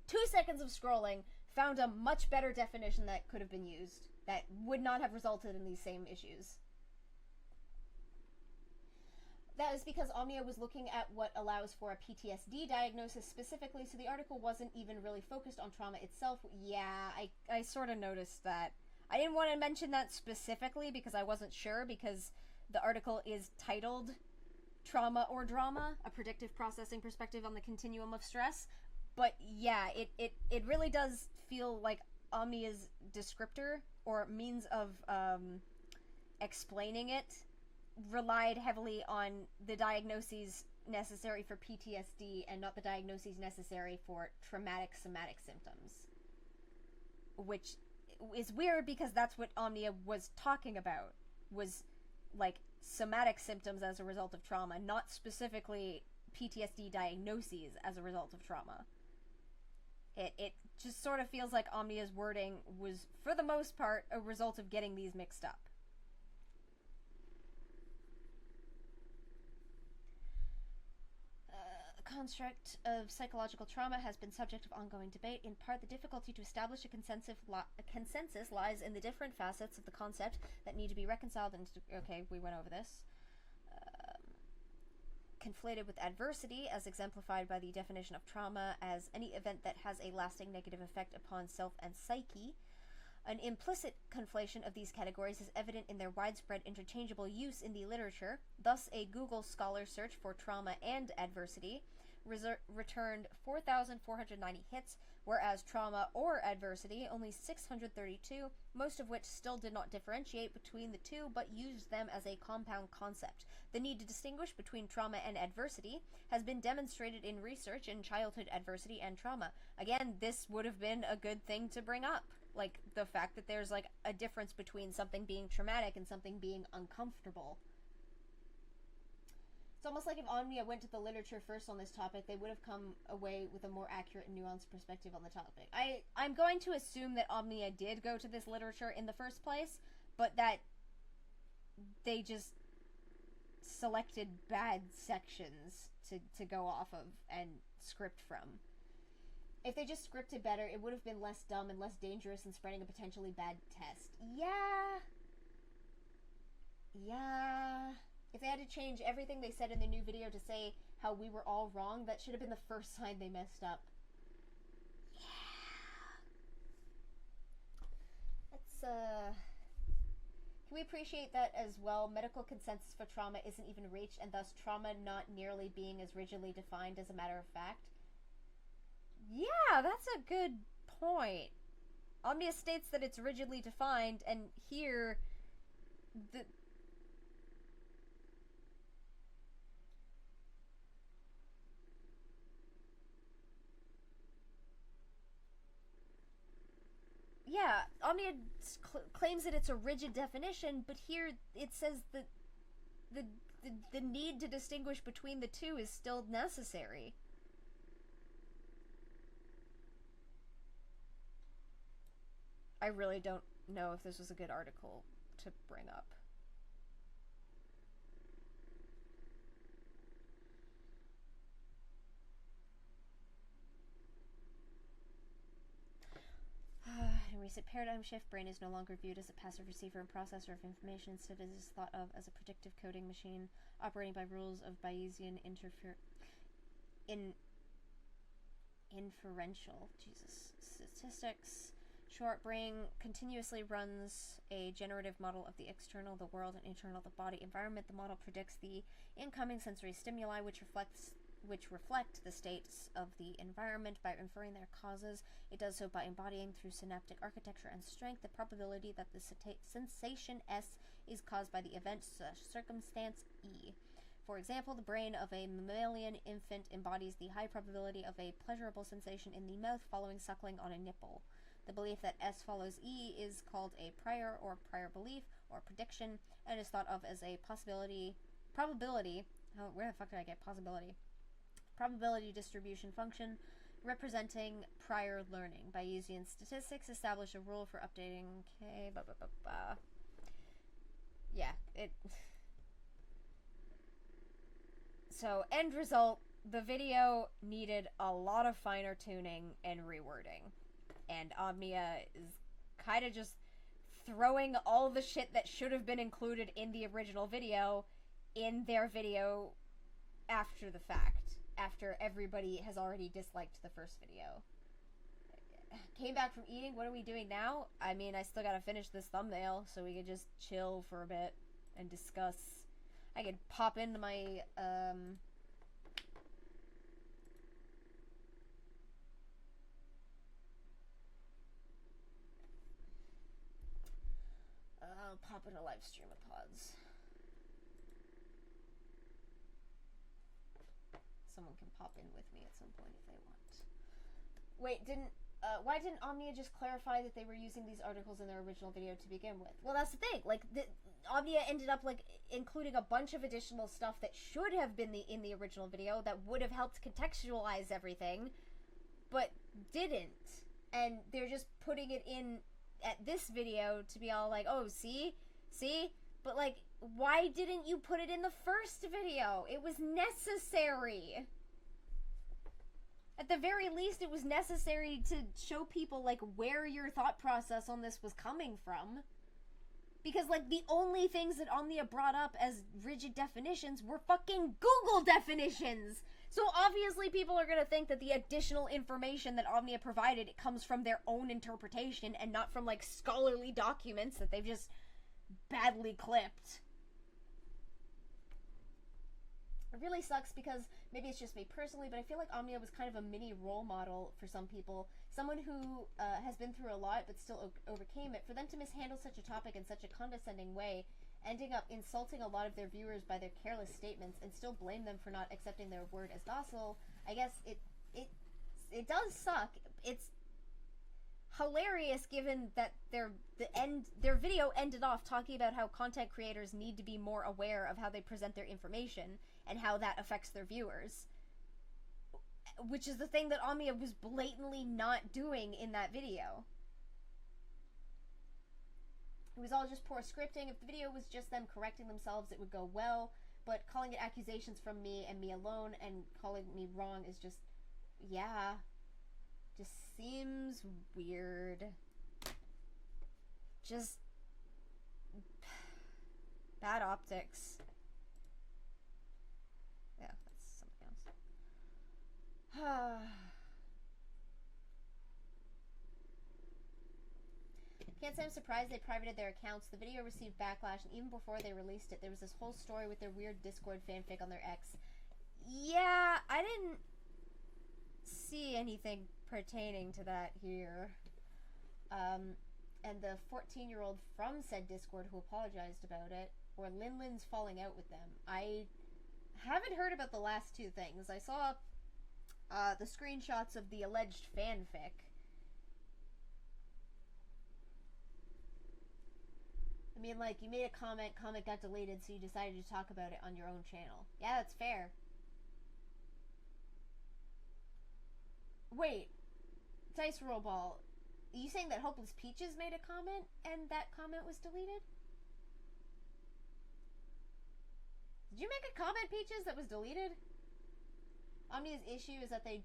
2 seconds of scrolling found a much better definition that could have been used, that would not have resulted in these same issues. That is because Omnia was looking at what allows for a PTSD diagnosis specifically, so the article wasn't even really focused on trauma itself. Yeah, I sort of noticed that. I didn't want to mention that specifically because I wasn't sure, because the article is titled Trauma or Drama, a predictive processing perspective on the continuum of stress. But yeah, it really does feel like Omnia's descriptor, or means of explaining it, relied heavily on the diagnoses necessary for PTSD and not the diagnoses necessary for traumatic somatic symptoms. Which is weird because that's what Omnia was talking about, was like somatic symptoms as a result of trauma, not specifically PTSD diagnoses as a result of trauma. It just sort of feels like Omnia's wording was, for the most part, a result of getting these mixed up. Construct of psychological trauma has been subject of ongoing debate. In part, the difficulty to establish a consensus lies in the different facets of the concept that need to be reconciled into... Okay, we went over this. Conflated with adversity, as exemplified by the definition of trauma as any event that has a lasting negative effect upon self and psyche. An implicit conflation of these categories is evident in their widespread interchangeable use in the literature. Thus, a Google Scholar search for trauma and adversity returned 4,490 hits, whereas trauma or adversity only 632, most of which still did not differentiate between the two but used them as a compound concept. The need to distinguish between trauma and adversity has been demonstrated in research in childhood adversity and trauma. Again, this would have been a good thing to bring up. Like, the fact that there's, like, a difference between something being traumatic and something being uncomfortable. It's almost like if Omnia went to the literature first on this topic, they would have come away with a more accurate and nuanced perspective on the topic. I'm going to assume that Omnia did go to this literature in the first place, but that they just selected bad sections to go off of and script from. If they just scripted better, it would have been less dumb and less dangerous than spreading a potentially bad test. Yeah. If they had to change everything they said in the new video to say how we were all wrong, that should have been the first sign they messed up. Yeah. Can we appreciate that as well? Medical consensus for trauma isn't even reached, and thus trauma not nearly being as rigidly defined as a matter of fact. Yeah, that's a good point. Omnia states that it's rigidly defined, and here, Yeah, Omnia claims that it's a rigid definition, but here it says that the need to distinguish between the two is still necessary. I really don't know if this was a good article to bring up. In recent paradigm shift, brain is no longer viewed as a passive receiver and processor of information. Instead, it is thought of as a predictive coding machine operating by rules of Bayesian inferential statistics. Short brain continuously runs a generative model of the external, the world, and internal, the body environment. The model predicts the incoming sensory stimuli, which reflect the states of the environment by inferring their causes. It does so by embodying through synaptic architecture and strength the probability that the sensation S is caused by the event circumstance E. For example, the brain of a mammalian infant embodies the high probability of a pleasurable sensation in the mouth following suckling on a nipple. The belief that S follows E is called a prior belief or prediction, and is thought of as a probability. Oh, where the fuck did I get possibility? Probability distribution function representing prior learning. Bayesian statistics establish a rule for updating. Okay, yeah, it. So, end result, the video needed a lot of finer tuning and rewording. And Omnia is kind of just throwing all the shit that should have been included in the original video in their video after the fact. After everybody has already disliked the first video. Came back from eating, what are we doing now? I mean, I still gotta finish this thumbnail, so we could just chill for a bit and discuss. I could pop into my, I'll pop in a live stream of pods. Someone can pop in with me at some point if they want. Wait, why didn't Omnia just clarify that they were using these articles in their original video to begin with? Well, that's the thing. Like, Omnia ended up, like, including a bunch of additional stuff that should have been in the original video that would have helped contextualize everything, but didn't. And they're just putting it in at this video to be all like, oh, see? But, like, why didn't you put it in the first video? It was necessary. At the very least, it was necessary to show people, like, where your thought process on this was coming from. Because, like, the only things that Omnia brought up as rigid definitions were fucking Google definitions! So obviously people are gonna think that the additional information that Omnia provided comes from their own interpretation and not from, like, scholarly documents that they've just badly clipped. It really sucks because maybe it's just me personally, but I feel like Omnia was kind of a mini role model for some people. Someone who has been through a lot but still overcame it. For them to mishandle such a topic in such a condescending way, ending up insulting a lot of their viewers by their careless statements and still blame them for not accepting their word as docile, I guess it does suck. It's hilarious given that their video ended off talking about how content creators need to be more aware of how they present their information and how that affects their viewers, which is the thing that Omnia was blatantly not doing in that video. It was all just poor scripting. If the video was just them correcting themselves, it would go well, but calling it accusations from me and me alone and calling me wrong is just, yeah, just seems weird. Just bad optics. Yeah, that's something else. Can't say I'm surprised they privated their accounts. The video received backlash, and even before they released it, there was this whole story with their weird Discord fanfic on their ex. Yeah, I didn't see anything pertaining to that here. And the 14-year-old from said Discord who apologized about it, or Linlin's falling out with them. I haven't heard about the last two things. I saw the screenshots of the alleged fanfic. I mean, like, you made a comment got deleted, so you decided to talk about it on your own channel. Yeah, that's fair. Wait, Dice Rollball, are you saying that Hopeless Peaches made a comment and that comment was deleted? Did you make a comment, Peaches, that was deleted? Omnia's issue is that they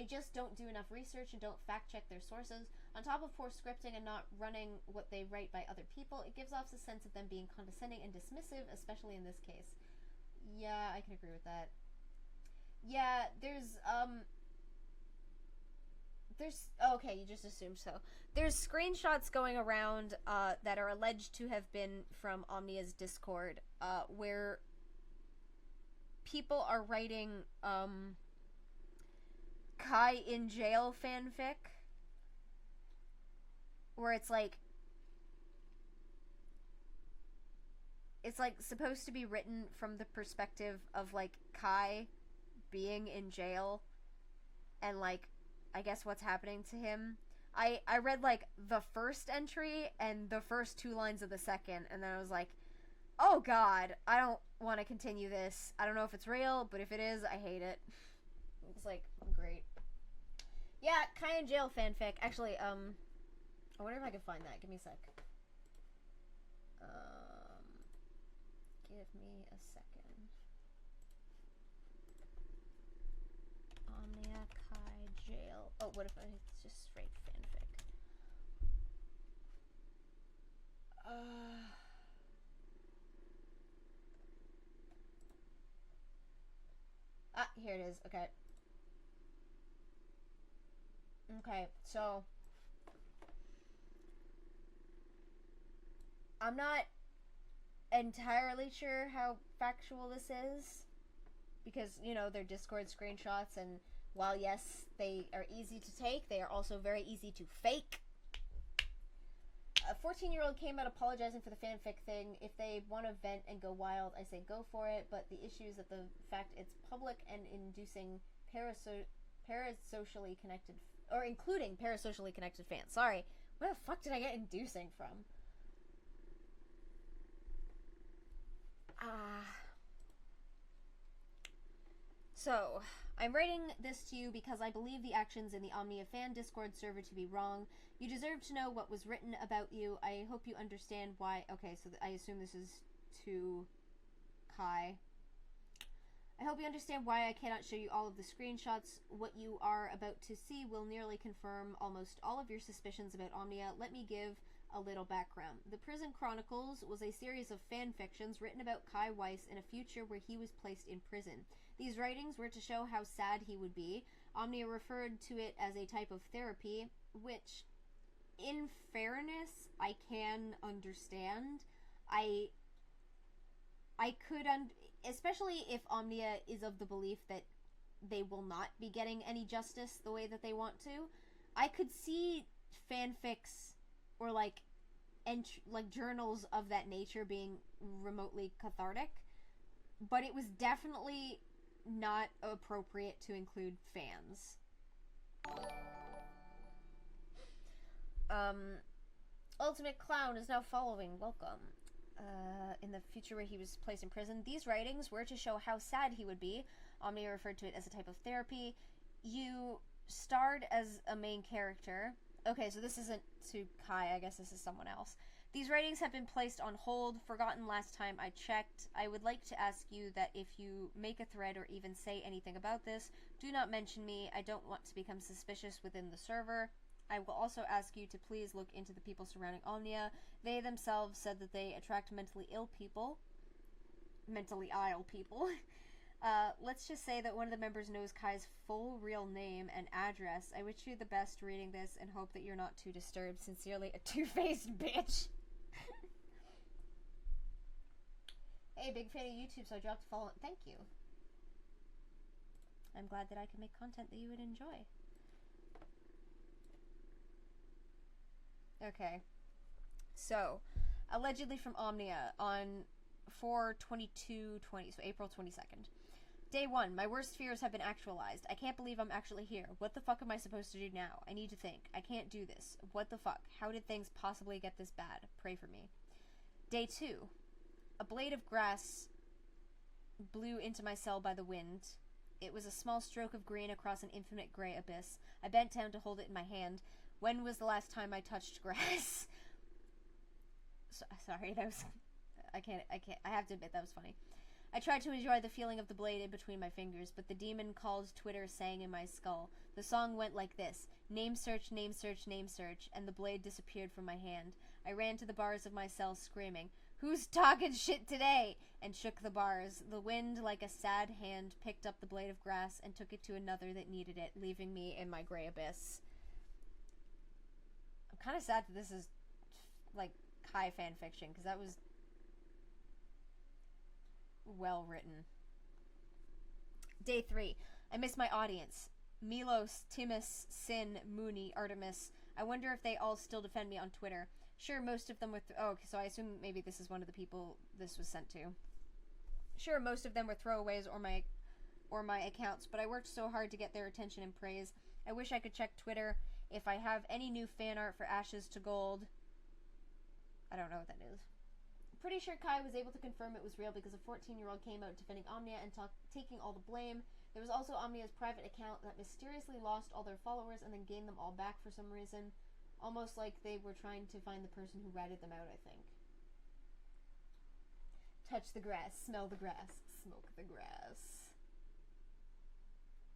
just don't do enough research and don't fact check their sources. On top of poor scripting and not running what they write by other people, it gives off a sense of them being condescending and dismissive, especially in this case. Yeah, I can agree with that. Yeah, okay, you just assumed so. There's screenshots going around that are alleged to have been from Omnia's Discord, where people are writing Kai in jail fanfic, where it's like supposed to be written from the perspective of like Kai being in jail and like I guess what's happening to him. I read like the first entry and the first 2 lines of the second, and then I was like, oh god, I don't want to continue this. I don't know if it's real, but if it is, I hate it. It's like, great. Yeah, Kai in jail fanfic. Actually, I wonder if I can find that. Give me a sec. Give me a second. Omnia Kai jail. Oh, what if it's just straight fanfic? Here it is. Okay. Okay, so I'm not entirely sure how factual this is because, you know, they're Discord screenshots, and while yes, they are easy to take, they are also very easy to fake. A 14-year-old came out apologizing for the fanfic thing. If they want to vent and go wild, I say go for it, but the issue is that the fact it's public and inducing parasocially connected, or including parasocially connected fans. Sorry, where the fuck did I get inducing from? So, I'm writing this to you because I believe the actions in the Omnia fan Discord server to be wrong. You deserve to know what was written about you. I hope you understand why... Okay, so I assume this is to Kai. I hope you understand why I cannot show you all of the screenshots. What you are about to see will nearly confirm almost all of your suspicions about Omnia. Let me give a little background. The Prison Chronicles was a series of fan fictions written about Kai Weiss in a future where he was placed in prison. These writings were to show how sad he would be. Omnia referred to it as a type of therapy, which, in fairness, I can understand. I could, especially if Omnia is of the belief that they will not be getting any justice the way that they want to. I could see fanfics or like journals of that nature being remotely cathartic, but it was definitely not appropriate to include fans. Ultimate Clown is now following. Welcome. In the future where he was placed in prison, these writings were to show how sad he would be. Omnia referred to it as a type of therapy. You starred as a main character. Okay, so this isn't to Kai, I guess this is someone else. These writings have been placed on hold, forgotten last time I checked. I would like to ask you that if you make a thread or even say anything about this, do not mention me. I don't want to become suspicious within the server. I will also ask you to please look into the people surrounding Omnia. They themselves said that they attract mentally ill people. Mentally ill people. Let's just say that one of the members knows Kai's full real name and address. I wish you the best reading this and hope that you're not too disturbed. Sincerely, a two-faced bitch. Hey, big fan of YouTube, so I dropped a follow. Thank you. I'm glad that I can make content that you would enjoy. Okay. So, allegedly from Omnia on 4/22/20, so April 22nd. Day 1. My worst fears have been actualized. I can't believe I'm actually here. What the fuck am I supposed to do now? I need to think. I can't do this. What the fuck? How did things possibly get this bad? Pray for me. Day 2. A blade of grass blew into my cell by the wind. It was a small stroke of green across an infinite gray abyss. I bent down to hold it in my hand. When was the last time I touched grass? Sorry, that was... I have to admit that was funny. I tried to enjoy the feeling of the blade in between my fingers, but the demon called Twitter sang in my skull. The song went like this: name search, name search, name search, and the blade disappeared from my hand. I ran to the bars of my cell screaming, "Who's talking shit today?" and shook the bars. The wind, like a sad hand, picked up the blade of grass and took it to another that needed it, leaving me in my gray abyss. I'm kind of sad that this is, like, Kai fanfiction, because that was well written. Day 3. I miss my audience. Milos, Timus, Sin, Mooney, Artemis. I wonder if they all still defend me on Twitter. Sure, most of them were... oh, so I assume maybe this is one of the people this was sent to. Sure, most of them were throwaways or my accounts, but I worked so hard to get their attention and praise. I wish I could check Twitter if I have any new fan art for Ashes to Gold. I don't know what that is. Pretty sure Kai was able to confirm it was real because a 14-year-old came out defending Omnia and taking all the blame. There was also Omnia's private account that mysteriously lost all their followers and then gained them all back for some reason. Almost like they were trying to find the person who ratted them out, I think. Touch the grass, smell the grass, smoke the grass.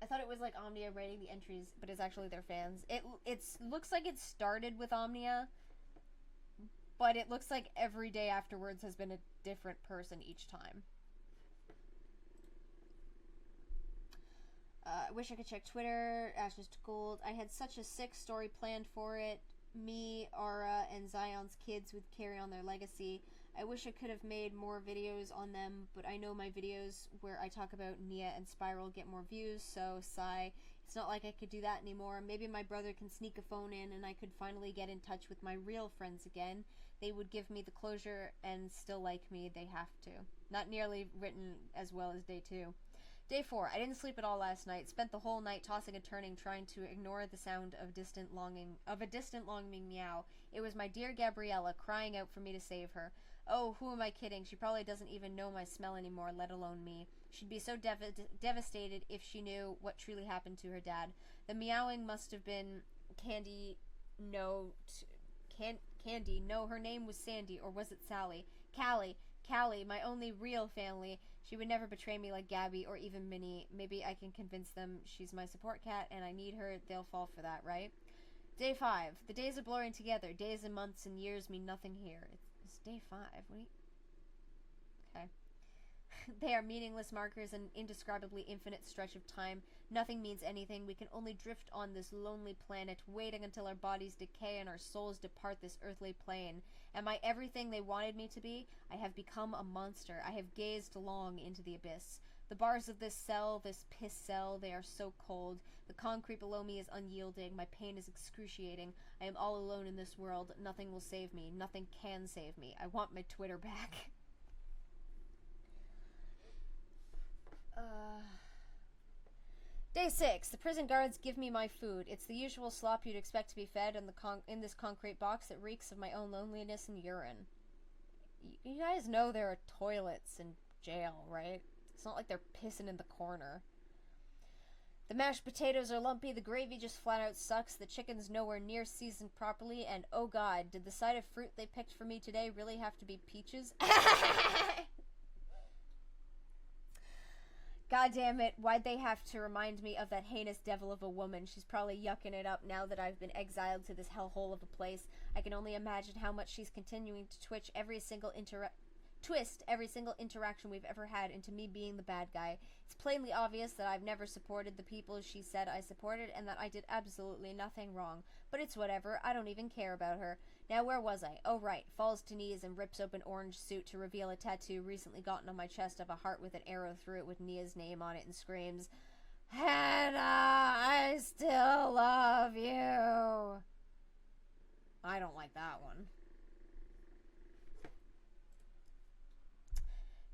I thought it was like Omnia writing the entries, but it's actually their fans. It looks like it started with Omnia, but it looks like every day afterwards has been a different person each time. I wish I could check Twitter. Ashes to Gold. I had such a sick story planned for it. Me, Aura, and Zion's kids would carry on their legacy. I wish I could have made more videos on them, but I know my videos where I talk about Nia and Spiral get more views, so sigh. It's not like I could do that anymore. Maybe my brother can sneak a phone in and I could finally get in touch with my real friends again. They would give me the closure and still like me. They have to. Not nearly written as well as Day 2. Day 4. I didn't sleep at all last night. Spent the whole night tossing and turning, trying to ignore the sound of a distant longing meow. It was my dear Gabriella crying out for me to save her. Oh, who am I kidding? She probably doesn't even know my smell anymore, let alone me. She'd be so devastated if she knew what truly happened to her dad. The meowing must have been Candy. No, her name was Sandy, or was it Sally? Callie, my only real family. She would never betray me like Gabby or even Minnie. Maybe I can convince them she's my support cat and I need her. They'll fall for that, right? Day 5. The days are blurring together. Days and months and years mean nothing here. It's day 5. Okay. They are meaningless markers, an indescribably infinite stretch of time. Nothing means anything. We can only drift on this lonely planet, waiting until our bodies decay and our souls depart this earthly plane. Am I everything they wanted me to be? I have become a monster. I have gazed long into the abyss. The bars of this cell, this piss cell, they are so cold. The concrete below me is unyielding. My pain is excruciating. I am all alone in this world. Nothing will save me. Nothing can save me. I want my Twitter back. Day 6. The prison guards give me my food. It's the usual slop you'd expect to be fed in this concrete box that reeks of my own loneliness and urine. You guys know there are toilets in jail, right? It's not like they're pissing in the corner. The mashed potatoes are lumpy, the gravy just flat out sucks, the chicken's nowhere near seasoned properly, and oh god, did the side of fruit they picked for me today really have to be peaches? God damn it, why'd they have to remind me of that heinous devil of a woman? She's probably yucking it up now that I've been exiled to this hellhole of a place. I can only imagine how much she's continuing to twist every single interaction we've ever had into me being the bad guy. It's plainly obvious that I've never supported the people she said I supported and that I did absolutely nothing wrong. But it's whatever, I don't even care about her. Now where was I? Oh right, falls to knees and rips open orange suit to reveal a tattoo recently gotten on my chest of a heart with an arrow through it with Nia's name on it and screams, "Hannah, I still love you." I don't like that one.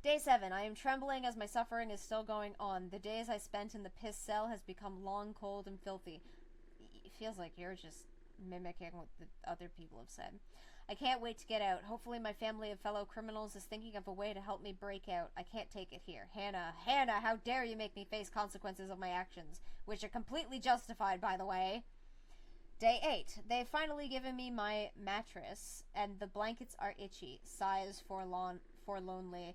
Day 7. I am trembling as my suffering is still going on. The days I spent in the piss cell has become long, cold, and filthy. It feels like you're just mimicking what the other people have said. I can't wait to get out. Hopefully my family of fellow criminals is thinking of a way to help me break out. I can't take it here. Hannah, how dare you make me face consequences of my actions, which are completely justified, by the way. Day 8. They've finally given me my mattress, and the blankets are itchy. Sighs forlornly.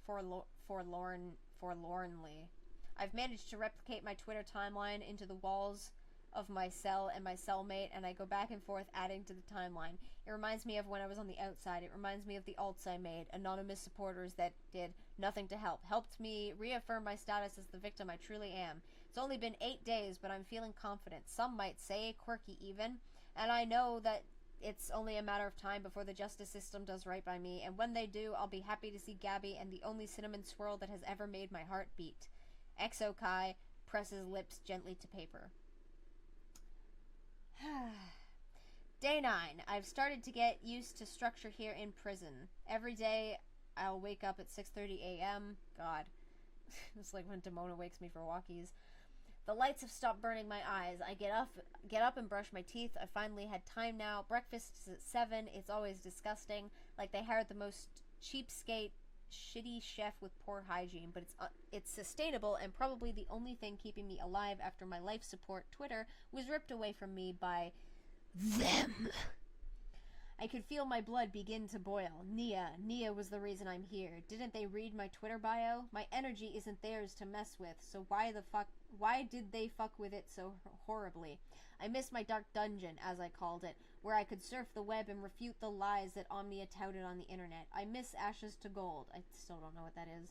Forlornly. I've managed to replicate my Twitter timeline into the walls of my cell and my cellmate, and I go back and forth adding to the timeline. It reminds me of when I was on the outside. It reminds me of the alts I made, anonymous supporters that did nothing to help. Helped me reaffirm my status as the victim I truly am. It's only been 8 days, but I'm feeling confident. Some might say quirky even, and I know that it's only a matter of time before the justice system does right by me, and when they do, I'll be happy to see Gabby and the only cinnamon swirl that has ever made my heart beat. Exo Kai presses lips gently to paper. Day 9. I've started to get used to structure here in prison. Every day I'll wake up at 6:30 a.m. God. It's like when Demona wakes me for walkies. The lights have stopped burning my eyes. I get up and brush my teeth. I finally had time now. Breakfast is at 7. It's always disgusting. Like they hired the most cheapskate, shitty chef with poor hygiene, but it's sustainable and probably the only thing keeping me alive after my life support Twitter was ripped away from me by them. I could feel my blood begin to boil. Nia was the reason I'm here. Didn't they read my Twitter bio? My energy isn't theirs to mess with, so why did they fuck with it so horribly? I miss my dark dungeon, as I called it, where I could surf the web and refute the lies that Omnia touted on the internet. I miss Ashes to Gold. I still don't know what that is.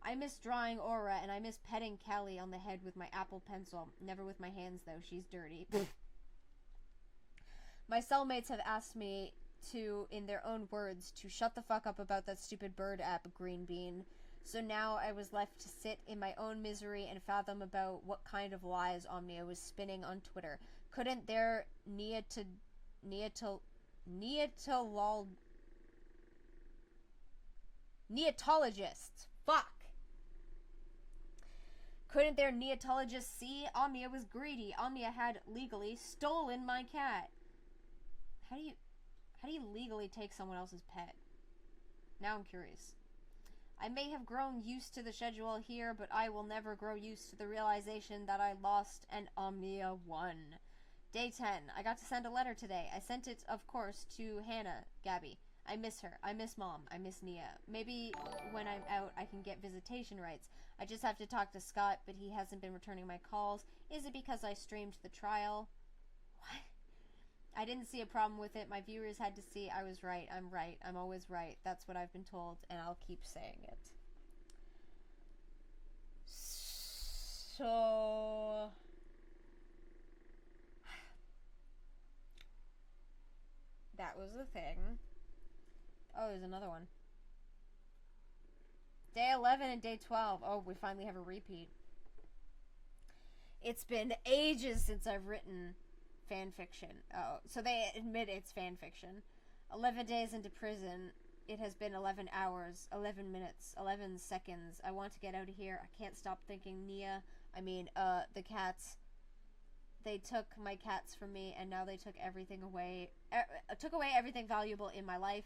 I miss drawing Aura, and I miss petting Callie on the head with my Apple Pencil. Never with my hands, though. She's dirty. My cellmates have asked me to, in their own words, to shut the fuck up about that stupid bird app, Green Bean. So now I was left to sit in my own misery and fathom about what kind of lies Omnia was spinning on Twitter. Couldn't their neatologists, couldn't their neatologists see? Omnia was greedy. Omnia had legally stolen my cat. How do you legally take someone else's pet? Now I'm curious. I may have grown used to the schedule here, but I will never grow used to the realization that I lost and Omnia won. Day 10. I got to send a letter today. I sent it, of course, to Hannah, Gabby. I miss her. I miss Mom. I miss Nia. Maybe when I'm out, I can get visitation rights. I just have to talk to Scott, but he hasn't been returning my calls. Is it because I streamed the trial? What? I didn't see a problem with it. My viewers had to see I was right. I'm right. I'm always right. That's what I've been told, and I'll keep saying it. So... that was the thing. Oh, there's another one. Day 11 and day 12. Oh, we finally have a repeat. It's been ages since I've written fan fiction. Oh, so they admit it's fan fiction. 11 days into prison. It has been 11 hours, 11 minutes, 11 seconds. I want to get out of here. I can't stop thinking Nia. The cats. They took my cats from me, and now they took everything away. Took away everything valuable in my life.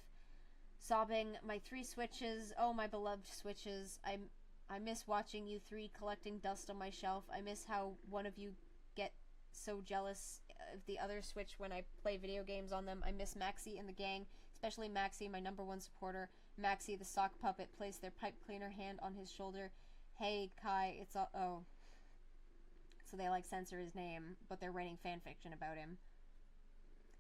Sobbing, my 3 switches. Oh, my beloved switches. I miss watching you 3 collecting dust on my shelf. I miss how one of you get so jealous of the other switch when I play video games on them. I miss Maxie and the gang, especially Maxie, my #1 supporter. Maxie, the sock puppet, placed their pipe cleaner hand on his shoulder. Hey, Kai, it's all... oh. So they, like, censor his name, but they're writing fanfiction about him.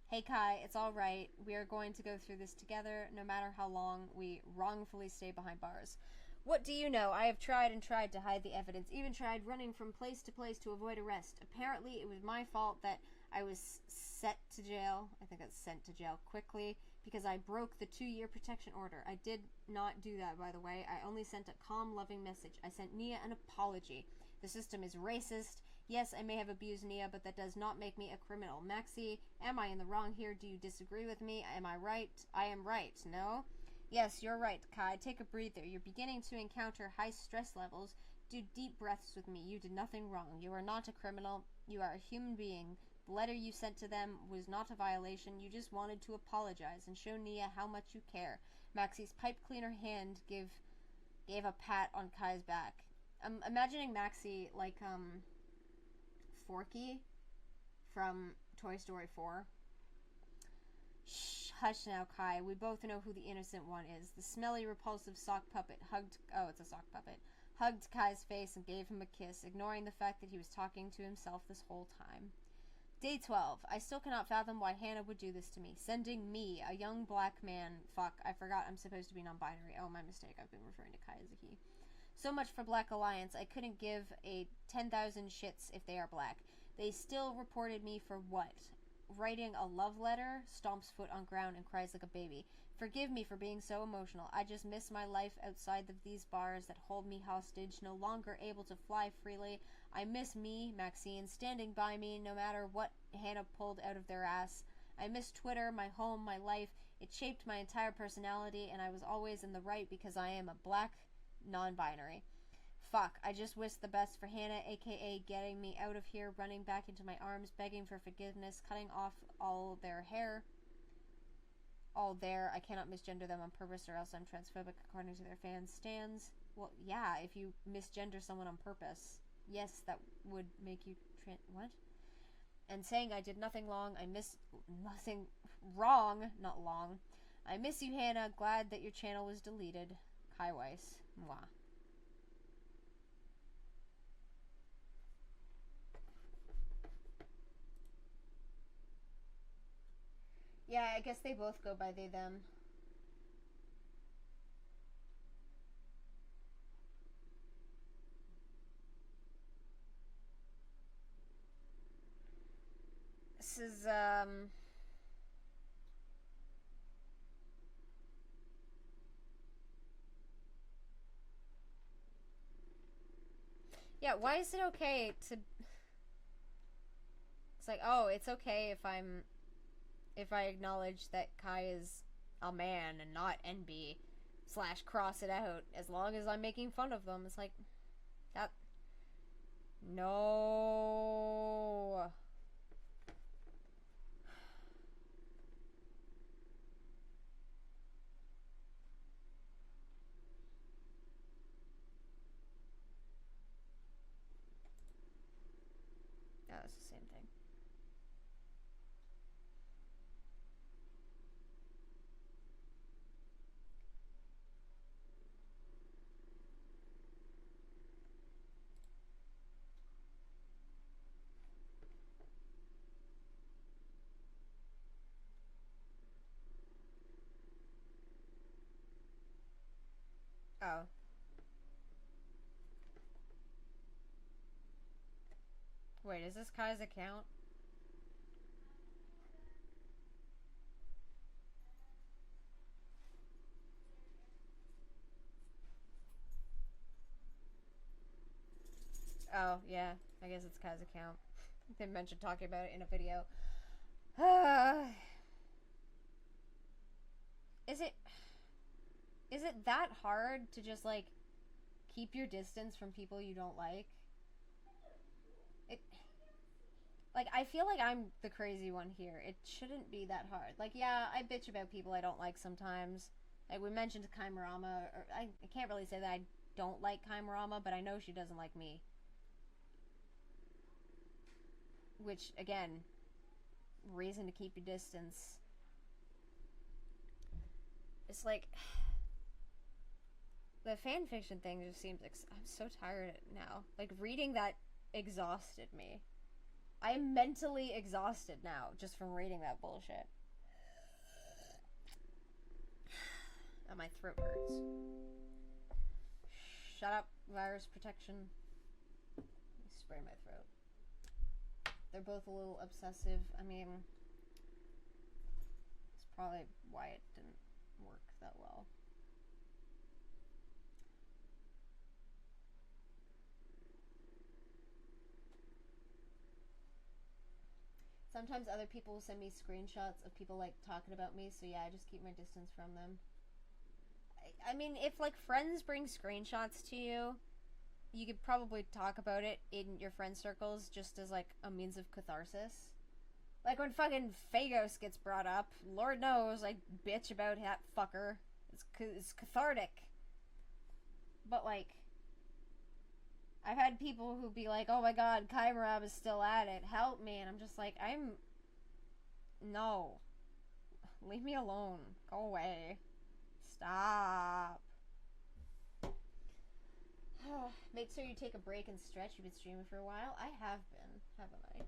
Hey, Kai, it's alright. We are going to go through this together, no matter how long we wrongfully stay behind bars. What do you know? I have tried and tried to hide the evidence, even tried running from place to place to avoid arrest. Apparently, it was my fault that I was sent to jail quickly, because I broke the 2-year protection order. I did not do that, by the way. I only sent a calm, loving message. I sent Nia an apology. The system is racist. Yes, I may have abused Nia, but that does not make me a criminal. Maxie, am I in the wrong here? Do you disagree with me? Am I right? I am right, no? Yes, you're right, Kai. Take a breather. You're beginning to encounter high stress levels. Do deep breaths with me. You did nothing wrong. You are not a criminal. You are a human being. The letter you sent to them was not a violation. You just wanted to apologize and show Nia how much you care. Maxie's pipe cleaner hand gave a pat on Kai's back. I'm imagining Maxie like, Forky from Toy Story 4. Shh, hush now, Kai. We both know who the innocent one is. The smelly, repulsive sock puppet hugged... Oh, it's a sock puppet. Hugged Kai's face and gave him a kiss, ignoring the fact that he was talking to himself this whole time. Day 12. I still cannot fathom why Hannah would do this to me. Sending me, a young black man... Fuck, I forgot I'm supposed to be non-binary. Oh, my mistake. I've been referring to Kai as a he. So much for Black Alliance. I couldn't give a 10,000 shits if they are black. They still reported me for what? Writing a love letter? Stomps foot on ground and cries like a baby. Forgive me for being so emotional. I just miss my life outside of these bars that hold me hostage, no longer able to fly freely. I miss me, Maxine, standing by me no matter what Hannah pulled out of their ass. I miss Twitter, my home, my life. It shaped my entire personality, and I was always in the right because I am a black non-binary. Fuck, I just wish the best for Hannah, aka getting me out of here, running back into my arms, begging for forgiveness, cutting off all their hair. All there. I cannot misgender them on purpose or else I'm transphobic according to their fans' stands. Well, yeah, if you misgender someone on purpose. Yes, that would make you what? And saying I did nothing wrong, nothing wrong, not long. I miss you, Hannah. Glad that your channel was deleted. Kai Weiss. Mwah. Yeah, I guess they both go by they, them. This is, yeah, why is it okay to... It's like, oh, it's okay if I acknowledge that Kai is a man and not NB / cross it out, as long as I'm making fun of them. It's like, that... No... Oh, it's the same thing. Oh. Wait, is this Kai's account? Oh, yeah. I guess it's Kai's account. They mentioned talking about it in a video. Is it that hard to just, like, keep your distance from people you don't like? Like, I feel like I'm the crazy one here. It shouldn't be that hard. Like, yeah, I bitch about people I don't like sometimes. Like, we mentioned Kaimurama. Or I can't really say that I don't like Kaimurama, but I know she doesn't like me. Which, again, reason to keep your distance. It's like... The fanfiction thing just seems... I'm so tired now. Like, reading that exhausted me. I am mentally exhausted now, just from reading that bullshit. Oh, my throat hurts. Shut up, virus protection. Let me spray my throat. They're both a little obsessive. I mean, it's probably why it didn't work that well. Sometimes other people will send me screenshots of people, like, talking about me, so yeah, I just keep my distance from them. I mean, if, like, friends bring screenshots to you, you could probably talk about it in your friend circles just as, like, a means of catharsis. Like when fucking Phagos gets brought up, Lord knows I bitch about that fucker. It's cathartic. But like, I've had people who be like, oh my god, Kaimarab is still at it, help me, and I'm just like, no. Leave me alone. Go away. Stop. Make sure you take a break and stretch. You've been streaming for a while. I have been, haven't I?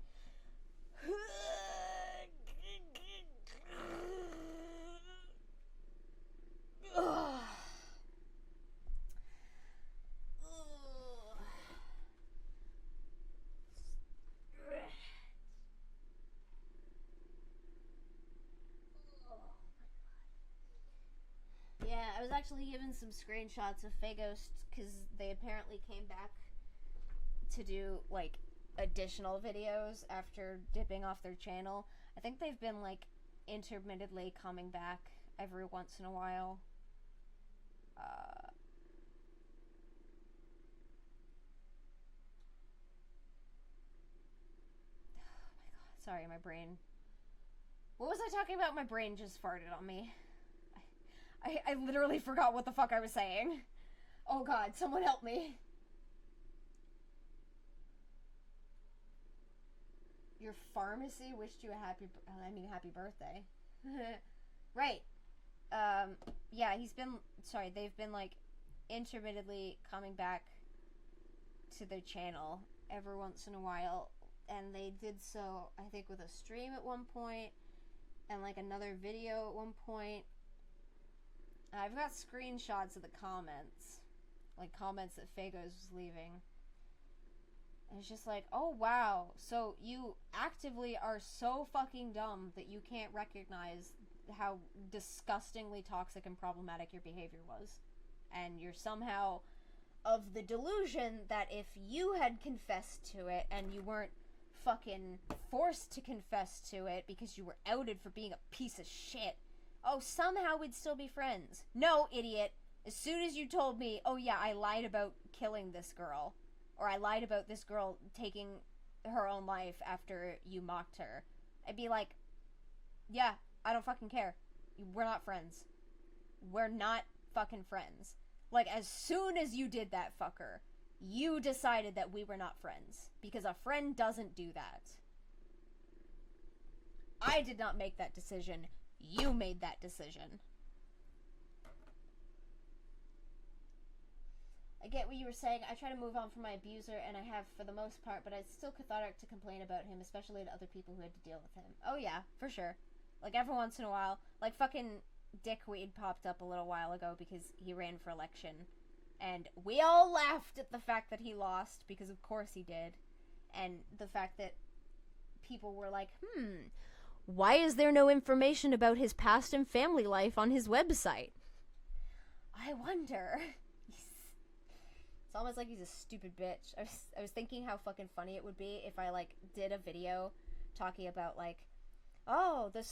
Yeah, I was actually given some screenshots of Phagos because they apparently came back to do, like, additional videos after dipping off their channel. I think they've been, like, intermittently coming back every once in a while. Oh my god, sorry, my brain. What was I talking about? My brain just farted on me. I literally forgot what the fuck I was saying. Oh god, someone help me. Your pharmacy wished you a happy birthday. Right. Yeah, they've been, like, intermittently coming back to their channel every once in a while, and they did so, I think, with a stream at one point, and, like, another video at one point. I've got screenshots of the comments. Like, comments that Phagos was leaving. And it's just like, oh wow, so you actively are so fucking dumb that you can't recognize how disgustingly toxic and problematic your behavior was. And you're somehow of the delusion that if you had confessed to it and you weren't fucking forced to confess to it because you were outed for being a piece of shit, oh, somehow we'd still be friends. No, idiot. As soon as you told me, oh yeah, I lied about killing this girl, or I lied about this girl taking her own life after you mocked her, I'd be like, yeah, I don't fucking care. We're not friends. We're not fucking friends. Like, as soon as you did that, fucker, you decided that we were not friends. Because a friend doesn't do that. I did not make that decision. You made that decision. I get what you were saying. I try to move on from my abuser, and I have for the most part, but it's still cathartic to complain about him, especially to other people who had to deal with him. Oh yeah, for sure. Like, every once in a while. Like, fucking Dickweed popped up a little while ago because he ran for election. And we all laughed at the fact that he lost, because of course he did. And the fact that people were like, why is there no information about his past and family life on his website? I wonder. It's almost like he's a stupid bitch. I was thinking how fucking funny it would be if I, like, did a video talking about, like, oh, the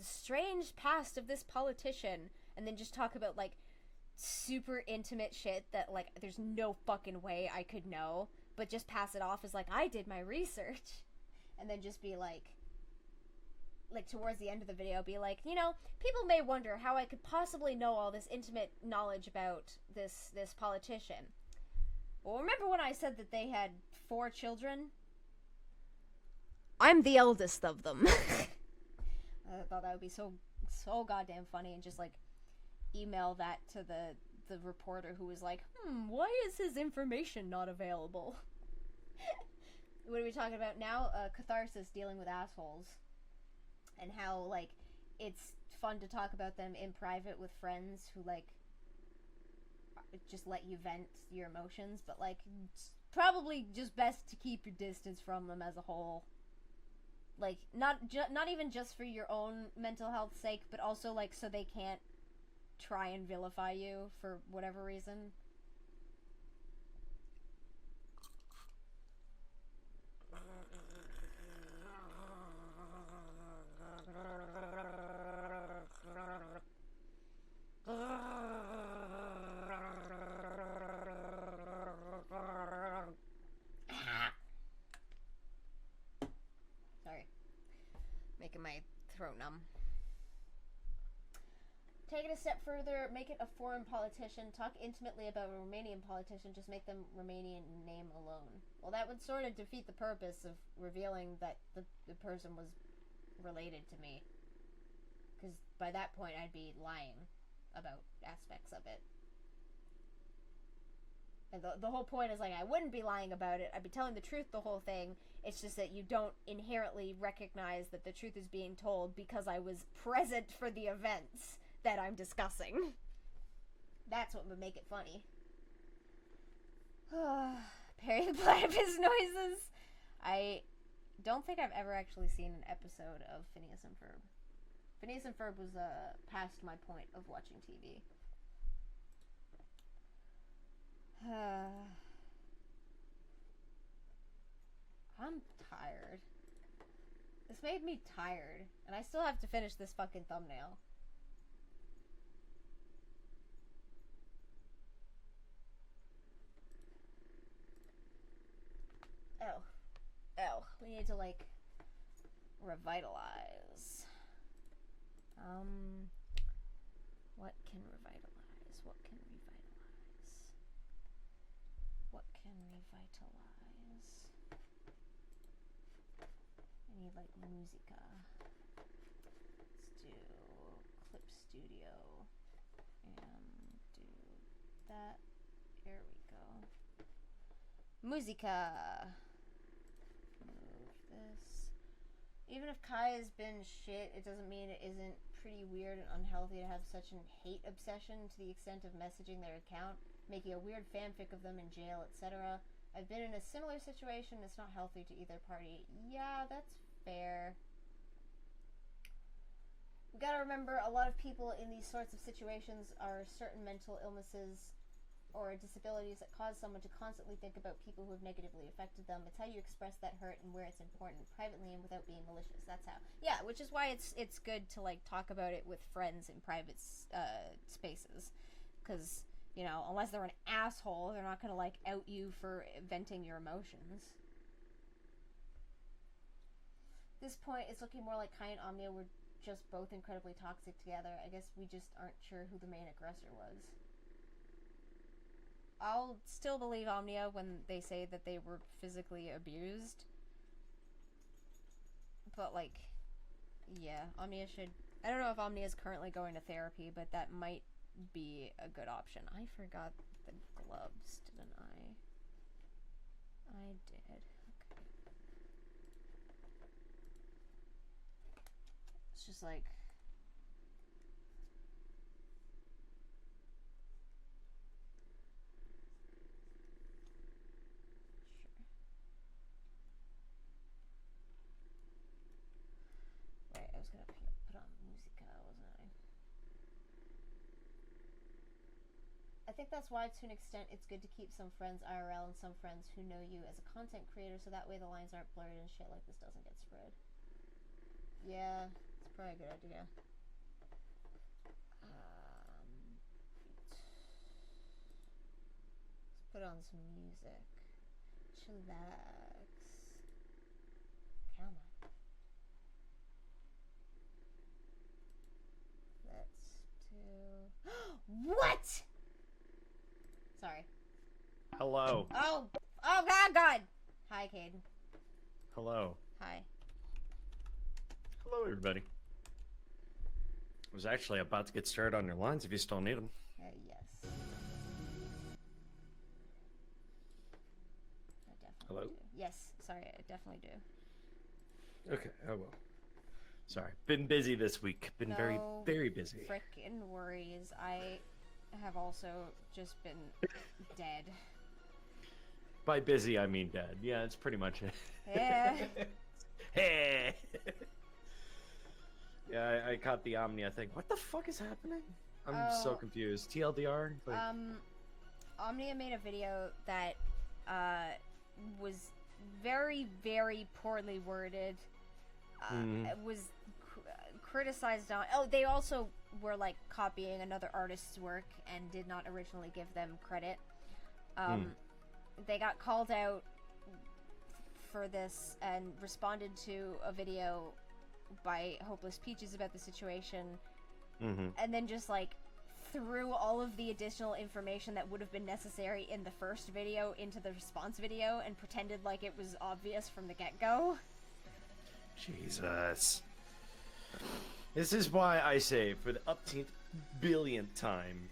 strange past of this politician, and then just talk about, like, super intimate shit that, like, there's no fucking way I could know, but just pass it off as, like, I did my research, and then just be like, towards the end of the video, be like, you know, people may wonder how I could possibly know all this intimate knowledge about this politician. Well, remember when I said that they had 4 children? I'm the eldest of them. I thought that would be so goddamn funny, and just, like, email that to the reporter who was like, why is his information not available? What are we talking about now? Catharsis, dealing with assholes. And how, like, it's fun to talk about them in private with friends who, like, just let you vent your emotions, but, like, it's probably just best to keep your distance from them as a whole. Like, not even just for your own mental health's sake, but also, like, so they can't try and vilify you for whatever reason. a step further, make it a foreign politician, talk intimately about a Romanian politician, just make them Romanian name alone. Well, that would sort of defeat the purpose of revealing that the person was related to me. Because by that point, I'd be lying about aspects of it. And the whole point is, like, I wouldn't be lying about it. I'd be telling the truth the whole thing. It's just that you don't inherently recognize that the truth is being told because I was present for the events that I'm discussing. That's what would make it funny. Perry the Platypus noises. I don't think I've ever actually seen an episode of Phineas and Ferb. Phineas and Ferb was past my point of watching TV. I'm tired. This made me tired, and I still have to finish this fucking thumbnail. Oh, we need to, like, revitalize. What can revitalize? What can revitalize? What can revitalize? I need, like, musica. Let's do Clip Studio and do that. There we go. Musica. Move this. Even if Kai has been shit, it doesn't mean it isn't pretty weird and unhealthy to have such an hate obsession to the extent of messaging their account, making a weird fanfic of them in jail, etc. I've been in a similar situation. It's not healthy to either party. Yeah, that's fair. We gotta remember, a lot of people in these sorts of situations are certain mental illnesses or disabilities that cause someone to constantly think about people who have negatively affected them. It's how you express that hurt and where it's important, privately and without being malicious. That's how. Yeah, which is why it's good to, like, talk about it with friends in private spaces. Because, you know, unless they're an asshole, they're not gonna, like, out you for venting your emotions. At this point, it's looking more like Kai and Omnia were just both incredibly toxic together. I guess we just aren't sure who the main aggressor was. I'll still believe Omnia when they say that they were physically abused. But, like, yeah, Omnia should... I don't know if Omnia is currently going to therapy, but that might be a good option. I forgot the gloves, didn't I? I did. Okay. It's just like... I was gonna put on musica, wasn't I? I think that's why, to an extent, it's good to keep some friends IRL and some friends who know you as a content creator, so that way the lines aren't blurred and shit like this doesn't get spread. Yeah, it's probably a good idea. Let's put on some music. Chillax. Come on. Let's do... What?! Sorry. Hello. Oh, God! Hi, Caden. Hello. Hi. Hello, everybody. I was actually about to get started on your lines if you still need them. Yes. I definitely Hello? do. Yes, sorry, I definitely do. Okay, I will. Sorry. Been busy this week. Been very, very busy. Frickin' worries. I have also just been dead. By busy, I mean dead. Yeah, that's pretty much it. Yeah. Hey. Yeah, I caught the Omnia thing. What the fuck is happening? I'm so confused. TLDR? Like... Omnia made a video that was very, very poorly worded. It was criticized on... Oh, they also were, like, copying another artist's work and did not originally give them credit. They got called out for this and responded to a video by Hopeless Peaches about the situation, and then just, like, threw all of the additional information that would have been necessary in the first video into the response video and pretended like it was obvious from the get-go. Jesus. This is why I say, for the upteenth billionth time,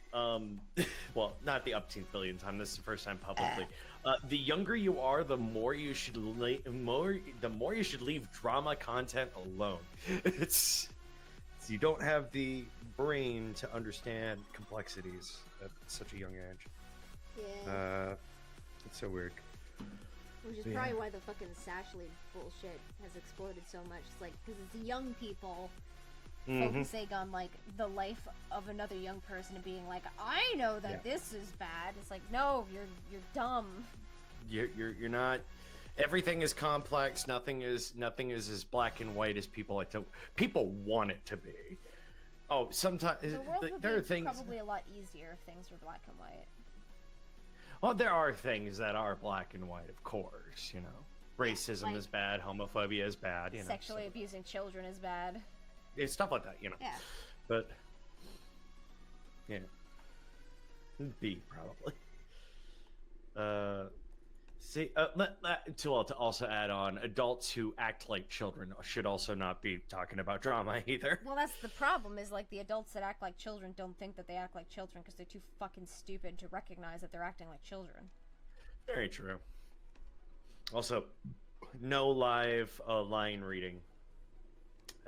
well, not the upteenth billionth time, this is the first time publicly, the younger you are, the more you should leave drama content alone. It's you don't have the brain to understand complexities at such a young age. Yeah. It's so weird. Which is Yeah. probably why the fucking Sash League bullshit has exploded so much. It's like, because it's young people focusing on, like, the life of another young person and being like, I know that this is bad. It's like, no, you're dumb. You're not. Everything is complex. Nothing is as black and white as people like to. People want it to be. Oh, sometimes The world would there are be things. probably a lot easier if things were black and white. Well, there are things that are black and white, of course. You know, racism like- is bad. Homophobia is bad. You know, Sexually abusing children is bad. it's stuff like that. You know. Yeah. But yeah, B probably. See, to also add on, adults who act like children should also not be talking about drama either. Well, that's the problem, is like the adults that act like children don't think that they act like children because they're too fucking stupid to recognize that they're acting like children. Very true. Also, no live line reading.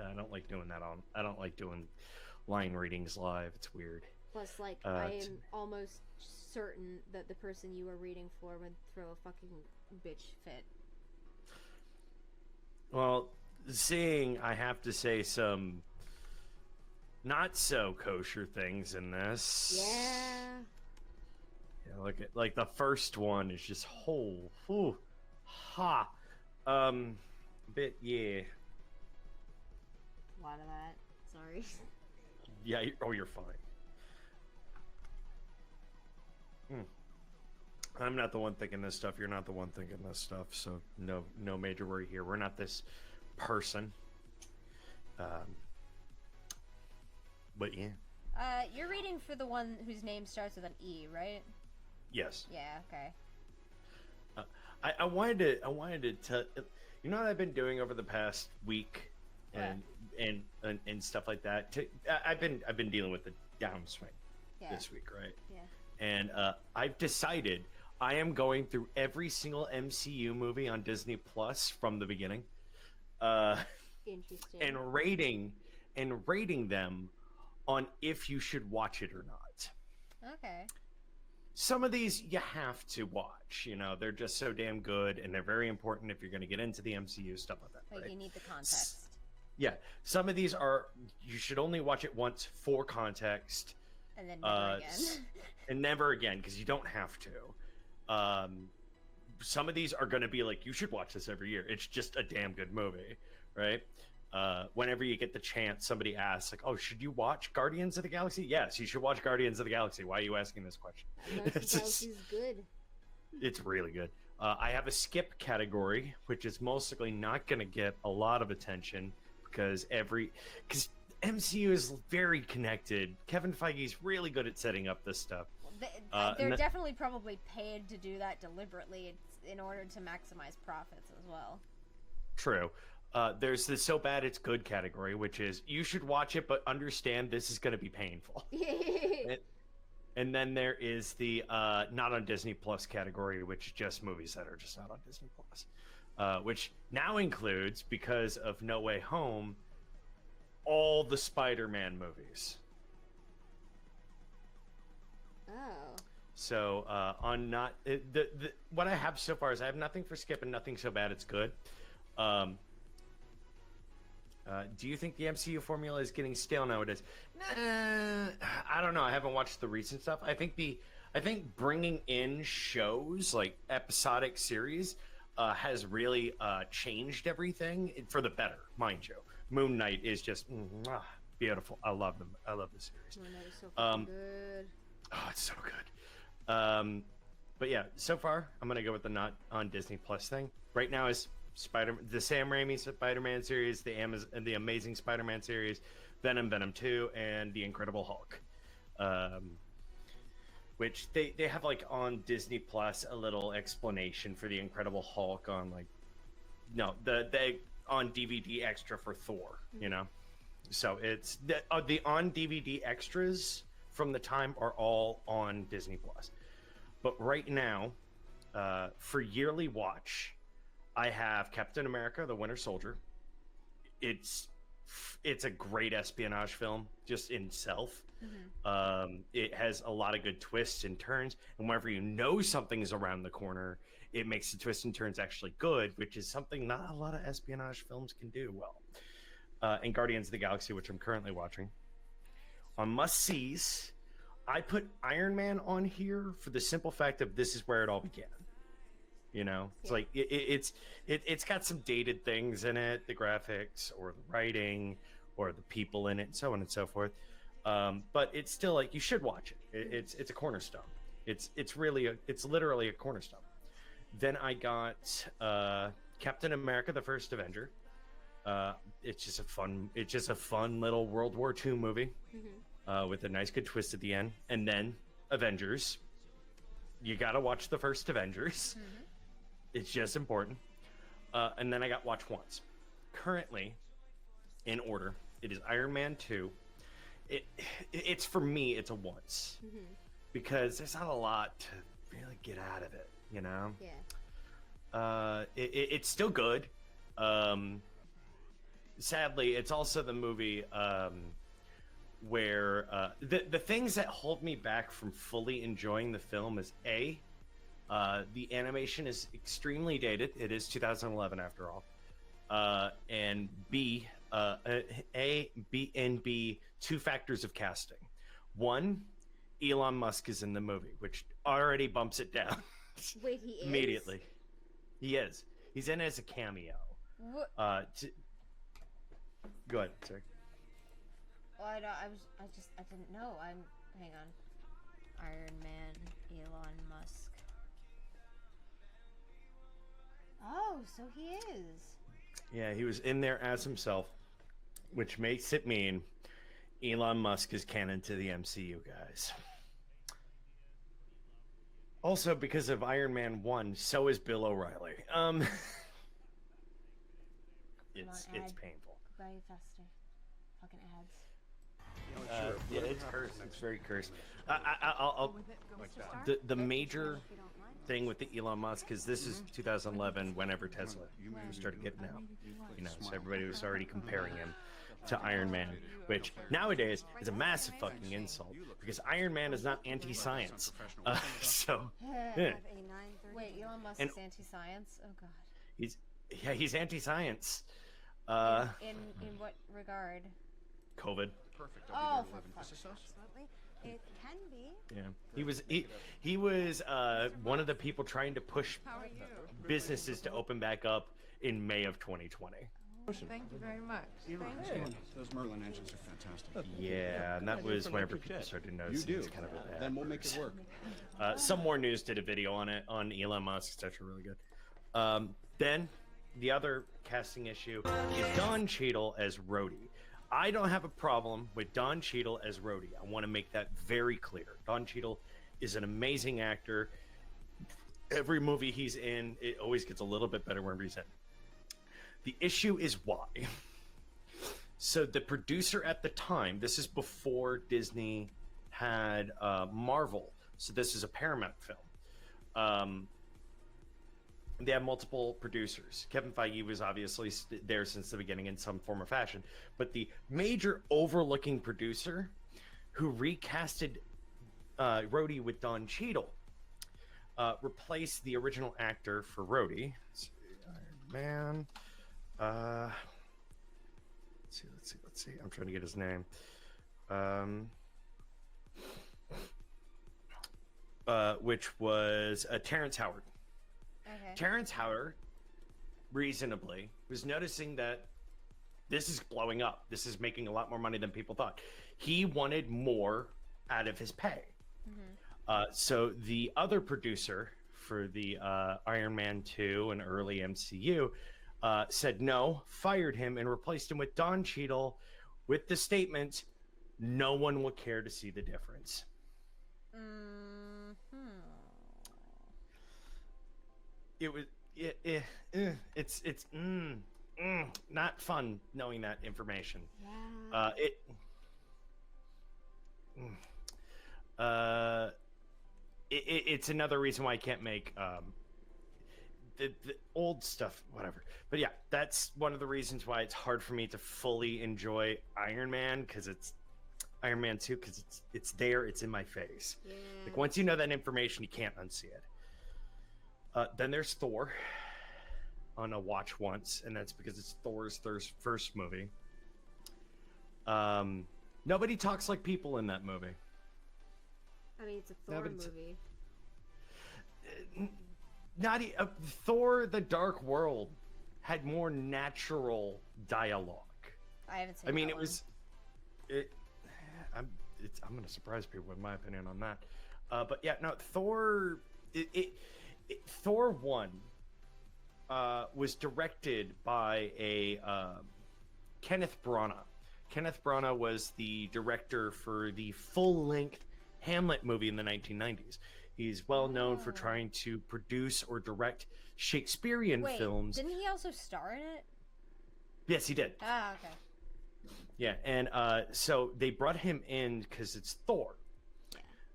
I don't like doing that on. I don't like doing line readings live. It's weird. Plus, like, I am almost certain that the person you are reading for would throw a fucking bitch fit. Well, seeing I have to say some not so kosher things in this. Yeah. Yeah, look at like the first one is just bit yeah. A lot of that. Sorry. Yeah. You're fine. I'm not the one thinking this stuff. You're not the one thinking this stuff. So no major worry here. We're not this person. But yeah. You're reading for the one whose name starts with an E, right? Yes. Yeah. Okay. I wanted to tell you know what I've been doing over the past week and stuff like that. I've been dealing with the downswing this week, right? Yeah. And I've decided I am going through every single MCU movie on Disney Plus from the beginning, Interesting. and rating them on if you should watch it or not. Okay. Some of these you have to watch. You know, they're just so damn good, and they're very important if you're going to get into the MCU, stuff like that. Like, right? you need the context. Yeah, some of these are you should only watch it once for context. And then never again. And never again, because you don't have to. Some of these are going to be like, you should watch this every year. It's just a damn good movie, right? Whenever you get the chance, somebody asks, like, oh, should you watch Guardians of the Galaxy? Yes, you should watch Guardians of the Galaxy. Why are you asking this question? Galaxy's good. It's really good. I have a skip category, which is most likely not going to get a lot of attention because MCU is very connected. Kevin Feige's really good at setting up this stuff. They're definitely probably paid to do that deliberately in order to maximize profits as well. True. There's the so bad it's good category, which is you should watch it, but understand this is going to be painful. And then there is the not on Disney Plus category, which is just movies that are just not on Disney Plus, which now includes, because of No Way Home, all the Spider-Man movies. Oh. So on not what I have so far is I have nothing for skip and nothing so bad it's good. Do you think the MCU formula is getting stale nowadays? I don't know. I haven't watched the recent stuff. I think bringing in shows like episodic series has really changed everything for the better, mind you. Moon Knight is just beautiful. I love them. I love the series. Moon Knight is so fucking good. Oh, it's so good. But yeah, so far I'm gonna go with the not on Disney Plus thing. Right now is the Sam Raimi Spider-Man series, the Amazing Spider-Man series, Venom 2, and the Incredible Hulk. which they have like on Disney Plus a little explanation for the Incredible Hulk on like the on DVD extra for Thor, you know. So it's the on DVD extras from the time are all on Disney Plus. But right now, for yearly watch, I have Captain America: The Winter Soldier. It's a great espionage film just in itself. It has a lot of good twists and turns, and whenever you know something's around the corner, it makes the twists and turns actually good, which is something not a lot of espionage films can do well. And Guardians of the Galaxy, which I'm currently watching. On must-sees, I put Iron Man on here for the simple fact of this is where it all began. You know, it's like it's got some dated things in it, the graphics or the writing or the people in it, and so on and so forth. But it's still like you should watch it. It's a cornerstone. It's literally a cornerstone. Then I got Captain America: The First Avenger. It's just a fun little World War II movie with a nice good twist at the end. And then Avengers. You gotta watch the first Avengers. It's just important. And then I got Watch Once. Currently, in order, it is Iron Man 2. It's for me, it's a once. Because there's not a lot to really get out of it, you know? Yeah. It's still good. Sadly, it's also the movie where the things that hold me back from fully enjoying the film is the animation is extremely dated. It is 2011 after all. And B, two factors of casting. One, Elon Musk is in the movie, which already bumps it down. Wait, he is? Immediately. He is. He's in it as a cameo. What? Go ahead, sorry. Oh, I didn't know. Hang on. Iron Man, Elon Musk. Oh, so he is. Yeah, he was in there as himself, which makes it mean Elon Musk is canon to the MCU, guys. Also, because of Iron Man 1, so is Bill O'Reilly. It's painful. Goodbye faster. Fucking ads. Yeah, it's cursed. It's very cursed. I'll the major thing with the Elon Musk is this is 2011 whenever Tesla started getting out, you know, so everybody was already comparing him to Iron Man, which nowadays is a massive fucking insult because Iron Man is not anti-science. So yeah. Wait, Elon Musk is anti-science? Oh god. He's anti-science. In what regard? COVID. Perfect. Oh, Absolutely. It can be. Yeah, he was one of the people trying to push businesses to open back up in May of 2020. Thank you very much. Thank you. Those Merlin engines are fantastic. Yeah, and that was whenever people started noticing it's kind of a bad. Then we'll make it work. Some More News did a video on it on Elon Musk. It's actually really good. Then the other casting issue is Don Cheadle as Rhodey. I don't have a problem with Don Cheadle as Rhodey. I want to make that very clear. Don Cheadle is an amazing actor. Every movie he's in, it always gets a little bit better whenever he's in. The issue is why. So the producer at the time, this is before Disney had Marvel, so this is a Paramount film. They have multiple producers. Kevin Feige was obviously there since the beginning in some form or fashion, but the major overlooking producer who recasted Rhodey with Don Cheadle replaced the original actor for Rhodey. Let's see, Iron Man. Let's see. I'm trying to get his name. Which was Terrence Howard. Okay. Terrence Howard, reasonably, was noticing that this is blowing up. This is making a lot more money than people thought. He wanted more out of his pay. So the other producer for the Iron Man 2 and early MCU said no, fired him, and replaced him with Don Cheadle with the statement, no one will care to see the difference. It was it's not fun knowing that information. It's another reason why I can't make the old stuff, whatever. But yeah, that's one of the reasons why it's hard for me to fully enjoy Iron Man, because it's Iron Man 2, because it's there, it's in my face. Like, once you know that information, you can't unsee it. Then there's Thor on a watch once, and that's because it's Thor's first movie. Nobody talks like people in that movie. I mean, it's a Thor movie. Thor: The Dark World had more natural dialogue. I haven't seen. I mean, that it one. was. I'm going to surprise people with my opinion on that. But yeah, no, Thor. Thor 1 was directed by a Kenneth Branagh. Kenneth Branagh was the director for the full-length Hamlet movie in the 1990s. He's well known for trying to produce or direct Shakespearean films. Didn't he also star in it? Yes, he did. Ah, okay. Yeah, and so they brought him in because it's Thor.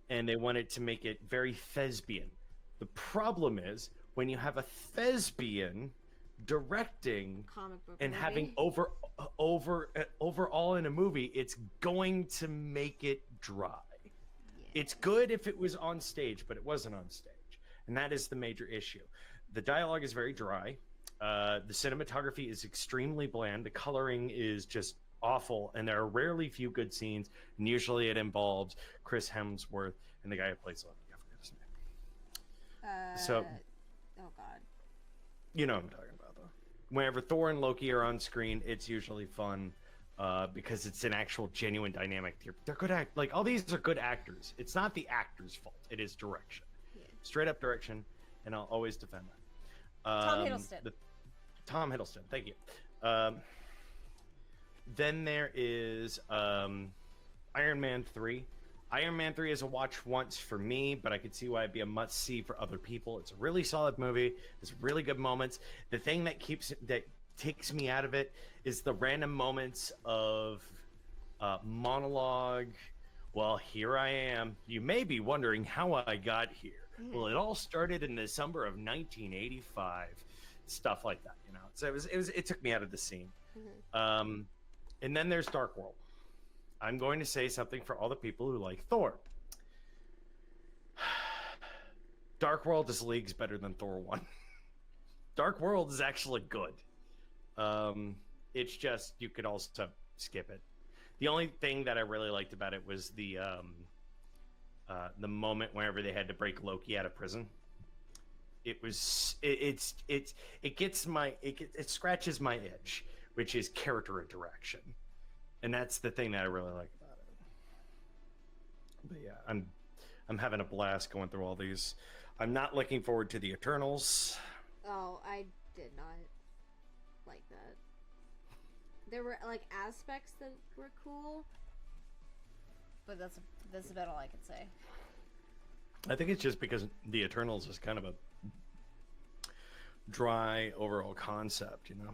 And they wanted to make it very thespian. The problem is, when you have a thespian directing Comic book and movie. having overall in a movie, it's going to make it dry. It's good if it was on stage, but it wasn't on stage. And that is the major issue. The dialogue is very dry. The cinematography is extremely bland. The coloring is just awful. And there are rarely few good scenes. And usually it involves Chris Hemsworth and the guy who plays Loki. I forget his name. So, oh god. You know what I'm talking about, though. Whenever Thor and Loki are on screen, it's usually fun. Because it's an actual genuine dynamic. They're good like all these are good actors. It's not the actor's fault. It is direction, straight up direction, and I'll always defend that. Tom Hiddleston. Tom Hiddleston. Thank you. Then there is Iron Man 3. Iron Man 3 is a watch once for me, but I could see why it'd be a must see for other people. It's a really solid movie. There's really good moments. The thing that takes me out of it is the random moments of monologue. Well, here I am. You may be wondering how I got here. Well, it all started in December of 1985. Stuff like that, you know. So it took me out of the scene. And then there's Dark World. I'm going to say something for all the people who like Thor. Dark World is leagues better than Thor 1. Dark World is actually good. It's just you could also skip it. The only thing that I really liked about it was the moment whenever they had to break Loki out of prison. It scratches my itch, which is character interaction, and that's the thing that I really like about it. But yeah, I'm having a blast going through all these. I'm not looking forward to the Eternals. Oh, I did not like that. There were like aspects that were cool, but that's about all I can say. I think it's just because the Eternals is kind of a dry overall concept, you know.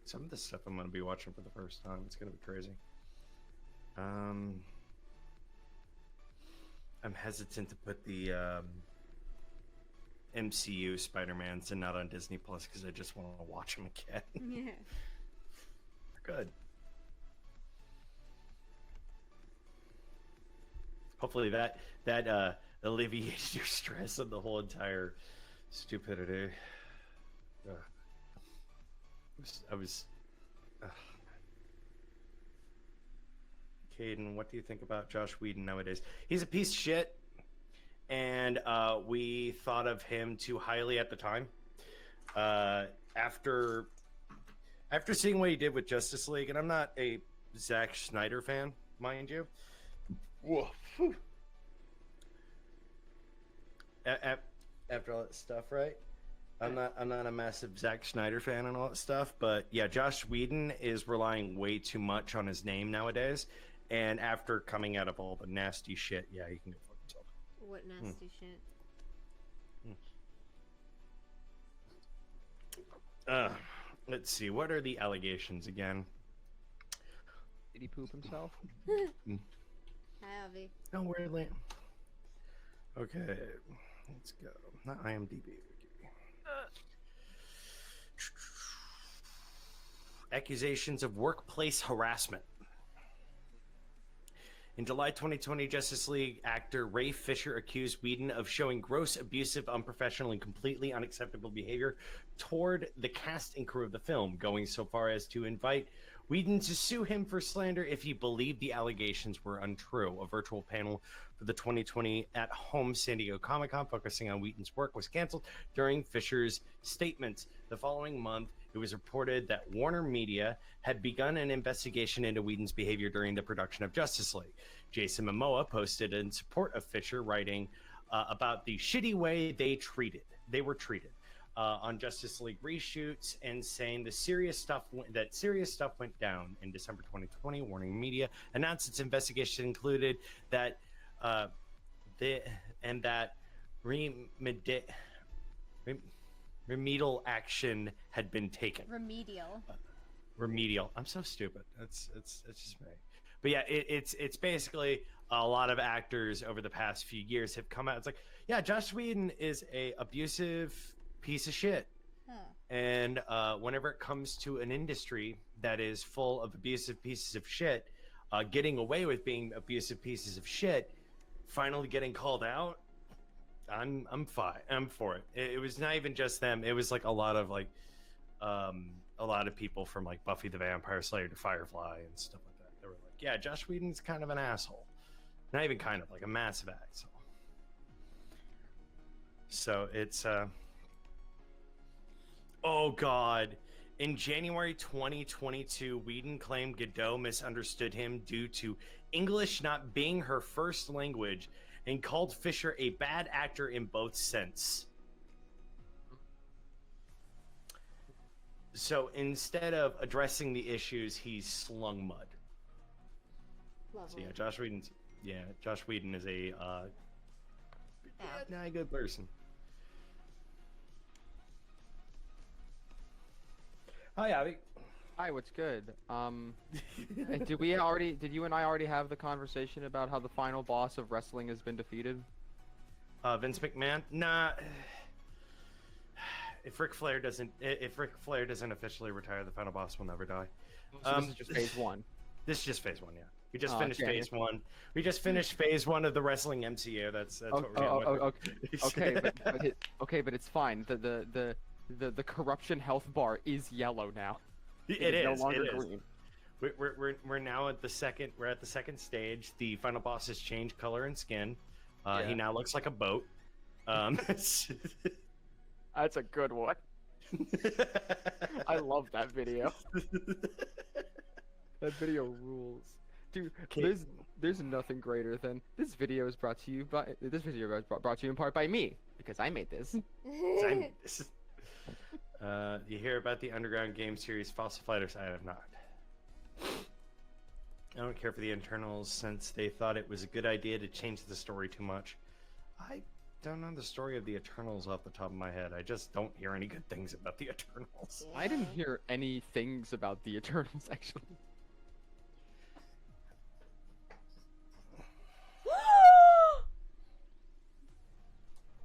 Some of the stuff I'm going to be watching for the first time, it's going to be crazy. I'm hesitant to put the MCU Spider-Mans and not on Disney Plus because I just want to watch them again. Yeah. They're good. Hopefully that alleviates your stress of the whole entire stupidity. Caden, what do you think about Josh Whedon nowadays? He's a piece of shit, and we thought of him too highly at the time. After seeing what he did with Justice League, and I'm not a Zack Snyder fan, mind you. Whoa. After all that stuff, right? I'm not a massive Zack Snyder fan and all that stuff, but yeah, Josh Whedon is relying way too much on his name nowadays. And after coming out of all the nasty shit, yeah, he can go fuck himself. What nasty shit? Let's see. What are the allegations again? Did he poop himself? Hi, Avi. No, we're late. Okay, let's go. Not IMDb. Accusations of workplace harassment. In July 2020, Justice League actor Ray Fisher accused Whedon of showing gross, abusive, unprofessional, and completely unacceptable behavior toward the cast and crew of the film, going so far as to invite Whedon to sue him for slander if he believed the allegations were untrue. A virtual panel for the 2020 at-home San Diego Comic-Con focusing on Whedon's work was canceled during Fisher's statements. The following month, it was reported that Warner Media had begun an investigation into Whedon's behavior during the production of Justice League. Jason Momoa posted in support of Fisher, writing about the shitty way they were treated on Justice League reshoots, and saying serious stuff went down. In December 2020, Warner Media announced its investigation included that remedial action had been taken. Remedial. I'm so stupid. It's just me. But yeah, it's basically a lot of actors over the past few years have come out. It's like, yeah, Joss Whedon is a abusive piece of shit. And whenever it comes to an industry that is full of abusive pieces of shit, getting away with being abusive pieces of shit, finally getting called out, I'm fine. I'm for it. It was not even just them. It was like a lot of people from like Buffy the Vampire Slayer to Firefly and stuff like that. They were like, yeah, Joss Whedon's kind of an asshole. Not even kind of, like a massive asshole. So it's oh god. In January 2022, Whedon claimed Godot misunderstood him due to English not being her first language, and called Fisher a bad actor in both sense. So instead of addressing the issues, he slung mud. Lovely. So Josh Whedon is a not a good person. Hi, Abby. Hi, what's good? Did you and I already have the conversation about how the final boss of wrestling has been defeated? Vince McMahon? Nah. If Ric Flair doesn't officially retire, the final boss will never die. So this is just phase one. This is just phase one, yeah. We just finished phase one. We just finished phase one of the wrestling MCU. That's what we're going with. Okay, but it's fine. The corruption health bar is yellow now. It is no longer it is. green. We're now at the second. We're at the second stage. The final boss has changed color and skin. He now looks like a boat. That's a good one. I love that video. That video rules, dude. There's nothing greater than this video is brought to you in part by me, because I made this. You hear about the underground game series Falsifiers? I have not. I don't care for the Eternals, since they thought it was a good idea to change the story too much. I don't know the story of the Eternals off the top of my head. I just don't hear any good things about the Eternals. I didn't hear any things about the Eternals, actually.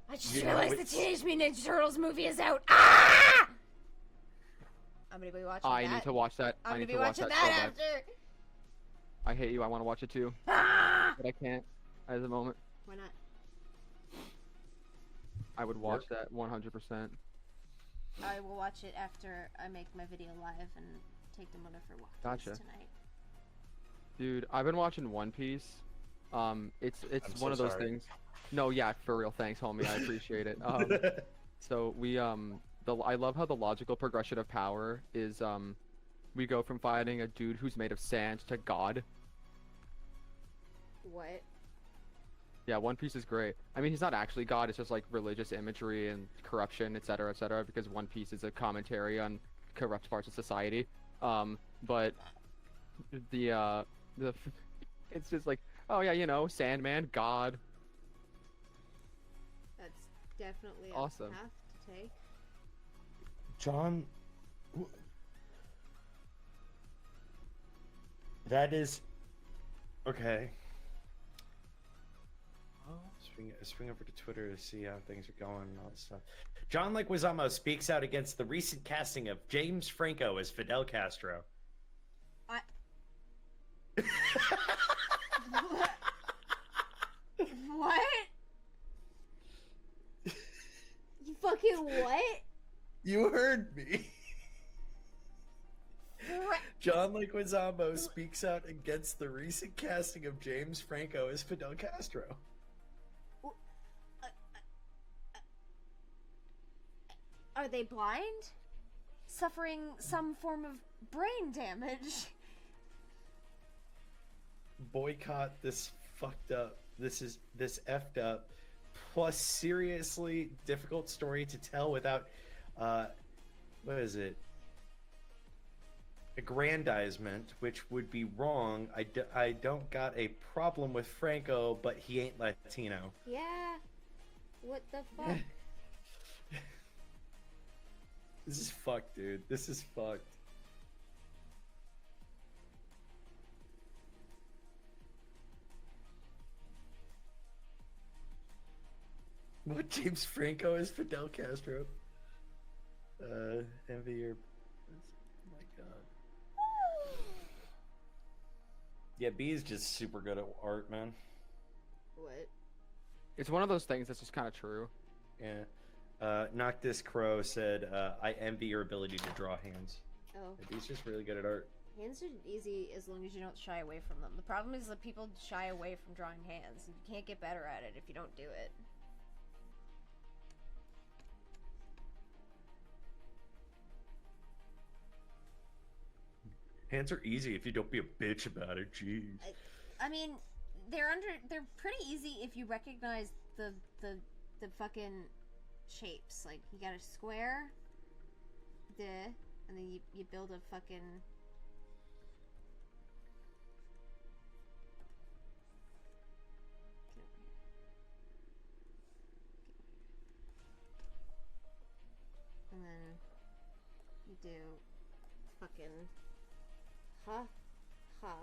I just realized the Teenage Mutant Ninja Turtles movie is out. Ah! I'm gonna be watching that. I need to watch that. I'm gonna be watching that after. I hate you. I want to watch it too. Ah! But I can't at the moment. Why not? I would watch that 100%. I will watch it after I make my video live and take the mother for walks tonight. Dude, I've been watching One Piece. It's one of those things. No, yeah, for real. Thanks, homie. I appreciate it. So we I love how the logical progression of power is we go from fighting a dude who's made of sand to God. What? Yeah, One Piece is great. I mean, he's not actually God. It's just like religious imagery and corruption, etc., etc. Because One Piece is a commentary on corrupt parts of society. But the it's just like, oh yeah, you know, Sandman, God. That's definitely a Awesome. path to take. John, that is okay. Swing over to Twitter to see how things are going and all that stuff. John Leguizamo speaks out against the recent casting of James Franco as Fidel Castro. What? You fucking what? You heard me. John Leguizamo speaks out against the recent casting of James Franco as Fidel Castro. Are they blind? Suffering some form of brain damage? Boycott this fucked up. This effed up. Plus, seriously difficult story to tell without, what is it? Aggrandizement, which would be wrong. I don't got a problem with Franco, but he ain't Latino. Yeah. What the fuck? This is fucked, dude. This is fucked. What, James Franco is Fidel Castro? Envy your... Oh my god. Yeah, B is just super good at art, man. What? It's one of those things that's just kind of true. Yeah. Noctis Crow said, I envy your ability to draw hands. Oh. He's just really good at art. Hands are easy as long as you don't shy away from them. The problem is that people shy away from drawing hands. You can't get better at it if you don't do it. Hands are easy if you don't be a bitch about it. Jeez. I mean, they're pretty easy if you recognize the fucking shapes. Like, you got a square, and then you build a fucking... And then you do fucking ha, ha,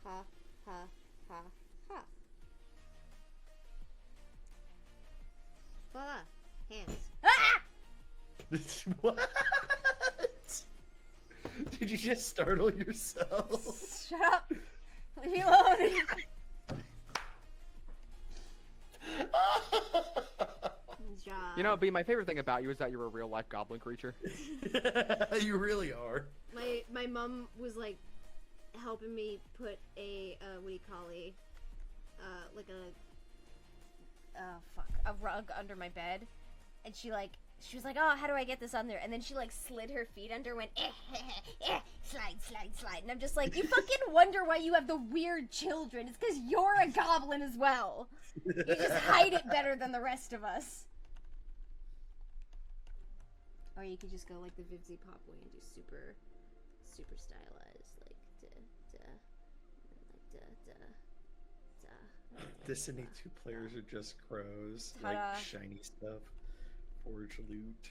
ha, ha, ha, ha. Voila. Hands. Ah! What? Did you just startle yourself? Shut up. Leave me alone. You know, B, my favorite thing about you is that you're a real life goblin creature. You really are. My mom was like helping me put a what do you call it? Like a rug under my bed, and she was like, oh, how do I get this on there? And then she like slid her feet under, went slide, slide, slide, and I'm just like, you fucking wonder why you have the weird children? It's because you're a goblin as well. You just hide it better than the rest of us. Or you could just go like the Vivzy Pop way and do super stylized, like Destiny 2 players are just crows. Ta-da. Like shiny stuff. Forge loot.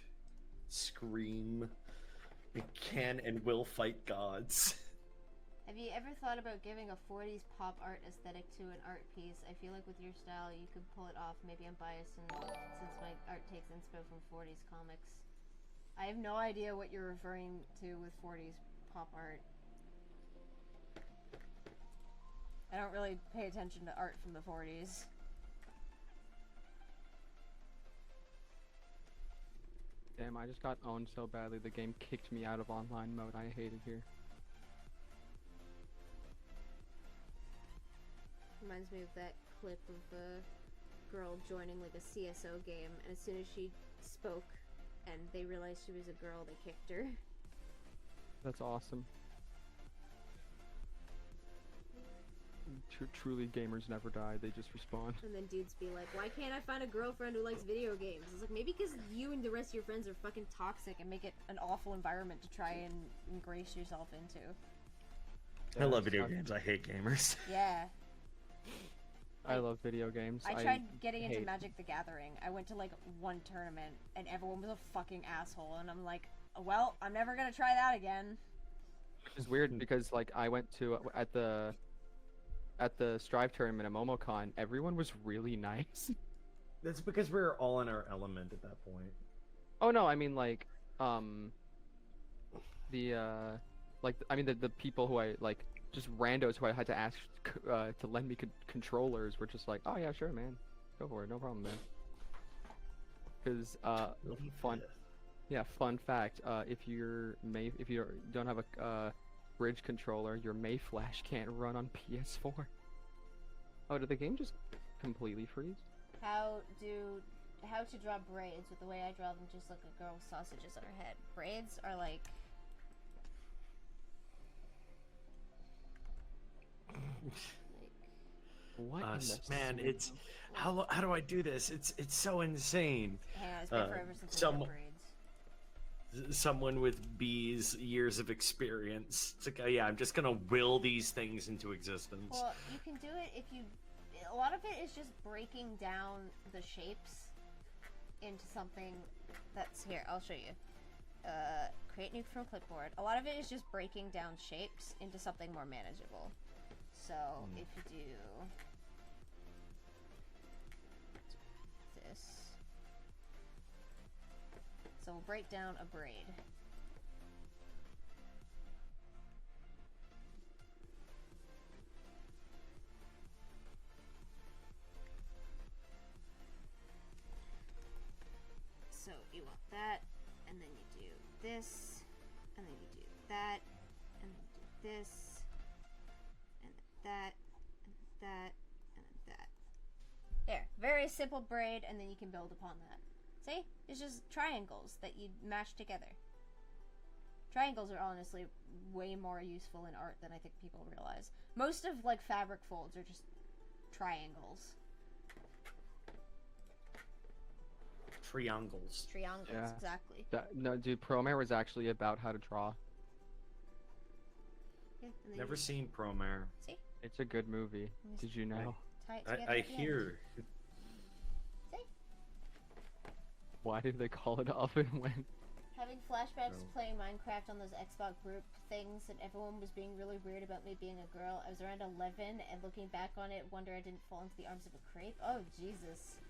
Scream. It can and will fight gods. Have you ever thought about giving a 40s pop art aesthetic to an art piece? I feel like with your style you could pull it off. Maybe I'm biased since my art takes inspo from 40s comics. I have no idea what you're referring to with 40s pop art. I don't really pay attention to art from the 40s. Damn, I just got owned so badly the game kicked me out of online mode. I hate it here. Reminds me of that clip of a girl joining like a CSO game, and as soon as she spoke and they realized she was a girl, they kicked her. That's awesome. Truly, gamers never die. They just respawn. And then dudes be like, why can't I find a girlfriend who likes video games? It's like, maybe because you and the rest of your friends are fucking toxic and make it an awful environment to try and ingrace yourself into. I love video games. I hate gamers. Yeah. I love video games. I tried getting into Magic the Gathering. I went to like one tournament and everyone was a fucking asshole, and I'm like, well, I'm never gonna try that again. Which is weird because like I went to at the Strive tournament at MomoCon, everyone was really nice. That's because we were all in our element at that point. Oh no, I mean like the people who I like, just randos who I had to ask to lend me controllers were just like, oh yeah, sure, man, go for it, no problem, man. Because fun fact, if you don't have a bridge controller, your Mayflash can't run on PS4. Oh, did the game just completely freeze? How to draw braids with the way I draw them, just like a girl's sausages on her head. Braids are like... What? Man, it's how do I do this? It's so insane. Yeah, it's been forever since I did braids. Someone with B's years of experience. It's like, yeah, I'm just gonna will these things into existence. Well, you can do it if you... A lot of it is just breaking down the shapes into something that's... Here, I'll show you. Create new from clipboard. A lot of it is just breaking down shapes into something more manageable. So, if you do... this... So we'll break down a braid. So you want that, and then you do this, and then you do that, and then you do this, and then that, and then that, and then that. There, very simple braid, and then you can build upon that. See? It's just triangles that you mash together. Triangles are honestly way more useful in art than I think people realize. Most of, like, fabric folds are just triangles. Triangles. Triangles, Yeah. exactly. No, dude, Promare was actually about how to draw. Yeah, and then Never you seen Promare. see? It's a good movie. Did you know? Tie it together I at the end. hear. See? Why did they call it oven when? Having flashbacks to playing Minecraft on those Xbox group things, and everyone was being really weird about me being a girl. I was around 11, and looking back on it, wonder I didn't fall into the arms of a crepe. Oh, Jesus.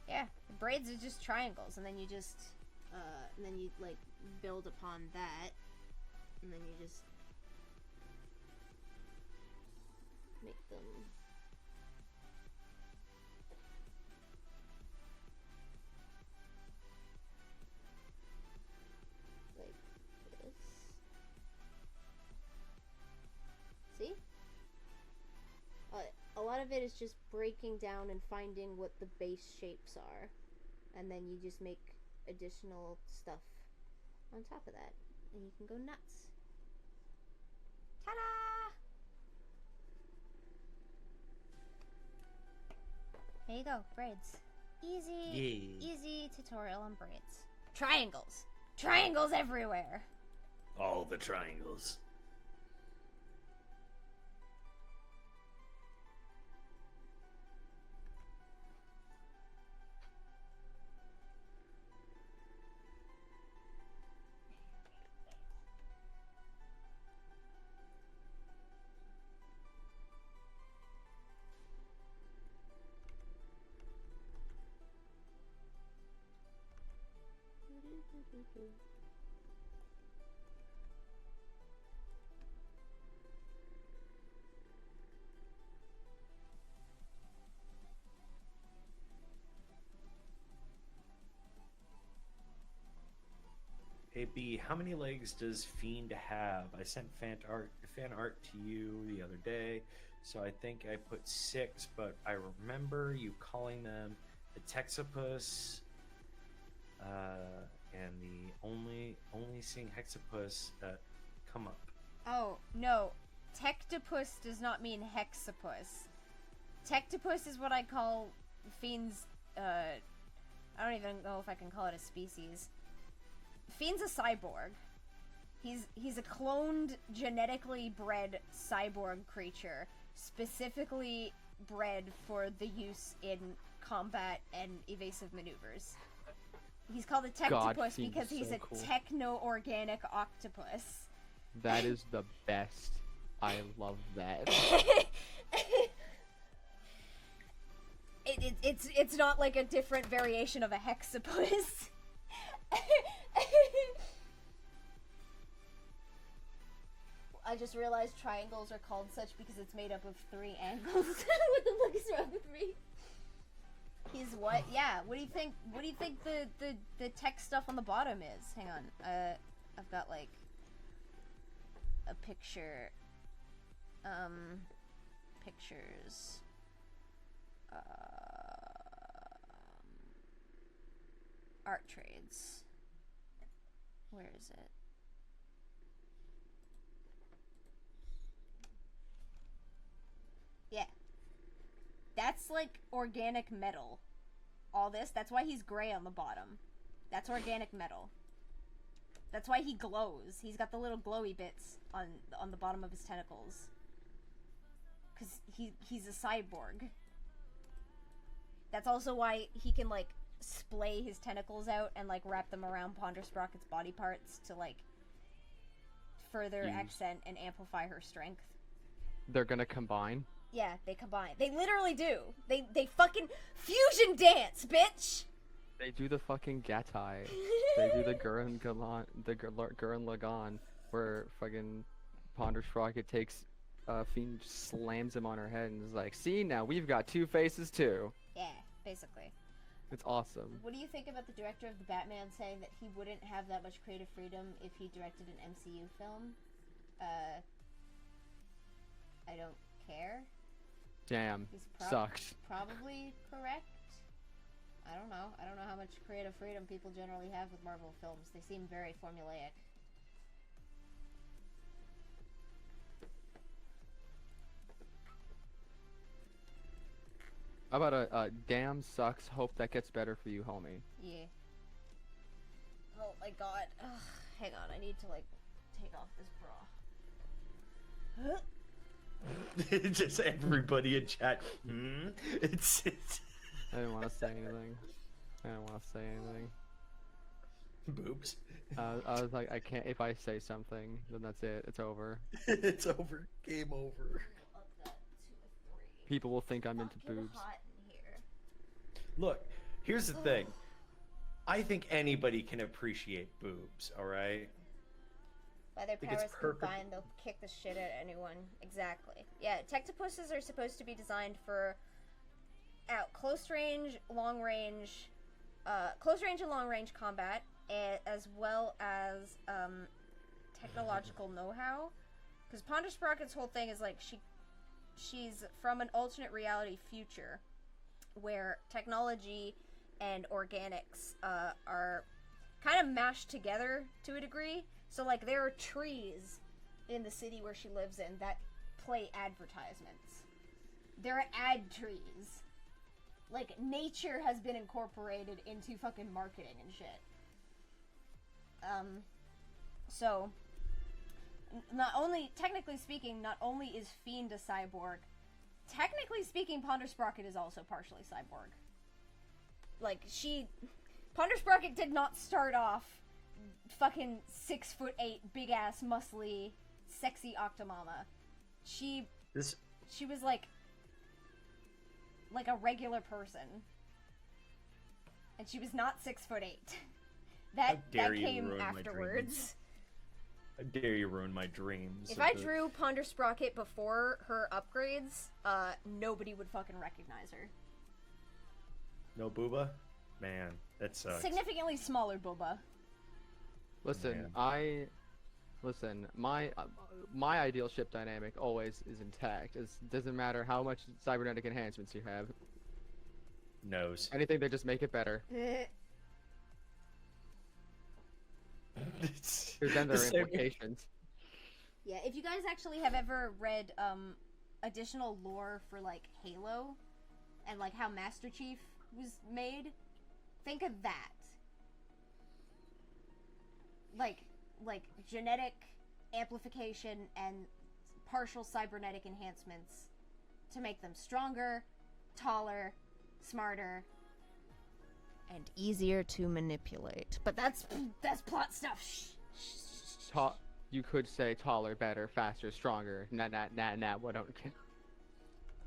Yeah, the braids are just triangles, and then you just, and then you, like, build upon that, and then you just make them... like this. See? A lot of it is just breaking down and finding what the base shapes are, and then you just make additional stuff on top of that, and you can go nuts. Ta-da! There you go, braids. Easy tutorial on braids. Triangles! Triangles everywhere! All the triangles. Hey B, how many legs does Fiend have? I sent fan art to you the other day, so I think I put 6, but I remember you calling them the Texopus, and the only seeing Hexapus come up. Oh, no. Tectopus does not mean hexapus. Tectopus is what I call Fiend's, I don't even know if I can call it a species. Fiend's a cyborg. He's a cloned, genetically bred cyborg creature, specifically bred for the use in combat and evasive maneuvers. He's called a Tectopus because he's so a cool. techno-organic octopus. That is the best. I love that. It's not like a different variation of a hexapus. I just realized triangles are called such because it's made up of 3 angles. What the fuck is wrong with me? He's what? Yeah. What do you think? What do you think the text stuff on the bottom is? Hang on. I've got like a picture. Pictures. Art trades. Where is it? Yeah. That's like organic metal. All this, that's why he's gray on the bottom. That's organic metal. That's why he glows. He's got the little glowy bits on the bottom of his tentacles. Cause he's a cyborg. That's also why he can like splay his tentacles out and like wrap them around Pondersprocket's body parts to like further accent and amplify her strength. They're gonna combine. Yeah, they combine. They literally do. They fucking fusion dance, bitch. They do the fucking Gatai. They do the Gurren Lagann, where fucking Pondersprocket takes Fiend, slams him on her head and is like, "See, now we've got 2 faces too." Yeah, basically. It's awesome. What do you think about the director of the Batman saying that he wouldn't have that much creative freedom if he directed an MCU film? I don't care. Damn, He's sucks. probably correct. I don't know. I don't know how much creative freedom people generally have with Marvel films. They seem very formulaic. How about a damn sucks, hope that gets better for you, homie? Yeah. Oh my god. Ugh, hang on, I need to like take off this bra. Just everybody in chat. It's I didn't want to say anything. Boobs. I was like, I can't. If I say something, then that's it. It's over. It's over. Game over. People will think I'm into boobs. Look, here's the thing. I think anybody can appreciate boobs, alright? By their powers combined, they'll kick the shit out of anyone. Exactly. Yeah, Tectopuses are supposed to be designed for close range and long range combat, as well as technological know-how. Because Pondersprocket's whole thing is like she's from an alternate reality future where technology and organics are kind of mashed together to a degree. So like there are trees in the city where she lives in that play advertisements. There are ad trees. Like nature has been incorporated into fucking marketing and shit. So technically speaking, not only is Fiend a cyborg, technically speaking, Pondersprocket is also partially cyborg. Like, Pondersprocket did not start off fucking 6'8", big-ass, muscly, sexy Octomama. She was like a regular person. And she was not 6'8". That came afterwards. How dare you ruin my dreams? If I drew Pondersprocket before her upgrades, nobody would fucking recognize her. No booba? Man, that sucks. Significantly smaller booba. Listen, my ideal ship dynamic always is intact. It doesn't matter how much cybernetic enhancements you have. Nose. Anything that just make it better. Because then there are implications. Yeah, if you guys actually have ever read additional lore for like Halo and like how Master Chief was made, think of that. Like genetic amplification and partial cybernetic enhancements to make them stronger, taller, smarter, and easier to manipulate. But that's plot stuff. Shh. You could say taller, better, faster, stronger. Nah, what don't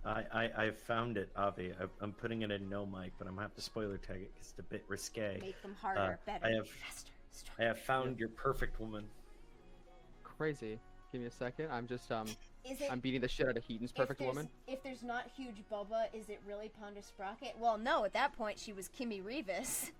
I found it, Avi. I'm putting it in no mic, but I'm gonna have to spoiler tag it because it's a bit risque. Make them harder, better, faster, stronger. I have found your perfect woman. Crazy. Give me a second. I'm just I'm it, beating the shit out of Heaton's perfect woman. If there's not huge Bubba, is it really Ponder Sprocket? Well, no. At that point, she was Kimmy Revis.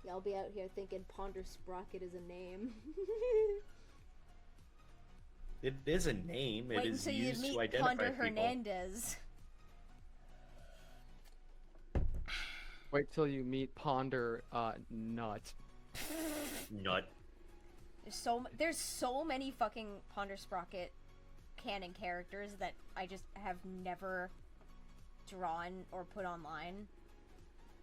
Y'all be out here thinking Ponder Sprocket is a name. It is a name. Wait it is until used you meet to identify Ponder people. Hernandez. Wait till you meet Ponder Nut. Nut. There's so many fucking Ponder Sprocket canon characters that I just have never drawn or put online.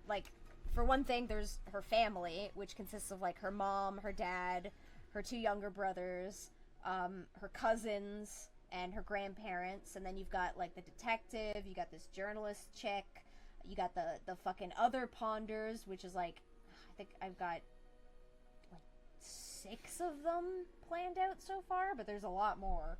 Like, for one thing, there's her family, which consists of like her mom, her dad, her 2 younger brothers, her cousins, and her grandparents. And then you've got like the detective, you got this journalist chick, you got the fucking other Ponders, which is like, I think I've got like 6 of them planned out so far, but there's a lot more.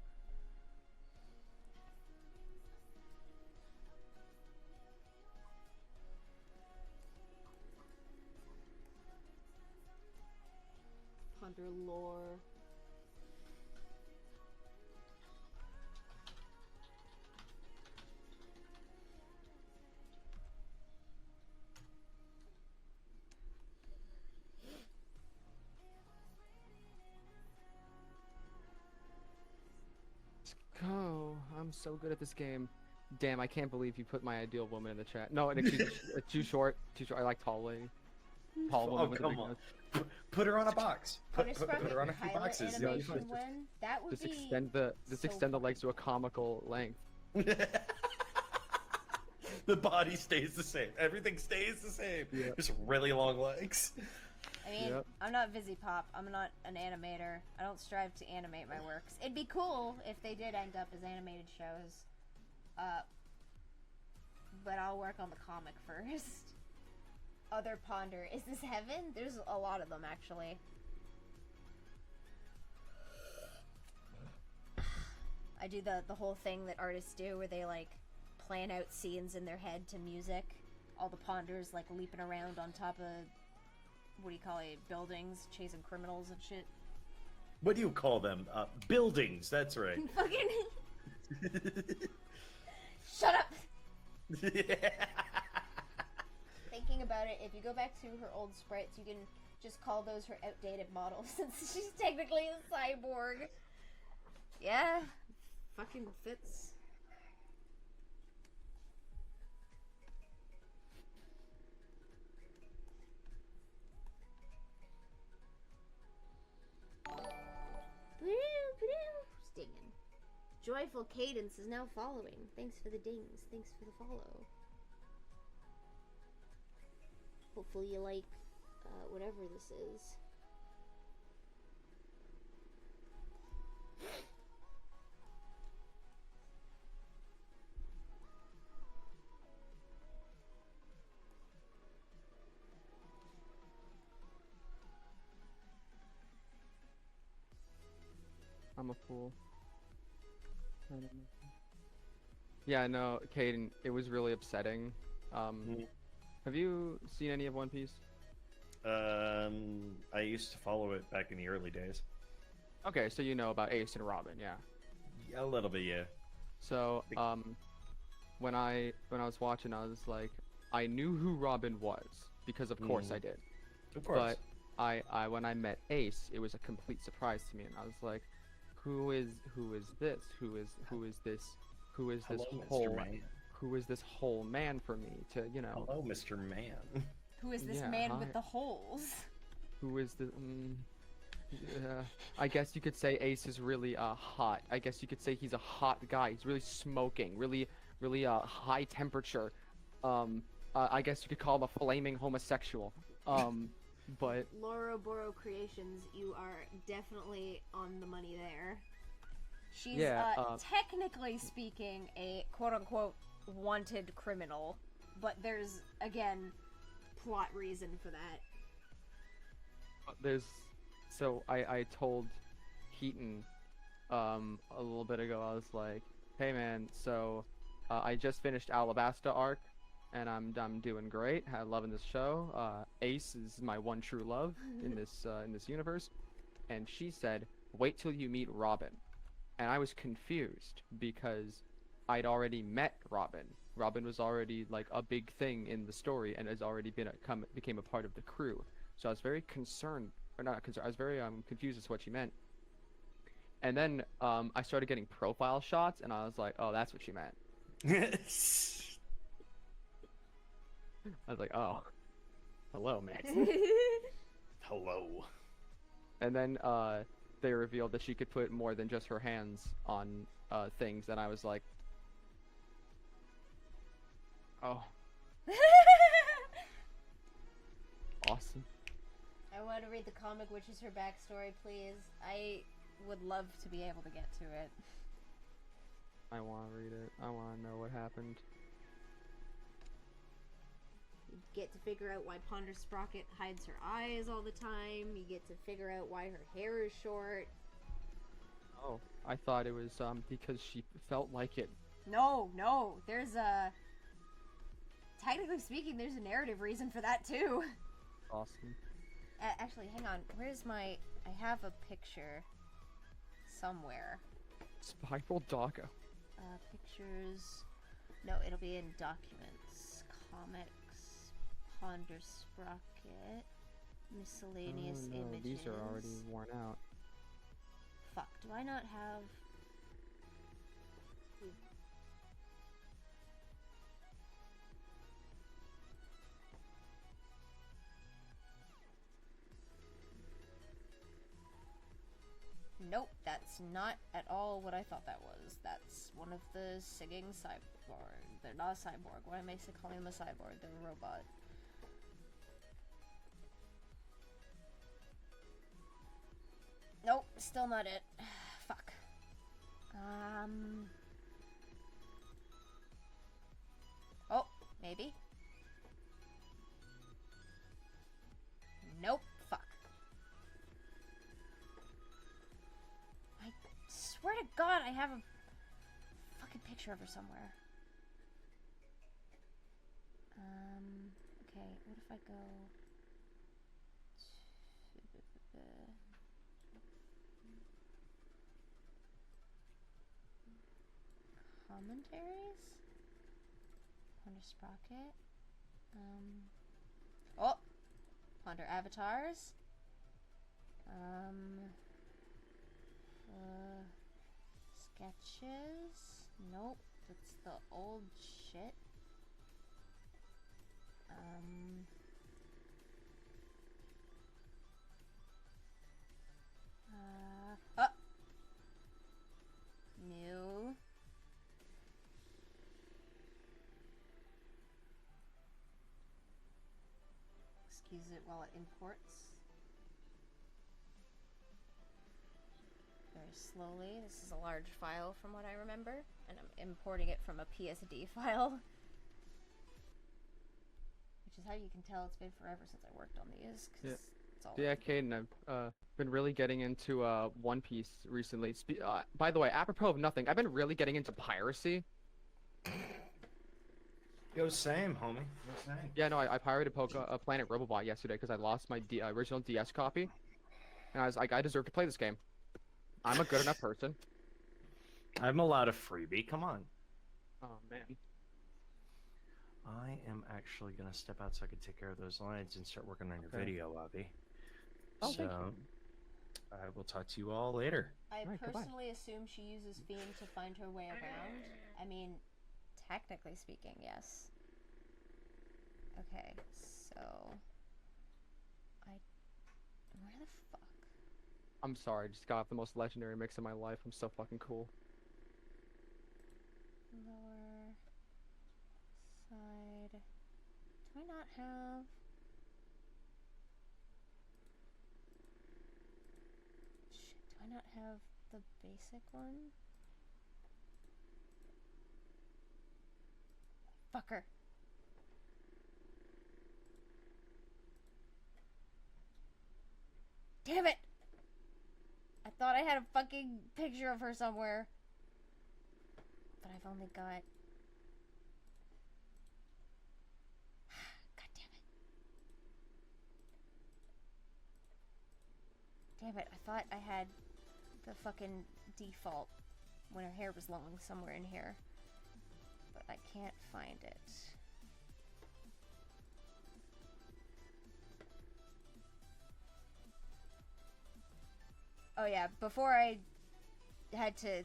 Ponder lore. Let's go. I'm so good at this game. Damn, I can't believe you put my ideal woman in the chat. No, too short. I like tall lady. Tall woman with a come big on. nose. Put her on a box. Put her on a few Pilot boxes. animation one, that would Just be extend the legs to a comical length. The body stays the same. Everything stays the same. Yeah. Just really long legs. I mean, I'm not VisiPop. I'm not an animator. I don't strive to animate my works. It'd be cool if they did end up as animated shows. But I'll work on the comic first. Other Ponder. Is this heaven? There's a lot of them, actually. I do the whole thing that artists do where they, like, plan out scenes in their head to music. All the Ponders, like, leaping around on top of, what do you call it, buildings, chasing criminals and shit. What do you call them? Buildings, that's right. Fucking... Shut up! Thinking about it, if you go back to her old sprites, you can just call those her outdated models, since she's technically a cyborg. Yeah, fucking fits. Stinging. Joyful Cadence is now following. Thanks for the dings. Thanks for the follow. Hopefully you like whatever this is. I'm a fool. Yeah, no, Caden, it was really upsetting. Have you seen any of One Piece? I used to follow it back in the early days. Okay, so you know about Ace and Robin, yeah. Yeah, a little bit, yeah. So, when I was watching, I was like, I knew who Robin was because of course I did. Of course. But when I met Ace, it was a complete surprise to me, and I was like, who is this? Who is this who is this Hello, Mr. whole Man. who is this whole man for me to, you know. Hello, Mr. Man. Who is this Yeah, man hi. with the holes? Who is the I guess you could say Ace is really hot. I guess you could say he's a hot guy. He's really smoking, really high temperature. I guess you could call him a flaming homosexual. But Laura Boro Creations, you are definitely on the money there. She's technically speaking a quote-unquote wanted criminal, but there's again plot reason for that. So I told Heaton a little bit ago. I was like, hey man, so I just finished Alabasta arc and I'm doing great. I'm loving this show. Ace is my one true love in this universe. And she said, wait till you meet Robin. And I was confused because I'd already met Robin. Robin was already like a big thing in the story and has already became a part of the crew. So I was very concerned, or not concerned, I was very confused as to what she meant. And then I started getting profile shots and I was like, oh, that's what she meant. I was like, oh, hello, man. Hello. And then they revealed that she could put more than just her hands on things, and I was like, oh. Awesome. I want to read the comic, which is her backstory, please. I would love to be able to get to it. I want to read it. I want to know what happened. You get to figure out why Ponder Sprocket hides her eyes all the time. You get to figure out why her hair is short. Oh, I thought it was because she felt like it. No, there's a... Technically speaking, there's a narrative reason for that, too. Awesome. Actually, hang on. Where's my... I have a picture somewhere. Spiral Doggo. Pictures... No, it'll be in documents. Comics. Ponder Sprocket. Miscellaneous images. These are already worn out. Fuck, do I not have... Nope, that's not at all what I thought that was. That's one of the singing cyborg. They're not a cyborg. Why am I calling them a cyborg? They're a robot. Nope, still not it. Fuck. Oh, maybe. Nope. Fuck. I swear to God, I have a fucking picture of her somewhere. Okay, what if I go to commentaries? Ponder Sprocket. Oh! Ponder Avatars. Sketches. Nope, that's the old shit. New. Excuse it while it imports. Very slowly. This is a large file from what I remember, and I'm importing it from a PSD file. Which is how you can tell it's been forever since I worked on these. Yeah. It's all Yeah, Caden, I've been really getting into One Piece recently. By the way, apropos of nothing, I've been really getting into piracy. Yo, same, homie. Yo, same. Yeah, no, I pirated Planet Robobot yesterday because I lost my original DS copy. And I was like, I deserve to play this game. I'm a good enough person. I'm allowed a freebie, come on. Oh, man. I am actually going to step out so I can take care of those lines and start working on your video, Abby. Oh, so, I will talk to you all later. I Alright, goodbye. personally assume she uses Fiend to find her way around. I mean, technically speaking, yes. Okay, so... Where the fuck? I'm sorry, I just got off the most legendary mix of my life. I'm so fucking cool. Lower... side... Do I not have... Shit, do I not have the basic one? Fucker. Damn it! I thought I had a fucking picture of her somewhere. But I've only got... God damn it. Damn it, I thought I had the fucking default when her hair was long somewhere in here. But I can't find it. Oh yeah, before I had to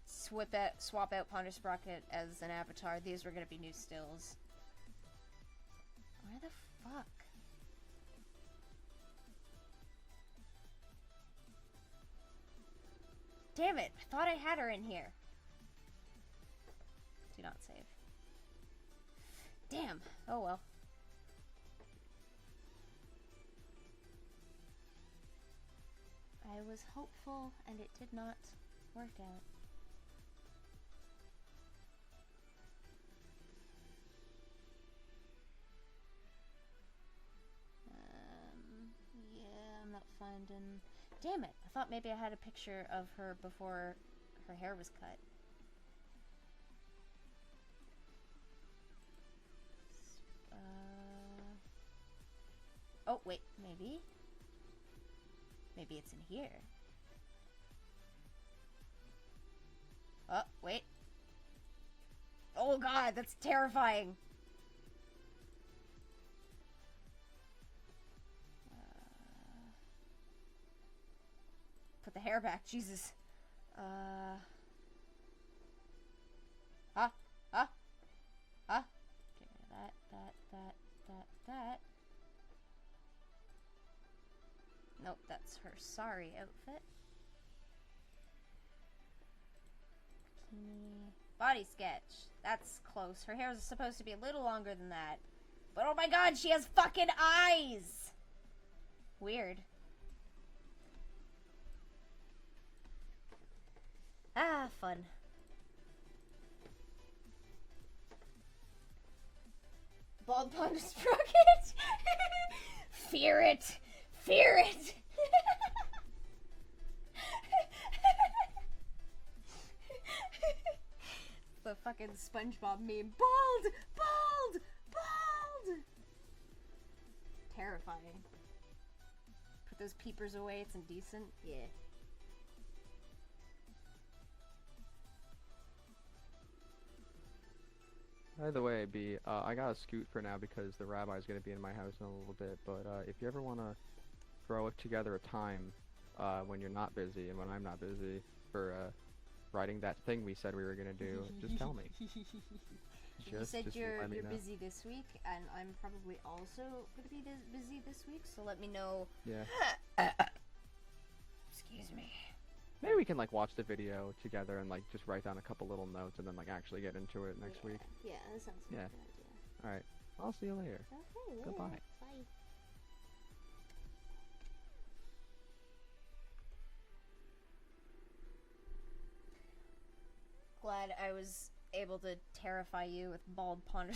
swap out Ponder Sprocket as an avatar, these were gonna be new stills. Where the fuck? Damn it, I thought I had her in here. Do not save. Damn, oh well. I was hopeful, and it did not work out. Yeah, I'm not finding... Damn it! I thought maybe I had a picture of her before her hair was cut. Oh, wait, maybe? Maybe it's in here. Oh, wait. Oh god, that's terrifying. Put the hair back, Jesus. Get rid of that. Nope, that's her sorry outfit. Bikini. Body sketch. That's close. Her hair is supposed to be a little longer than that. But oh my god, she has fucking eyes! Weird. Ah, fun. Bald Pond Sprocket! Fear it! Fear it! The fucking SpongeBob meme. Bald! Bald! Bald! Terrifying. Put those peepers away, it's indecent. Yeah. By the way, B, I gotta scoot for now because the rabbi's gonna be in my house in a little bit, but if you ever wanna throw together a time when you're not busy and when I'm not busy for writing that thing we said we were gonna do, just tell me. You said you're busy this week, and I'm probably also gonna be busy this week, so let me know. Yeah. Excuse me. Maybe we can like watch the video together and like just write down a couple little notes and then like actually get into it next week. Yeah, that sounds like a good idea. Alright. I'll see you later. Okay, Goodbye. Bye. Glad I was able to terrify you with Bald Ponder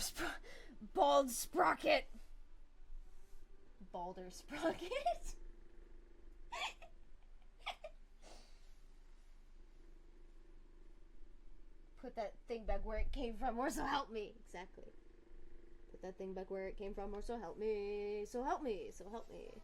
Bald Sprocket! Balder Sprocket? Put that thing back where it came from, or so help me. Exactly. Put that thing back where it came from, or so help me. So help me. So help me.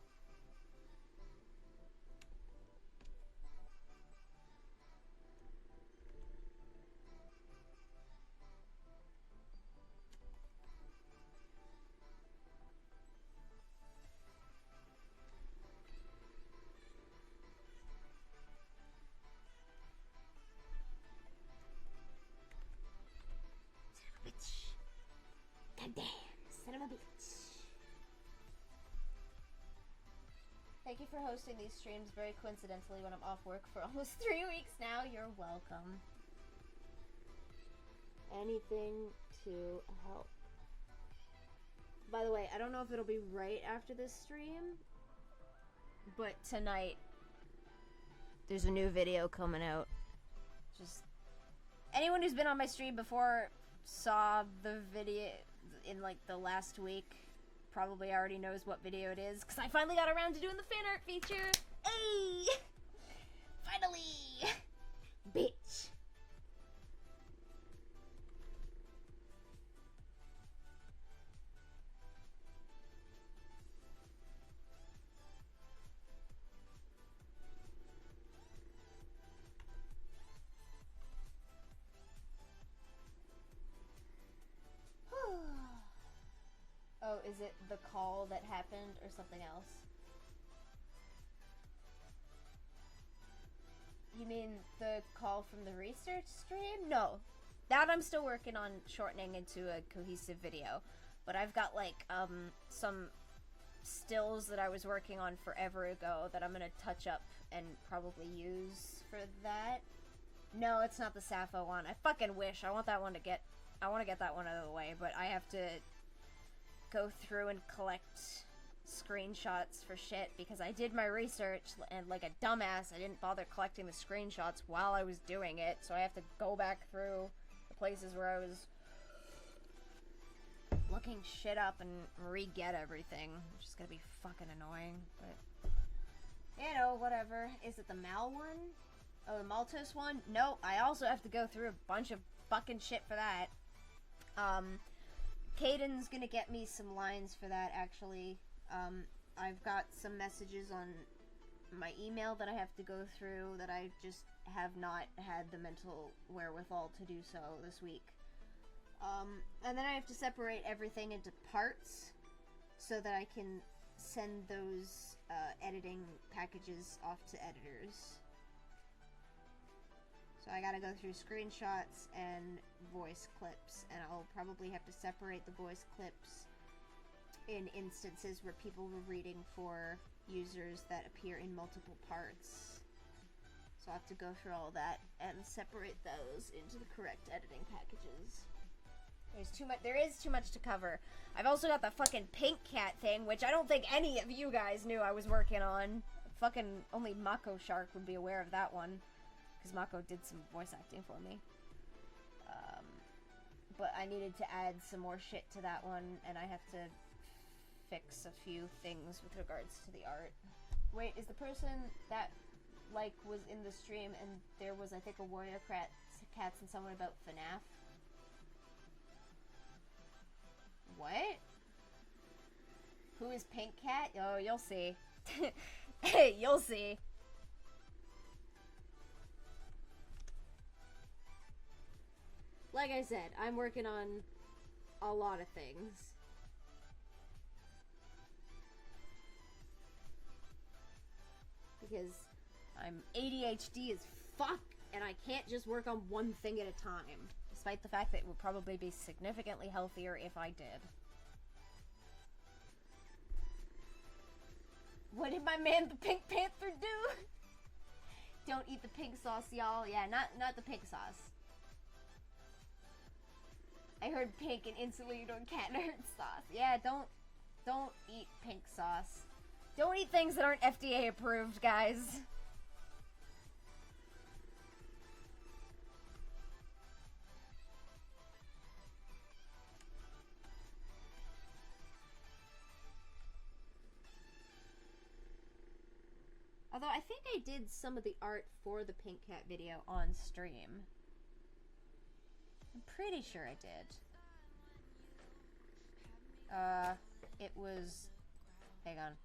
of a bitch. Thank you for hosting these streams very coincidentally when I'm off work for almost 3 weeks now. You're welcome. Anything to help. By the way, I don't know if it'll be right after this stream, but tonight there's a new video coming out. Just anyone who's been on my stream before saw the video in like the last week probably already knows what video it is, because I finally got around to doing the fan art feature. Hey! Finally! Bitch. Oh, is it the call that happened or something else? You mean the call from the research stream? No. That I'm still working on shortening into a cohesive video. But I've got like some stills that I was working on forever ago that I'm gonna touch up and probably use for that. No, it's not the Sappho one. I fucking wish. I want that one to get I want to get that one out of the way, but I have to go through and collect screenshots for shit because I did my research and like a dumbass I didn't bother collecting the screenshots while I was doing it, so I have to go back through the places where I was looking shit up and re-get everything, which is gonna be fucking annoying, but you know, whatever. Is it the Mal one? Oh, the Maltose one? No, I also have to go through a bunch of fucking shit for that. Caden's gonna get me some lines for that, actually. I've got some messages on my email that I have to go through that I just have not had the mental wherewithal to do so this week. And then I have to separate everything into parts so that I can send those editing packages off to editors. So I gotta go through screenshots and voice clips, and I'll probably have to separate the voice clips in instances where people were reading for users that appear in multiple parts. So I'll have to go through all that and separate those into the correct editing packages. There is too much to cover. I've also got the fucking pink cat thing, which I don't think any of you guys knew I was working on. Fucking only Mako Shark would be aware of that one, because Mako did some voice acting for me. But I needed to add some more shit to that one, and I have to fix a few things with regards to the art. Wait, is the person that, like, was in the stream and there was, I think, a Warrior Cats and someone about FNAF? What? Who is Pink Cat? Oh, you'll see. Hey, you'll see. Like I said, I'm working on a lot of things. Because I'm ADHD as fuck, and I can't just work on one thing at a time. Despite the fact that it would probably be significantly healthier if I did. What did my man the Pink Panther do? Don't eat the pink sauce, y'all. Yeah, not the pink sauce. I heard pink and instantly you don't cat nerd sauce. Yeah, don't eat pink sauce. Don't eat things that aren't FDA approved, guys. Although I think I did some of the art for the Pink Cat video on stream. I'm pretty sure I did. It was... Hang on.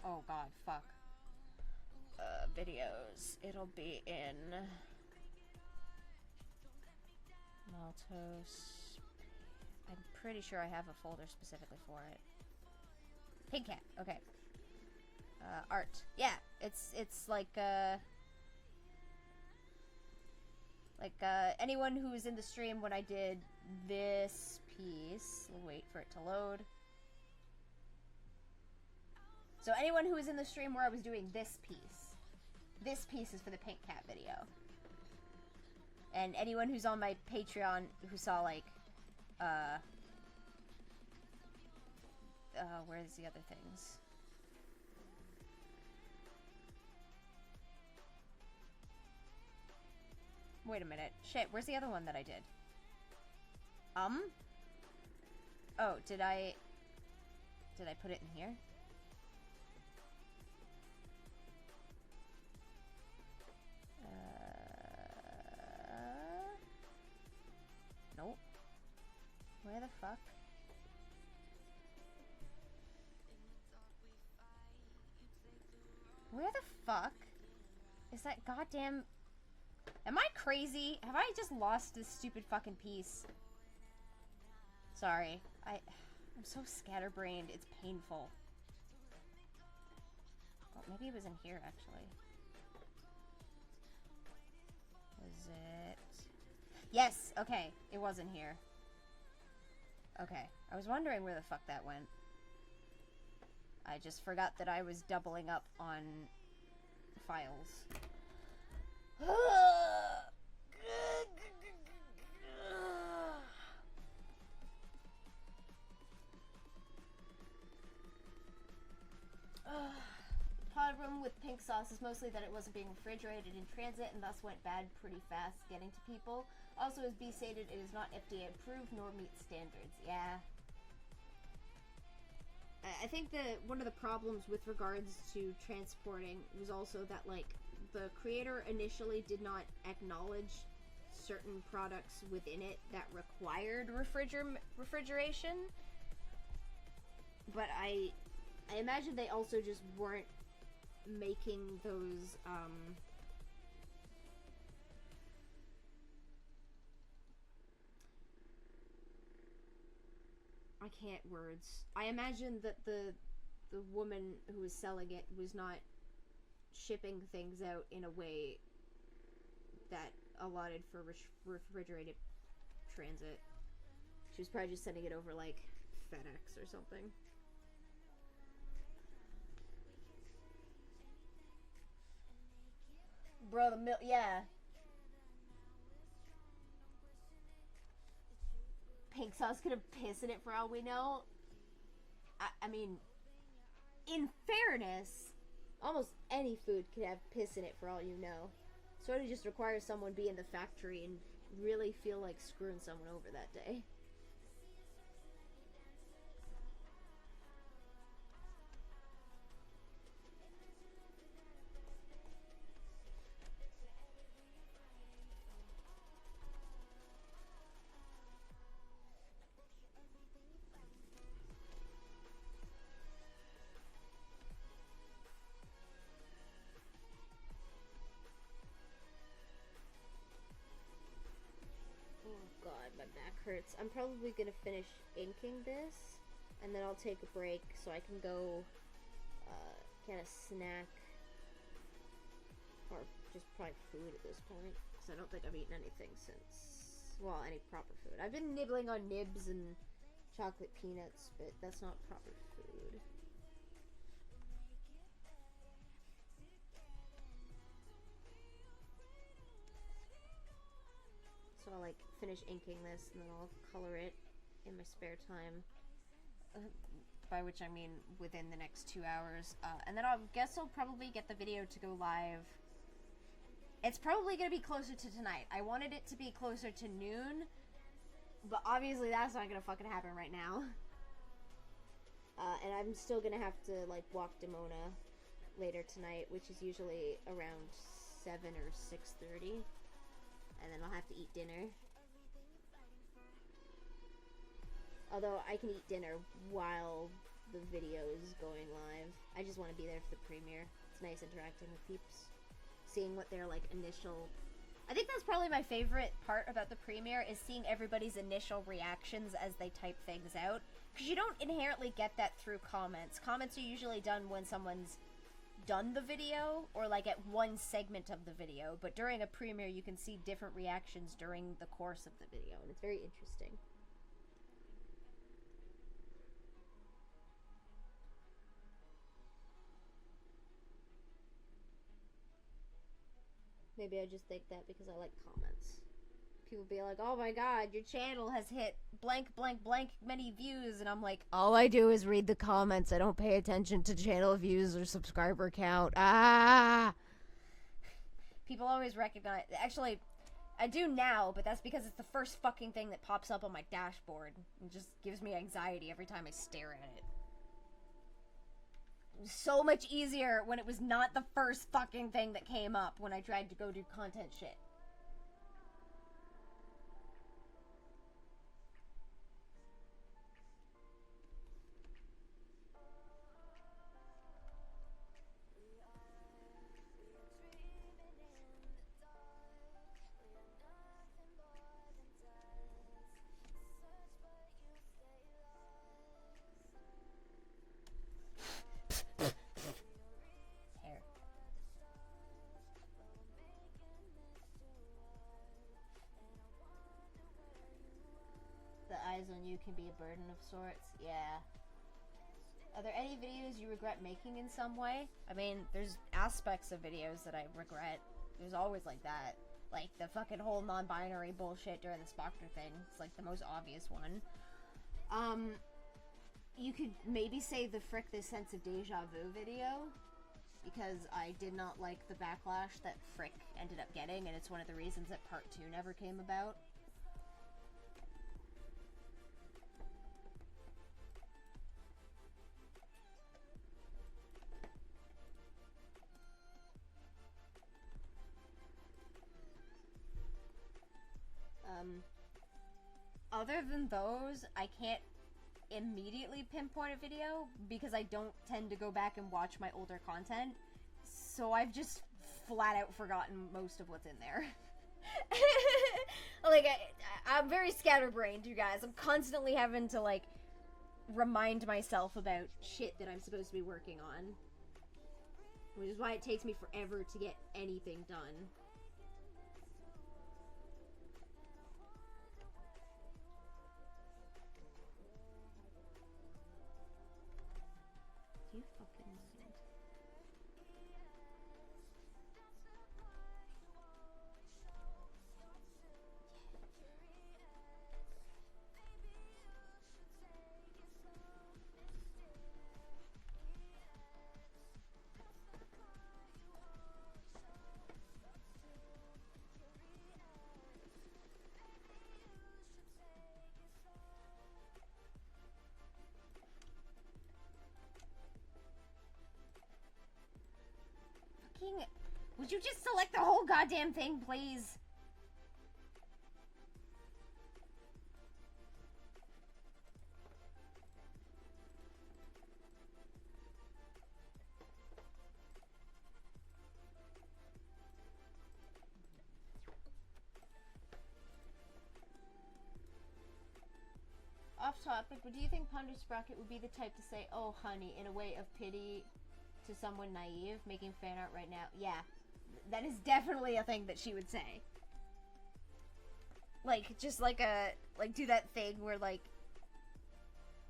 Oh god, fuck. Videos. It'll be in... Maltose... I'm pretty sure I have a folder specifically for it. Pink Cat, okay. Art. Yeah, it's like anyone who was in the stream when I did this piece. We'll wait for it to load. So anyone who was in the stream where I was doing this piece is for the pink cat video. And anyone who's on my Patreon who saw, like, where's the other things? Wait a minute. Shit, where's the other one that I did? Oh, did I put it in here? Nope. Where the fuck? Where the fuck is that goddamn... Am I crazy? Have I just lost this stupid fucking piece? Sorry. I'm so scatterbrained. It's painful. Oh, maybe it was in here, actually. Was it... Yes! Okay. It was in here. Okay. I was wondering where the fuck that went. I just forgot that I was doubling up on files. Problem with pink sauce is mostly that it wasn't being refrigerated in transit and thus went bad pretty fast getting to people. Also, as B stated, it is not FDA approved nor meets standards. Yeah. I think that one of the problems with regards to transporting was also that, like, the creator initially did not acknowledge certain products within it that required refrigeration. But I imagine they also just weren't making those, I can't words. I imagine that the woman who was selling it was not shipping things out in a way that allotted for refrigerated transit. She was probably just sending it over, like, FedEx or something. Bro, the milk, yeah. Pink sauce could have piss in it for all we know. I mean, in fairness, almost any food could have piss in it for all you know. Sort of just requires someone be in the factory and really feel like screwing someone over that day. My back hurts. I'm probably gonna finish inking this, and then I'll take a break so I can go get a snack, or just probably food at this point, because I don't think I've eaten anything since, well, any proper food. I've been nibbling on nibs and chocolate peanuts, but that's not proper food. So I'll, like, finish inking this, and then I'll color it in my spare time. By which I mean within the next 2 hours. And then I guess I'll probably get the video to go live. It's probably going to be closer to tonight. I wanted it to be closer to noon, but obviously that's not going to fucking happen right now. And I'm still going to have to, like, walk Demona later tonight, which is usually around 7 or 6:30. And then I'll have to eat dinner. Although I can eat dinner while the video is going live. I just want to be there for the premiere. It's nice interacting with peeps. Seeing what their, like, initial... I think that's probably my favorite part about the premiere, is seeing everybody's initial reactions as they type things out. Because you don't inherently get that through comments. Comments are usually done when someone's done the video, or like at one segment of the video, but during a premiere you can see different reactions during the course of the video, and it's very interesting. maybe I just think that because I like comments. People be like, oh my god, your channel has hit blank, blank, blank many views, and I'm like, all I do is read the comments. I don't pay attention to channel views or subscriber count. Ah! People always recognize... Actually, I do now, but that's because it's the first fucking thing that pops up on my dashboard. It just gives me anxiety every time I stare at it. It was so much easier when it was not the first fucking thing that came up when I tried to go do content shit. The eyes on you can be a burden of sorts, yeah. Are there any videos you regret making in some way? I mean, there's aspects of videos that I regret. There's always like that. Like the fucking whole non-binary bullshit during the Spockter thing. It's like the most obvious one. You could maybe say the Frick This Sense of Deja Vu video, because I did not like the backlash that Frick ended up getting, and it's one of the reasons that Part 2 never came about. Other than those, I can't immediately pinpoint a video because I don't tend to go back and watch my older content, so I've just flat out forgotten most of what's in there. Like, I'm very scatterbrained, you guys. I'm constantly having to, like, remind myself about shit that I'm supposed to be working on, which is why it takes me forever to get anything done. You fucking mind. Would you just select the whole goddamn thing, please? Off topic, but do you think Ponder Sprocket would be the type to say, oh honey, in a way of pity to someone naive, making fan art right now? Yeah. That is definitely a thing that she would say. Like, just like do that thing where, like,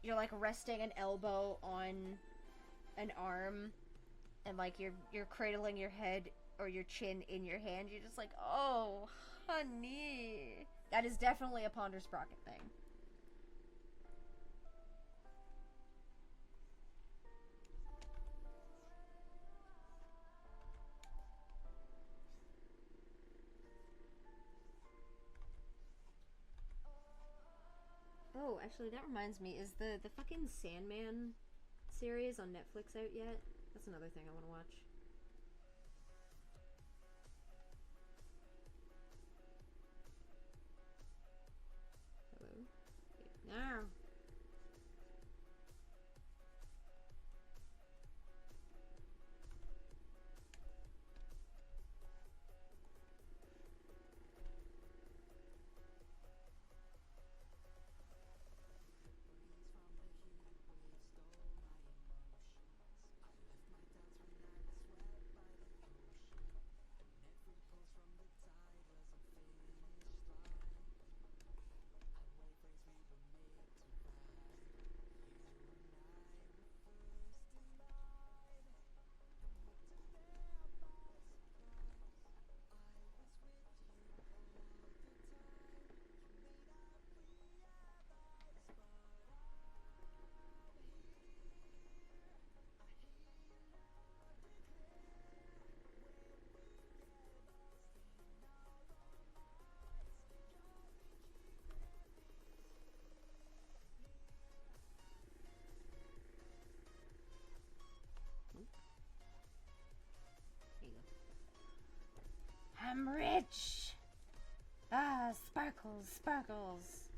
you're, like, resting an elbow on an arm, and, like, you're cradling your head or your chin in your hand. You're just like, oh, honey. That is definitely a Ponder Sprocket thing. Oh, actually, that reminds me, is the fucking Sandman series on Netflix out yet? That's another thing I want to watch. Hello? No. bitch. Ah, sparkles, sparkles.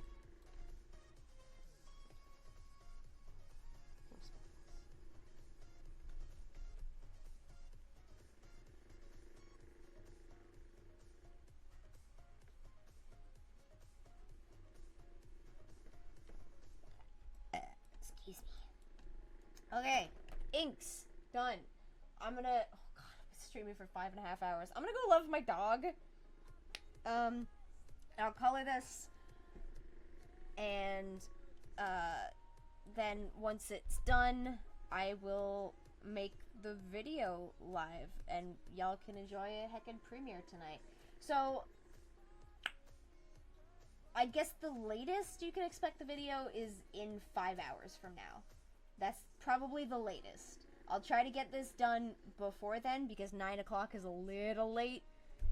Excuse me. Okay, inks done. I'm gonna. Oh god, I've been streaming for 5.5 hours. I'm gonna go love my dog. I'll color this, and then once it's done, I will make the video live, and y'all can enjoy a heckin' premiere tonight. So, I guess the latest you can expect the video is in 5 hours from now. That's probably the latest. I'll try to get this done before then, because 9 o'clock is a little late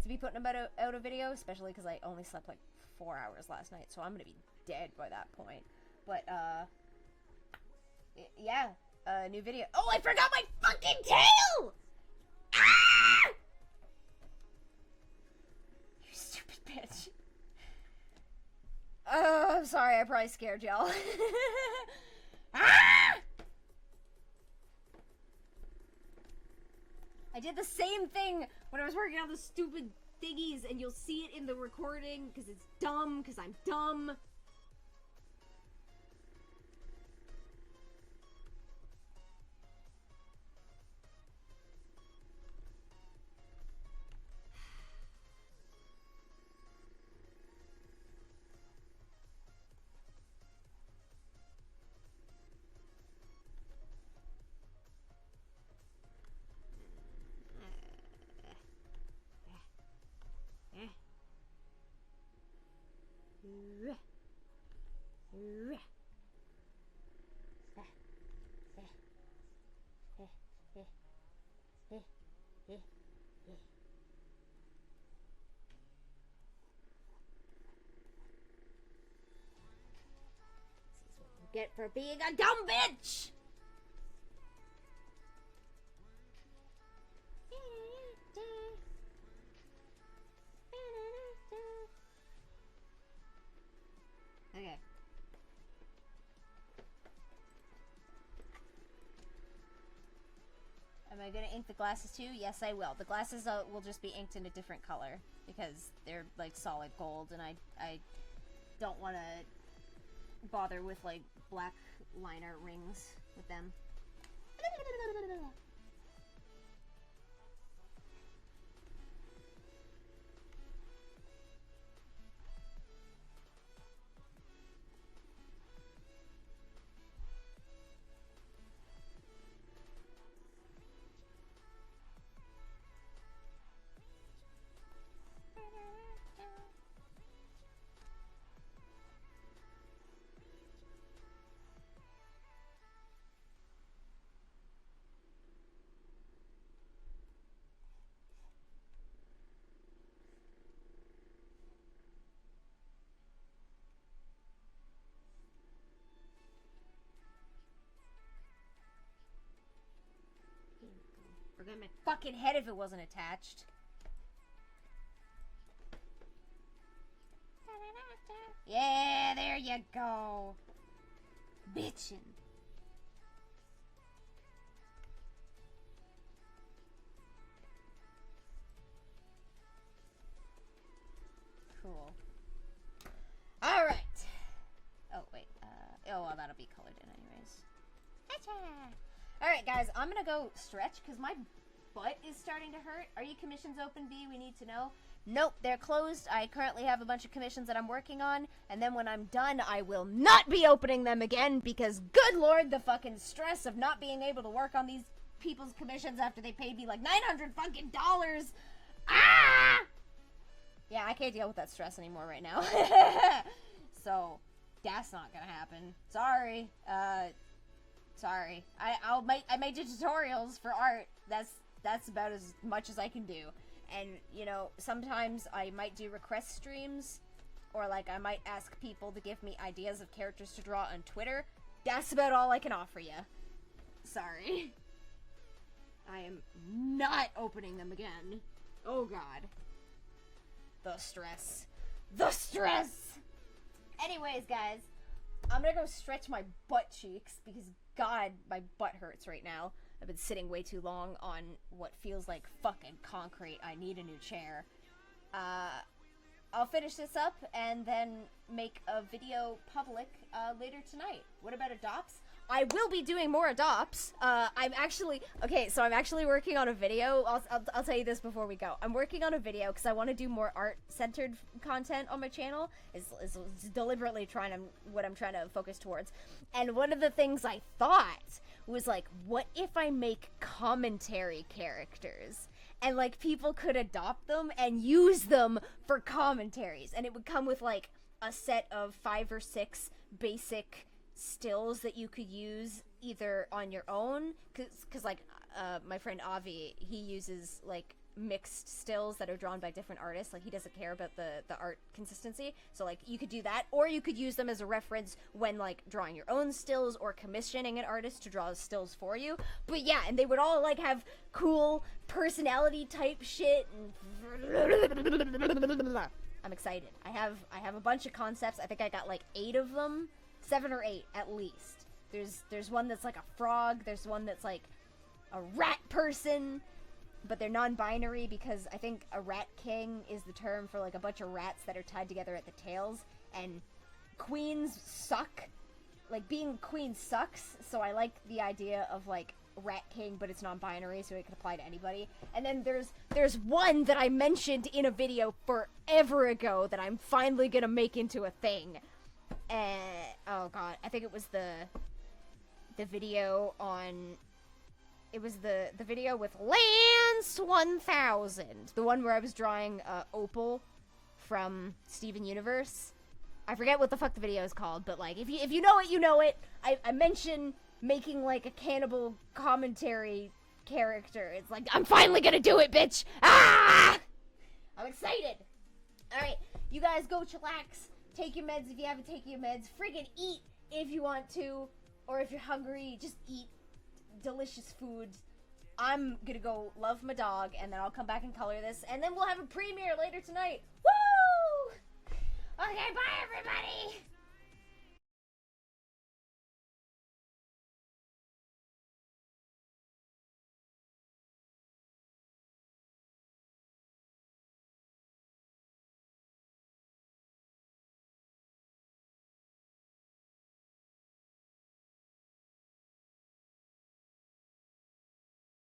to be putting out a video, especially because I only slept like 4 hours last night, so I'm gonna be dead by that point. But, yeah, new video. Oh, I forgot my fucking tail! Ah! You stupid bitch. Oh, I'm sorry, I probably scared y'all. Ah! I did the same thing when I was working on the stupid thingies, and you'll see it in the recording, because it's dumb, because I'm dumb. Get for being a dumb bitch! Okay. Am I gonna ink the glasses too? Yes, I will. The glasses will just be inked in a different color because they're like solid gold, and I don't want to bother with like black liner rings with them. Forget my fucking head if it wasn't attached. Yeah, there you go. Bitchin'. Cool. Alright. Oh, wait. Oh, well, that'll be colored in anyways. Alright, guys, I'm gonna go stretch because my butt is starting to hurt. Are your commissions open, B? We need to know. Nope, they're closed. I currently have a bunch of commissions that I'm working on, and then when I'm done, I will not be opening them again because, good lord, the fucking stress of not being able to work on these people's commissions after they paid me like $900 fucking dollars. Ah! Yeah, I can't deal with that stress anymore right now. So, that's not gonna happen. Sorry. Sorry. I made tutorials for art. That's about as much as I can do. And, you know, sometimes I might do request streams, or like I might ask people to give me ideas of characters to draw on Twitter. That's about all I can offer you. Sorry. I am not opening them again. Oh god. The stress. The stress! Anyways, guys, I'm gonna go stretch my butt cheeks because, God, my butt hurts right now. I've been sitting way too long on what feels like fucking concrete. I need a new chair. I'll finish this up and then make a video public later tonight. What about adopts? I will be doing more adopts. I'm actually working on a video. I'll tell you this before we go. I'm working on a video because I want to do more art-centered content on my channel. Is deliberately what I'm trying to focus towards. And one of the things I thought was like, what if I make commentary characters? And like people could adopt them and use them for commentaries, and it would come with like a set of 5 or 6 basic stills that you could use either on your own, cause like my friend Avi, he uses like mixed stills that are drawn by different artists. Like he doesn't care about the art consistency, so like you could do that, or you could use them as a reference when like drawing your own stills or commissioning an artist to draw stills for you. But yeah, and they would all like have cool personality type shit and I'm excited. I have a bunch of concepts. I think I got like 8 of them, 7 or 8 at least. There's one that's like a frog, there's one that's like a rat person, but they're non-binary because I think a rat king is the term for like a bunch of rats that are tied together at the tails, and queens suck. Like being queen sucks, so I like the idea of like rat king, but it's non-binary, so it can apply to anybody. And then there's one that I mentioned in a video forever ago that I'm finally gonna make into a thing. Oh god, I think it was the video on... It was the video with Lance 1000. The one where I was drawing Opal from Steven Universe. I forget what the fuck the video is called, but like, if you know it, you know it. I mention making like a cannibal commentary character. It's like, I'm finally gonna do it, bitch! Ah! I'm excited! Alright, you guys go chillax. Take your meds if you haven't taken your meds. Friggin' eat if you want to. Or if you're hungry, just eat delicious food. I'm gonna go love my dog, and then I'll come back and color this, and then we'll have a premiere later tonight. Woo! Okay, bye everybody!